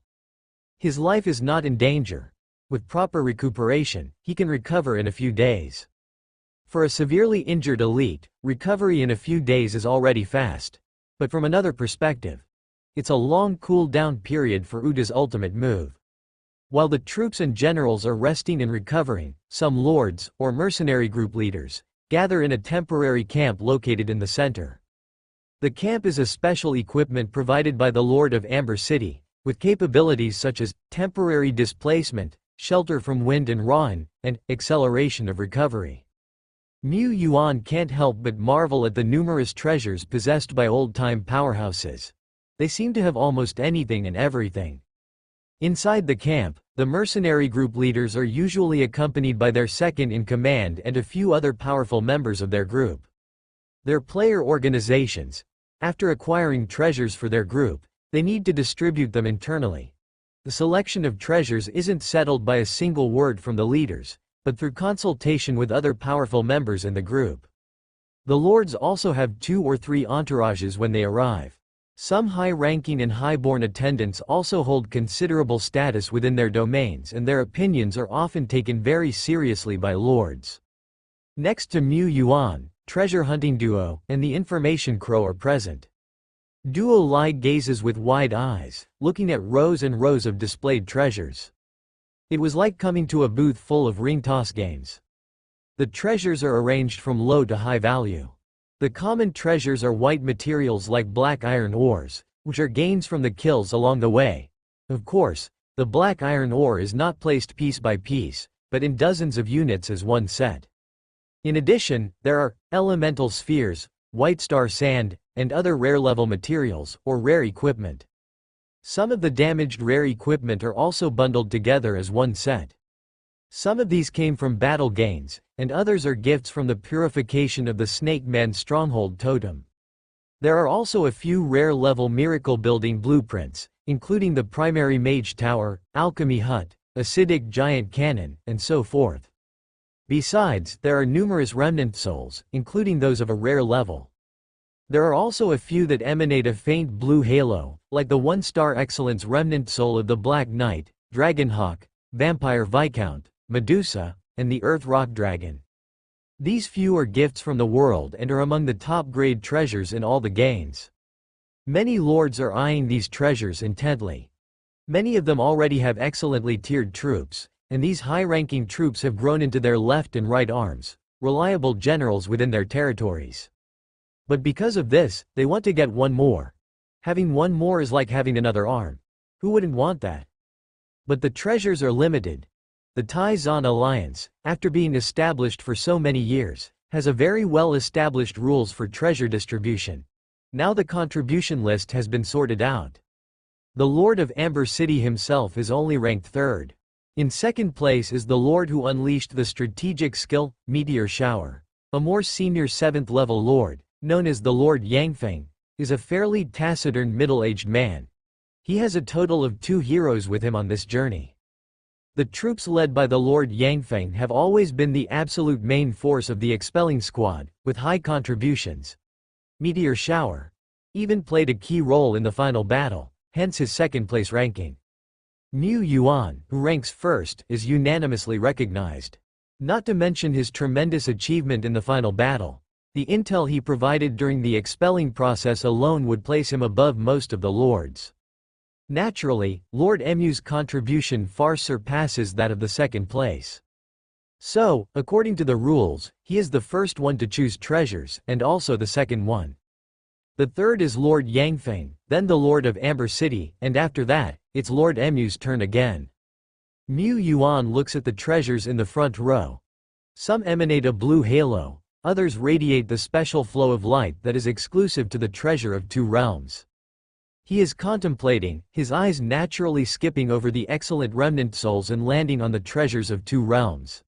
His life is not in danger. With proper recuperation, he can recover in a few days. For a severely injured elite, recovery in a few days is already fast. But from another perspective, it's a long cool-down period for Uda's ultimate move. While the troops and generals are resting and recovering, some lords, or mercenary group leaders, gather in a temporary camp located in the center. The camp is a special equipment provided by the Lord of Amber City, with capabilities such as temporary displacement, shelter from wind and rain, and acceleration of recovery. Mu Yuan can't help but marvel at the numerous treasures possessed by old-time powerhouses. They seem to have almost anything and everything. Inside the camp, the mercenary group leaders are usually accompanied by their second-in-command and a few other powerful members of their group. Their player organizations, after acquiring treasures for their group, they need to distribute them internally. The selection of treasures isn't settled by a single word from the leaders, but through consultation with other powerful members in the group. The lords also have 2 or 3 entourages when they arrive. Some high-ranking and high-born attendants also hold considerable status within their domains, and their opinions are often taken very seriously by lords. Next to Mu Yuan, Treasure Hunting Duo and the Information Crow are present. Duo Lai gazes with wide eyes, looking at rows and rows of displayed treasures. It was like coming to a booth full of ring toss games. The treasures are arranged from low to high value. The common treasures are white materials like black iron ores, which are gains from the kills along the way. Of course, the black iron ore is not placed piece by piece, but in dozens of units as one set. In addition, there are elemental spheres, white star sand, and other rare-level materials, or rare equipment. Some of the damaged rare equipment are also bundled together as one set. Some of these came from battle gains, and others are gifts from the purification of the Snake Man Stronghold totem. There are also a few rare-level miracle-building blueprints, including the primary mage tower, alchemy hut, acidic giant cannon, and so forth. Besides, there are numerous remnant souls, including those of a rare level. There are also a few that emanate a faint blue halo, like the 1-star excellence remnant soul of the Black Knight, Dragonhawk, Vampire Viscount, Medusa, and the Earth Rock Dragon. These few are gifts from the world and are among the top-grade treasures in all the gains. Many lords are eyeing these treasures intently. Many of them already have excellently tiered troops, and these high-ranking troops have grown into their left and right arms, reliable generals within their territories. But because of this, they want to get one more. Having one more is like having another arm. Who wouldn't want that? But the treasures are limited. The Tai-Zan Alliance, after being established for so many years, has a very well-established rules for treasure distribution. Now the contribution list has been sorted out. The Lord of Amber City himself is only ranked 3rd. In 2nd place is the Lord who unleashed the strategic skill, Meteor Shower. A more senior 7th level Lord, known as the Lord Yangfeng, is a fairly taciturn middle-aged man. He has a total of 2 heroes with him on this journey. The troops led by the Lord Yangfeng have always been the absolute main force of the expelling squad, with high contributions. Meteor Shower even played a key role in the final battle, hence his 2nd place ranking. Mu Yuan, who ranks 1st, is unanimously recognized. Not to mention his tremendous achievement in the final battle. The intel he provided during the expelling process alone would place him above most of the lords. Naturally, Lord Mu's contribution far surpasses that of the 2nd place. So, according to the rules, he is the first one to choose treasures, and also the second one. The third is Lord Yangfeng, then the Lord of Amber City, and after that, it's Lord Mu's turn again. Mu Yuan looks at the treasures in the front row. Some emanate a blue halo. Others radiate the special flow of light that is exclusive to the treasure of 2 realms. He is contemplating, his eyes naturally skipping over the excellent remnant souls and landing on the treasures of 2 realms.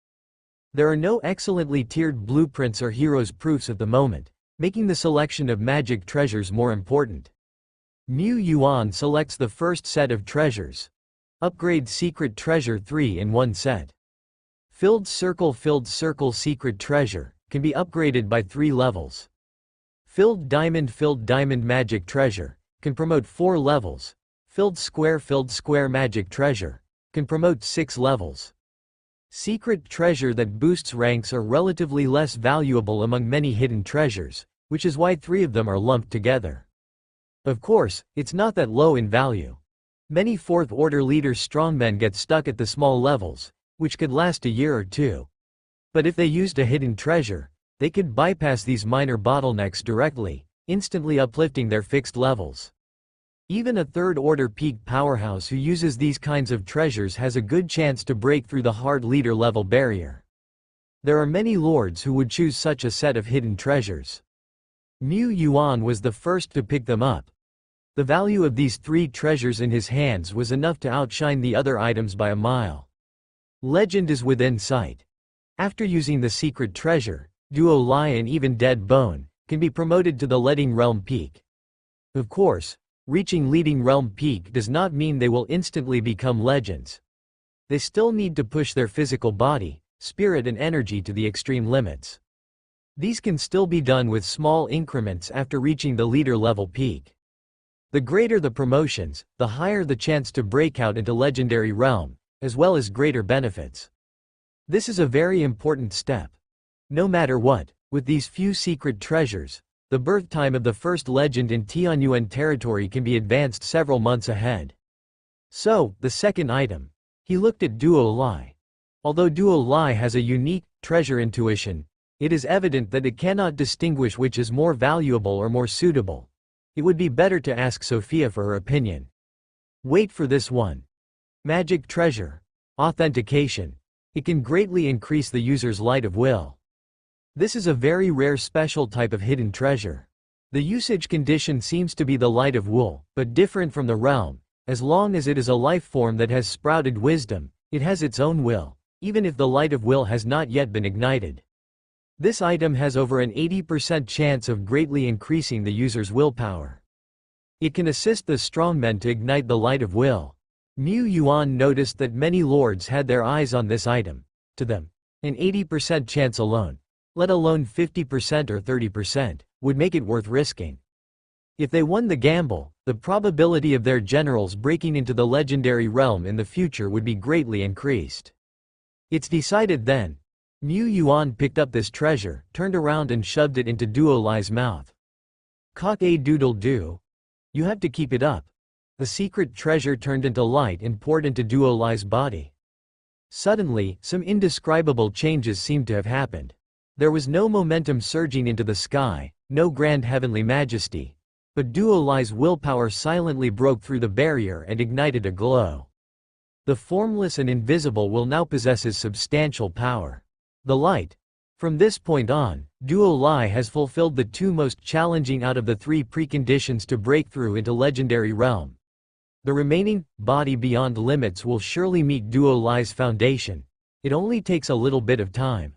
There are no excellently tiered blueprints or heroes proofs at the moment, making the selection of magic treasures more important. Mu Yuan selects the first set of treasures. Upgrade Secret Treasure 3 in 1 set. Filled Circle Secret Treasure can be upgraded by 3 levels. Filled Diamond Magic Treasure can promote 4 levels. Filled Square Magic Treasure can promote 6 levels. Secret treasure that boosts ranks are relatively less valuable among many hidden treasures, which is why 3 of them are lumped together. Of course, it's not that low in value. Many 4th order leaders strongmen get stuck at the small levels, which could last a year or 2. But if they used a hidden treasure, they could bypass these minor bottlenecks directly, instantly uplifting their fixed levels. Even a 3rd order peak powerhouse who uses these kinds of treasures has a good chance to break through the hard leader level barrier. There are many lords who would choose such a set of hidden treasures. Mu Yuan was the first to pick them up. The value of these 3 treasures in his hands was enough to outshine the other items by a mile. Legend is within sight. After using the secret treasure, Duo Lai and even Dead Bone can be promoted to the Leading Realm Peak. Of course, reaching Leading Realm Peak does not mean they will instantly become legends. They still need to push their physical body, spirit and energy to the extreme limits. These can still be done with small increments after reaching the leader level peak. The greater the promotions, the higher the chance to break out into Legendary Realm, as well as greater benefits. This is a very important step. No matter what, with these few secret treasures, the birth time of the first legend in Tianyuan territory can be advanced several months ahead. So, the second item. He looked at Duo Lai. Although Duo Lai has a unique treasure intuition, it is evident that it cannot distinguish which is more valuable or more suitable. It would be better to ask Sophia for her opinion. Wait for this one. Magic Treasure. Authentication. It can greatly increase the user's light of will. This is a very rare special type of hidden treasure. The usage condition seems to be the light of will, but different from the realm. As long as it is a life form that has sprouted wisdom, it has its own will, even if the light of will has not yet been ignited. This item has over an 80% chance of greatly increasing the user's willpower. It can assist the strongmen to ignite the light of will. Mu Yuan noticed that many lords had their eyes on this item. To them, an 80% chance alone, let alone 50% or 30%, would make it worth risking. If they won the gamble, the probability of their generals breaking into the legendary realm in the future would be greatly increased. It's decided then. Mu Yuan picked up this treasure, turned around and shoved it into Duo Lai's mouth. Cock-a-doodle-doo. You have to keep it up. The secret treasure turned into light and poured into Duo Lai's body. Suddenly, some indescribable changes seemed to have happened. There was no momentum surging into the sky, no grand heavenly majesty. But Duo Lai's willpower silently broke through the barrier and ignited a glow. The formless and invisible will now possesses substantial power. The light. From this point on, Duo Lai has fulfilled the 2 most challenging out of the 3 preconditions to break through into Legendary Realm. The remaining, Body Beyond Limits, will surely meet Duo Lai's foundation. It only takes a little bit of time.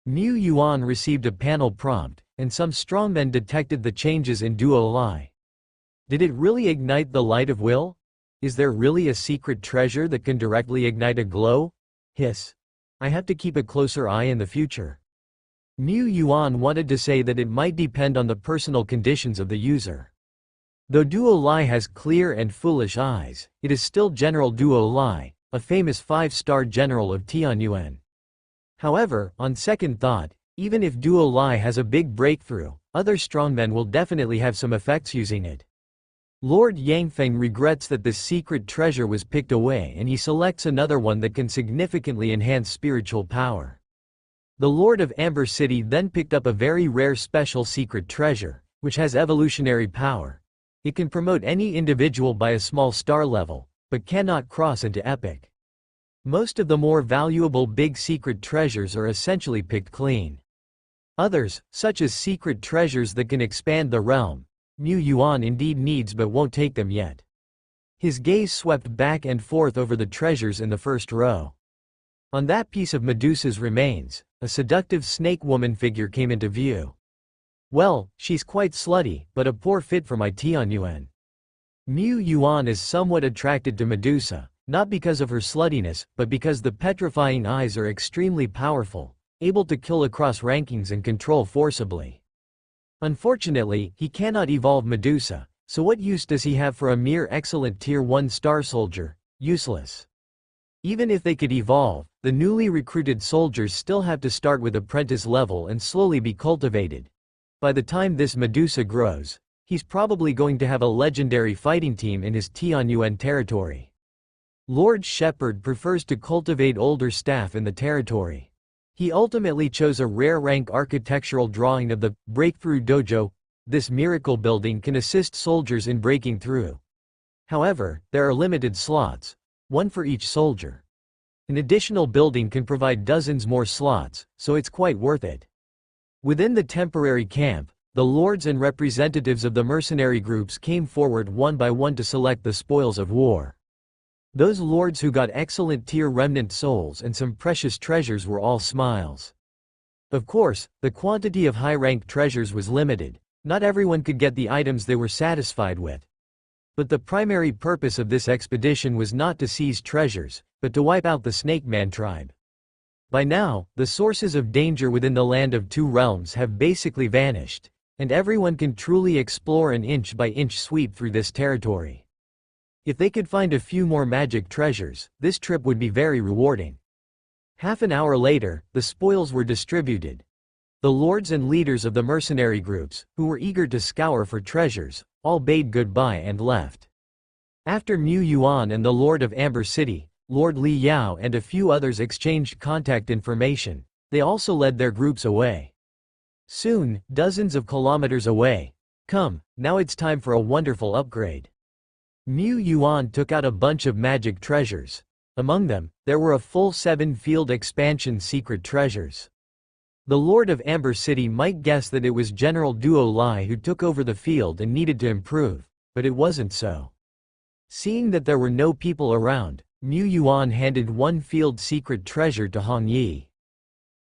Mu Yuan received a panel prompt, and some strongmen detected the changes in Duo Lai. Did it really ignite the light of will? Is there really a secret treasure that can directly ignite a glow? Hiss. I have to keep a closer eye in the future. Mu Yuan wanted to say that it might depend on the personal conditions of the user. Though Duo Lai has clear and foolish eyes, it is still General Duo Lai, a famous 5-star general of Tianyuan. However, on second thought, even if Duo Lai has a big breakthrough, other strongmen will definitely have some effects using it. Lord Yangfeng regrets that this secret treasure was picked away, and he selects another one that can significantly enhance spiritual power. The Lord of Amber City then picked up a very rare special secret treasure, which has evolutionary power. It can promote any individual by a small star level, but cannot cross into epic. Most of the more valuable big secret treasures are essentially picked clean. Others, such as secret treasures that can expand the realm, Mu Yuan indeed needs but won't take them yet. His gaze swept back and forth over the treasures in the first row. On that piece of Medusa's remains, a seductive snake woman figure came into view. Well, she's quite slutty, but a poor fit for my Tianyuan. Miu Yuan is somewhat attracted to Medusa, not because of her sluttiness, but because the petrifying eyes are extremely powerful, able to kill across rankings and control forcibly. Unfortunately, he cannot evolve Medusa, so what use does he have for a mere excellent tier 1 star soldier? Useless. Even if they could evolve, the newly recruited soldiers still have to start with apprentice level and slowly be cultivated. By the time this Medusa grows, he's probably going to have a legendary fighting team in his Tianyuan territory. Lord Shepherd prefers to cultivate older staff in the territory. He ultimately chose a rare rank architectural drawing of the Breakthrough Dojo. This miracle building can assist soldiers in breaking through. However, there are limited slots, one for each soldier. An additional building can provide dozens more slots, so it's quite worth it. Within the temporary camp, the lords and representatives of the mercenary groups came forward one by one to select the spoils of war. Those lords who got excellent tier remnant souls and some precious treasures were all smiles. Of course, the quantity of high-ranked treasures was limited. Not everyone could get the items they were satisfied with. But the primary purpose of this expedition was not to seize treasures, but to wipe out the Snake Man tribe. By now, the sources of danger within the Land of Two Realms have basically vanished, and everyone can truly explore an inch-by-inch sweep through this territory. If they could find a few more magic treasures, this trip would be very rewarding. Half an hour later, the spoils were distributed. The lords and leaders of the mercenary groups, who were eager to scour for treasures, all bade goodbye and left. After Miu Yuan and the Lord of Amber City, Lord Li Yao and a few others exchanged contact information, they also led their groups away. Soon, dozens of kilometers away. Come, now it's time for a wonderful upgrade. Miu Yuan took out a bunch of magic treasures. Among them, there were a full 7-field expansion secret treasures. The Lord of Amber City might guess that it was General Duo Lai who took over the field and needed to improve, but it wasn't so. Seeing that there were no people around, Miu Yuan handed one field secret treasure to Hong Yi.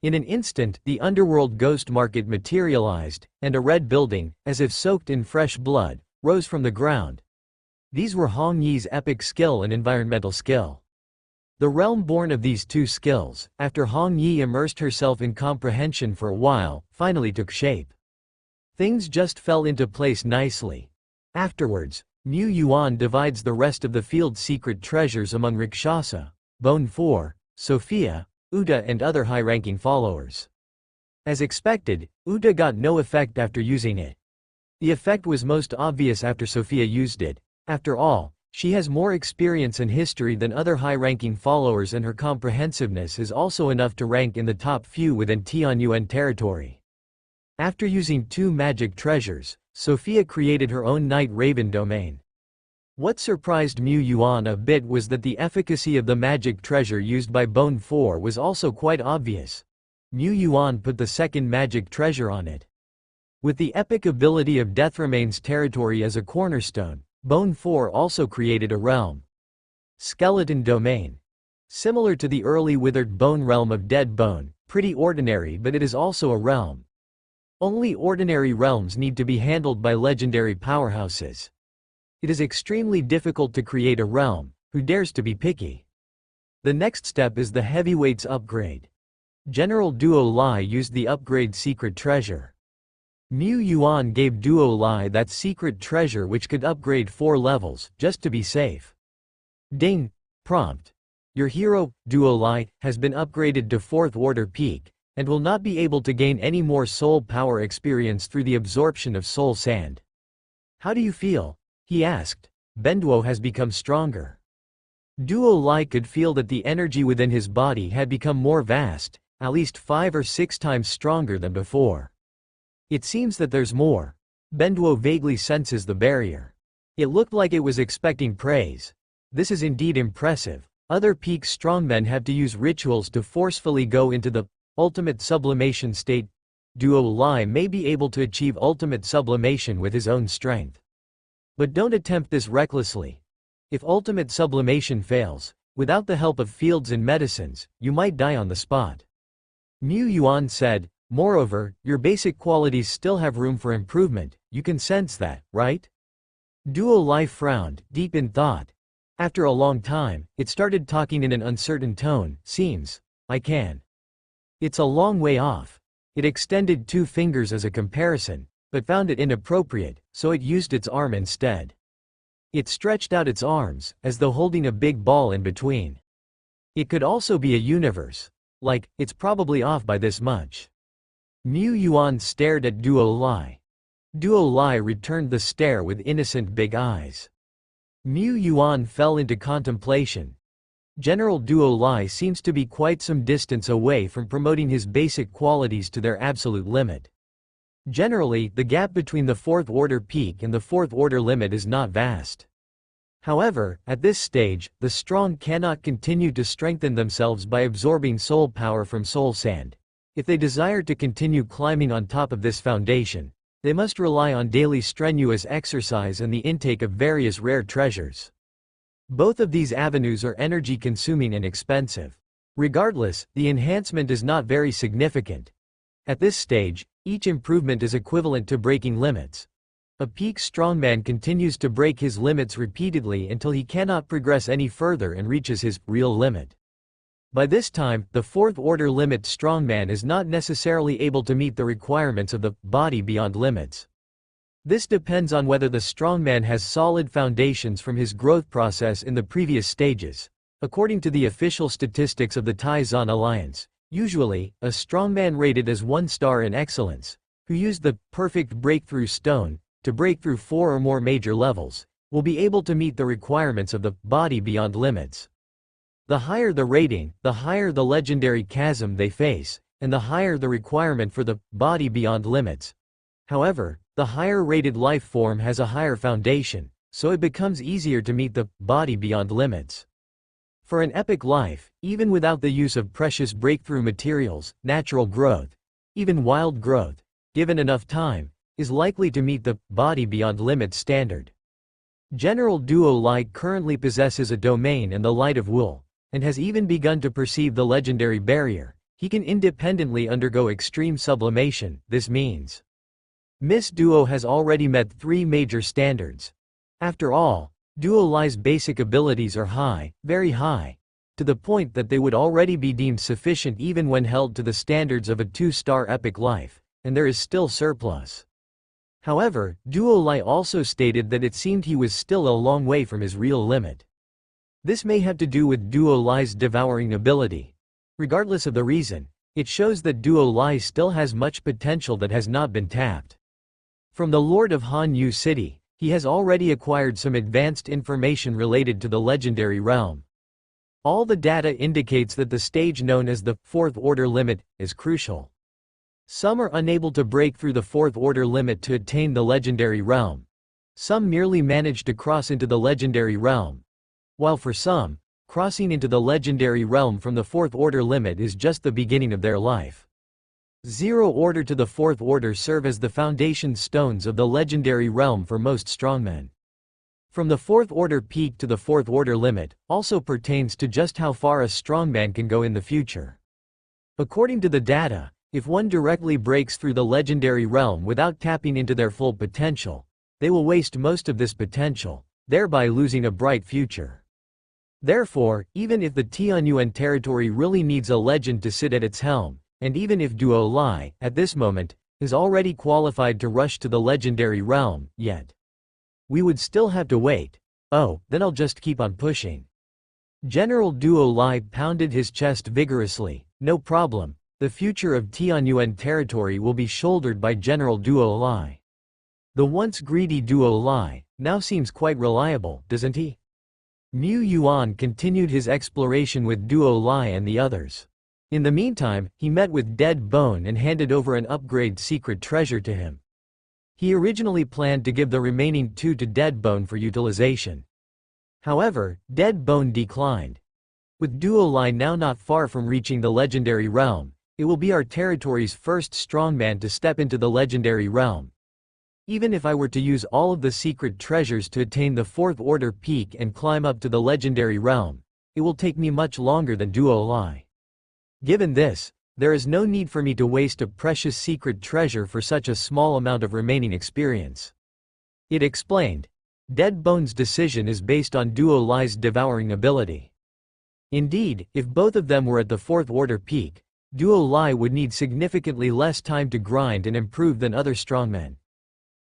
In an instant, the underworld ghost market materialized, and a red building, as if soaked in fresh blood, rose from the ground. These were Hong Yi's epic skill and environmental skill. The realm born of these two skills, after Hong Yi immersed herself in comprehension for a while, finally took shape. Things just fell into place nicely. Afterwards, Miu Yuan divides the rest of the field secret treasures among Rakshasa, Bone 4, Sophia, Uda and other high-ranking followers. As expected, Uda got no effect after using it. The effect was most obvious after Sophia used it. After all, she has more experience and history than other high-ranking followers and her comprehensiveness is also enough to rank in the top few within Tianyuan territory. After using 2 magic treasures, Sophia created her own Night Raven domain. What surprised Miu Yuan a bit was that the efficacy of the magic treasure used by Bone 4 was also quite obvious. Miu Yuan put the second magic treasure on it. With the epic ability of Deathremain's territory as a cornerstone, Bone 4 also created a realm. Skeleton Domain. Similar to the early withered bone realm of Dead Bone, pretty ordinary, but it is also a realm. Only ordinary realms need to be handled by legendary powerhouses. It is extremely difficult to create a realm. Who dares to be picky? The next step is the heavyweights upgrade. General Duo Lai used the upgrade secret treasure. Miu Yuan gave Duo Lai that secret treasure which could upgrade 4 levels, just to be safe. Ding! Prompt. Your hero, Duo Lai, has been upgraded to 4th Order Peak, and will not be able to gain any more soul power experience through the absorption of soul sand. How do you feel? He asked. Benduo has become stronger. Duo Lai could feel that the energy within his body had become more vast, at least 5 or 6 times stronger than before. It seems that there's more. Benduo vaguely senses the barrier. It looked like it was expecting praise. This is indeed impressive. Other peak strongmen have to use rituals to forcefully go into the ultimate sublimation state. Duo Lai may be able to achieve ultimate sublimation with his own strength. But don't attempt this recklessly. If ultimate sublimation fails, Without the help of fields and medicines, you might die on the spot. Mu Yuan said, moreover, your basic qualities still have room for improvement, you can sense that, right? Duo Lai frowned, deep in thought. After a long time, it started talking in an uncertain tone, seems. I can. It's a long way off. It extended 2 fingers as a comparison, but found it inappropriate, so it used its arm instead. It stretched out its arms, as though holding a big ball in between. It could also be a universe. Like, it's probably off by this much. Mu Yuan stared at Duo Lai. Duo Lai returned the stare with innocent big eyes. Mu Yuan fell into contemplation. General Duo Lai seems to be quite some distance away from promoting his basic qualities to their absolute limit. Generally, the gap between the 4th order peak and the 4th order limit is not vast. However, at this stage, the strong cannot continue to strengthen themselves by absorbing soul power from soul sand. If they desire to continue climbing on top of this foundation, they must rely on daily strenuous exercise and the intake of various rare treasures. Both of these avenues are energy-consuming and expensive. Regardless, the enhancement is not very significant. At this stage, each improvement is equivalent to breaking limits. A peak strongman continues to break his limits repeatedly until he cannot progress any further and reaches his real limit. By this time, the 4th order limit strongman is not necessarily able to meet the requirements of the body beyond limits. This depends on whether the strongman has solid foundations from his growth process in the previous stages. According to the official statistics of the Taizan Alliance, usually, a strongman rated as 1 star in excellence, who used the perfect breakthrough stone to break through 4 or more major levels, will be able to meet the requirements of the body beyond limits. The higher the rating, the higher the legendary chasm they face, and the higher the requirement for the body beyond limits. However, the higher rated life form has a higher foundation, so it becomes easier to meet the body beyond limits. For an epic life, even without the use of precious breakthrough materials, natural growth, even wild growth, given enough time, is likely to meet the body beyond limits standard. General Duo Lai currently possesses a domain in the light of Wool, and has even begun to perceive the legendary barrier. He can independently undergo extreme sublimation. This means Miss Duo has already met 3 major standards. After all, Duo Lai's basic abilities are high, very high, to the point that they would already be deemed sufficient even when held to the standards of a 2-star epic life, and there is still surplus. However, Duo Lai also stated that it seemed he was still a long way from his real limit. This may have to do with Duo Lai's devouring ability. Regardless of the reason, it shows that Duo Lai still has much potential that has not been tapped. From the Lord of Han Yu City, he has already acquired some advanced information related to the legendary realm. All the data indicates that the stage known as the 4th order limit is crucial. Some are unable to break through the 4th order limit to attain the legendary realm. Some merely manage to cross into the legendary realm. While for some, crossing into the legendary realm from the 4th order limit is just the beginning of their life. 0 order to the 4th order serve as the foundation stones of the legendary realm for most strongmen. From the 4th order peak to the 4th order limit also pertains to just how far a strongman can go in the future. According to the data, if one directly breaks through the legendary realm without tapping into their full potential, they will waste most of this potential, thereby losing a bright future. Therefore, even if the Tianyuan territory really needs a legend to sit at its helm, and even if Duo Lai, at this moment, is already qualified to rush to the legendary realm, yet we would still have to wait. Oh, then I'll just keep on pushing. General Duo Lai pounded his chest vigorously. No problem, the future of Tianyuan territory will be shouldered by General Duo Lai. The once greedy Duo Lai now seems quite reliable, doesn't he? Mu Yuan continued his exploration with Duo Lai and the others. In the meantime, he met with Dead Bone and handed over an upgrade secret treasure to him. He originally planned to give the remaining 2 to Dead Bone for utilization. However, Dead Bone declined. With Duo Lai now not far from reaching the legendary realm, it will be our territory's first strongman to step into the legendary realm. Even if I were to use all of the secret treasures to attain the 4th order peak and climb up to the legendary realm, it will take me much longer than Duo Lai. Given this, there is no need for me to waste a precious secret treasure for such a small amount of remaining experience. It explained. Dead Bone's decision is based on Duo Lai's devouring ability. Indeed, if both of them were at the 4th order peak, Duo Lai would need significantly less time to grind and improve than other strongmen.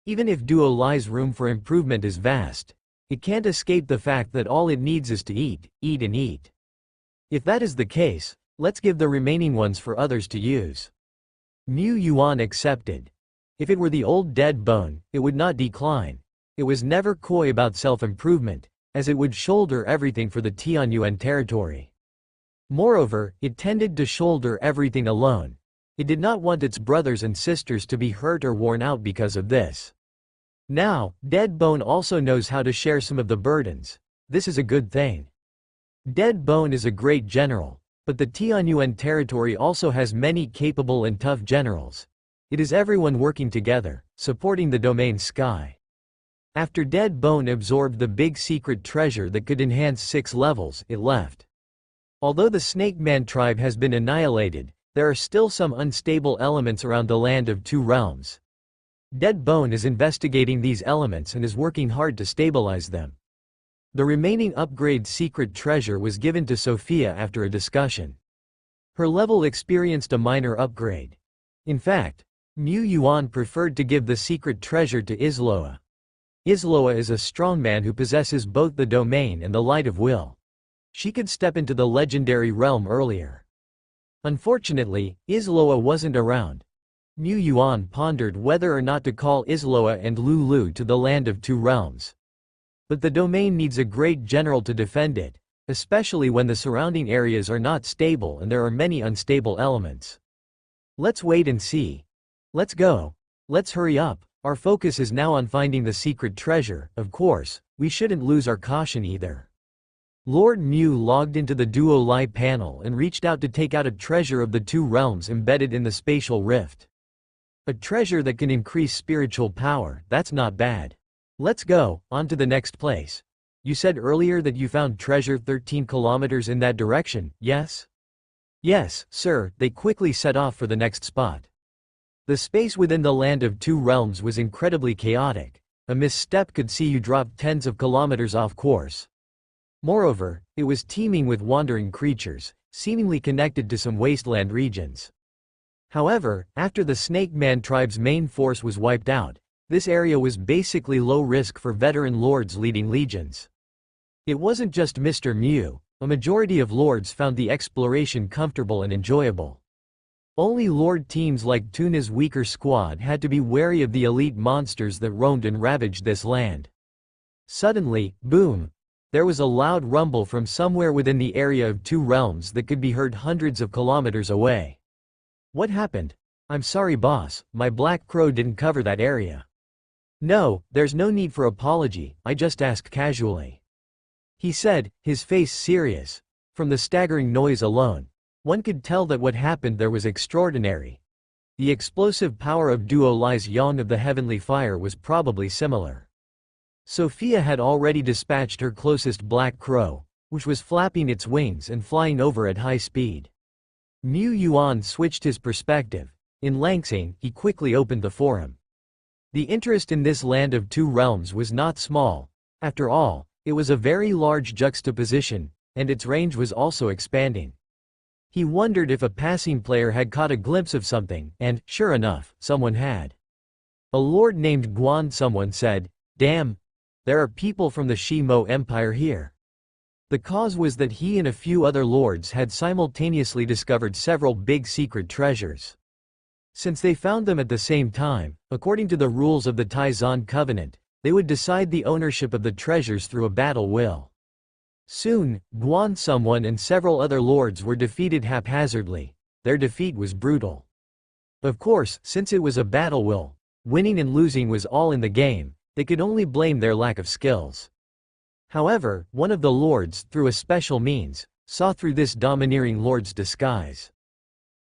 Even if Duo Lai's room for improvement is vast, it can't escape the fact that all it needs is to eat, eat and eat. If that is the case, let's give the remaining ones for others to use. Mu Yuan accepted. If it were the old Dead Bone, it would not decline. It was never coy about self-improvement, as it would shoulder everything for the Tianyuan territory. Moreover, it tended to shoulder everything alone. It did not want its brothers and sisters to be hurt or worn out because of this. Now, Dead Bone also knows how to share some of the burdens. This is a good thing. Dead Bone is a great general, but the Tianyuan territory also has many capable and tough generals. It is everyone working together, supporting the domain sky. After Dead Bone absorbed the big secret treasure that could enhance 6 levels, it left. Although the Snake Man tribe has been annihilated, there are still some unstable elements around the Land of Two Realms. Dead Bone is investigating these elements and is working hard to stabilize them. The remaining upgrade secret treasure was given to Sophia after a discussion. Her level experienced a minor upgrade. In fact, Mu Yuan preferred to give the secret treasure to Isloa. Isloa is a strongman who possesses both the domain and the light of will. She could step into the legendary realm earlier. Unfortunately, Isloa wasn't around. Mu Yuan pondered whether or not to call Isloa and Lulu to the Land of Two Realms. But the domain needs a great general to defend it, especially when the surrounding areas are not stable and there are many unstable elements. Let's wait and see. Let's go. Let's hurry up. Our focus is now on finding the secret treasure. Of course, we shouldn't lose our caution either. Lord Mu logged into the Duo Lai panel and reached out to take out a treasure of the two realms embedded in the spatial rift. A treasure that can increase spiritual power, that's not bad. Let's go, on to the next place. You said earlier that you found treasure 13 kilometers in that direction, yes? Yes, sir. They quickly set off for the next spot. The space within the Land of Two Realms was incredibly chaotic. A misstep could see you drop tens of kilometers off course. Moreover, it was teeming with wandering creatures, seemingly connected to some wasteland regions. However, after the Snake Man tribe's main force was wiped out, this area was basically low risk for veteran lords leading legions. It wasn't just Mr. Mu, a majority of lords found the exploration comfortable and enjoyable. Only lord teams like Tuna's weaker squad had to be wary of the elite monsters that roamed and ravaged this land. Suddenly, boom! There was a loud rumble from somewhere within the area of Two Realms that could be heard hundreds of kilometers away. What happened? I'm sorry boss, my Black Crow didn't cover that area. No, there's no need for apology, I just asked casually. He said, his face serious. From the staggering noise alone, one could tell that what happened there was extraordinary. The explosive power of Duo Lai's Yang of the Heavenly Fire was probably similar. Sophia had already dispatched her closest Black Crow, which was flapping its wings and flying over at high speed. Mu Yuan switched his perspective. In Langsing, he quickly opened the forum. The interest in this Land of Two Realms was not small. After all, it was a very large juxtaposition, and its range was also expanding. He wondered if a passing player had caught a glimpse of something, and, sure enough, someone had. A lord named Guan someone said, "Damn! There are people from the Shi-Mo Empire here." The cause was that he and a few other lords had simultaneously discovered several big secret treasures. Since they found them at the same time, according to the rules of the Taizan Covenant, they would decide the ownership of the treasures through a battle will. Soon, Guan someone and several other lords were defeated haphazardly. Their defeat was brutal. Of course, since it was a battle will, winning and losing was all in the game, they could only blame their lack of skills. However, one of the lords, through a special means, saw through this domineering lord's disguise.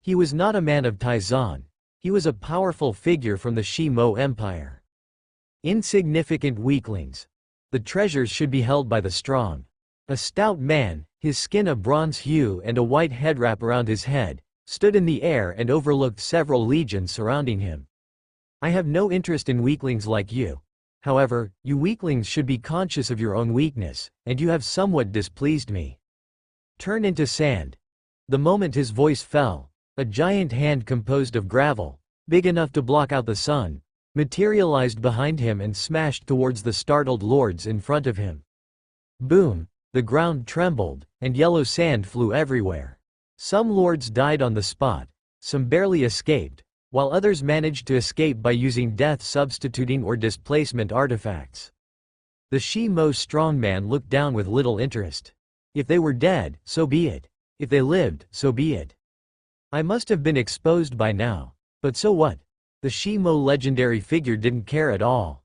He was not a man of Taizan. He was a powerful figure from the Shi-Mo Empire. Insignificant weaklings. The treasures should be held by the strong. A stout man, his skin a bronze hue and a white headwrap around his head, stood in the air and overlooked several legions surrounding him. I have no interest in weaklings like you. However, you weaklings should be conscious of your own weakness, and you have somewhat displeased me. Turn into sand. The moment his voice fell, a giant hand composed of gravel, big enough to block out the sun, materialized behind him and smashed towards the startled lords in front of him. Boom! The ground trembled, and yellow sand flew everywhere. Some lords died on the spot, some barely escaped, while others managed to escape by using death-substituting or displacement artifacts. The Shi-Mo strongman looked down with little interest. If they were dead, so be it. If they lived, so be it. I must have been exposed by now. But so what? The Shi-Mo legendary figure didn't care at all.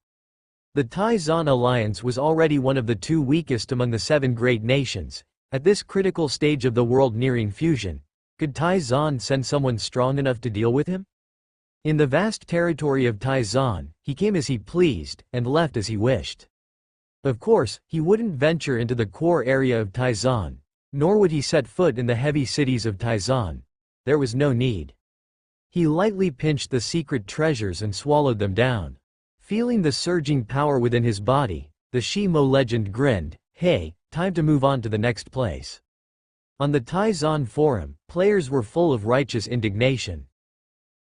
The Tai-Zan alliance was already one of the two weakest among the 7 great nations. At this critical stage of the world nearing fusion, could Tai-Zan send someone strong enough to deal with him? In the vast territory of Tai-Zan, he came as he pleased, and left as he wished. Of course, he wouldn't venture into the core area of Tai-Zan, nor would he set foot in the heavy cities of Tai-Zan. There was no need. He lightly pinched the secret treasures and swallowed them down. Feeling the surging power within his body, the Shi-Mo legend grinned, "Hey, time to move on to the next place." On the Tai-Zan forum, players were full of righteous indignation.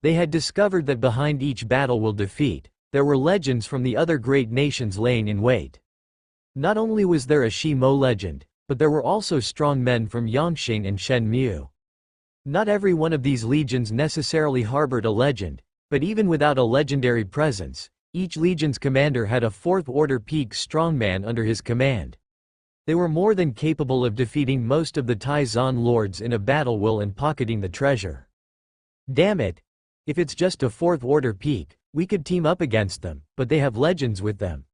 They had discovered that behind each battle we'll defeat, there were legends from the other great nations laying in wait. Not only was there a Shi-Mo legend, but there were also strong men from Yangsheng and Shenmue. Not every one of these legions necessarily harbored a legend, but even without a legendary presence, each legion's commander had a 4th-order peak strongman under his command. They were more than capable of defeating most of the Tai-Zan lords in a battle will and pocketing the treasure. Damn it! If it's just a 4th-order peak, we could team up against them, but they have legends with them.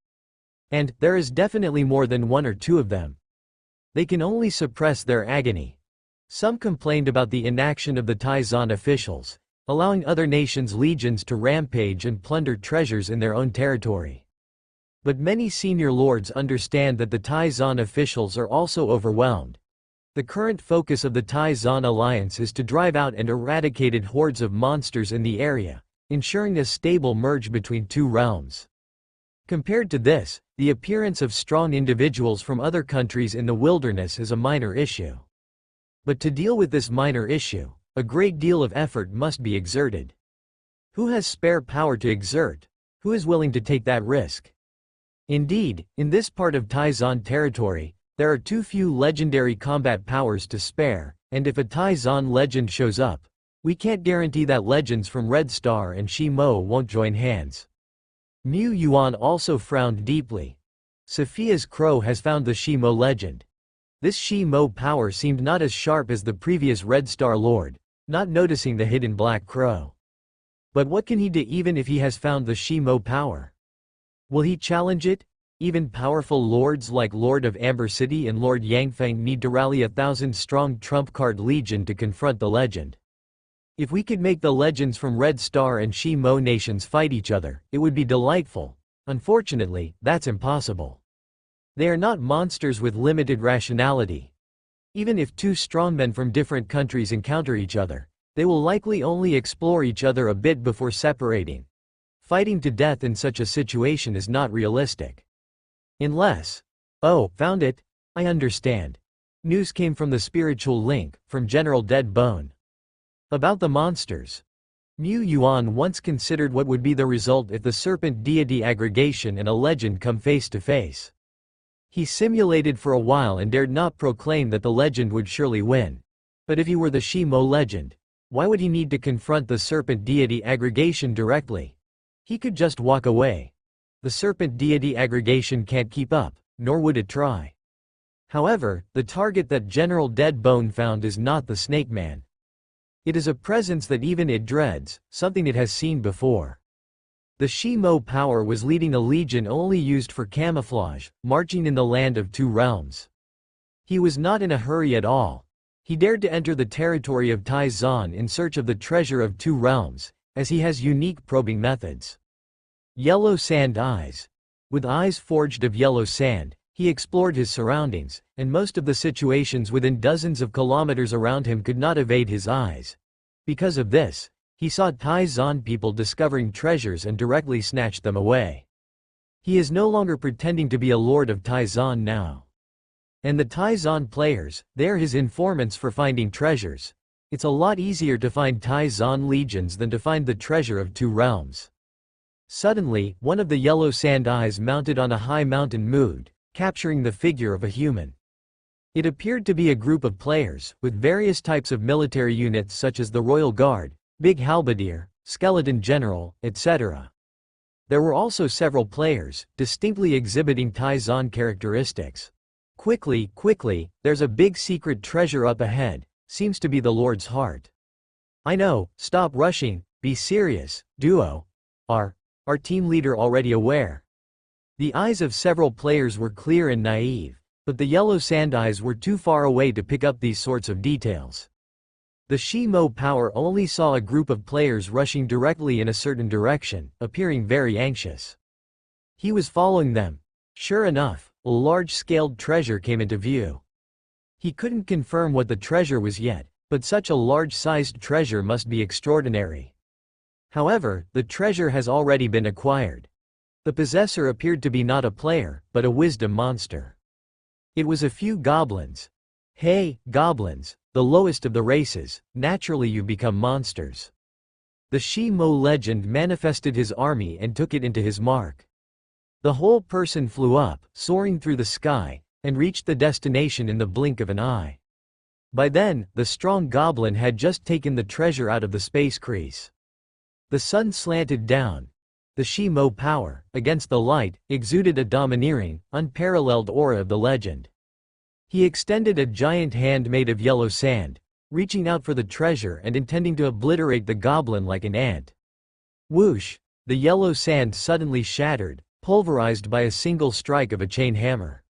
And there is definitely more than 1 or 2 of them. They can only suppress their agony. Some complained about the inaction of the Tai-Zan officials, allowing other nations' legions to rampage and plunder treasures in their own territory. But many senior lords understand that the Tai-Zan officials are also overwhelmed. The current focus of the Tai-Zan alliance is to drive out and eradicated hordes of monsters in the area, ensuring a stable merge between 2 realms. Compared to this, the appearance of strong individuals from other countries in the wilderness is a minor issue. But to deal with this minor issue, a great deal of effort must be exerted. Who has spare power to exert? Who is willing to take that risk? Indeed, in this part of Tai-Zan territory, there are too few legendary combat powers to spare, and if a Tai-Zan legend shows up, we can't guarantee that legends from Red Star and Shi-Mo won't join hands. Mu Yuan also frowned deeply. Sophia's crow has found the Shi-Mo legend. This Shi-Mo power seemed not as sharp as the previous Red Star Lord, not noticing the hidden black crow. But what can he do even if he has found the Shi-Mo power? Will he challenge it? Even powerful lords like Lord of Amber City and Lord Yangfeng need to rally 1,000-strong trump card legion to confront the legend. If we could make the legends from Red Star and Shi-Mo nations fight each other, it would be delightful. Unfortunately, that's impossible. They are not monsters with limited rationality. Even if 2 strongmen from different countries encounter each other, they will likely only explore each other a bit before separating. Fighting to death in such a situation is not realistic. Unless... Oh, found it! I understand. News came from the spiritual link, from General Dead Bone. About the monsters. Mu Yuan once considered what would be the result if the serpent deity aggregation and a legend come face to face. He simulated for a while and dared not proclaim that the legend would surely win. But if he were the Shi-Mo legend, why would he need to confront the serpent deity aggregation directly? He could just walk away. The serpent deity aggregation can't keep up, nor would it try. However, the target that General Dead Bone found is not the Snake Man. It is a presence that even it dreads, something it has seen before. The Shi-Mo power was leading a legion only used for camouflage, marching in the land of 2 realms. He was not in a hurry at all. He dared to enter the territory of Tai-Zan in search of the treasure of 2 realms, as he has unique probing methods. Yellow sand eyes. With eyes forged of yellow sand, He explored his surroundings, and most of the situations within dozens of kilometers around him could not evade his eyes. Because of this, he saw Tai Zan people discovering treasures and directly snatched them away. He is no longer pretending to be a lord of Tai Zan now. And the Tai Zan players, they're his informants for finding treasures. It's a lot easier to find Tai Zan legions than to find the treasure of two realms. Suddenly, one of the yellow sand eyes mounted on a high mountain moved, capturing the figure of a human. It appeared to be a group of players, with various types of military units such as the Royal Guard, Big Halberdier, Skeleton General, etc. There were also several players, distinctly exhibiting Tai Zan characteristics. Quickly, there's a big secret treasure up ahead, seems to be the Lord's heart. I know, stop rushing, be serious, Duo. Our team leader already aware. The eyes of several players were clear and naive, but the yellow sand eyes were too far away to pick up these sorts of details. The Shi Mo Power only saw a group of players rushing directly in a certain direction, appearing very anxious. He was following them. Sure enough, a large-scaled treasure came into view. He couldn't confirm what the treasure was yet, but such a large-sized treasure must be extraordinary. However, the treasure has already been acquired. The possessor appeared to be not a player, but a wisdom monster. It was a few goblins. Hey, goblins, the lowest of the races, naturally you become monsters. The Shi Mo legend manifested his army and took it into his mark. The whole person flew up, soaring through the sky, and reached the destination in the blink of an eye. By then, the strong goblin had just taken the treasure out of the space crease. The sun slanted down. The Shi Mo Power, against the light, exuded a domineering, unparalleled aura of the legend. He extended a giant hand made of yellow sand, reaching out for the treasure and intending to obliterate the goblin like an ant. Whoosh! The yellow sand suddenly shattered, pulverized by a single strike of a chain hammer.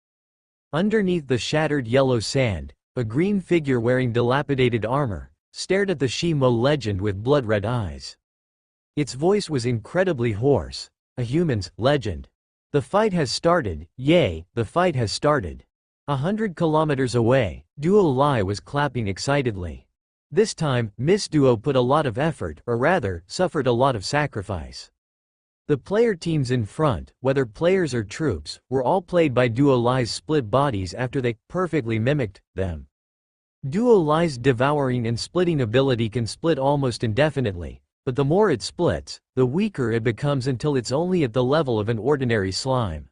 Underneath the shattered yellow sand, a green figure wearing dilapidated armor stared at the Shi Mo legend with blood-red eyes. Its voice was incredibly hoarse. A human's legend. The fight has started, yay, the fight has started. 100 kilometers away, Duo Lai was clapping excitedly. This time, Miss Duo put a lot of effort, or rather, suffered a lot of sacrifice. The player teams in front, whether players or troops, were all played by Duo Lai's split bodies after they perfectly mimicked them. Duo Lai's devouring and splitting ability can split almost indefinitely, but the more it splits, the weaker it becomes until it's only at the level of an ordinary slime.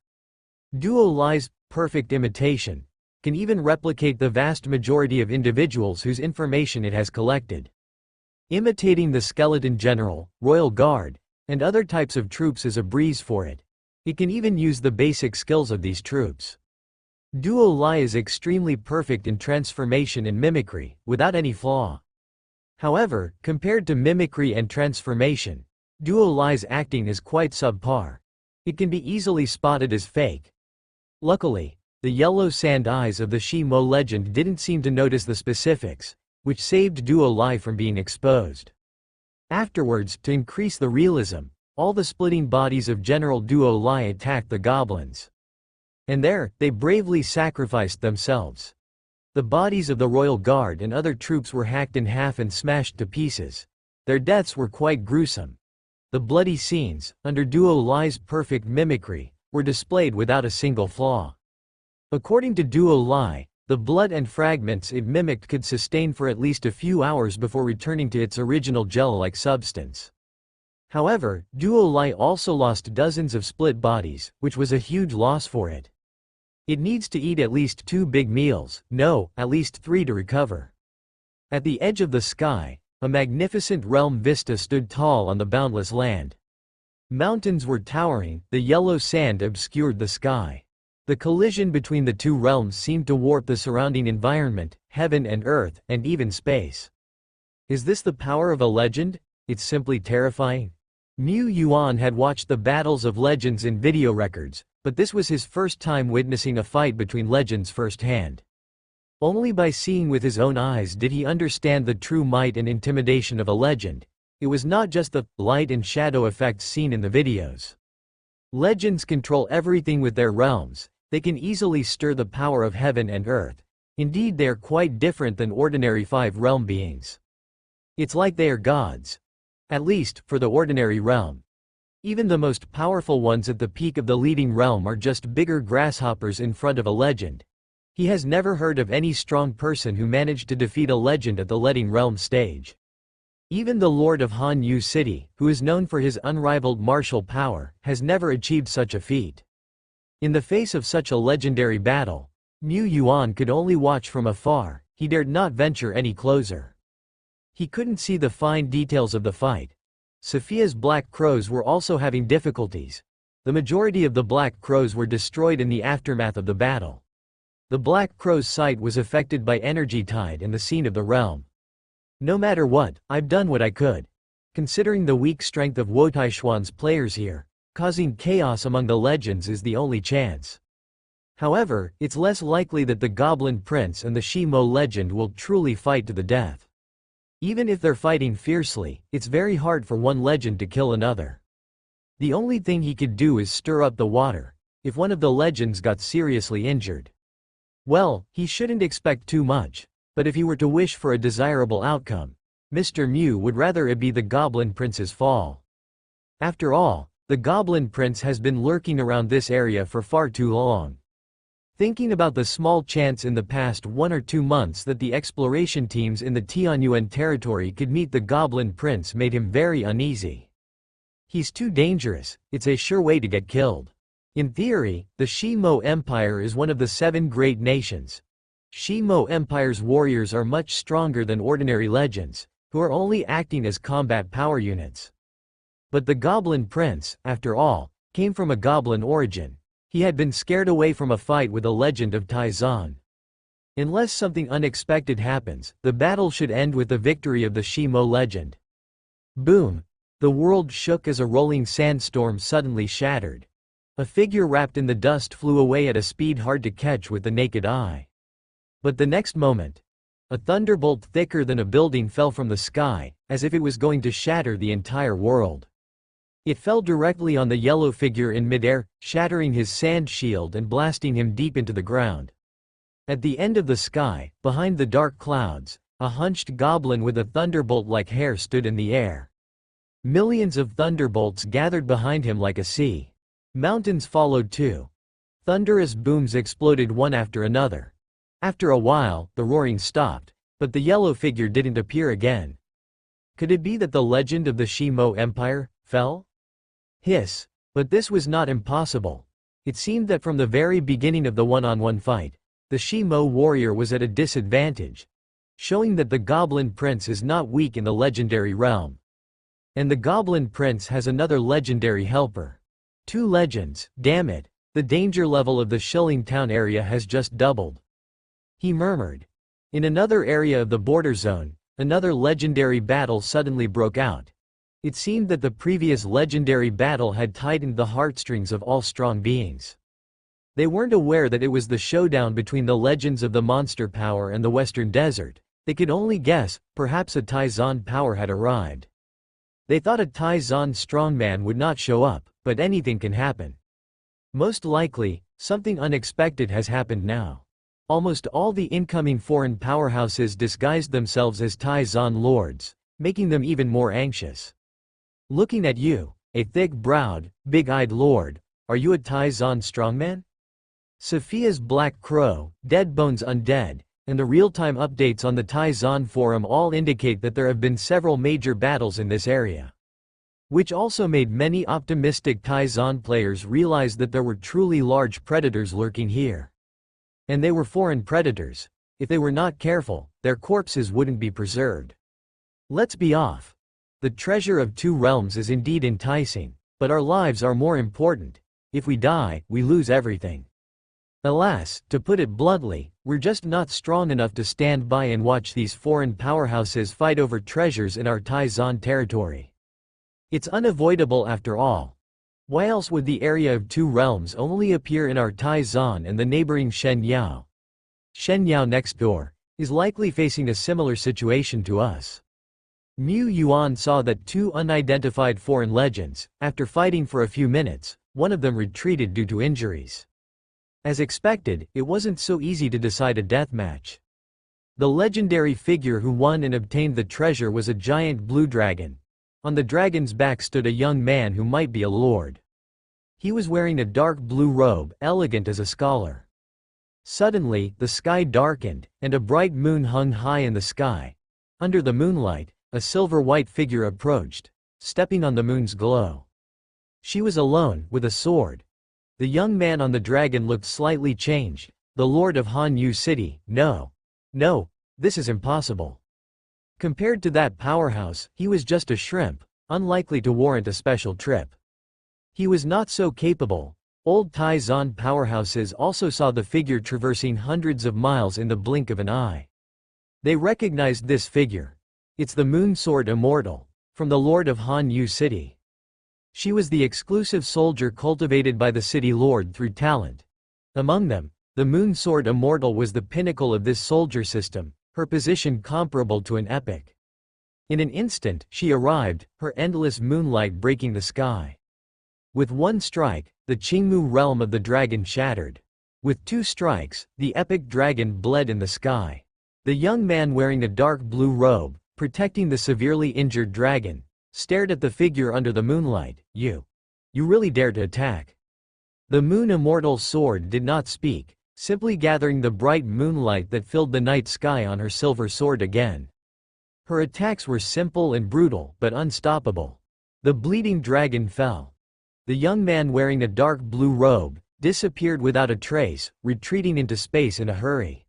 Duo Lai's perfect imitation can even replicate the vast majority of individuals whose information it has collected. Imitating the Skeleton General, Royal Guard, and other types of troops is a breeze for it. It can even use the basic skills of these troops. Duo Lai is extremely perfect in transformation and mimicry, without any flaw. However, compared to mimicry and transformation, Duo Lai's acting is quite subpar. It can be easily spotted as fake. Luckily, the yellow sand eyes of the Shi Mo legend didn't seem to notice the specifics, which saved Duo Lai from being exposed. Afterwards, to increase the realism, all the splitting bodies of General Duo Lai attacked the goblins. And there, they bravely sacrificed themselves. The bodies of the Royal Guard and other troops were hacked in half and smashed to pieces. Their deaths were quite gruesome. The bloody scenes, under Duo Lai's perfect mimicry, were displayed without a single flaw. According to Duo Lai, the blood and fragments it mimicked could sustain for at least a few hours before returning to its original gel-like substance. However, Duo Lai also lost dozens of split bodies, which was a huge loss for it. It needs to eat at least 2 big meals, no, at least 3 to recover. At the edge of the sky, a magnificent realm vista stood tall on the boundless land. Mountains were towering, the yellow sand obscured the sky. The collision between the two realms seemed to warp the surrounding environment, heaven and earth, and even space. Is this the power of a legend? It's simply terrifying. Mu Yuan had watched the battles of legends in video records, but this was his first time witnessing a fight between legends firsthand. Only by seeing with his own eyes did he understand the true might and intimidation of a legend. It was not just the light and shadow effects seen in the videos. Legends control everything with their realms, They can easily stir the power of heaven and earth. Indeed, they are quite different than ordinary five-realm beings. It's like they are gods. At least, for the ordinary realm. Even the most powerful ones at the peak of the leading realm are just bigger grasshoppers in front of a legend. He has never heard of any strong person who managed to defeat a legend at the leading realm stage. Even the Lord of Han Yu City, who is known for his unrivaled martial power, has never achieved such a feat. In the face of such a legendary battle, Mu Yuan could only watch from afar. He dared not venture any closer. He couldn't see the fine details of the fight. Sophia's Black Crows were also having difficulties. The majority of the Black Crows were destroyed in the aftermath of the battle. The Black Crow's sight was affected by energy tide and the scene of the realm. No matter what, I've done what I could. Considering the weak strength of Wotaishuan's players here, causing chaos among the legends is the only chance. However, it's less likely that the Goblin Prince and the Shi Mo legend will truly fight to the death. Even if they're fighting fiercely, it's very hard for one legend to kill another. The only thing he could do is stir up the water, if one of the legends got seriously injured. Well, he shouldn't expect too much, but if he were to wish for a desirable outcome, Mr. Mu would rather it be the Goblin Prince's fall. After all, the Goblin Prince has been lurking around this area for far too long. Thinking about the small chance in the past 1 or 2 months that the exploration teams in the Tianyuan territory could meet the Goblin Prince made him very uneasy. He's too dangerous, it's a sure way to get killed. In theory, the Shi Mo Empire is one of the 7 great nations. Shi Mo Empire's warriors are much stronger than ordinary legends, who are only acting as combat power units. But the Goblin Prince, after all, came from a goblin origin. He had been scared away from a fight with a legend of Taizan. Unless something unexpected happens, the battle should end with the victory of the Shi Mo legend. Boom! The world shook as a rolling sandstorm suddenly shattered. A figure wrapped in the dust flew away at a speed hard to catch with the naked eye. But the next moment, a thunderbolt thicker than a building fell from the sky, as if it was going to shatter the entire world. It fell directly on the yellow figure in midair, shattering his sand shield and blasting him deep into the ground. At the end of the sky, behind the dark clouds, a hunched goblin with a thunderbolt-like hair stood in the air. Millions of thunderbolts gathered behind him like a sea. Mountains followed too. Thunderous booms exploded one after another. After a while, the roaring stopped, but the yellow figure didn't appear again. Could it be that the legend of the Shi Mo Empire fell? Hiss. But this was not impossible. It seemed that from the very beginning of the one-on-one fight, the Shi Mo warrior was at a disadvantage, showing that the Goblin Prince is not weak in the legendary realm. And the Goblin Prince has another legendary helper. 2 legends, damn it, the danger level of the Shilling Town area has just doubled. He murmured. In another area of the border zone, another legendary battle suddenly broke out. It seemed that the previous legendary battle had tightened the heartstrings of all strong beings. They weren't aware that it was the showdown between the legends of the monster power and the Western Desert. They could only guess, perhaps a Taizan power had arrived. They thought a Taizan strongman would not show up, but anything can happen. Most likely, something unexpected has happened now. Almost all the incoming foreign powerhouses disguised themselves as Taizan lords, making them even more anxious. Looking at you, a thick-browed, big-eyed lord, are you a Taizan strongman? Sophia's Black Crow, Dead Bones Undead, and the real-time updates on the Taizan forum all indicate that there have been several major battles in this area. Which also made many optimistic Taizan players realize that there were truly large predators lurking here. And they were foreign predators. If they were not careful, their corpses wouldn't be preserved. Let's be off. The treasure of 2 realms is indeed enticing, but our lives are more important. If we die, we lose everything. Alas, to put it bluntly, we're just not strong enough to stand by and watch these foreign powerhouses fight over treasures in our Taizan territory. It's unavoidable after all. Why else would the area of 2 realms only appear in our Taizan and the neighboring Shenyao? Shenyao next door is likely facing a similar situation to us. Mu Yuan saw that 2 unidentified foreign legends, after fighting for a few minutes, one of them retreated due to injuries. As expected, it wasn't so easy to decide a deathmatch. The legendary figure who won and obtained the treasure was a giant blue dragon. On the dragon's back stood a young man who might be a lord. He was wearing a dark blue robe, elegant as a scholar. Suddenly, the sky darkened, and a bright moon hung high in the sky. Under the moonlight, a silver-white figure approached, stepping on the moon's glow. She was alone, with a sword. The young man on the dragon looked slightly changed. The lord of Han Yu City. No, this is impossible. Compared to that powerhouse, he was just a shrimp, unlikely to warrant a special trip. He was not so capable. Old Tai Zon powerhouses also saw the figure traversing hundreds of miles in the blink of an eye. They recognized this figure. It's the Moon Sword Immortal, from the Lord of Han Yu City. She was the exclusive soldier cultivated by the city lord through talent. Among them, the Moon Sword Immortal was the pinnacle of this soldier system, her position comparable to an epic. In an instant, she arrived, her endless moonlight breaking the sky. With one strike, the Qingmu realm of the dragon shattered. With two strikes, the epic dragon bled in the sky. The young man wearing a dark blue robe, protecting the severely injured dragon, stared at the figure under the moonlight. You really dare to attack. The Moon Immortal's sword did not speak, simply gathering the bright moonlight that filled the night sky on her silver sword again. Her attacks were simple and brutal, but unstoppable. The bleeding dragon fell. The young man wearing a dark blue robe disappeared without a trace, retreating into space in a hurry.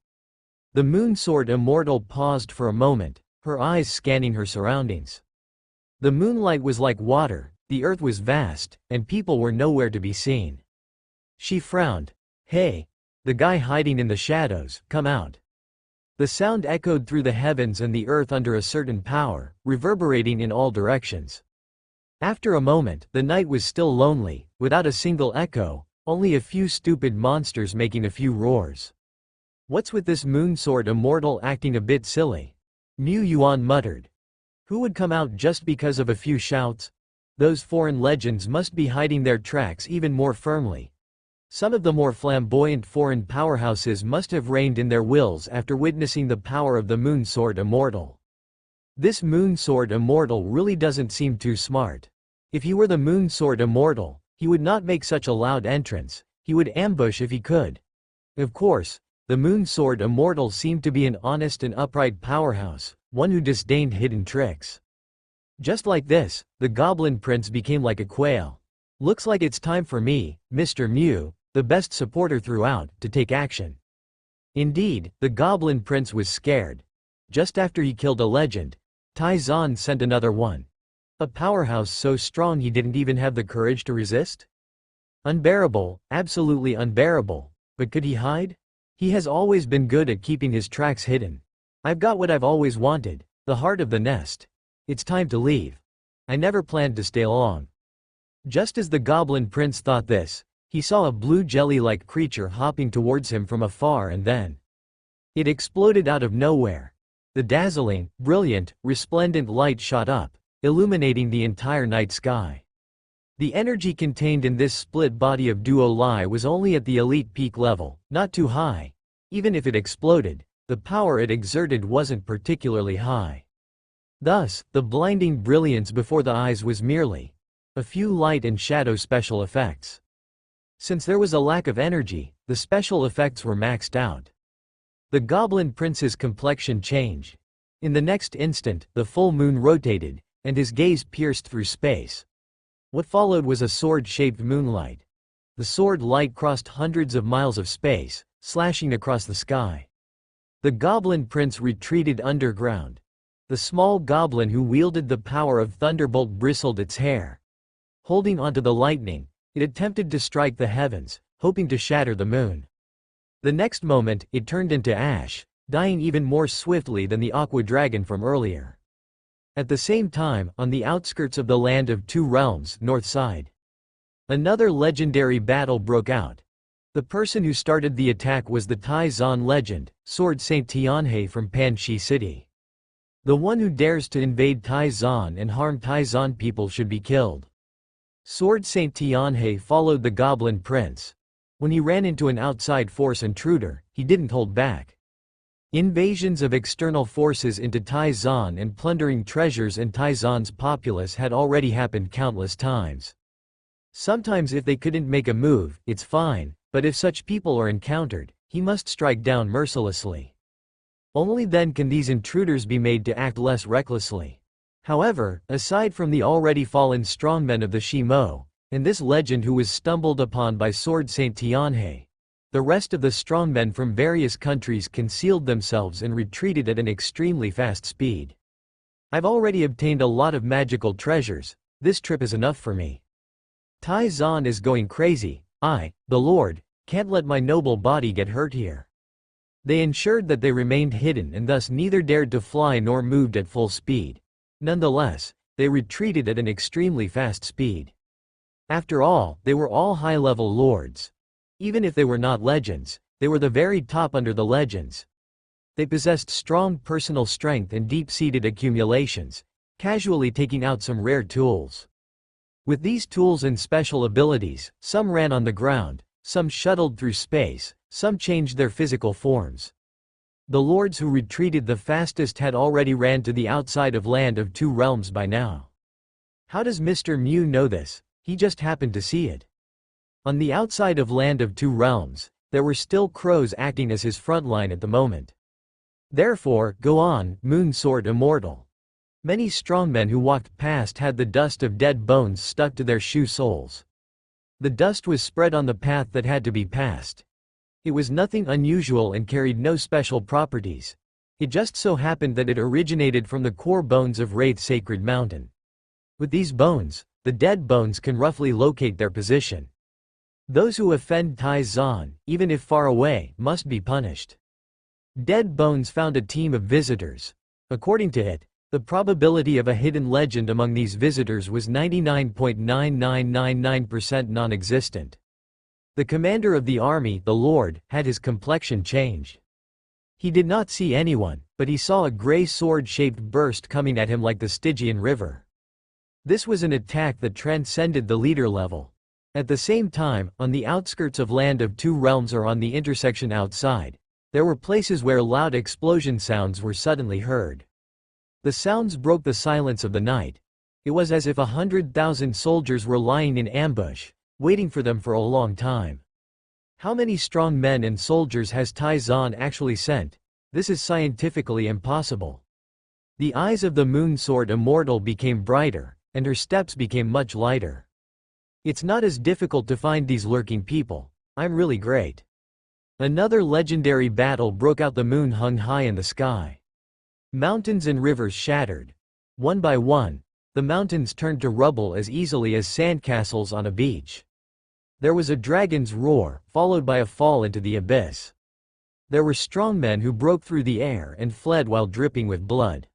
The Moon Sword Immortal paused for a moment, her eyes scanning her surroundings. The moonlight was like water, the earth was vast, and people were nowhere to be seen. She frowned. Hey, the guy hiding in the shadows, come out. The sound echoed through the heavens and the earth under a certain power, reverberating in all directions. After a moment, the night was still lonely, without a single echo, only a few stupid monsters making a few roars. What's with this Moon Sword Immortal acting a bit silly? Mu Yuan muttered. Who would come out just because of a few shouts? Those foreign legends must be hiding their tracks even more firmly. Some of the more flamboyant foreign powerhouses must have reined in their wills after witnessing the power of the Moon Sword Immortal. This Moon Sword Immortal really doesn't seem too smart. If he were the Moon Sword Immortal, he would not make such a loud entrance, he would ambush if he could. Of course, the Moon Sword Immortal seemed to be an honest and upright powerhouse, one who disdained hidden tricks. Just like this, the Goblin Prince became like a quail. Looks like it's time for me, Mr. Mew, the best supporter throughout, to take action. Indeed, the Goblin Prince was scared. Just after he killed a legend, Tai Zon sent another one. A powerhouse so strong he didn't even have the courage to resist? Unbearable, absolutely unbearable. But could he hide? He has always been good at keeping his tracks hidden. I've got what I've always wanted, the heart of the nest. It's time to leave. I never planned to stay long. Just as the Goblin Prince thought this, he saw a blue jelly-like creature hopping towards him from afar, and then it exploded out of nowhere. The dazzling, brilliant, resplendent light shot up, illuminating the entire night sky. The energy contained in this split body of Duo Lai was only at the elite peak level, not too high. Even if it exploded, the power it exerted wasn't particularly high. Thus, the blinding brilliance before the eyes was merely a few light and shadow special effects. Since there was a lack of energy, the special effects were maxed out. The Goblin Prince's complexion changed. In the next instant, the full moon rotated, and his gaze pierced through space. What followed was a sword-shaped moonlight. The sword light crossed hundreds of miles of space, slashing across the sky. The Goblin Prince retreated underground. The small goblin who wielded the power of Thunderbolt bristled its hair. Holding onto the lightning, it attempted to strike the heavens, hoping to shatter the moon. The next moment, it turned into ash, dying even more swiftly than the Aqua Dragon from earlier. At the same time, on the outskirts of the Land of Two Realms, north side, another legendary battle broke out. The person who started the attack was the Tai Zon legend, Sword Saint Tianhe from Panxi City. The one who dares to invade Tai Zon and harm Tai Zon people should be killed. Sword Saint Tianhe followed the Goblin Prince. When he ran into an outside force intruder, he didn't hold back. Invasions of external forces into Tai-Zon and plundering treasures and Tai-Zon's populace had already happened countless times. Sometimes if they couldn't make a move, it's fine, but if such people are encountered, he must strike down mercilessly. Only then can these intruders be made to act less recklessly. However, aside from the already fallen strongmen of the Shimo, and this legend who was stumbled upon by Sword Saint Tianhe, the rest of the strongmen from various countries concealed themselves and retreated at an extremely fast speed. I've already obtained a lot of magical treasures, this trip is enough for me. Tai-Zon is going crazy, I, the Lord, can't let my noble body get hurt here. They ensured that they remained hidden and thus neither dared to fly nor moved at full speed. Nonetheless, they retreated at an extremely fast speed. After all, they were all high-level lords. Even if they were not legends, they were the very top under the legends. They possessed strong personal strength and deep-seated accumulations, casually taking out some rare tools. With these tools and special abilities, some ran on the ground, some shuttled through space, some changed their physical forms. The lords who retreated the fastest had already ran to the outside of Land of Two Realms by now. How does Mr. Mew know this? He just happened to see it. On the outside of Land of Two Realms, there were still crows acting as his front line at the moment. Therefore, go on, Moon Sword Immortal. Many strongmen who walked past had the dust of dead bones stuck to their shoe soles. The dust was spread on the path that had to be passed. It was nothing unusual and carried no special properties. It just so happened that it originated from the core bones of Wraith Sacred Mountain. With these bones, the dead bones can roughly locate their position. Those who offend Tai-Zon, even if far away, must be punished. Dead Bones found a team of visitors. According to it, the probability of a hidden legend among these visitors was 99.9999% non-existent. The commander of the army, the Lord, had his complexion changed. He did not see anyone, but he saw a gray sword-shaped burst coming at him like the Stygian River. This was an attack that transcended the leader level. At the same time, on the outskirts of Land of Two Realms or on the intersection outside, there were places where loud explosion sounds were suddenly heard. The sounds broke the silence of the night. It was as if 100,000 soldiers were lying in ambush, waiting for them for a long time. How many strong men and soldiers has Tai-Zon actually sent? This is scientifically impossible. The eyes of the Moon Sword Immortal became brighter, and her steps became much lighter. It's not as difficult to find these lurking people. I'm really great. Another legendary battle broke out. The moon hung high in the sky. Mountains and rivers shattered. One by one, the mountains turned to rubble as easily as sandcastles on a beach. There was a dragon's roar, followed by a fall into the abyss. There were strongmen who broke through the air and fled while dripping with blood.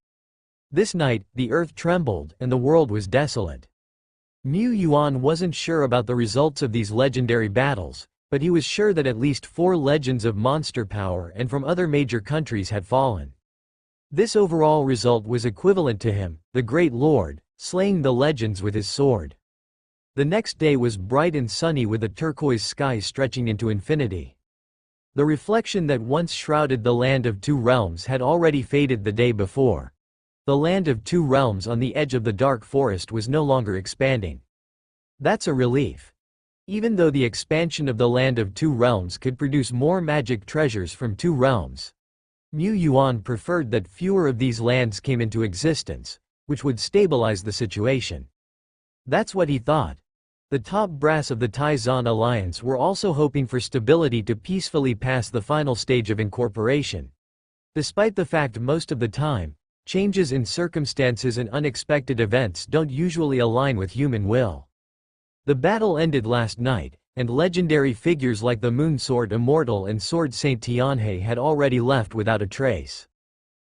This night, the earth trembled, and the world was desolate. Mu Yuan wasn't sure about the results of these legendary battles, but he was sure that at least 4 legends of monster power and from other major countries had fallen. This overall result was equivalent to him, the Great Lord, slaying the legends with his sword. The next day was bright and sunny with a turquoise sky stretching into infinity. The reflection that once shrouded the Land of Two Realms had already faded the day before. The Land of Two Realms on the edge of the dark forest was no longer expanding. That's a relief. Even though the expansion of the Land of Two Realms could produce more magic treasures from two realms, Mu Yuan preferred that fewer of these lands came into existence, which would stabilize the situation. That's what he thought. The top brass of the Tai-Zon alliance were also hoping for stability to peacefully pass the final stage of incorporation. Despite the fact most of the time, changes in circumstances and unexpected events don't usually align with human will. The battle ended last night, and legendary figures like the Moon Sword Immortal and Sword Saint Tianhe had already left without a trace.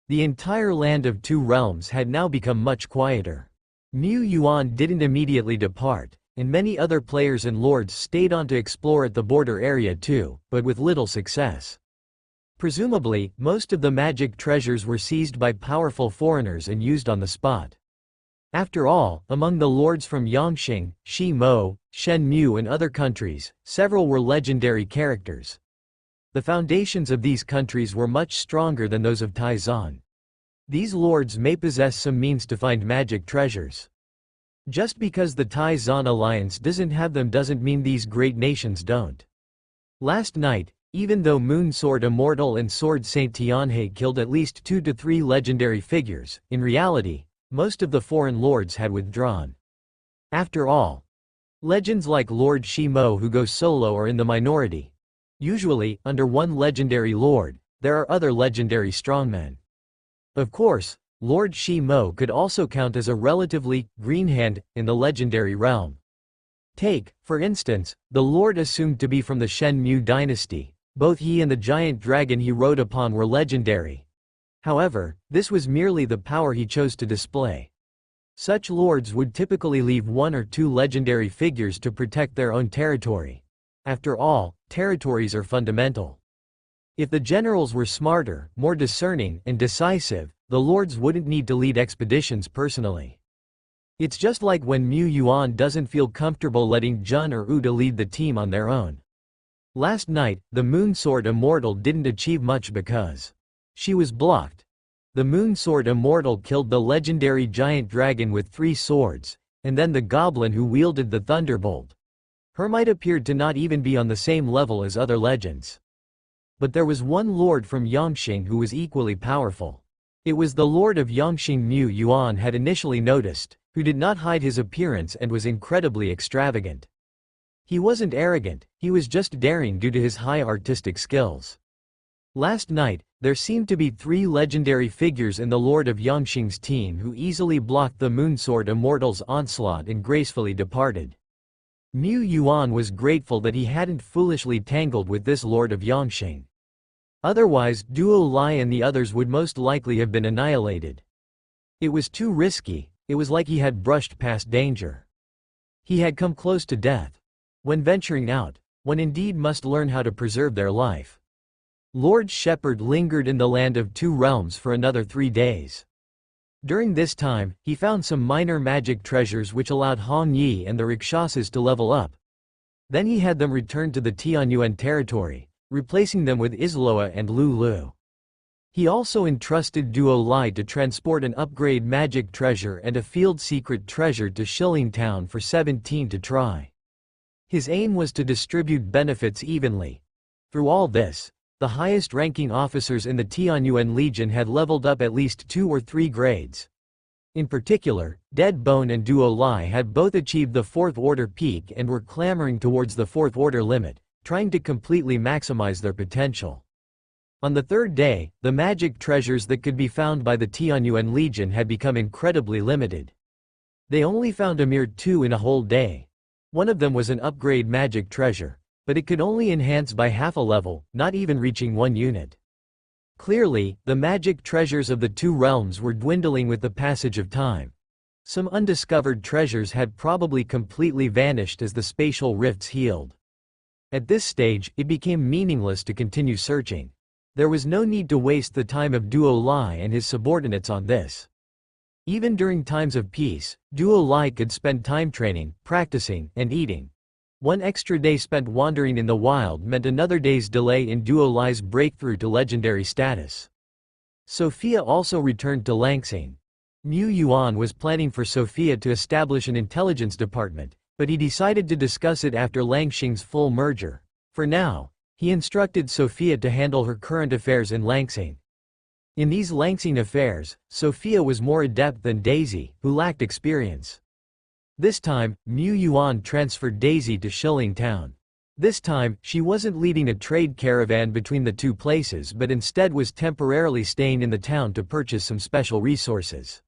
The entire Land of Two Realms had now become much quieter. Mu Yuan didn't immediately depart, and many other players and lords stayed on to explore at the border area too, but with little success. Presumably, most of the magic treasures were seized by powerful foreigners and used on the spot. After all, among the lords from Yongqing, Shi Mo, Shen Mu and other countries, several were legendary characters. The foundations of these countries were much stronger than those of Taizan. These lords may possess some means to find magic treasures. Just because the Taizan alliance doesn't have them doesn't mean these great nations don't. Last night, even though Moon Sword Immortal and Sword Saint Tianhe killed at least 2 to 3 legendary figures, in reality, most of the foreign lords had withdrawn. After all, legends like Lord Shi Mo who go solo are in the minority. Usually, under one legendary lord, there are other legendary strongmen. Of course, Lord Shi Mo could also count as a relatively green hand in the legendary realm. Take, for instance, the lord assumed to be from the Shen Mu dynasty. Both he and the giant dragon he rode upon were legendary. However, this was merely the power he chose to display. Such lords would typically leave 1 or 2 legendary figures to protect their own territory. After all, territories are fundamental. If the generals were smarter, more discerning, and decisive, the lords wouldn't need to lead expeditions personally. It's just like when Mu Yuan doesn't feel comfortable letting Jun or Uda lead the team on their own. Last night, the Moon Sword Immortal didn't achieve much because she was blocked. The Moon Sword Immortal killed the legendary giant dragon with 3 swords, and then the goblin who wielded the thunderbolt. Her might appeared to not even be on the same level as other legends. But there was one lord from Yongqing who was equally powerful. It was the lord of Yongqing Mu Yuan had initially noticed, who did not hide his appearance and was incredibly extravagant. He wasn't arrogant, he was just daring due to his high artistic skills. Last night, there seemed to be 3 legendary figures in the Lord of Yongqing's team who easily blocked the Moonsword Immortal's onslaught and gracefully departed. Mu Yuan was grateful that he hadn't foolishly tangled with this Lord of Yongqing. Otherwise, Duo Lai and the others would most likely have been annihilated. It was too risky, it was like he had brushed past danger. He had come close to death. When venturing out, one indeed must learn how to preserve their life. Lord Shepherd lingered in the Land of Two Realms for another 3 days. During this time, he found some minor magic treasures which allowed Hong Yi and the Rakshasas to level up. Then he had them returned to the Tianyuan territory, replacing them with Isloa and Lulu. He also entrusted Duo Lai to transport an upgrade magic treasure and a field secret treasure to Shilling Town for 17 to try. His aim was to distribute benefits evenly. Through all this, the highest-ranking officers in the Tianyuan Legion had leveled up at least 2 or 3 grades. In particular, Dead Bone and Duo Lai had both achieved the 4th order peak and were clamoring towards the 4th order limit, trying to completely maximize their potential. On the 3rd day, the magic treasures that could be found by the Tianyuan Legion had become incredibly limited. They only found a mere 2 in a whole day. One of them was an upgrade magic treasure, but it could only enhance by half a level, not even reaching 1 unit. Clearly, the magic treasures of the 2 realms were dwindling with the passage of time. Some undiscovered treasures had probably completely vanished as the spatial rifts healed. At this stage, it became meaningless to continue searching. There was no need to waste the time of Duo Lai and his subordinates on this. Even during times of peace, Duo Lai could spend time training, practicing, and eating. 1 extra day spent wandering in the wild meant another day's delay in Duo Lai's breakthrough to legendary status. Sophia also returned to Langsing. Mu Yuan was planning for Sophia to establish an intelligence department, but he decided to discuss it after Langsing's full merger. For now, he instructed Sophia to handle her current affairs in Langsing. In these Langsing affairs, Sophia was more adept than Daisy, who lacked experience. This time, Mu Yuan transferred Daisy to Shilling Town. This time, she wasn't leading a trade caravan between the 2 places but instead was temporarily staying in the town to purchase some special resources.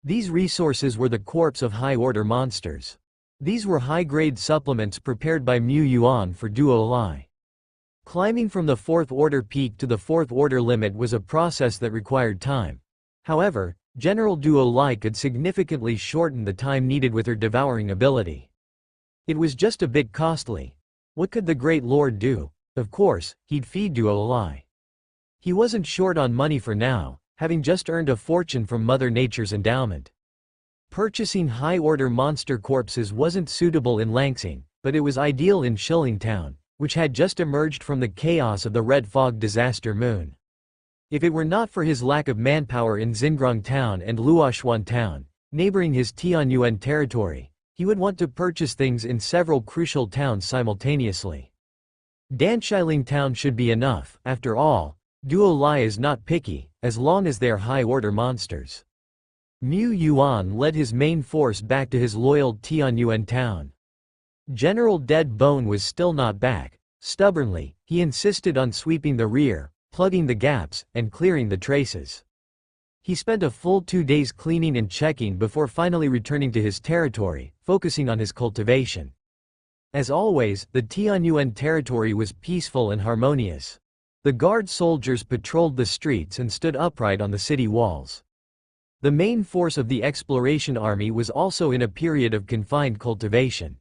These resources were the corpse of high-order monsters. These were high-grade supplements prepared by Mu Yuan for Duo Lai. Climbing from the 4th order peak to the 4th order limit was a process that required time. However, General Duo Lai could significantly shorten the time needed with her devouring ability. It was just a bit costly. What could the Great Lord do? Of course, he'd feed Duo Lai. He wasn't short on money for now, having just earned a fortune from Mother Nature's endowment. Purchasing high-order monster corpses wasn't suitable in Langsing, but it was ideal in Shilling Town, which had just emerged from the chaos of the Red Fog Disaster Moon. If it were not for his lack of manpower in Xingrong Town and Luoxuan Town, neighboring his Tianyuan territory, he would want to purchase things in several crucial towns simultaneously. Danshailing Town should be enough. After all, Duo Lai is not picky, as long as they are high-order monsters. Mu Yuan led his main force back to his loyal Tianyuan town. General Dead Bone was still not back. Stubbornly, he insisted on sweeping the rear, plugging the gaps, and clearing the traces. He spent a full 2 days cleaning and checking before finally returning to his territory, focusing on his cultivation. As always, the Tianyuan territory was peaceful and harmonious. The guard soldiers patrolled the streets and stood upright on the city walls. The main force of the exploration army was also in a period of confined cultivation.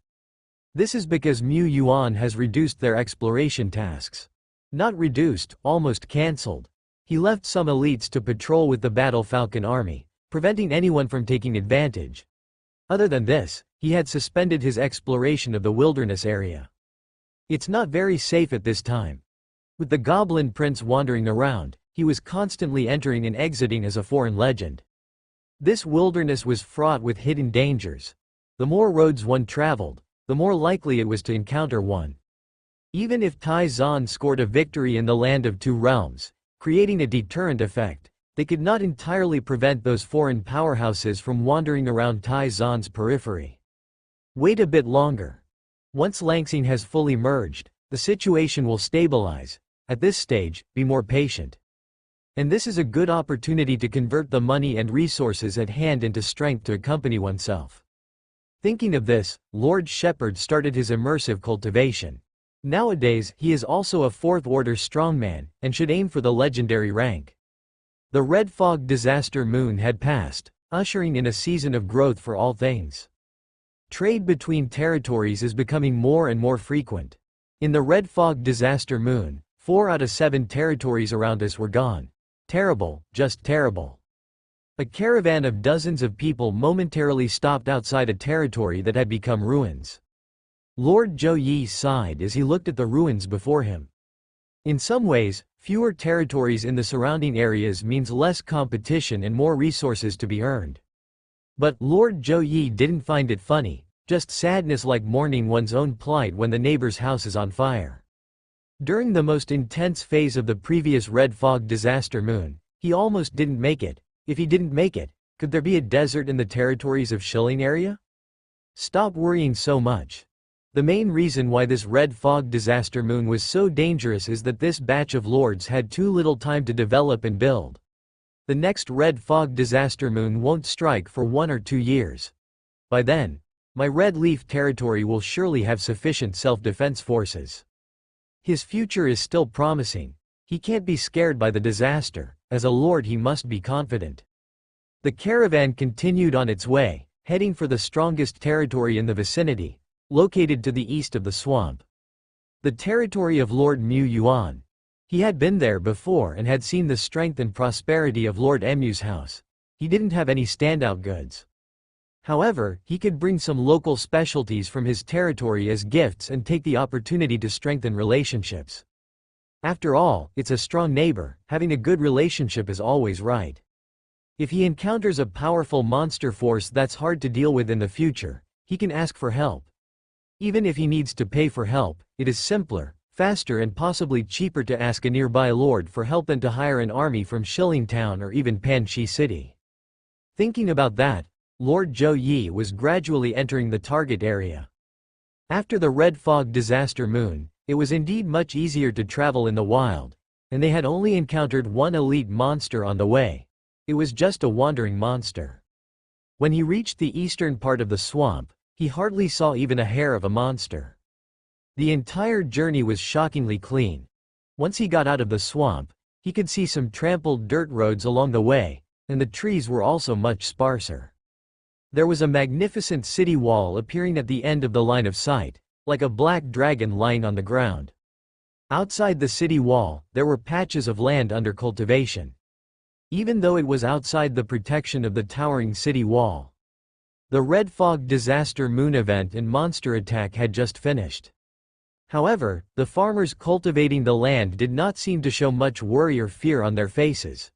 This is because Mu Yuan has reduced their exploration tasks. Not reduced, almost cancelled. He left some elites to patrol with the Battle Falcon army, preventing anyone from taking advantage. Other than this, he had suspended his exploration of the wilderness area. It's not very safe at this time. With the Goblin Prince wandering around, he was constantly entering and exiting as a foreign legend. This wilderness was fraught with hidden dangers. The more roads one traveled, the more likely it was to encounter one. Even if Tai Zan scored a victory in the Land of Two Realms, creating a deterrent effect, they could not entirely prevent those foreign powerhouses from wandering around Tai Zan's periphery. Wait a bit longer. Once Langsing has fully merged, the situation will stabilize. At this stage, be more patient. And this is a good opportunity to convert the money and resources at hand into strength to accompany oneself. Thinking of this, Lord Shepherd started his immersive cultivation. Nowadays, he is also a 4th-order strongman, and should aim for the legendary rank. The Red Fog Disaster Moon had passed, ushering in a season of growth for all things. Trade between territories is becoming more and more frequent. In the Red Fog Disaster Moon, 4 out of 7 territories around us were gone. Terrible, just terrible. A caravan of dozens of people momentarily stopped outside a territory that had become ruins. Lord Zhou Yi sighed as he looked at the ruins before him. In some ways, fewer territories in the surrounding areas means less competition and more resources to be earned. But Lord Zhou Yi didn't find it funny, just sadness like mourning one's own plight when the neighbor's house is on fire. During the most intense phase of the previous Red Fog Disaster Moon, he almost didn't make it. If he didn't make it, could there be a desert in the territories of Shilling area? Stop worrying so much. The main reason why this Red Fog Disaster Moon was so dangerous is that this batch of lords had too little time to develop and build. The next Red Fog Disaster Moon won't strike for 1 or 2 years. By then, my Red Leaf territory will surely have sufficient self-defense forces. His future is still promising. He can't be scared by the disaster. As a lord he must be confident. The caravan continued on its way, heading for the strongest territory in the vicinity, located to the east of the swamp. The territory of Lord Mu Yuan. He had been there before and had seen the strength and prosperity of Lord Mu's house. He didn't have any standout goods. However, he could bring some local specialties from his territory as gifts and take the opportunity to strengthen relationships. After all, it's a strong neighbor, having a good relationship is always right. If he encounters a powerful monster force that's hard to deal with in the future, he can ask for help. Even if he needs to pay for help, it is simpler, faster and possibly cheaper to ask a nearby lord for help than to hire an army from Shilling Town or even Panchi City. Thinking about that, Lord Zhou Yi was gradually entering the target area. After the Red Fog Disaster Moon, it was indeed much easier to travel in the wild, and they had only encountered one elite monster on the way. It was just a wandering monster. When he reached the eastern part of the swamp, he hardly saw even a hair of a monster. The entire journey was shockingly clean. Once he got out of the swamp, he could see some trampled dirt roads along the way, and the trees were also much sparser. There was a magnificent city wall appearing at the end of the line of sight, like a black dragon lying on the ground. Outside the city wall, there were patches of land under cultivation. Even though it was outside the protection of the towering city wall, The Red Fog disaster moon event and monster attack had just finished. However, the farmers cultivating the land did not seem to show much worry or fear on their faces.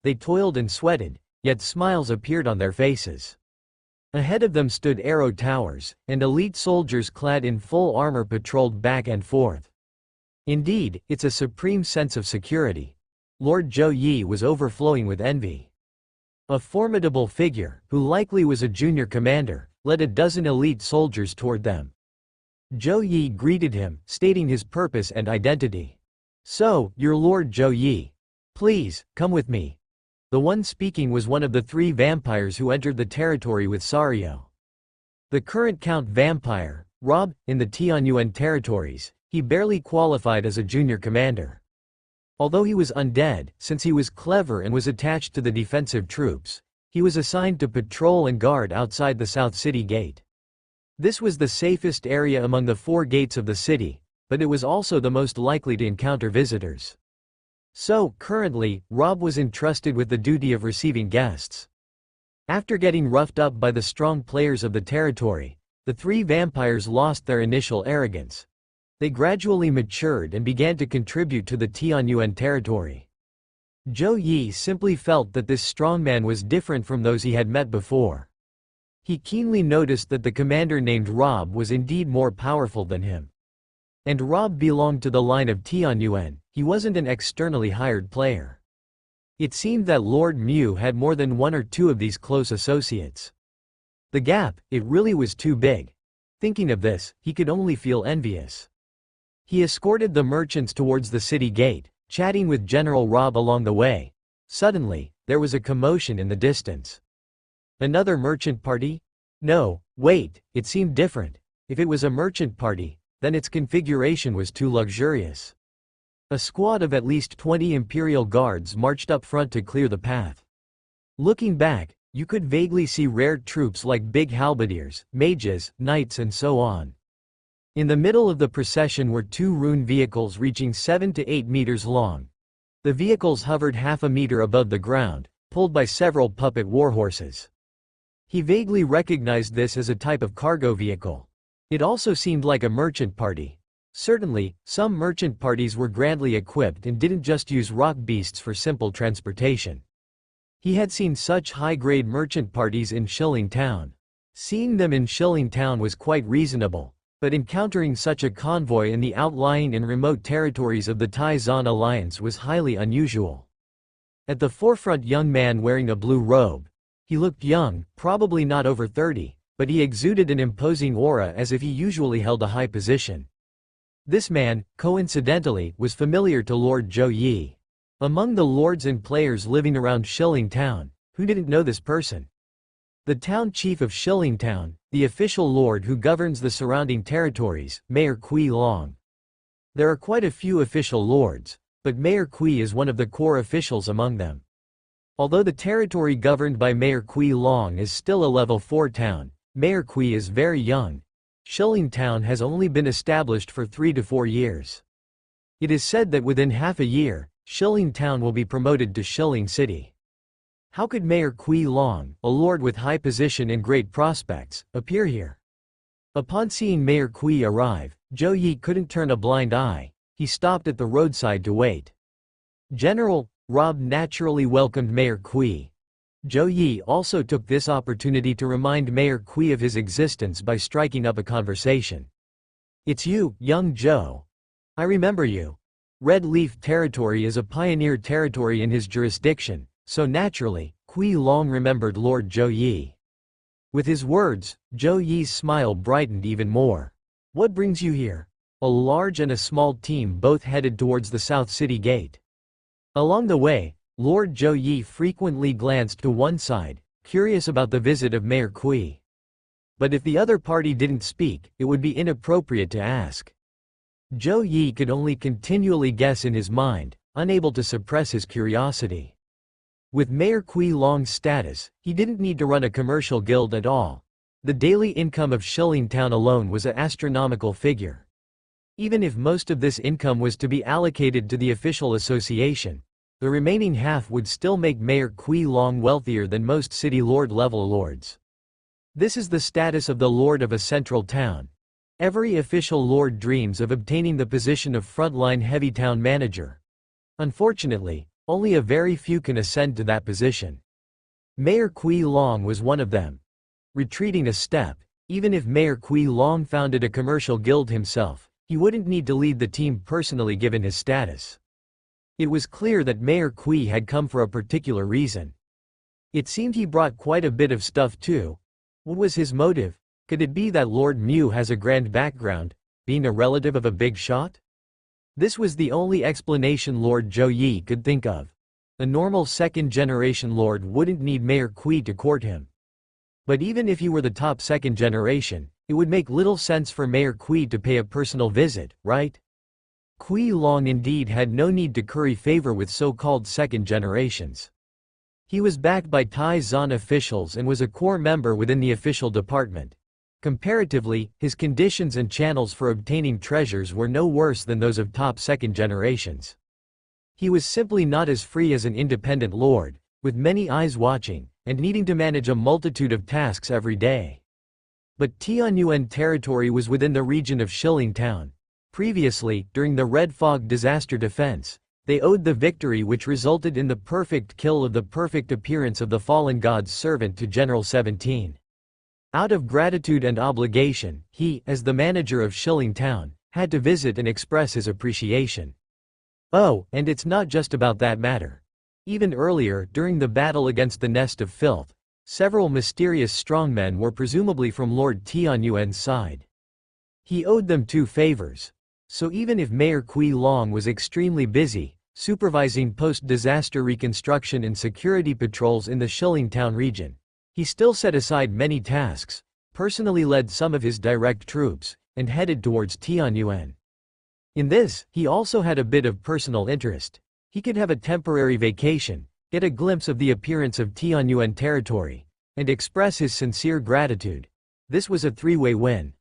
They toiled and sweated, yet smiles appeared on their faces. Ahead of them stood arrow towers, and elite soldiers clad in full armor patrolled back and forth. Indeed, it's a supreme sense of security. Lord Zhou Yi was overflowing with envy. A formidable figure, who likely was a junior commander, led a dozen elite soldiers toward them. Zhou Yi greeted him, stating his purpose and identity. "So, you're Lord Zhou Yi. Please, come with me." The one speaking was one of the 3 vampires who entered the territory with Sario. The current Count Vampire, Rob, in the Tianyuan territories, he barely qualified as a junior commander. Although he was undead, since he was clever and was attached to the defensive troops, he was assigned to patrol and guard outside the South City Gate. This was the safest area among the 4 gates of the city, but it was also the most likely to encounter visitors. So, currently, Rob was entrusted with the duty of receiving guests. After getting roughed up by the strong players of the territory, the 3 vampires lost their initial arrogance. They gradually matured and began to contribute to the Tianyuan territory. Zhou Yi simply felt that this strongman was different from those he had met before. He keenly noticed that the commander named Rob was indeed more powerful than him. And Rob belonged to the line of Tianyuan, he wasn't an externally hired player. It seemed that Lord Mu had more than 1 or 2 of these close associates. The gap, it really was too big. Thinking of this, he could only feel envious. He escorted the merchants towards the city gate, chatting with General Rob along the way. Suddenly, there was a commotion in the distance. Another merchant party? No, wait, it seemed different. If it was a merchant party, then its configuration was too luxurious. A squad of at least 20 Imperial guards marched up front to clear the path. Looking back, you could vaguely see rare troops like big halberdiers, mages, knights and so on. In the middle of the procession were 2 rune vehicles reaching 7 to 8 meters long. The vehicles hovered half a meter above the ground, pulled by several puppet warhorses. He vaguely recognized this as a type of cargo vehicle. It also seemed like a merchant party. Certainly, some merchant parties were grandly equipped and didn't just use rock beasts for simple transportation. He had seen such high-grade merchant parties in Shilling Town. Seeing them in Shilling Town was quite reasonable, but encountering such a convoy in the outlying and remote territories of the Tai-Zan Alliance was highly unusual. At the forefront, young man wearing a blue robe. He looked young, probably not over 30, but he exuded an imposing aura as if he usually held a high position. This man, coincidentally, was familiar to Lord Zhou Yi. Among the lords and players living around Shilling Town, who didn't know this person? The town chief of Shilling Town, the official lord who governs the surrounding territories, Mayor Kui Long. There are quite a few official lords, but Mayor Kui is one of the core officials among them. Although the territory governed by Mayor Kui Long is still a level 4 town, Mayor Kui is very young. Shilling Town has only been established for 3 to 4 years. It is said that within half a year, Shilling Town will be promoted to Shilling City. How could Mayor Kui Long, a lord with high position and great prospects, appear here? Upon seeing Mayor Kui arrive, Zhou Yi couldn't turn a blind eye. He stopped at the roadside to wait. General Rob naturally welcomed Mayor Kui. Zhou Yi also took this opportunity to remind Mayor Kui of his existence by striking up a conversation. "It's you, young Zhou. I remember you." Red Leaf territory is a pioneer territory in his jurisdiction, so naturally, Kui Long remembered Lord Zhou Yi. With his words, Zhou Yi's smile brightened even more. "What brings you here?" A large and a small team both headed towards the South City Gate. Along the way, Lord Zhou Yi frequently glanced to one side, curious about the visit of Mayor Kui. But if the other party didn't speak, it would be inappropriate to ask. Zhou Yi could only continually guess in his mind, unable to suppress his curiosity. With Mayor Kui Long's status, he didn't need to run a commercial guild at all. The daily income of Shilling Town alone was an astronomical figure. Even if most of this income was to be allocated to the official association, the remaining half would still make Mayor Kui Long wealthier than most city lord-level lords. This is the status of the lord of a central town. Every official lord dreams of obtaining the position of frontline heavy town manager. Unfortunately, only a very few can ascend to that position. Mayor Kui Long was one of them. Retreating a step, even if Mayor Kui Long founded a commercial guild himself, he wouldn't need to lead the team personally given his status. It was clear that Mayor Kui had come for a particular reason. It seemed he brought quite a bit of stuff too. What was his motive? Could it be that Lord Mu has a grand background, being a relative of a big shot? This was the only explanation Lord Zhou Yi could think of. A normal second-generation lord wouldn't need Mayor Kui to court him. But even if he were the top second generation, it would make little sense for Mayor Kui to pay a personal visit, right? Kui Long indeed had no need to curry favor with so-called second generations. He was backed by Tai Zan officials and was a core member within the official department. Comparatively, his conditions and channels for obtaining treasures were no worse than those of top second generations. He was simply not as free as an independent lord, with many eyes watching, and needing to manage a multitude of tasks every day. But Tianyuan territory was within the region of Shilling Town. Previously, during the Red Fog disaster defense, they owed the victory which resulted in the perfect kill of the perfect appearance of the fallen god's servant to General 17. Out of gratitude and obligation, he, as the manager of Shilling Town, had to visit and express his appreciation. Oh, and it's not just about that matter. Even earlier, during the battle against the Nest of Filth, several mysterious strongmen were presumably from Lord Tianyuan's side. He owed them 2 favors. So even if Mayor Kui Long was extremely busy, supervising post-disaster reconstruction and security patrols in the Shilling Town region, he still set aside many tasks, personally led some of his direct troops, and headed towards Tianyuan. In this, he also had a bit of personal interest. He could have a temporary vacation, get a glimpse of the appearance of Tianyuan territory, and express his sincere gratitude. This was a 3-way win.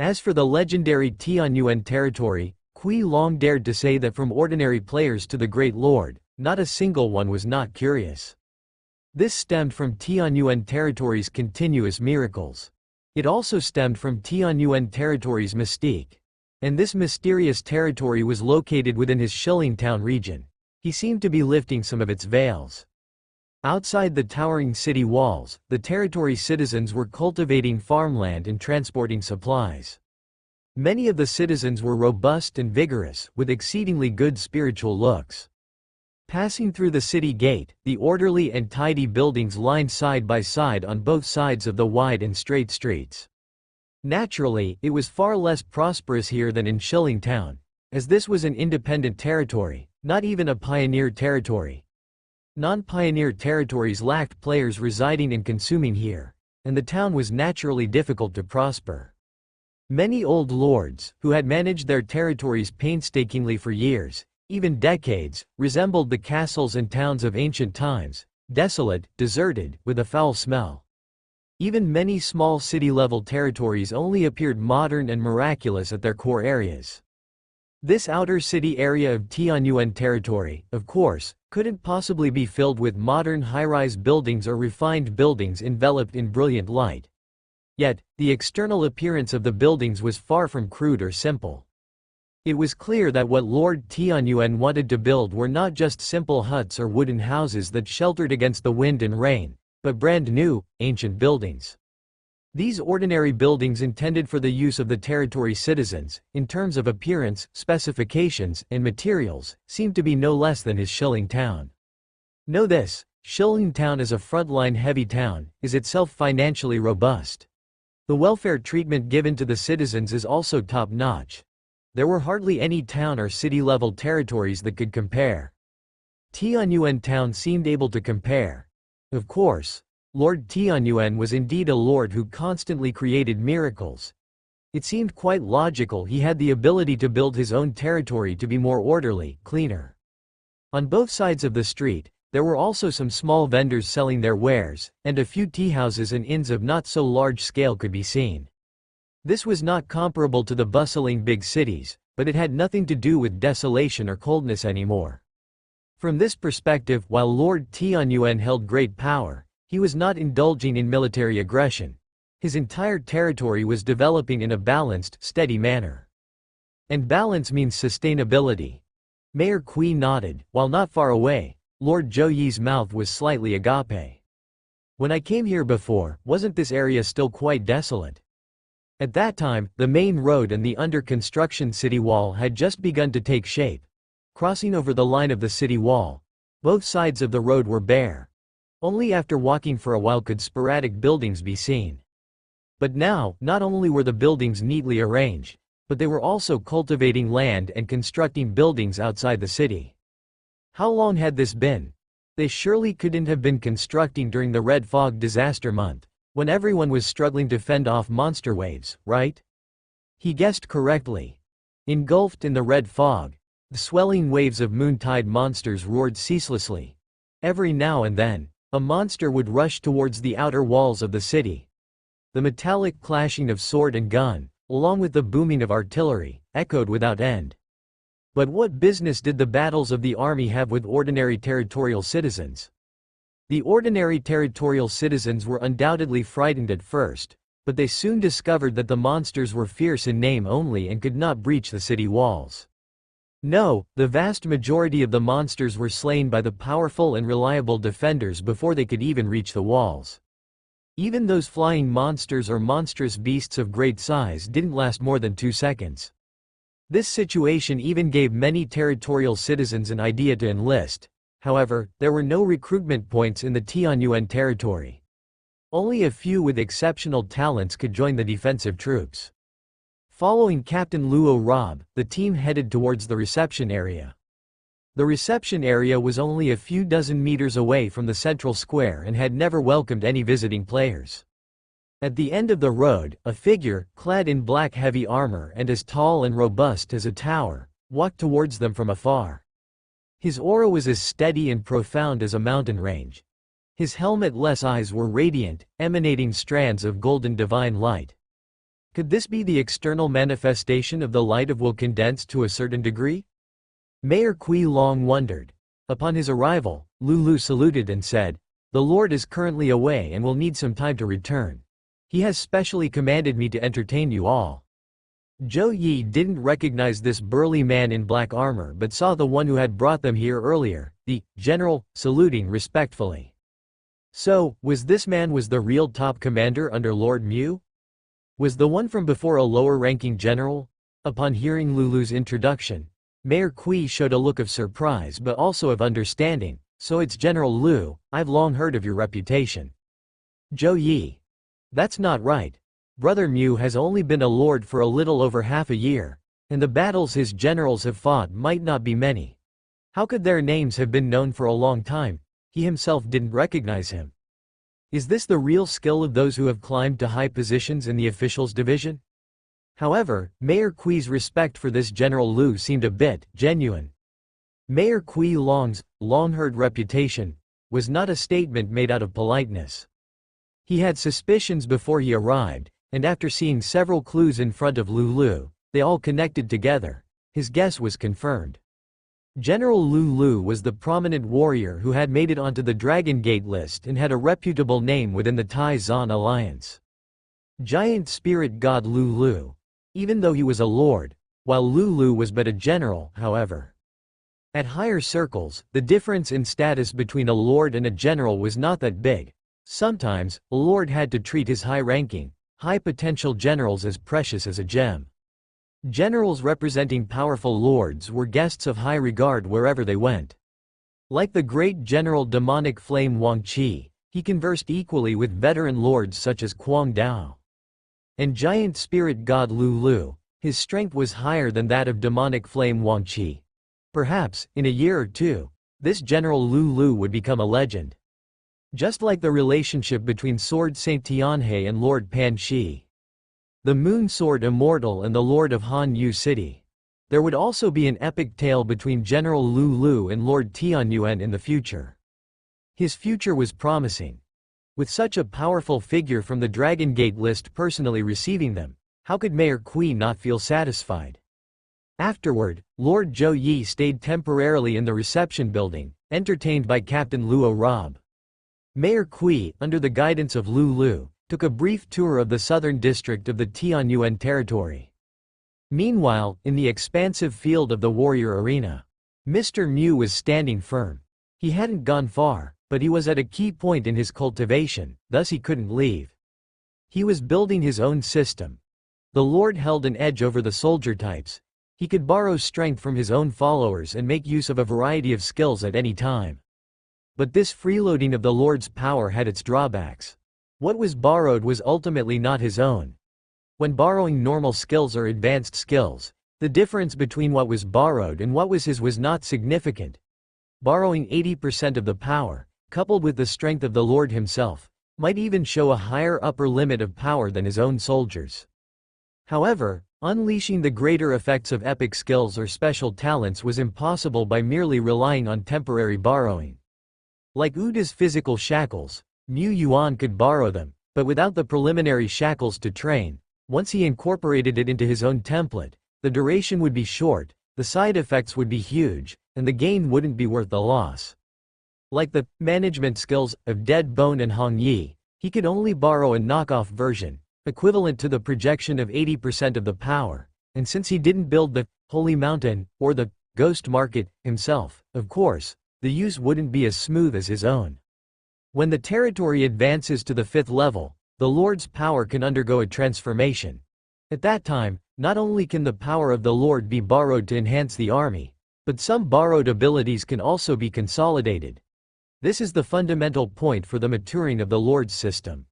As for the legendary Tianyuan territory, Kui Long dared to say that from ordinary players to the Great Lord, not a single one was not curious. This stemmed from Tianyuan territory's continuous miracles. It also stemmed from Tianyuan territory's mystique. And this mysterious territory was located within his Shilling Town region. He seemed to be lifting some of its veils. Outside the towering city walls, the territory's citizens were cultivating farmland and transporting supplies. Many of the citizens were robust and vigorous, with exceedingly good spiritual looks. Passing through the city gate, the orderly and tidy buildings lined side by side on both sides of the wide and straight streets. Naturally, it was far less prosperous here than in Shilling Town, as this was an independent territory, not even a pioneer territory. Non-pioneer territories lacked players residing and consuming here, and the town was naturally difficult to prosper. Many old lords, who had managed their territories painstakingly for years, even decades, resembled the castles and towns of ancient times, desolate, deserted, with a foul smell. Even many small city-level territories only appeared modern and miraculous at their core areas. This outer city area of Tianyuan territory, of course, couldn't possibly be filled with modern high-rise buildings or refined buildings enveloped in brilliant light. Yet, the external appearance of the buildings was far from crude or simple. It was clear that what Lord Tianyuan wanted to build were not just simple huts or wooden houses that sheltered against the wind and rain, but brand new, ancient buildings. These ordinary buildings intended for the use of the territory's citizens, in terms of appearance, specifications, and materials, seemed to be no less than his Shilling Town. Know this, Shilling Town as a frontline heavy town, is itself financially robust. The welfare treatment given to the citizens is also top-notch. There were hardly any town or city-level territories that could compare. Tianyuan Town seemed able to compare. Of course, Lord Tianyuan was indeed a lord who constantly created miracles. It seemed quite logical he had the ability to build his own territory to be more orderly, cleaner. On both sides of the street, there were also some small vendors selling their wares, and a few tea houses and inns of not so large scale could be seen. This was not comparable to the bustling big cities, but it had nothing to do with desolation or coldness anymore. From this perspective, while Lord Tianyuan held great power, he was not indulging in military aggression. His entire territory was developing in a balanced, steady manner. And balance means sustainability. Mayor Kui nodded. While not far away, Lord Zhou Yi's mouth was slightly agape. When I came here before, wasn't this area still quite desolate? At that time, the main road and the under-construction city wall had just begun to take shape. Crossing over the line of the city wall, both sides of the road were bare. Only after walking for a while could sporadic buildings be seen. But now, not only were the buildings neatly arranged, but they were also cultivating land and constructing buildings outside the city. How long had this been? They surely couldn't have been constructing during the Red Fog disaster month, when everyone was struggling to fend off monster waves, right? He guessed correctly. Engulfed in the red fog, the swelling waves of moontide monsters roared ceaselessly. Every now and then, a monster would rush towards the outer walls of the city. The metallic clashing of sword and gun, along with the booming of artillery, echoed without end. But what business did the battles of the army have with ordinary territorial citizens? The ordinary territorial citizens were undoubtedly frightened at first, but they soon discovered that the monsters were fierce in name only and could not breach the city walls. No, the vast majority of the monsters were slain by the powerful and reliable defenders before they could even reach the walls. Even those flying monsters or monstrous beasts of great size didn't last more than 2 seconds. This situation even gave many territorial citizens an idea to enlist. However, there were no recruitment points in the Tianyuan territory. Only a few with exceptional talents could join the defensive troops. Following Captain Luo Rob, the team headed towards the reception area. The reception area was only a few dozen meters away from the central square and had never welcomed any visiting players. At the end of the road, a figure, clad in black heavy armor and as tall and robust as a tower, walked towards them from afar. His aura was as steady and profound as a mountain range. His helmet-less eyes were radiant, emanating strands of golden divine light. Could this be the external manifestation of the light of will condensed to a certain degree? Mayor Kui long wondered. Upon his arrival, Lulu saluted and said, "The Lord is currently away and will need some time to return. He has specially commanded me to entertain you all." Zhou Yi didn't recognize this burly man in black armor but saw the one who had brought them here earlier, the general, saluting respectfully. So, this man was the real top commander under Lord Mu? Was the one from before a lower-ranking general? Upon hearing Lulu's introduction, Mayor Kui showed a look of surprise but also of understanding. "So it's General Lu, I've long heard of your reputation." Zhou Yi. "That's not right. Brother Mu has only been a lord for a little over half a year, and the battles his generals have fought might not be many. How could their names have been known for a long time? He himself didn't recognize him. Is this the real skill of those who have climbed to high positions in the officials division?" However, Mayor Kui's respect for this General Lu seemed a bit genuine. Mayor Kui Long's long-heard reputation was not a statement made out of politeness. He had suspicions before he arrived, and after seeing several clues in front of Lulu, they all connected together. His guess was confirmed. General Lulu was the prominent warrior who had made it onto the Dragon Gate list and had a reputable name within the Tai-Zan alliance. Giant spirit god Lulu. Even though he was a lord, while Lulu was but a general, however. At higher circles, the difference in status between a lord and a general was not that big. Sometimes, a lord had to treat his high-ranking, high-potential generals as precious as a gem. Generals representing powerful lords were guests of high regard wherever they went. Like the great general demonic flame Wang Qi, he conversed equally with veteran lords such as Quang Dao. And giant spirit god Lulu, his strength was higher than that of demonic flame Wang Qi. Perhaps, in a year or two, this General Lulu would become a legend. Just like the relationship between Sword Saint Tianhe and Lord Pan Shi. The Moon Sword Immortal and the Lord of Han Yu City. There would also be an epic tale between General Lulu and Lord Tianyuan in the future. His future was promising. With such a powerful figure from the Dragon Gate list personally receiving them, how could Mayor Kui not feel satisfied? Afterward, Lord Zhou Yi stayed temporarily in the reception building, entertained by Captain Luo Rob. Mayor Kui, under the guidance of Lulu, took took a brief tour of the southern district of the Tianyuan territory. Meanwhile, in the expansive field of the warrior arena, Mr. Mu was standing firm. He hadn't gone far, but he was at a key point in his cultivation, thus he couldn't leave. He was building his own system. The Lord held an edge over the soldier types. He could borrow strength from his own followers and make use of a variety of skills at any time. But this freeloading of the Lord's power had its drawbacks. What was borrowed was ultimately not his own. When borrowing normal skills or advanced skills, the difference between what was borrowed and what was his was not significant. Borrowing 80% of the power, coupled with the strength of the Lord himself, might even show a higher upper limit of power than his own soldiers. However, unleashing the greater effects of epic skills or special talents was impossible by merely relying on temporary borrowing. Like Uda's physical shackles, Mu Yuan could borrow them, but without the preliminary shackles to train. Once he incorporated it into his own template, the duration would be short, the side effects would be huge, and the gain wouldn't be worth the loss. Like the management skills of Dead Bone and Hong Yi, he could only borrow a knockoff version, equivalent to the projection of 80% of the power, and since he didn't build the Holy Mountain, or the Ghost Market, himself, of course, the use wouldn't be as smooth as his own. When the territory advances to the 5th level, the Lord's power can undergo a transformation. At that time, not only can the power of the Lord be borrowed to enhance the army, but some borrowed abilities can also be consolidated. This is the fundamental point for the maturing of the Lord's system.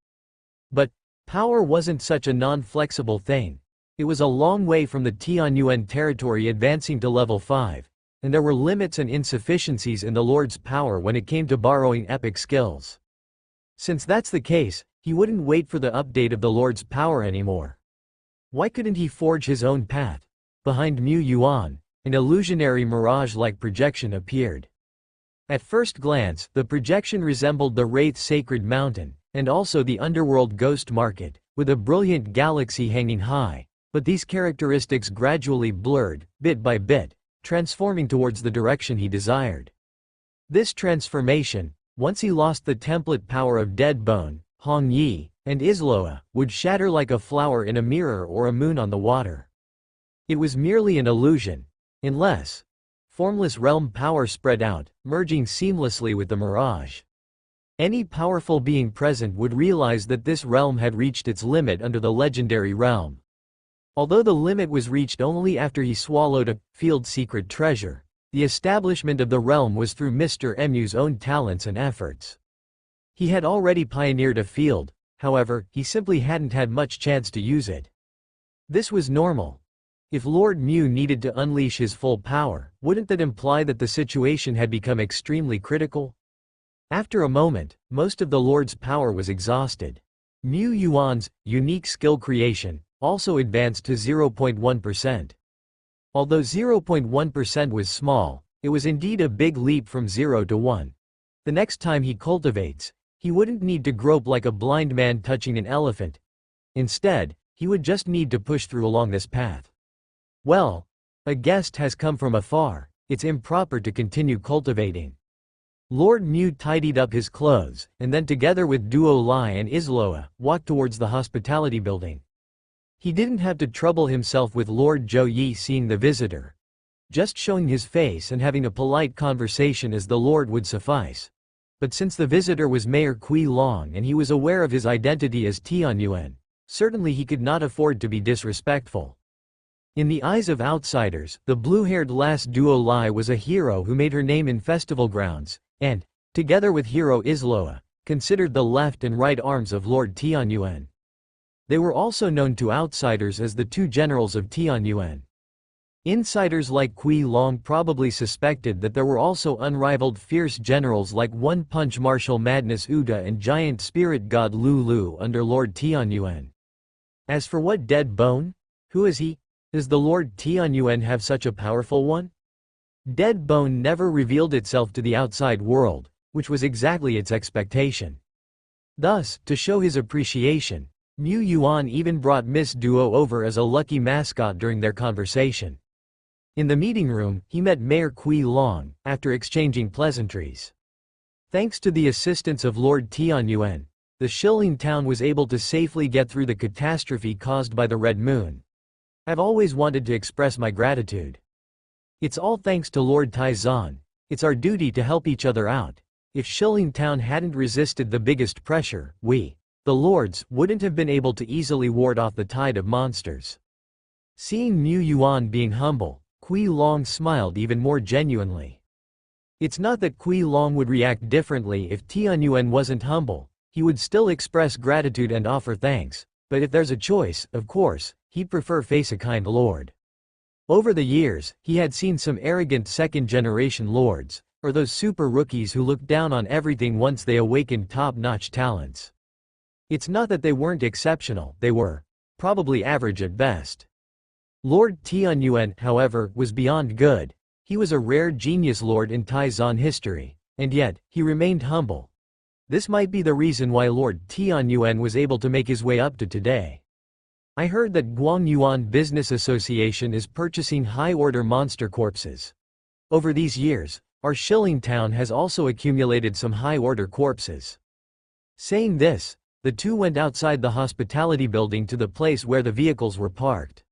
But power wasn't such a non-flexible thing. It was a long way from the Tianyuan territory advancing to level 5, and there were limits and insufficiencies in the Lord's power when it came to borrowing epic skills. Since that's the case, he wouldn't wait for the update of the Lord's power anymore. Why couldn't he forge his own path? Behind Mu Yuan, an illusionary mirage-like projection appeared. At first glance, the projection resembled the Wraith Sacred Mountain, and also the Underworld Ghost Market, with a brilliant galaxy hanging high, but these characteristics gradually blurred, bit by bit, transforming towards the direction he desired. This transformation, once he lost the template power of Dead Bone, Hong Yi, and Isloa, would shatter like a flower in a mirror or a moon on the water. It was merely an illusion, unless formless realm power spread out, merging seamlessly with the mirage. Any powerful being present would realize that this realm had reached its limit under the legendary realm. Although the limit was reached only after he swallowed a field secret treasure, the establishment of the realm was through Mr. Mu's own talents and efforts. He had already pioneered a field, however, he simply hadn't had much chance to use it. This was normal. If Lord Mu needed to unleash his full power, wouldn't that imply that the situation had become extremely critical? After a moment, most of the Lord's power was exhausted. Mu Yuan's unique skill creation also advanced to 0.1%. Although 0.1% was small, it was indeed a big leap from 0 to 1. The next time he cultivates, he wouldn't need to grope like a blind man touching an elephant. Instead, he would just need to push through along this path. Well, a guest has come from afar, it's improper to continue cultivating. Lord Mu tidied up his clothes, and then together with Duo Lai and Isloa, walked towards the hospitality building. He didn't have to trouble himself with Lord Zhou Yi seeing the visitor. Just showing his face and having a polite conversation as the Lord would suffice. But since the visitor was Mayor Kui Long and he was aware of his identity as Tianyuan, certainly he could not afford to be disrespectful. In the eyes of outsiders, the blue-haired lass Duo Lai was a hero who made her name in festival grounds, and, together with hero Isloa, considered the left and right arms of Lord Tianyuan. They were also known to outsiders as the two generals of Tianyuan. Insiders like Kui Long probably suspected that there were also unrivaled fierce generals like One Punch Martial Madness Uda and Giant Spirit God Lu Lu under Lord Tianyuan. As for what Dead Bone? Who is he? Does the Lord Tianyuan have such a powerful one? Dead Bone never revealed itself to the outside world, which was exactly its expectation. Thus, to show his appreciation, Mu Yuan even brought Miss Duo over as a lucky mascot during their conversation. In the meeting room, he met Mayor Kui Long, after exchanging pleasantries. Thanks to the assistance of Lord Tianyuan, the Shilin town was able to safely get through the catastrophe caused by the Red Moon. I've always wanted to express my gratitude. It's all thanks to Lord Taizan. It's our duty to help each other out. If Shilin town hadn't resisted the biggest pressure, we, the lords, wouldn't have been able to easily ward off the tide of monsters. Seeing Mu Yuan being humble, Kui Long smiled even more genuinely. It's not that Kui Long would react differently if Tianyuan wasn't humble. He would still express gratitude and offer thanks, but if there's a choice, of course, he'd prefer face a kind lord. Over the years, he had seen some arrogant second-generation lords, or those super rookies who looked down on everything once they awakened top-notch talents. It's not that they weren't exceptional, they were probably average at best. Lord Tianyuan, however, was beyond good. He was a rare genius lord in Taizan history, and yet, he remained humble. This might be the reason why Lord Tianyuan was able to make his way up to today. I heard that Guangyuan Business Association is purchasing high-order monster corpses. Over these years, our Shilin town has also accumulated some high-order corpses. Saying this, the two went outside the hospitality building to the place where the vehicles were parked.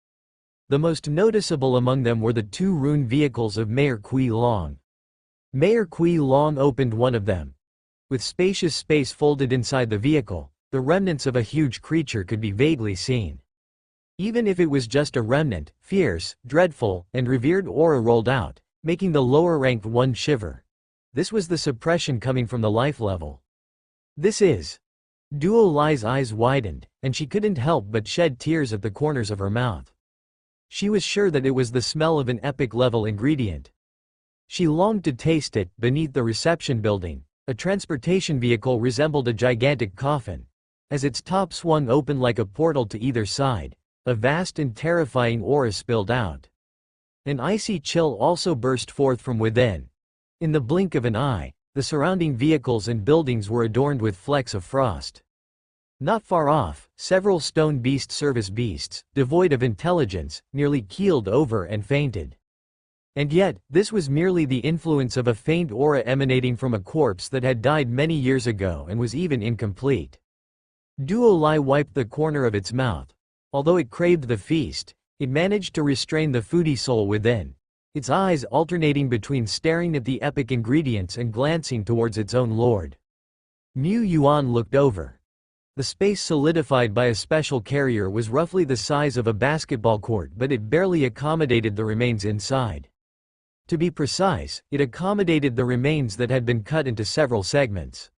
The most noticeable among them were the two rune vehicles of Mayor Kui Long. Mayor Kui Long opened one of them. With spacious space folded inside the vehicle, the remnants of a huge creature could be vaguely seen. Even if it was just a remnant, fierce, dreadful, and revered aura rolled out, making the lower-ranked one shiver. This was the suppression coming from the life level. This is. Duo Lai's eyes widened, and she couldn't help but shed tears at the corners of her mouth. She was sure that it was the smell of an epic-level ingredient. She longed to taste it. Beneath the reception building, a transportation vehicle resembled a gigantic coffin. As its top swung open like a portal to either side, a vast and terrifying aura spilled out. An icy chill also burst forth from within. In the blink of an eye, the surrounding vehicles and buildings were adorned with flecks of frost. Not far off, several stone beast service beasts, devoid of intelligence, nearly keeled over and fainted. And yet, this was merely the influence of a faint aura emanating from a corpse that had died many years ago and was even incomplete. Duo Lai wiped the corner of its mouth. Although it craved the feast, it managed to restrain the foodie soul within, its eyes alternating between staring at the epic ingredients and glancing towards its own lord. Mu Yuan looked over. The space solidified by a special carrier was roughly the size of a basketball court, but it barely accommodated the remains inside. To be precise, it accommodated the remains that had been cut into several segments.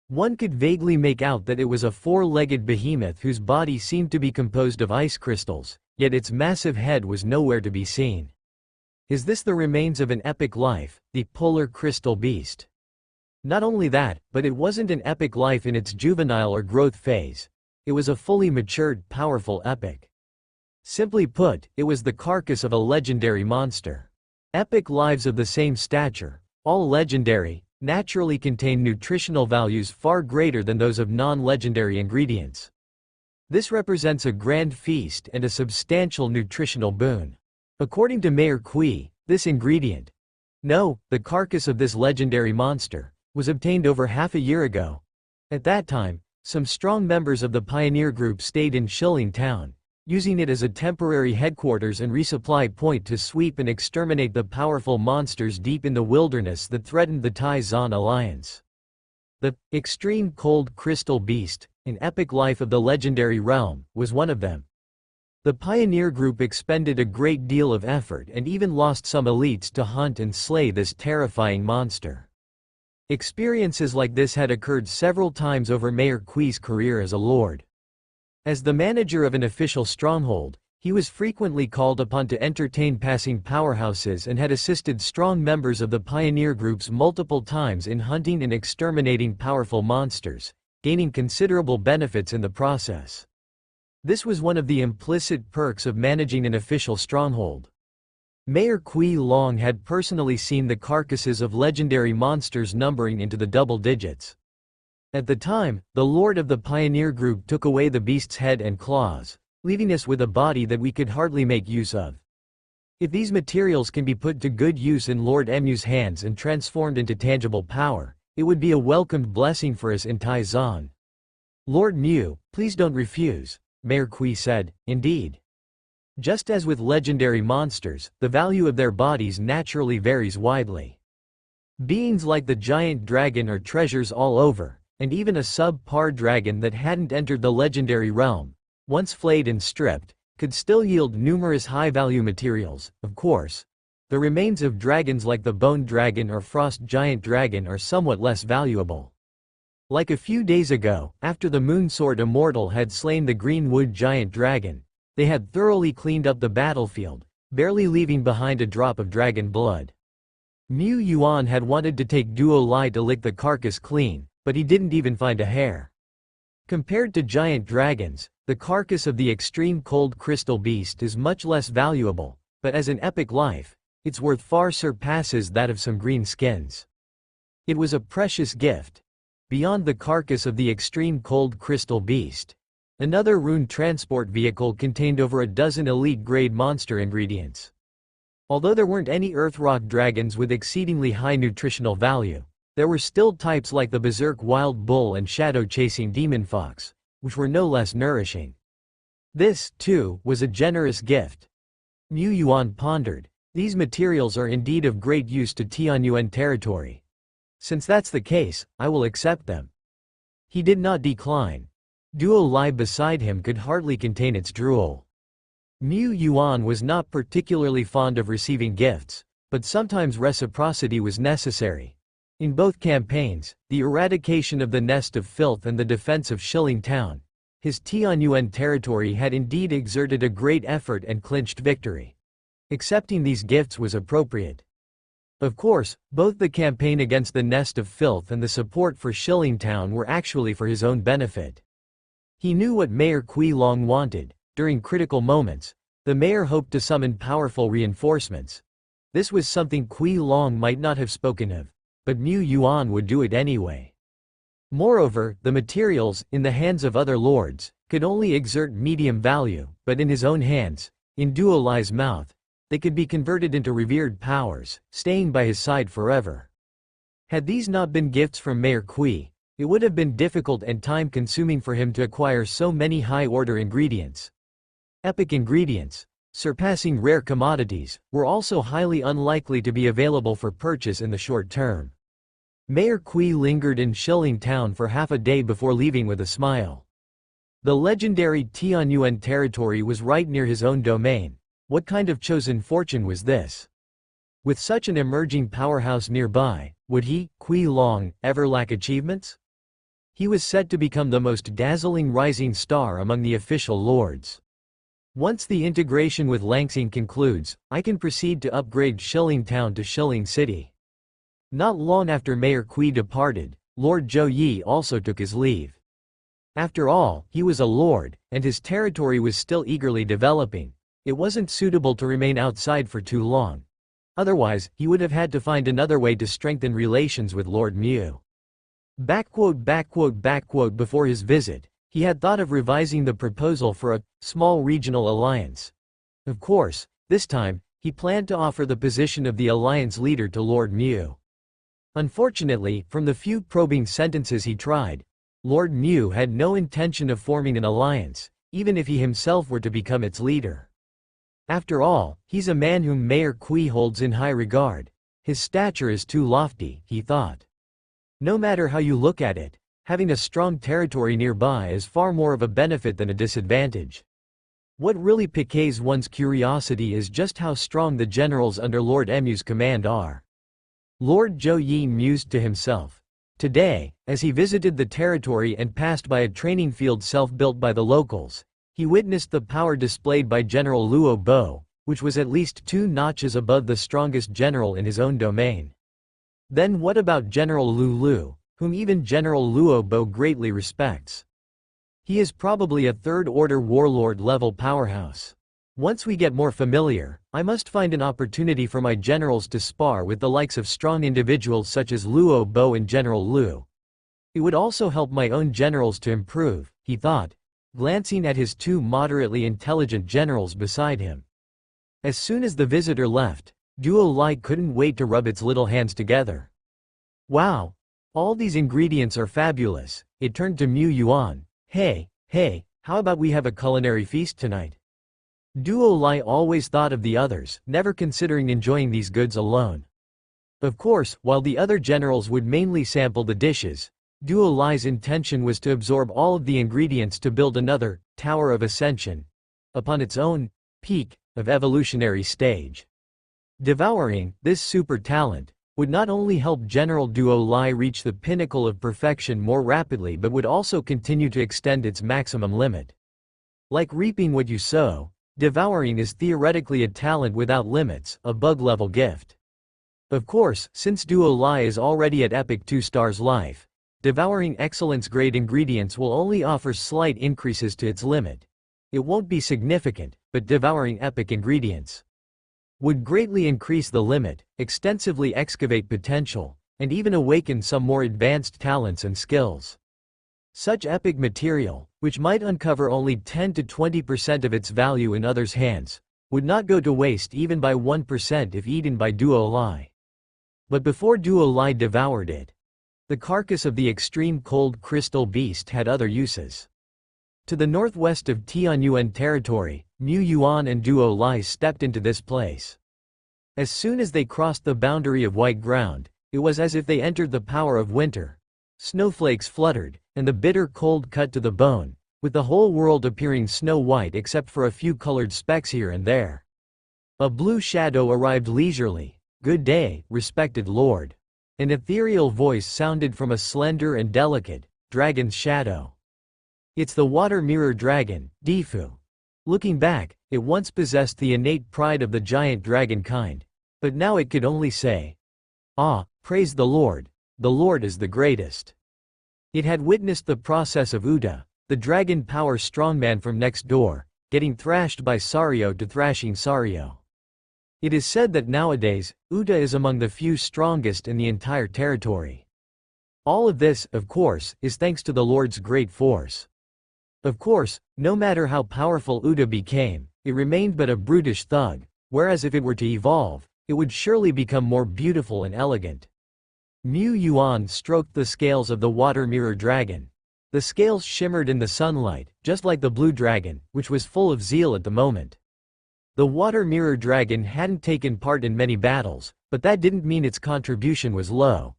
One could vaguely make out that it was a four-legged behemoth whose body seemed to be composed of ice crystals, yet its massive head was nowhere to be seen. Is this the remains of an epic life, the polar crystal beast? Not only that, but it wasn't an epic life in its juvenile or growth phase. It was a fully matured, powerful epic. Simply put, it was the carcass of a legendary monster. Epic lives of the same stature, all legendary, naturally contain nutritional values far greater than those of non-legendary ingredients. This represents a grand feast and a substantial nutritional boon. According to Mayor Kui, this ingredient, the carcass of this legendary monster, was obtained over half a year ago. At that time, some strong members of the pioneer group stayed in Shilin town, using it as a temporary headquarters and resupply point to sweep and exterminate the powerful monsters deep in the wilderness that threatened the Taizan alliance. The extreme cold crystal beast, an epic life of the legendary realm, was one of them. The pioneer group expended a great deal of effort and even lost some elites to hunt and slay this terrifying monster. Experiences like this had occurred several times over Mayor Kui's career as a lord. As the manager of an official stronghold, he was frequently called upon to entertain passing powerhouses and had assisted strong members of the pioneer groups multiple times in hunting and exterminating powerful monsters, gaining considerable benefits in the process. This was one of the implicit perks of managing an official stronghold. Mayor Kui Long had personally seen the carcasses of legendary monsters numbering into the double digits. At the time, the lord of the pioneer group took away the beast's head and claws, leaving us with a body that we could hardly make use of. If these materials can be put to good use in Lord Mu's hands and transformed into tangible power, it would be a welcomed blessing for us in Taizan. Lord Mu, please don't refuse, Mayor Kui said. Indeed. Just as with legendary monsters, the value of their bodies naturally varies widely. Beings like the giant dragon are treasures all over, and even a sub-par dragon that hadn't entered the legendary realm, once flayed and stripped, could still yield numerous high-value materials. Of course, the remains of dragons like the bone dragon or frost giant dragon are somewhat less valuable. Like a few days ago, after the Moonsword Immortal had slain the Greenwood giant dragon, they had thoroughly cleaned up the battlefield, barely leaving behind a drop of dragon blood. Mu Yuan had wanted to take Duo Lai to lick the carcass clean, but he didn't even find a hair. Compared to giant dragons, the carcass of the extreme cold crystal beast is much less valuable, but as an epic life, its worth far surpasses that of some green skins. It was a precious gift. Beyond the carcass of the extreme cold crystal beast, another rune transport vehicle contained over a dozen elite-grade monster ingredients. Although there weren't any Earthrock dragons with exceedingly high nutritional value, there were still types like the Berserk Wild Bull and Shadow-Chasing Demon Fox, which were no less nourishing. This, too, was a generous gift. Mu Yuan pondered. These materials are indeed of great use to Tianyuan territory. Since that's the case, I will accept them. He did not decline. Duo Lai beside him could hardly contain its drool. Mu Yuan was not particularly fond of receiving gifts, but sometimes reciprocity was necessary. In both campaigns, the eradication of the Nest of Filth and the defense of Shilling Town, his Tianyuan territory had indeed exerted a great effort and clinched victory. Accepting these gifts was appropriate. Of course, both the campaign against the Nest of Filth and the support for Shilling Town were actually for his own benefit. He knew what Mayor Kui Long wanted. During critical moments, the mayor hoped to summon powerful reinforcements. This was something Kui Long might not have spoken of, but Mu Yuan would do it anyway. Moreover, the materials, in the hands of other lords, could only exert medium value, but in his own hands, in Duo Lai's mouth, they could be converted into revered powers, staying by his side forever. Had these not been gifts from Mayor Kui, it would have been difficult and time-consuming for him to acquire so many high-order ingredients. Epic ingredients, surpassing rare commodities, were also highly unlikely to be available for purchase in the short term. Mayor Kui lingered in Shilling Town for half a day before leaving with a smile. The legendary Tianyuan territory was right near his own domain. What kind of chosen fortune was this? With such an emerging powerhouse nearby, would he, Kui Long, ever lack achievements? He was set to become the most dazzling rising star among the official lords. Once the integration with Langsing concludes, I can proceed to upgrade Shilling Town to Shilling City. Not long after Mayor Kui departed, Lord Zhou Yi also took his leave. After all, he was a lord, and his territory was still eagerly developing. It wasn't suitable to remain outside for too long. Otherwise, he would have had to find another way to strengthen relations with Lord Mu. Before his visit, he had thought of revising the proposal for a small regional alliance. Of course, this time, he planned to offer the position of the alliance leader to Lord Mu. Unfortunately, from the few probing sentences he tried, Lord Mu had no intention of forming an alliance, even if he himself were to become its leader. After all, he's a man whom Mayor Kui holds in high regard. His stature is too lofty, he thought. No matter how you look at it, having a strong territory nearby is far more of a benefit than a disadvantage. What really piques one's curiosity is just how strong the generals under Lord Mu's command are. Lord Zhou Yi mused to himself. Today, as he visited the territory and passed by a training field self-built by the locals, he witnessed the power displayed by General Luo Bo, which was at least 2 notches above the strongest general in his own domain. Then what about General Lu Lu, whom even General Luo Bo greatly respects? He is probably a third-order warlord-level powerhouse. Once we get more familiar, I must find an opportunity for my generals to spar with the likes of strong individuals such as Luo Bo and General Lu. It would also help my own generals to improve, he thought, glancing at his 2 moderately intelligent generals beside him. As soon as the visitor left, Duo Lai couldn't wait to rub its little hands together. Wow! All these ingredients are fabulous. It turned to Mu Yuan. Hey, how about we have a culinary feast tonight? Duo Lai always thought of the others, never considering enjoying these goods alone. Of course, while the other generals would mainly sample the dishes, Duo Lai's intention was to absorb all of the ingredients to build another Tower of Ascension upon its own peak of evolutionary stage. Devouring this super talent would not only help General Duo Lai reach the pinnacle of perfection more rapidly but would also continue to extend its maximum limit. Like reaping what you sow, devouring is theoretically a talent without limits, a bug-level gift. Of course, since Duo Lai is already at Epic 2 Stars Life, devouring excellence-grade ingredients will only offer slight increases to its limit. It won't be significant, but devouring epic ingredients would greatly increase the limit, extensively excavate potential, and even awaken some more advanced talents and skills. Such epic material, which might uncover only 10 to 20% of its value in others' hands, would not go to waste even by 1% if eaten by Duo Lai. But before Duo Lai devoured it, the carcass of the extreme cold crystal beast had other uses. To the northwest of Tianyuan territory, Mu Yuan and Duo Lai stepped into this place. As soon as they crossed the boundary of white ground, it was as if they entered the power of winter. Snowflakes fluttered, and the bitter cold cut to the bone, with the whole world appearing snow-white except for a few colored specks here and there. A blue shadow arrived leisurely. "Good day, respected lord." An ethereal voice sounded from a slender and delicate dragon's shadow. It's the water mirror dragon, Difu. Looking back, it once possessed the innate pride of the giant dragon kind, but now it could only say, "Ah, praise the Lord is the greatest." It had witnessed the process of Uda, the dragon power strongman from next door, getting thrashed by Sario to thrashing Sario. It is said that nowadays, Uda is among the few strongest in the entire territory. All of this, of course, is thanks to the Lord's great force. Of course, no matter how powerful Uda became, it remained but a brutish thug, whereas if it were to evolve, it would surely become more beautiful and elegant. Mu Yuan stroked the scales of the water mirror dragon. The scales shimmered in the sunlight, just like the blue dragon, which was full of zeal at the moment. The water mirror dragon hadn't taken part in many battles, but that didn't mean its contribution was low.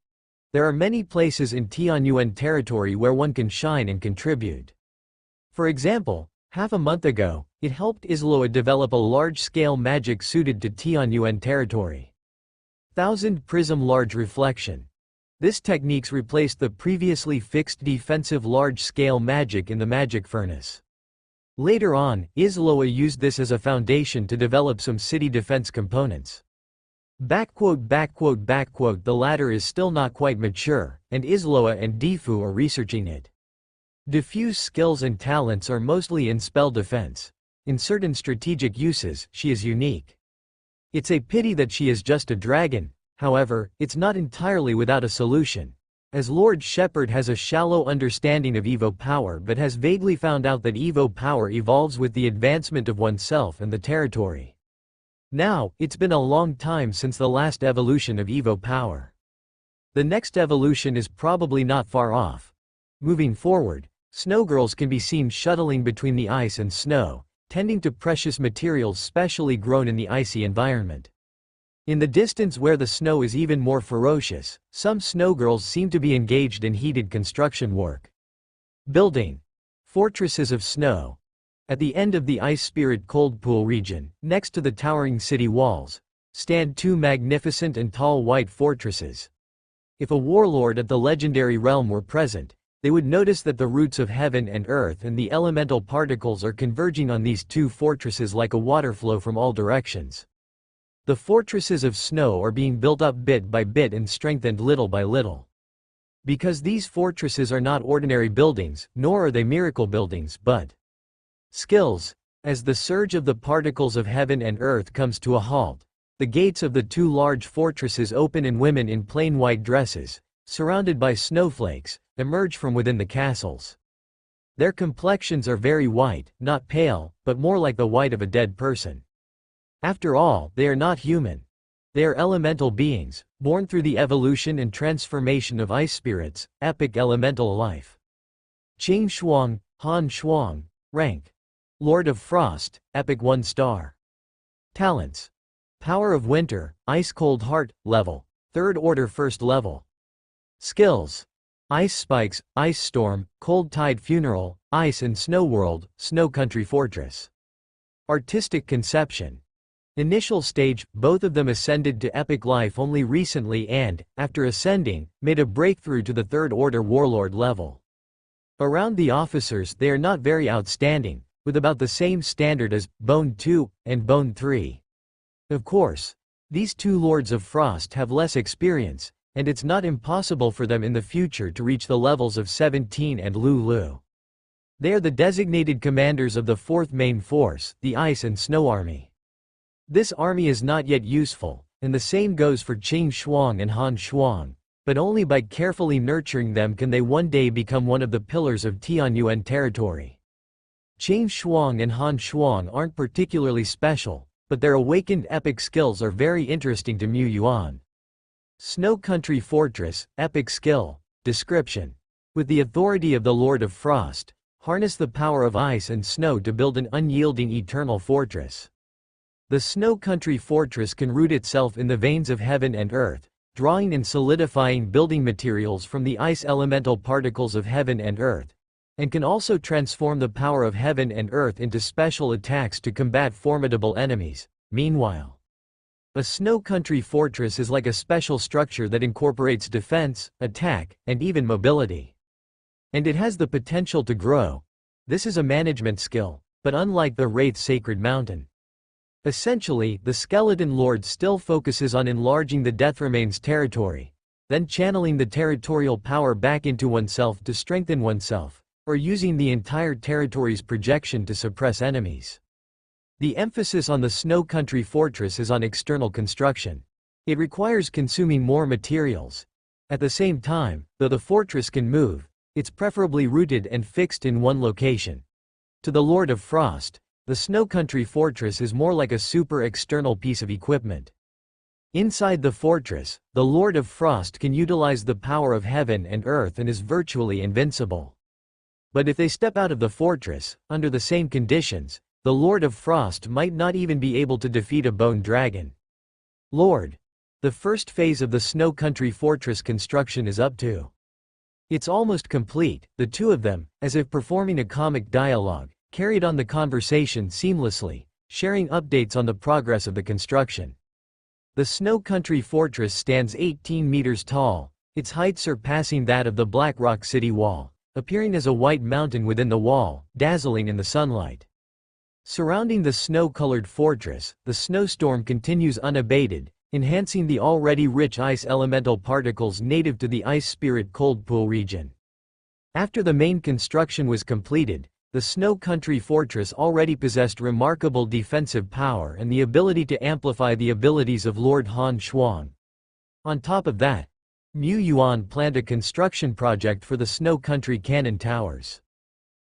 There are many places in Tianyuan territory where one can shine and contribute. For example, half a month ago, it helped Isloa develop a large-scale magic suited to Tianyuan territory. 1000 Prism Large Reflection. This technique replaced the previously fixed defensive large-scale magic in the magic furnace. Later on, Isloa used this as a foundation to develop some city defense components. The latter is still not quite mature, and Isloa and Difu are researching it. Diffuse skills and talents are mostly in spell defense. In certain strategic uses, she is unique. It's a pity that she is just a dragon, however, it's not entirely without a solution. As Lord Shepherd has a shallow understanding of Evo power but has vaguely found out that Evo power evolves with the advancement of oneself and the territory. Now, it's been a long time since the last evolution of Evo power. The next evolution is probably not far off. Moving forward, snowgirls can be seen shuttling between the ice and snow, tending to precious materials specially grown in the icy environment. In the distance where the snow is even more ferocious, some snowgirls seem to be engaged in heated construction work. Building fortresses of snow. At the end of the Ice Spirit Coldpool region, next to the towering city walls, stand two magnificent and tall white fortresses. If a warlord at the legendary realm were present, they would notice that the roots of heaven and earth and the elemental particles are converging on these two fortresses like a waterflow from all directions. The fortresses of snow are being built up bit by bit and strengthened little by little. Because these fortresses are not ordinary buildings, nor are they miracle buildings, but skills. As the surge of the particles of heaven and earth comes to a halt, the gates of the two large fortresses open and women in plain white dresses, surrounded by snowflakes, emerge from within the castles. Their complexions are very white, not pale, but more like the white of a dead person. After all, they are not human. They are elemental beings, born through the evolution and transformation of ice spirits, epic elemental life. Qing Shuang, Han Shuang. Rank: Lord of Frost, Epic 1 star. Talents: Power of Winter, Ice Cold Heart, level 3rd order 1st level. Skills: Ice Spikes, Ice Storm, Cold Tide Funeral, Ice and Snow World, Snow Country Fortress. Artistic conception. Initial stage, both of them ascended to epic life only recently and, after ascending, made a breakthrough to the 3rd order warlord level. Around the officers they are not very outstanding, with about the same standard as Bone 2 and Bone 3. Of course, these two Lords of Frost have less experience, and it's not impossible for them in the future to reach the levels of 17 and Lulu. They are the designated commanders of the 4th Main Force, the Ice and Snow Army. This army is not yet useful, and the same goes for Qing Shuang and Han Shuang, but only by carefully nurturing them can they one day become one of the pillars of Tianyuan territory. Qing Shuang and Han Shuang aren't particularly special, but their awakened epic skills are very interesting to Mu Yuan. Snow Country Fortress, Epic Skill. Description: With the authority of the Lord of Frost, harness the power of ice and snow to build an unyielding eternal fortress. The Snow Country Fortress can root itself in the veins of heaven and earth, drawing and solidifying building materials from the ice elemental particles of heaven and earth, and can also transform the power of heaven and earth into special attacks to combat formidable enemies. Meanwhile, a Snow Country Fortress is like a special structure that incorporates defense, attack, and even mobility. And it has the potential to grow. This is a management skill, but unlike the Wraith Sacred Mountain. Essentially, the Skeleton Lord still focuses on enlarging the Deathremain's territory, then channeling the territorial power back into oneself to strengthen oneself, or using the entire territory's projection to suppress enemies. The emphasis on the Snow Country Fortress is on external construction. It requires consuming more materials. At the same time, though the fortress can move, it's preferably rooted and fixed in one location. To the Lord of Frost, the Snow Country Fortress is more like a super external piece of equipment. Inside the fortress, the Lord of Frost can utilize the power of heaven and earth and is virtually invincible. But if they step out of the fortress, under the same conditions, the Lord of Frost might not even be able to defeat a bone dragon. Lord. The first phase of the Snow Country Fortress construction is up to. It's almost complete. The two of them, as if performing a comic dialogue, carried on the conversation seamlessly, sharing updates on the progress of the construction. The Snow Country Fortress stands 18 meters tall, its height surpassing that of the Black Rock City wall, appearing as a white mountain within the wall, dazzling in the sunlight. Surrounding the snow-colored fortress, the snowstorm continues unabated, enhancing the already rich ice elemental particles native to the Ice Spirit Coldpool region. After the main construction was completed, the Snow Country Fortress already possessed remarkable defensive power and the ability to amplify the abilities of Lord Han Shuang. On top of that, Mu Yuan planned a construction project for the Snow Country Cannon Towers.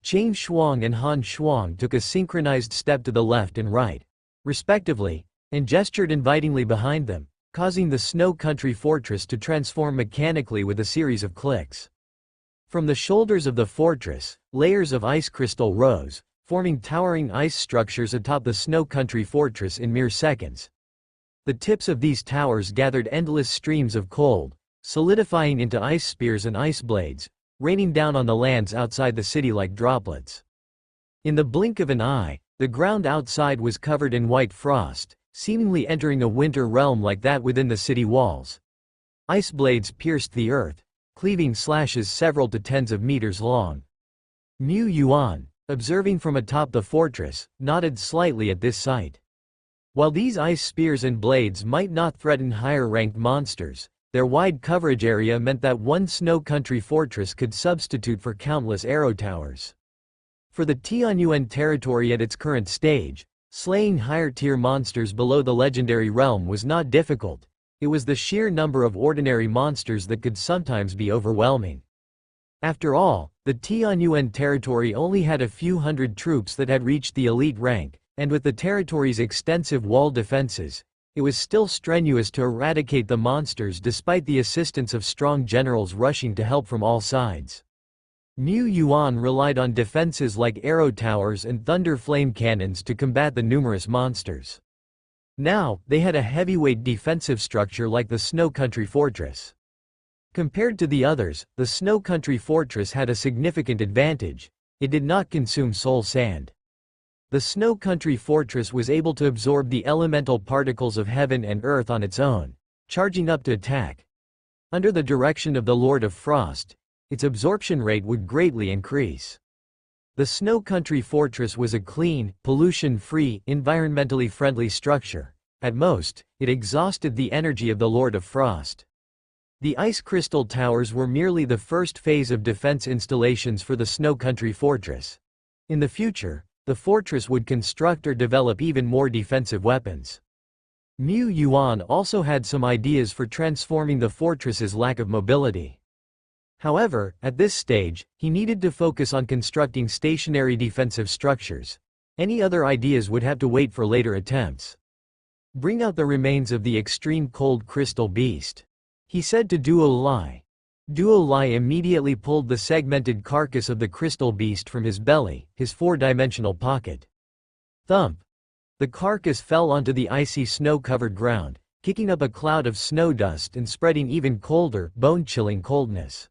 Qing Shuang and Han Shuang took a synchronized step to the left and right, respectively, and gestured invitingly behind them, causing the Snow Country Fortress to transform mechanically with a series of clicks. From the shoulders of the fortress, layers of ice crystal rose, forming towering ice structures atop the Snow Country Fortress in mere seconds. The tips of these towers gathered endless streams of cold, solidifying into ice spears and ice blades, raining down on the lands outside the city like droplets. In the blink of an eye, the ground outside was covered in white frost, seemingly entering a winter realm like that within the city walls. Ice blades pierced the earth, cleaving slashes several to tens of meters long. Mu Yuan, observing from atop the fortress, nodded slightly at this sight. While these ice spears and blades might not threaten higher-ranked monsters, their wide coverage area meant that one Snow Country Fortress could substitute for countless arrow towers. For the Tianyuan territory at its current stage, slaying higher-tier monsters below the legendary realm was not difficult. It was the sheer number of ordinary monsters that could sometimes be overwhelming. After all, the Tianyuan territory only had a few hundred troops that had reached the elite rank, and with the territory's extensive wall defenses, it was still strenuous to eradicate the monsters despite the assistance of strong generals rushing to help from all sides. Niu Yuan relied on defenses like arrow towers and thunder flame cannons to combat the numerous monsters. Now, they had a heavyweight defensive structure like the Snow Country Fortress. Compared to the others, the Snow Country Fortress had a significant advantage: it did not consume soul sand. The Snow Country Fortress was able to absorb the elemental particles of heaven and earth on its own, charging up to attack. Under the direction of the Lord of Frost, its absorption rate would greatly increase. The Snow Country Fortress was a clean, pollution-free, environmentally friendly structure. At most, it exhausted the energy of the Lord of Frost. The Ice Crystal Towers were merely the first phase of defense installations for the Snow Country Fortress. In the future, the fortress would construct or develop even more defensive weapons. Niu Yuan also had some ideas for transforming the fortress's lack of mobility. However, at this stage, he needed to focus on constructing stationary defensive structures. Any other ideas would have to wait for later attempts. Bring out the remains of the extreme cold crystal beast, he said to Duo Lai. Duo Lai immediately pulled the segmented carcass of the crystal beast from his belly, his four-dimensional pocket. Thump! The carcass fell onto the icy snow-covered ground, kicking up a cloud of snow dust and spreading even colder, bone-chilling coldness.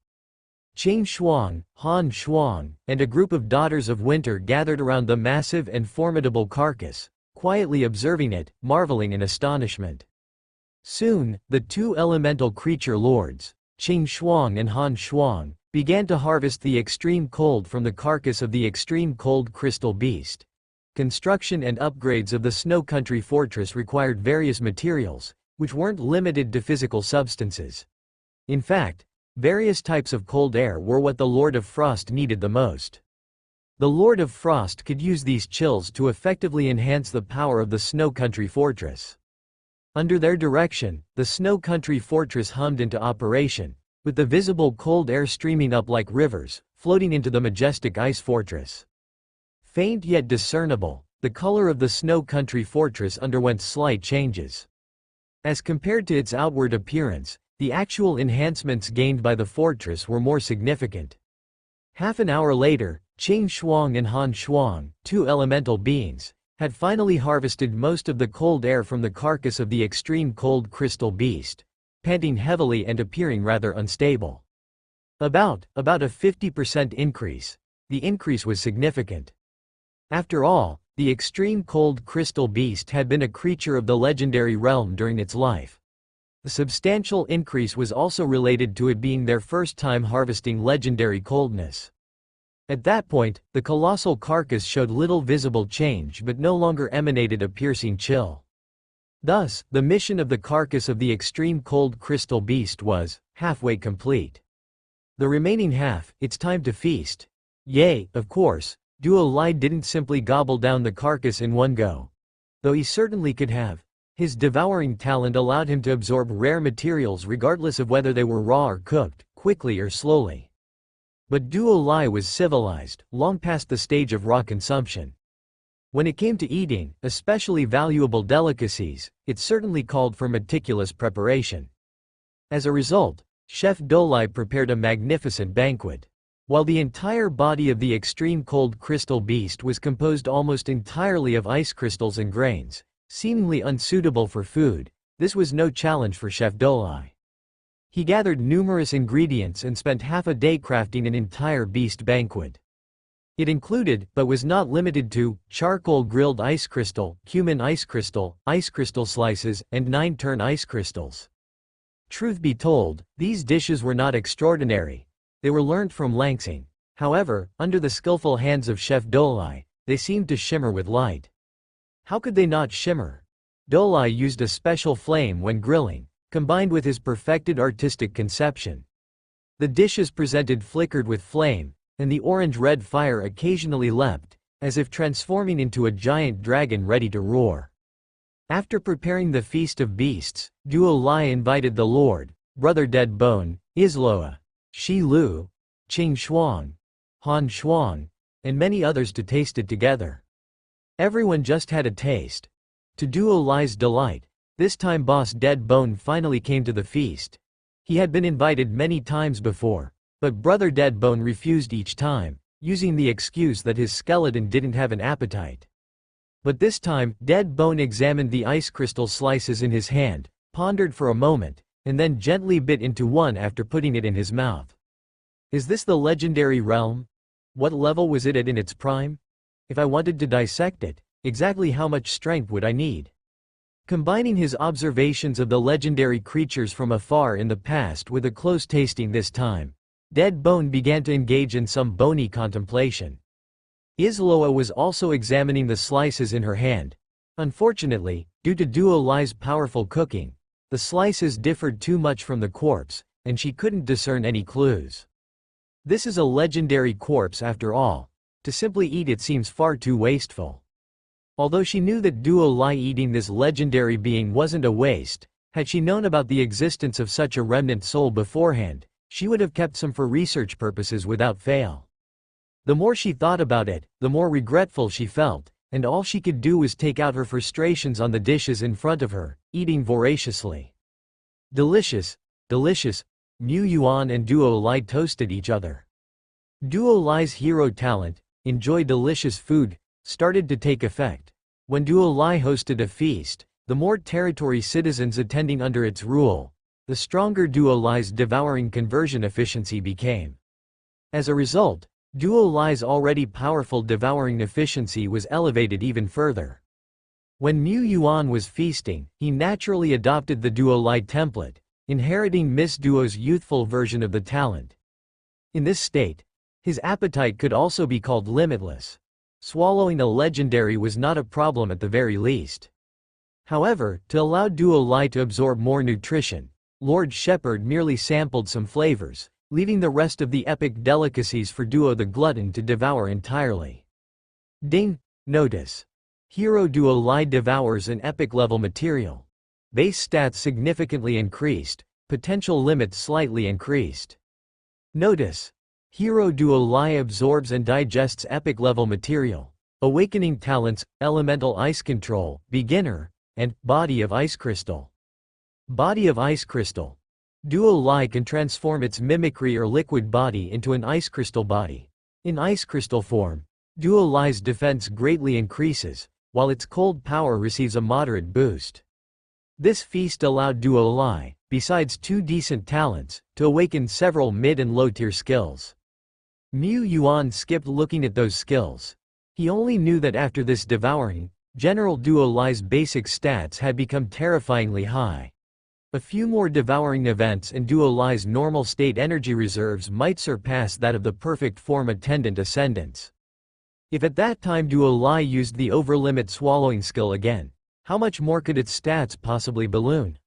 Qing Shuang, Han Shuang, and a group of Daughters of Winter gathered around the massive and formidable carcass, quietly observing it, marveling in astonishment. Soon, the two elemental creature lords, Qing Shuang and Han Shuang, began to harvest the extreme cold from the carcass of the extreme cold crystal beast. Construction and upgrades of the Snow Country Fortress required various materials, which weren't limited to physical substances. In fact, various types of cold air were what the Lord of Frost needed the most. The Lord of Frost could use these chills to effectively enhance the power of the Snow Country Fortress. Under their direction, the Snow Country Fortress hummed into operation, with the visible cold air streaming up like rivers, floating into the majestic ice fortress. Faint yet discernible, the color of the Snow Country Fortress underwent slight changes. As compared to its outward appearance, the actual enhancements gained by the fortress were more significant. Half an hour later, Qing Shuang and Han Shuang, two elemental beings, had finally harvested most of the cold air from the carcass of the extreme cold crystal beast, panting heavily and appearing rather unstable. About a 50% increase. The increase was significant. After all, the extreme cold crystal beast had been a creature of the legendary realm during its life. The substantial increase was also related to it being their first time harvesting legendary coldness. At that point, the colossal carcass showed little visible change but no longer emanated a piercing chill. Thus, the mission of the carcass of the extreme cold crystal beast was halfway complete. The remaining half, it's time to feast. Yay, of course, Duo Lai didn't simply gobble down the carcass in one go. Though he certainly could have. His devouring talent allowed him to absorb rare materials regardless of whether they were raw or cooked, quickly or slowly. But Duo Lai was civilized, long past the stage of raw consumption. When it came to eating, especially valuable delicacies, it certainly called for meticulous preparation. As a result, Chef Dolai prepared a magnificent banquet. While the entire body of the extreme cold crystal beast was composed almost entirely of ice crystals and grains, seemingly unsuitable for food, this was no challenge for Chef Dolai. He gathered numerous ingredients and spent half a day crafting an entire beast banquet. It included, but was not limited to, charcoal grilled ice crystal, cumin ice crystal slices, and 9-turn ice crystals. Truth be told, these dishes were not extraordinary. They were learned from Langsing. However, under the skillful hands of Chef Dolai, they seemed to shimmer with light. How could they not shimmer? Dolai used a special flame when grilling, combined with his perfected artistic conception. The dishes presented flickered with flame, and the orange-red fire occasionally leapt, as if transforming into a giant dragon ready to roar. After preparing the Feast of Beasts, Duo Lai invited the Lord, Brother Dead Bone, Isloa, Shi Lu, Qing Shuang, Han Shuang, and many others to taste it together. Everyone just had a taste. To Duo Lai's delight, this time Boss Dead Bone finally came to the feast. He had been invited many times before, But Brother Deadbone refused each time, using the excuse that his skeleton didn't have an appetite. But this time, Deadbone examined the ice crystal slices in his hand, pondered for a moment, and then gently bit into one after putting it in his mouth. Is this the legendary realm? What level was it at in its prime? If I wanted to dissect it, exactly how much strength would I need? Combining his observations of the legendary creatures from afar in the past with a close tasting this time, Deadbone began to engage in some bony contemplation. Isloa was also examining the slices in her hand. Unfortunately, due to Duo Lai's powerful cooking, the slices differed too much from the corpse, and she couldn't discern any clues. This is a legendary corpse after all. To simply eat it seems far too wasteful. Although she knew that Duo Lai eating this legendary being wasn't a waste, had she known about the existence of such a remnant soul beforehand, she would have kept some for research purposes without fail. The more she thought about it, the more regretful she felt, and all she could do was take out her frustrations on the dishes in front of her, eating voraciously. Delicious, delicious. Mu Yuan and Duo Lai toasted each other. Duo Lai's hero talent, enjoy delicious food, started to take effect. When Duo Lai hosted a feast, the more territory citizens attending under its rule, the stronger Duo Lai's devouring conversion efficiency became. As a result, Duo Lai's already powerful devouring efficiency was elevated even further. When Mu Yuan was feasting, he naturally adopted the Duo Lai template, inheriting Miss Duo's youthful version of the talent. In this state, his appetite could also be called limitless. Swallowing a legendary was not a problem at the very least. However, to allow Duo Lai to absorb more nutrition, Lord Shepherd merely sampled some flavors, leaving the rest of the epic delicacies for Duo the Glutton to devour entirely. Ding! Notice. Hero Duo Lai devours an epic level material. Base stats significantly increased, potential limits slightly increased. Notice. Hero Duo Lai absorbs and digests epic level material. Awakening talents, Elemental Ice Control, Beginner, and Body of Ice Crystal. Body of Ice Crystal. Duo Lai can transform its mimicry or liquid body into an ice crystal body. In ice crystal form, Duo Lai's defense greatly increases, while its cold power receives a moderate boost. This feast allowed Duo Lai, besides 2 decent talents, to awaken several mid and low tier skills. Mu Yuan skipped looking at those skills. He only knew that after this devouring, General Duo Lai's basic stats had become terrifyingly high. A few more devouring events and Duo Lai's normal state energy reserves might surpass that of the perfect form attendant ascendants. If at that time Duo Lai used the overlimit swallowing skill again, how much more could its stats possibly balloon?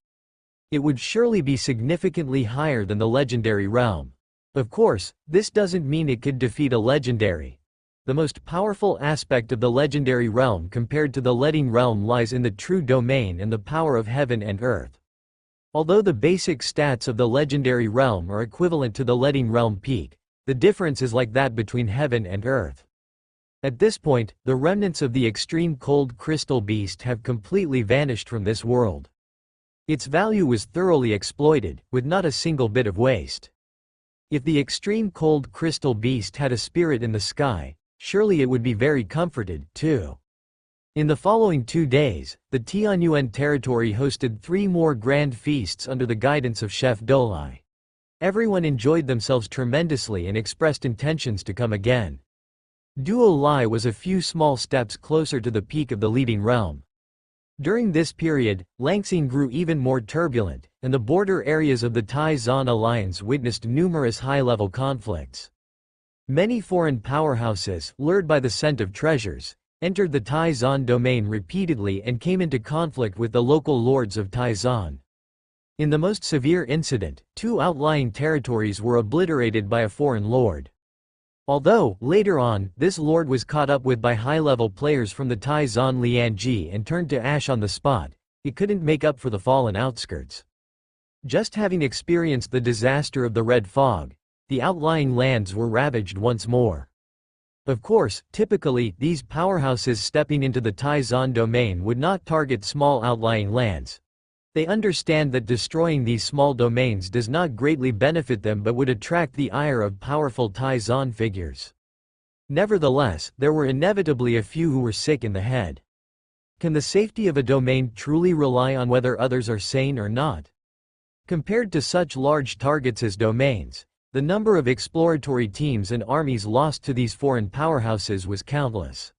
It would surely be significantly higher than the legendary realm. Of course, this doesn't mean it could defeat a legendary. The most powerful aspect of the legendary realm compared to the letting realm lies in the true domain and the power of heaven and earth. Although the basic stats of the legendary realm are equivalent to the letting realm peak, the difference is like that between heaven and earth. At this point, the remnants of the extreme cold crystal beast have completely vanished from this world. Its value was thoroughly exploited, with not a single bit of waste. If the extreme cold crystal beast had a spirit in the sky, surely it would be very comforted, too. In the following 2 days, the Tianyuan territory hosted 3 more grand feasts under the guidance of Chef Dolai. Everyone enjoyed themselves tremendously and expressed intentions to come again. Duo Lai was a few small steps closer to the peak of the leading realm. During this period, Langxing grew even more turbulent, and the border areas of the Tai-Zan alliance witnessed numerous high-level conflicts. Many foreign powerhouses, lured by the scent of treasures, entered the Tai-Zan domain repeatedly and came into conflict with the local lords of Tai-Zan. In the most severe incident, 2 outlying territories were obliterated by a foreign lord. Although, later on, this lord was caught up with by high-level players from the Tai-Zan Lianji and turned to ash on the spot, it couldn't make up for the fallen outskirts. Just having experienced the disaster of the Red Fog, the outlying lands were ravaged once more. Of course, typically, these powerhouses stepping into the Tai-Zan domain would not target small outlying lands. They understand that destroying these small domains does not greatly benefit them but would attract the ire of powerful Tai Zan figures. Nevertheless, there were inevitably a few who were sick in the head. Can the safety of a domain truly rely on whether others are sane or not? Compared to such large targets as domains, the number of exploratory teams and armies lost to these foreign powerhouses was countless.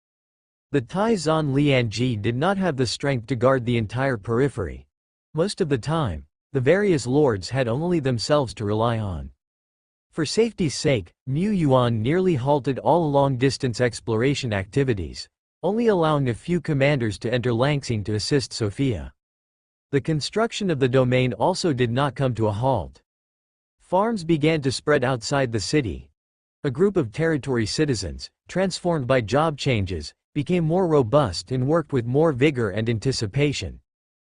The Tai Zan Lianji did not have the strength to guard the entire periphery. Most of the time, the various lords had only themselves to rely on. For safety's sake, Mu Yuan nearly halted all long-distance exploration activities, only allowing a few commanders to enter Langxing to assist Sophia. The construction of the domain also did not come to a halt. Farms began to spread outside the city. A group of territory citizens, transformed by job changes, became more robust and worked with more vigor and anticipation.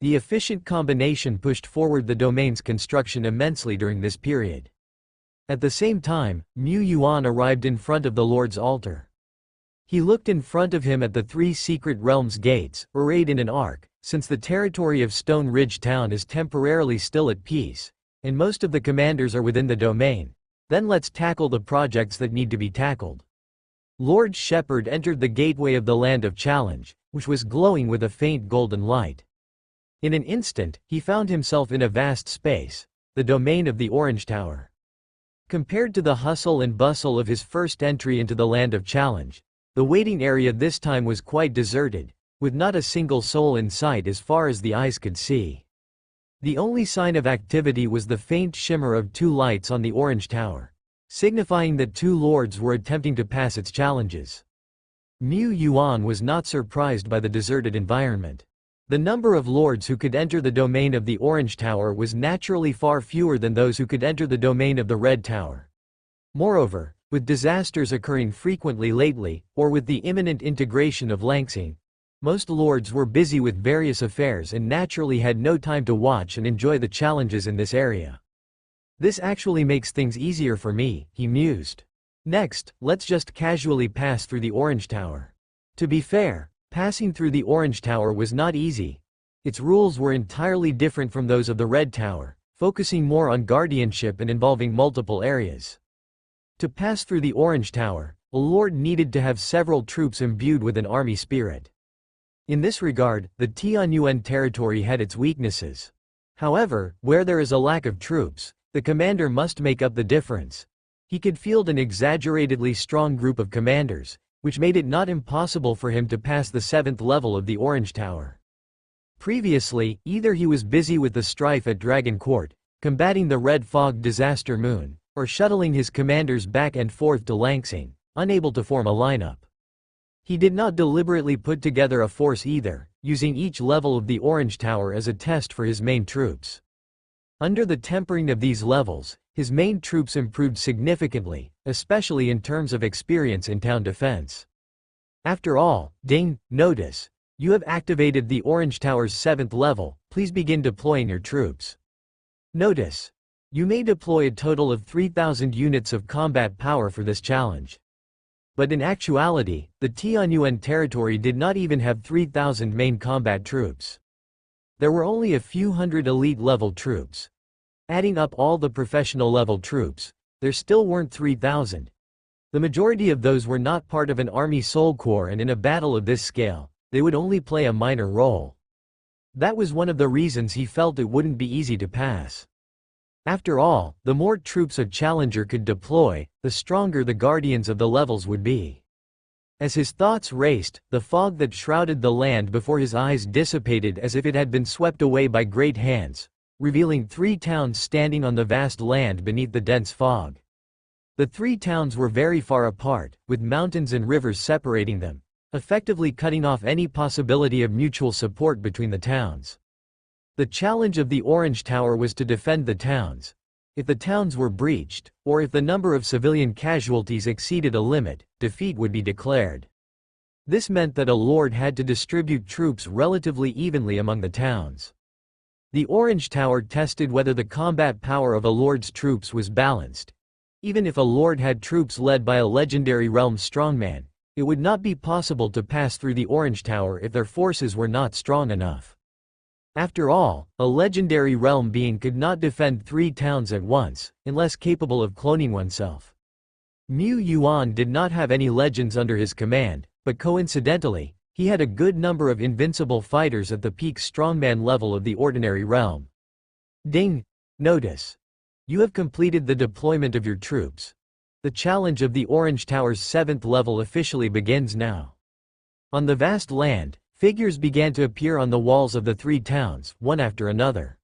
The efficient combination pushed forward the domain's construction immensely during this period. At the same time, Mu Yuan arrived in front of the Lord's altar. He looked in front of him at the three secret realms gates, arrayed in an arc, since the territory of Stone Ridge Town is temporarily still at peace, and most of the commanders are within the domain. Then let's tackle the projects that need to be tackled. Lord Shepard entered the gateway of the Land of Challenge, which was glowing with a faint golden light. In an instant, he found himself in a vast space, the domain of the Orange Tower. Compared to the hustle and bustle of his first entry into the Land of Challenge, the waiting area this time was quite deserted, with not a single soul in sight as far as the eyes could see. The only sign of activity was the faint shimmer of two lights on the Orange Tower, signifying that two lords were attempting to pass its challenges. Mu Yuan was not surprised by the deserted environment. The number of lords who could enter the domain of the Orange Tower was naturally far fewer than those who could enter the domain of the Red Tower. Moreover, with disasters occurring frequently lately, or with the imminent integration of Langxing, most lords were busy with various affairs and naturally had no time to watch and enjoy the challenges in this area. This actually makes things easier for me, he mused. Next, let's just casually pass through the Orange Tower. To be fair, passing through the Orange Tower was not easy. Its rules were entirely different from those of the Red Tower, focusing more on guardianship and involving multiple areas. To pass through the Orange Tower, a lord needed to have several troops imbued with an army spirit. In this regard, the Tianyuan territory had its weaknesses. However, where there is a lack of troops, the commander must make up the difference. He could field an exaggeratedly strong group of commanders, which made it not impossible for him to pass the 7th level of the Orange Tower. Previously, either he was busy with the strife at Dragon Court, combating the Red Fog Disaster Moon, or shuttling his commanders back and forth to Langxing, unable to form a lineup. He did not deliberately put together a force either, using each level of the Orange Tower as a test for his main troops. Under the tempering of these levels, his main troops improved significantly, especially in terms of experience in town defense. After all, ding, notice. You have activated the Orange Tower's 7th level, please begin deploying your troops. Notice. You may deploy a total of 3,000 units of combat power for this challenge. But in actuality, the Tianyuan territory did not even have 3,000 main combat troops. There were only a few hundred elite-level troops. Adding up all the professional-level troops, there still weren't 3,000. The majority of those were not part of an army soul corps, and in a battle of this scale, they would only play a minor role. That was one of the reasons he felt it wouldn't be easy to pass. After all, the more troops a challenger could deploy, the stronger the guardians of the levels would be. As his thoughts raced, the fog that shrouded the land before his eyes dissipated as if it had been swept away by great hands, revealing 3 towns standing on the vast land beneath the dense fog. The 3 towns were very far apart, with mountains and rivers separating them, effectively cutting off any possibility of mutual support between the towns. The challenge of the Orange Tower was to defend the towns. If the towns were breached, or if the number of civilian casualties exceeded a limit, defeat would be declared. This meant that a lord had to distribute troops relatively evenly among the towns. The Orange Tower tested whether the combat power of a lord's troops was balanced. Even if a lord had troops led by a legendary realm strongman, it would not be possible to pass through the Orange Tower if their forces were not strong enough. After all, a legendary realm being could not defend 3 towns at once, unless capable of cloning oneself. Mu Yuan did not have any legends under his command, but coincidentally, he had a good number of invincible fighters at the peak strongman level of the ordinary realm. Ding! Notice. You have completed the deployment of your troops. The challenge of the Orange Tower's 7th level officially begins now. On the vast land, figures began to appear on the walls of the 3 towns, one after another.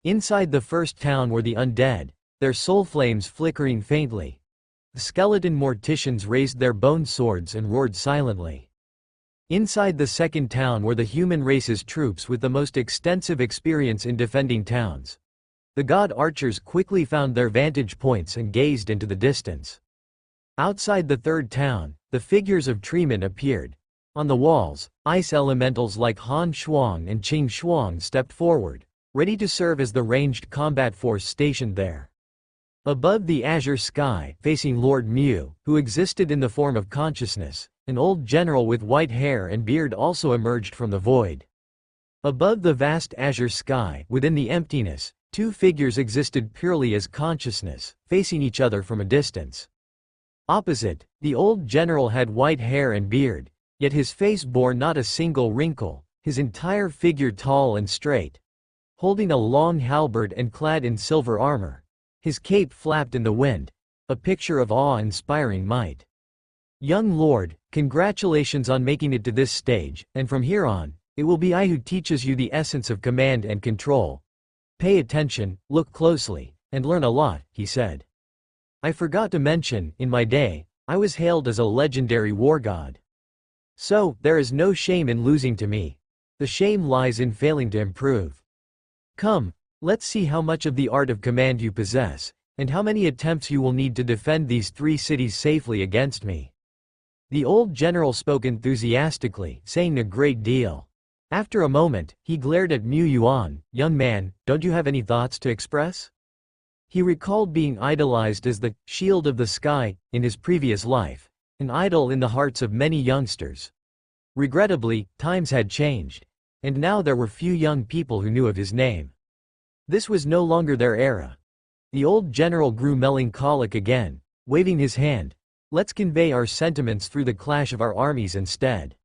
Inside the first town were the undead, their soul flames flickering faintly. The skeleton morticians raised their bone swords and roared silently. Inside the second town were the human race's troops with the most extensive experience in defending towns. The god archers quickly found their vantage points and gazed into the distance. Outside the third town, the figures of treemen appeared. On the walls, ice elementals like Han Shuang and Qing Shuang stepped forward, ready to serve as the ranged combat force stationed there. Above the azure sky, facing Lord Mu, who existed in the form of consciousness, an old general with white hair and beard also emerged from the void. Above the vast azure sky, within the emptiness, 2 figures existed purely as consciousness, facing each other from a distance. Opposite, the old general had white hair and beard, yet his face bore not a single wrinkle, his entire figure tall and straight. Holding a long halberd and clad in silver armor, his cape flapped in the wind, a picture of awe-inspiring might. Young lord, congratulations on making it to this stage, and from here on, it will be I who teaches you the essence of command and control. Pay attention, look closely, and learn a lot, he said. I forgot to mention, in my day, I was hailed as a legendary war god. So, there is no shame in losing to me. The shame lies in failing to improve. Come, let's see how much of the art of command you possess, and how many attempts you will need to defend these 3 cities safely against me. The old general spoke enthusiastically, saying a great deal. After a moment, he glared at Mu Yuan. Young man, don't you have any thoughts to express? He recalled being idolized as the shield of the sky in his previous life, an idol in the hearts of many youngsters. Regrettably, times had changed, and now there were few young people who knew of his name. This was no longer their era. The old general grew melancholic again, waving his hand. Let's convey our sentiments through the clash of our armies instead.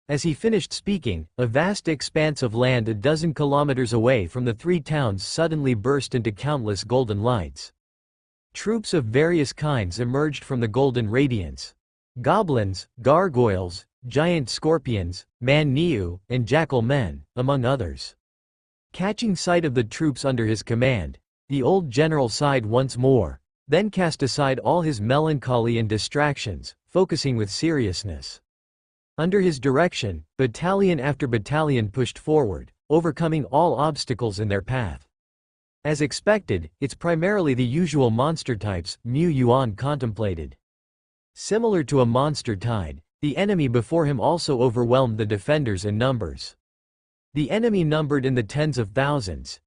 As he finished speaking, a vast expanse of land a dozen kilometers away from the 3 towns suddenly burst into countless golden lights. Troops of various kinds emerged from the golden radiance. Goblins, gargoyles, giant scorpions, man-niu, and jackal men, among others. Catching sight of the troops under his command, the old general sighed once more, then cast aside all his melancholy and distractions, focusing with seriousness. Under his direction, battalion after battalion pushed forward, overcoming all obstacles in their path. As expected, it's primarily the usual monster types Mu Yuan contemplated. Similar to a monster tide, the enemy before him also overwhelmed the defenders in numbers. The enemy numbered in the tens of thousands,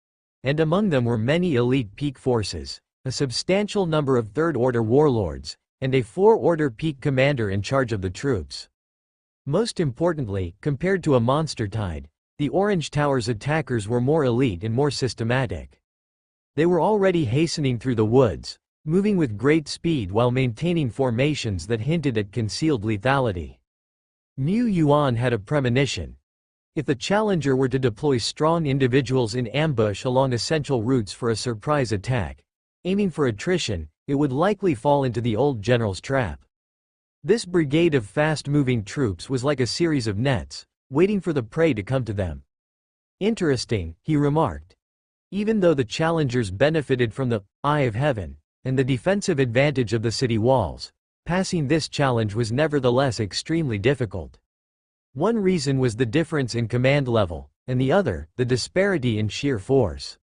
and among them were many elite peak forces, a substantial number of third-order warlords, and a 4-order peak commander in charge of the troops. Most importantly, compared to a monster tide, the Orange Tower's attackers were more elite and more systematic. They were already hastening through the woods, moving with great speed while maintaining formations that hinted at concealed lethality. Mu Yuan had a premonition. If the challenger were to deploy strong individuals in ambush along essential routes for a surprise attack, aiming for attrition, it would likely fall into the old general's trap. This brigade of fast-moving troops was like a series of nets, waiting for the prey to come to them. Interesting, he remarked. Even though the challengers benefited from the eye of heaven and the defensive advantage of the city walls, passing this challenge was nevertheless extremely difficult. One reason was the difference in command level, and the other, the disparity in sheer force.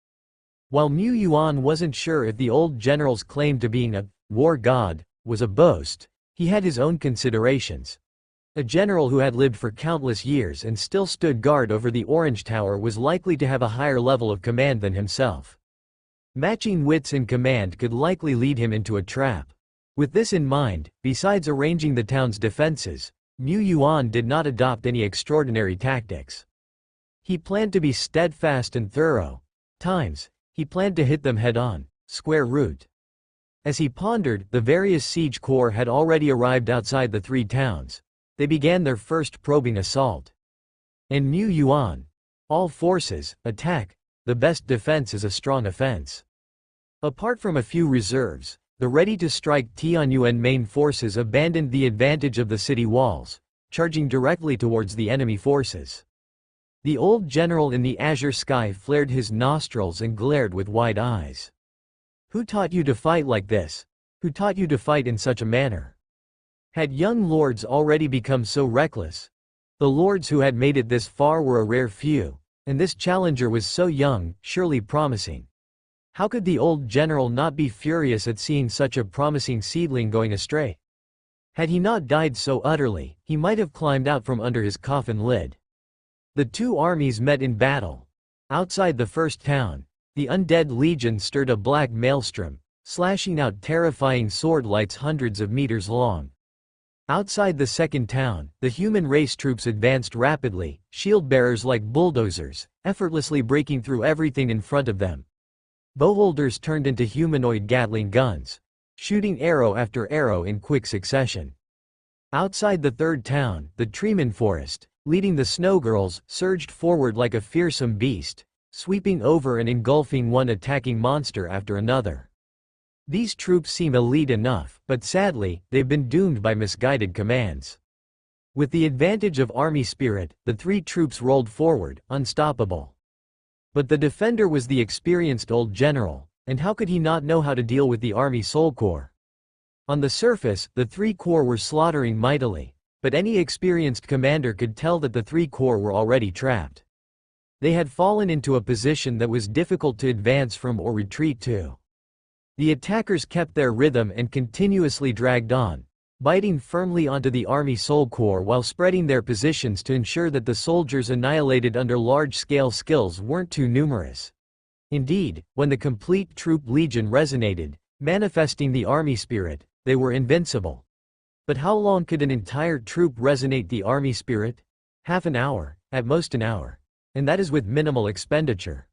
While Mu Yuan wasn't sure if the old general's claim to being a war god was a boast, he had his own considerations. A general who had lived for countless years and still stood guard over the Orange Tower was likely to have a higher level of command than himself. Matching wits in command could likely lead him into a trap. With this in mind, besides arranging the town's defenses, Mu Yuan did not adopt any extraordinary tactics. He planned to be steadfast and thorough. Times, he planned to hit them head-on, square root. As he pondered, the various siege corps had already arrived outside the three towns. They began their first probing assault. In New Yuan, all forces, attack. The best defense is a strong offense. Apart from a few reserves, the ready-to-strike Tianyuan main forces abandoned the advantage of the city walls, charging directly towards the enemy forces. The old general in the azure sky flared his nostrils and glared with wide eyes. Who taught you to fight like this? Who taught you to fight in such a manner? Had young lords already become so reckless? The lords who had made it this far were a rare few, and this challenger was so young, surely promising. How could the old general not be furious at seeing such a promising seedling going astray? Had he not died so utterly, he might have climbed out from under his coffin lid. The two armies met in battle. Outside the first town, the undead legion stirred a black maelstrom, slashing out terrifying sword lights hundreds of meters long. Outside the second town, the human race troops advanced rapidly, shield-bearers like bulldozers, effortlessly breaking through everything in front of them. Bowholders turned into humanoid Gatling guns, shooting arrow after arrow in quick succession. Outside the third town, the Treeman Forest, leading the Snowgirls, surged forward like a fearsome beast, sweeping over and engulfing one attacking monster after another. These troops seem elite enough, but sadly, they've been doomed by misguided commands. With the advantage of army spirit, the three troops rolled forward, unstoppable. But the defender was the experienced old general, and how could he not know how to deal with the army soul corps? On the surface, the three corps were slaughtering mightily, but any experienced commander could tell that the three corps were already trapped. They had fallen into a position that was difficult to advance from or retreat to. The attackers kept their rhythm and continuously dragged on, biting firmly onto the army soul corps while spreading their positions to ensure that the soldiers annihilated under large-scale skills weren't too numerous. Indeed, when the complete troop legion resonated, manifesting the army spirit, they were invincible. But how long could an entire troop resonate the army spirit? Half an hour, at most an hour. And that is with minimal expenditure.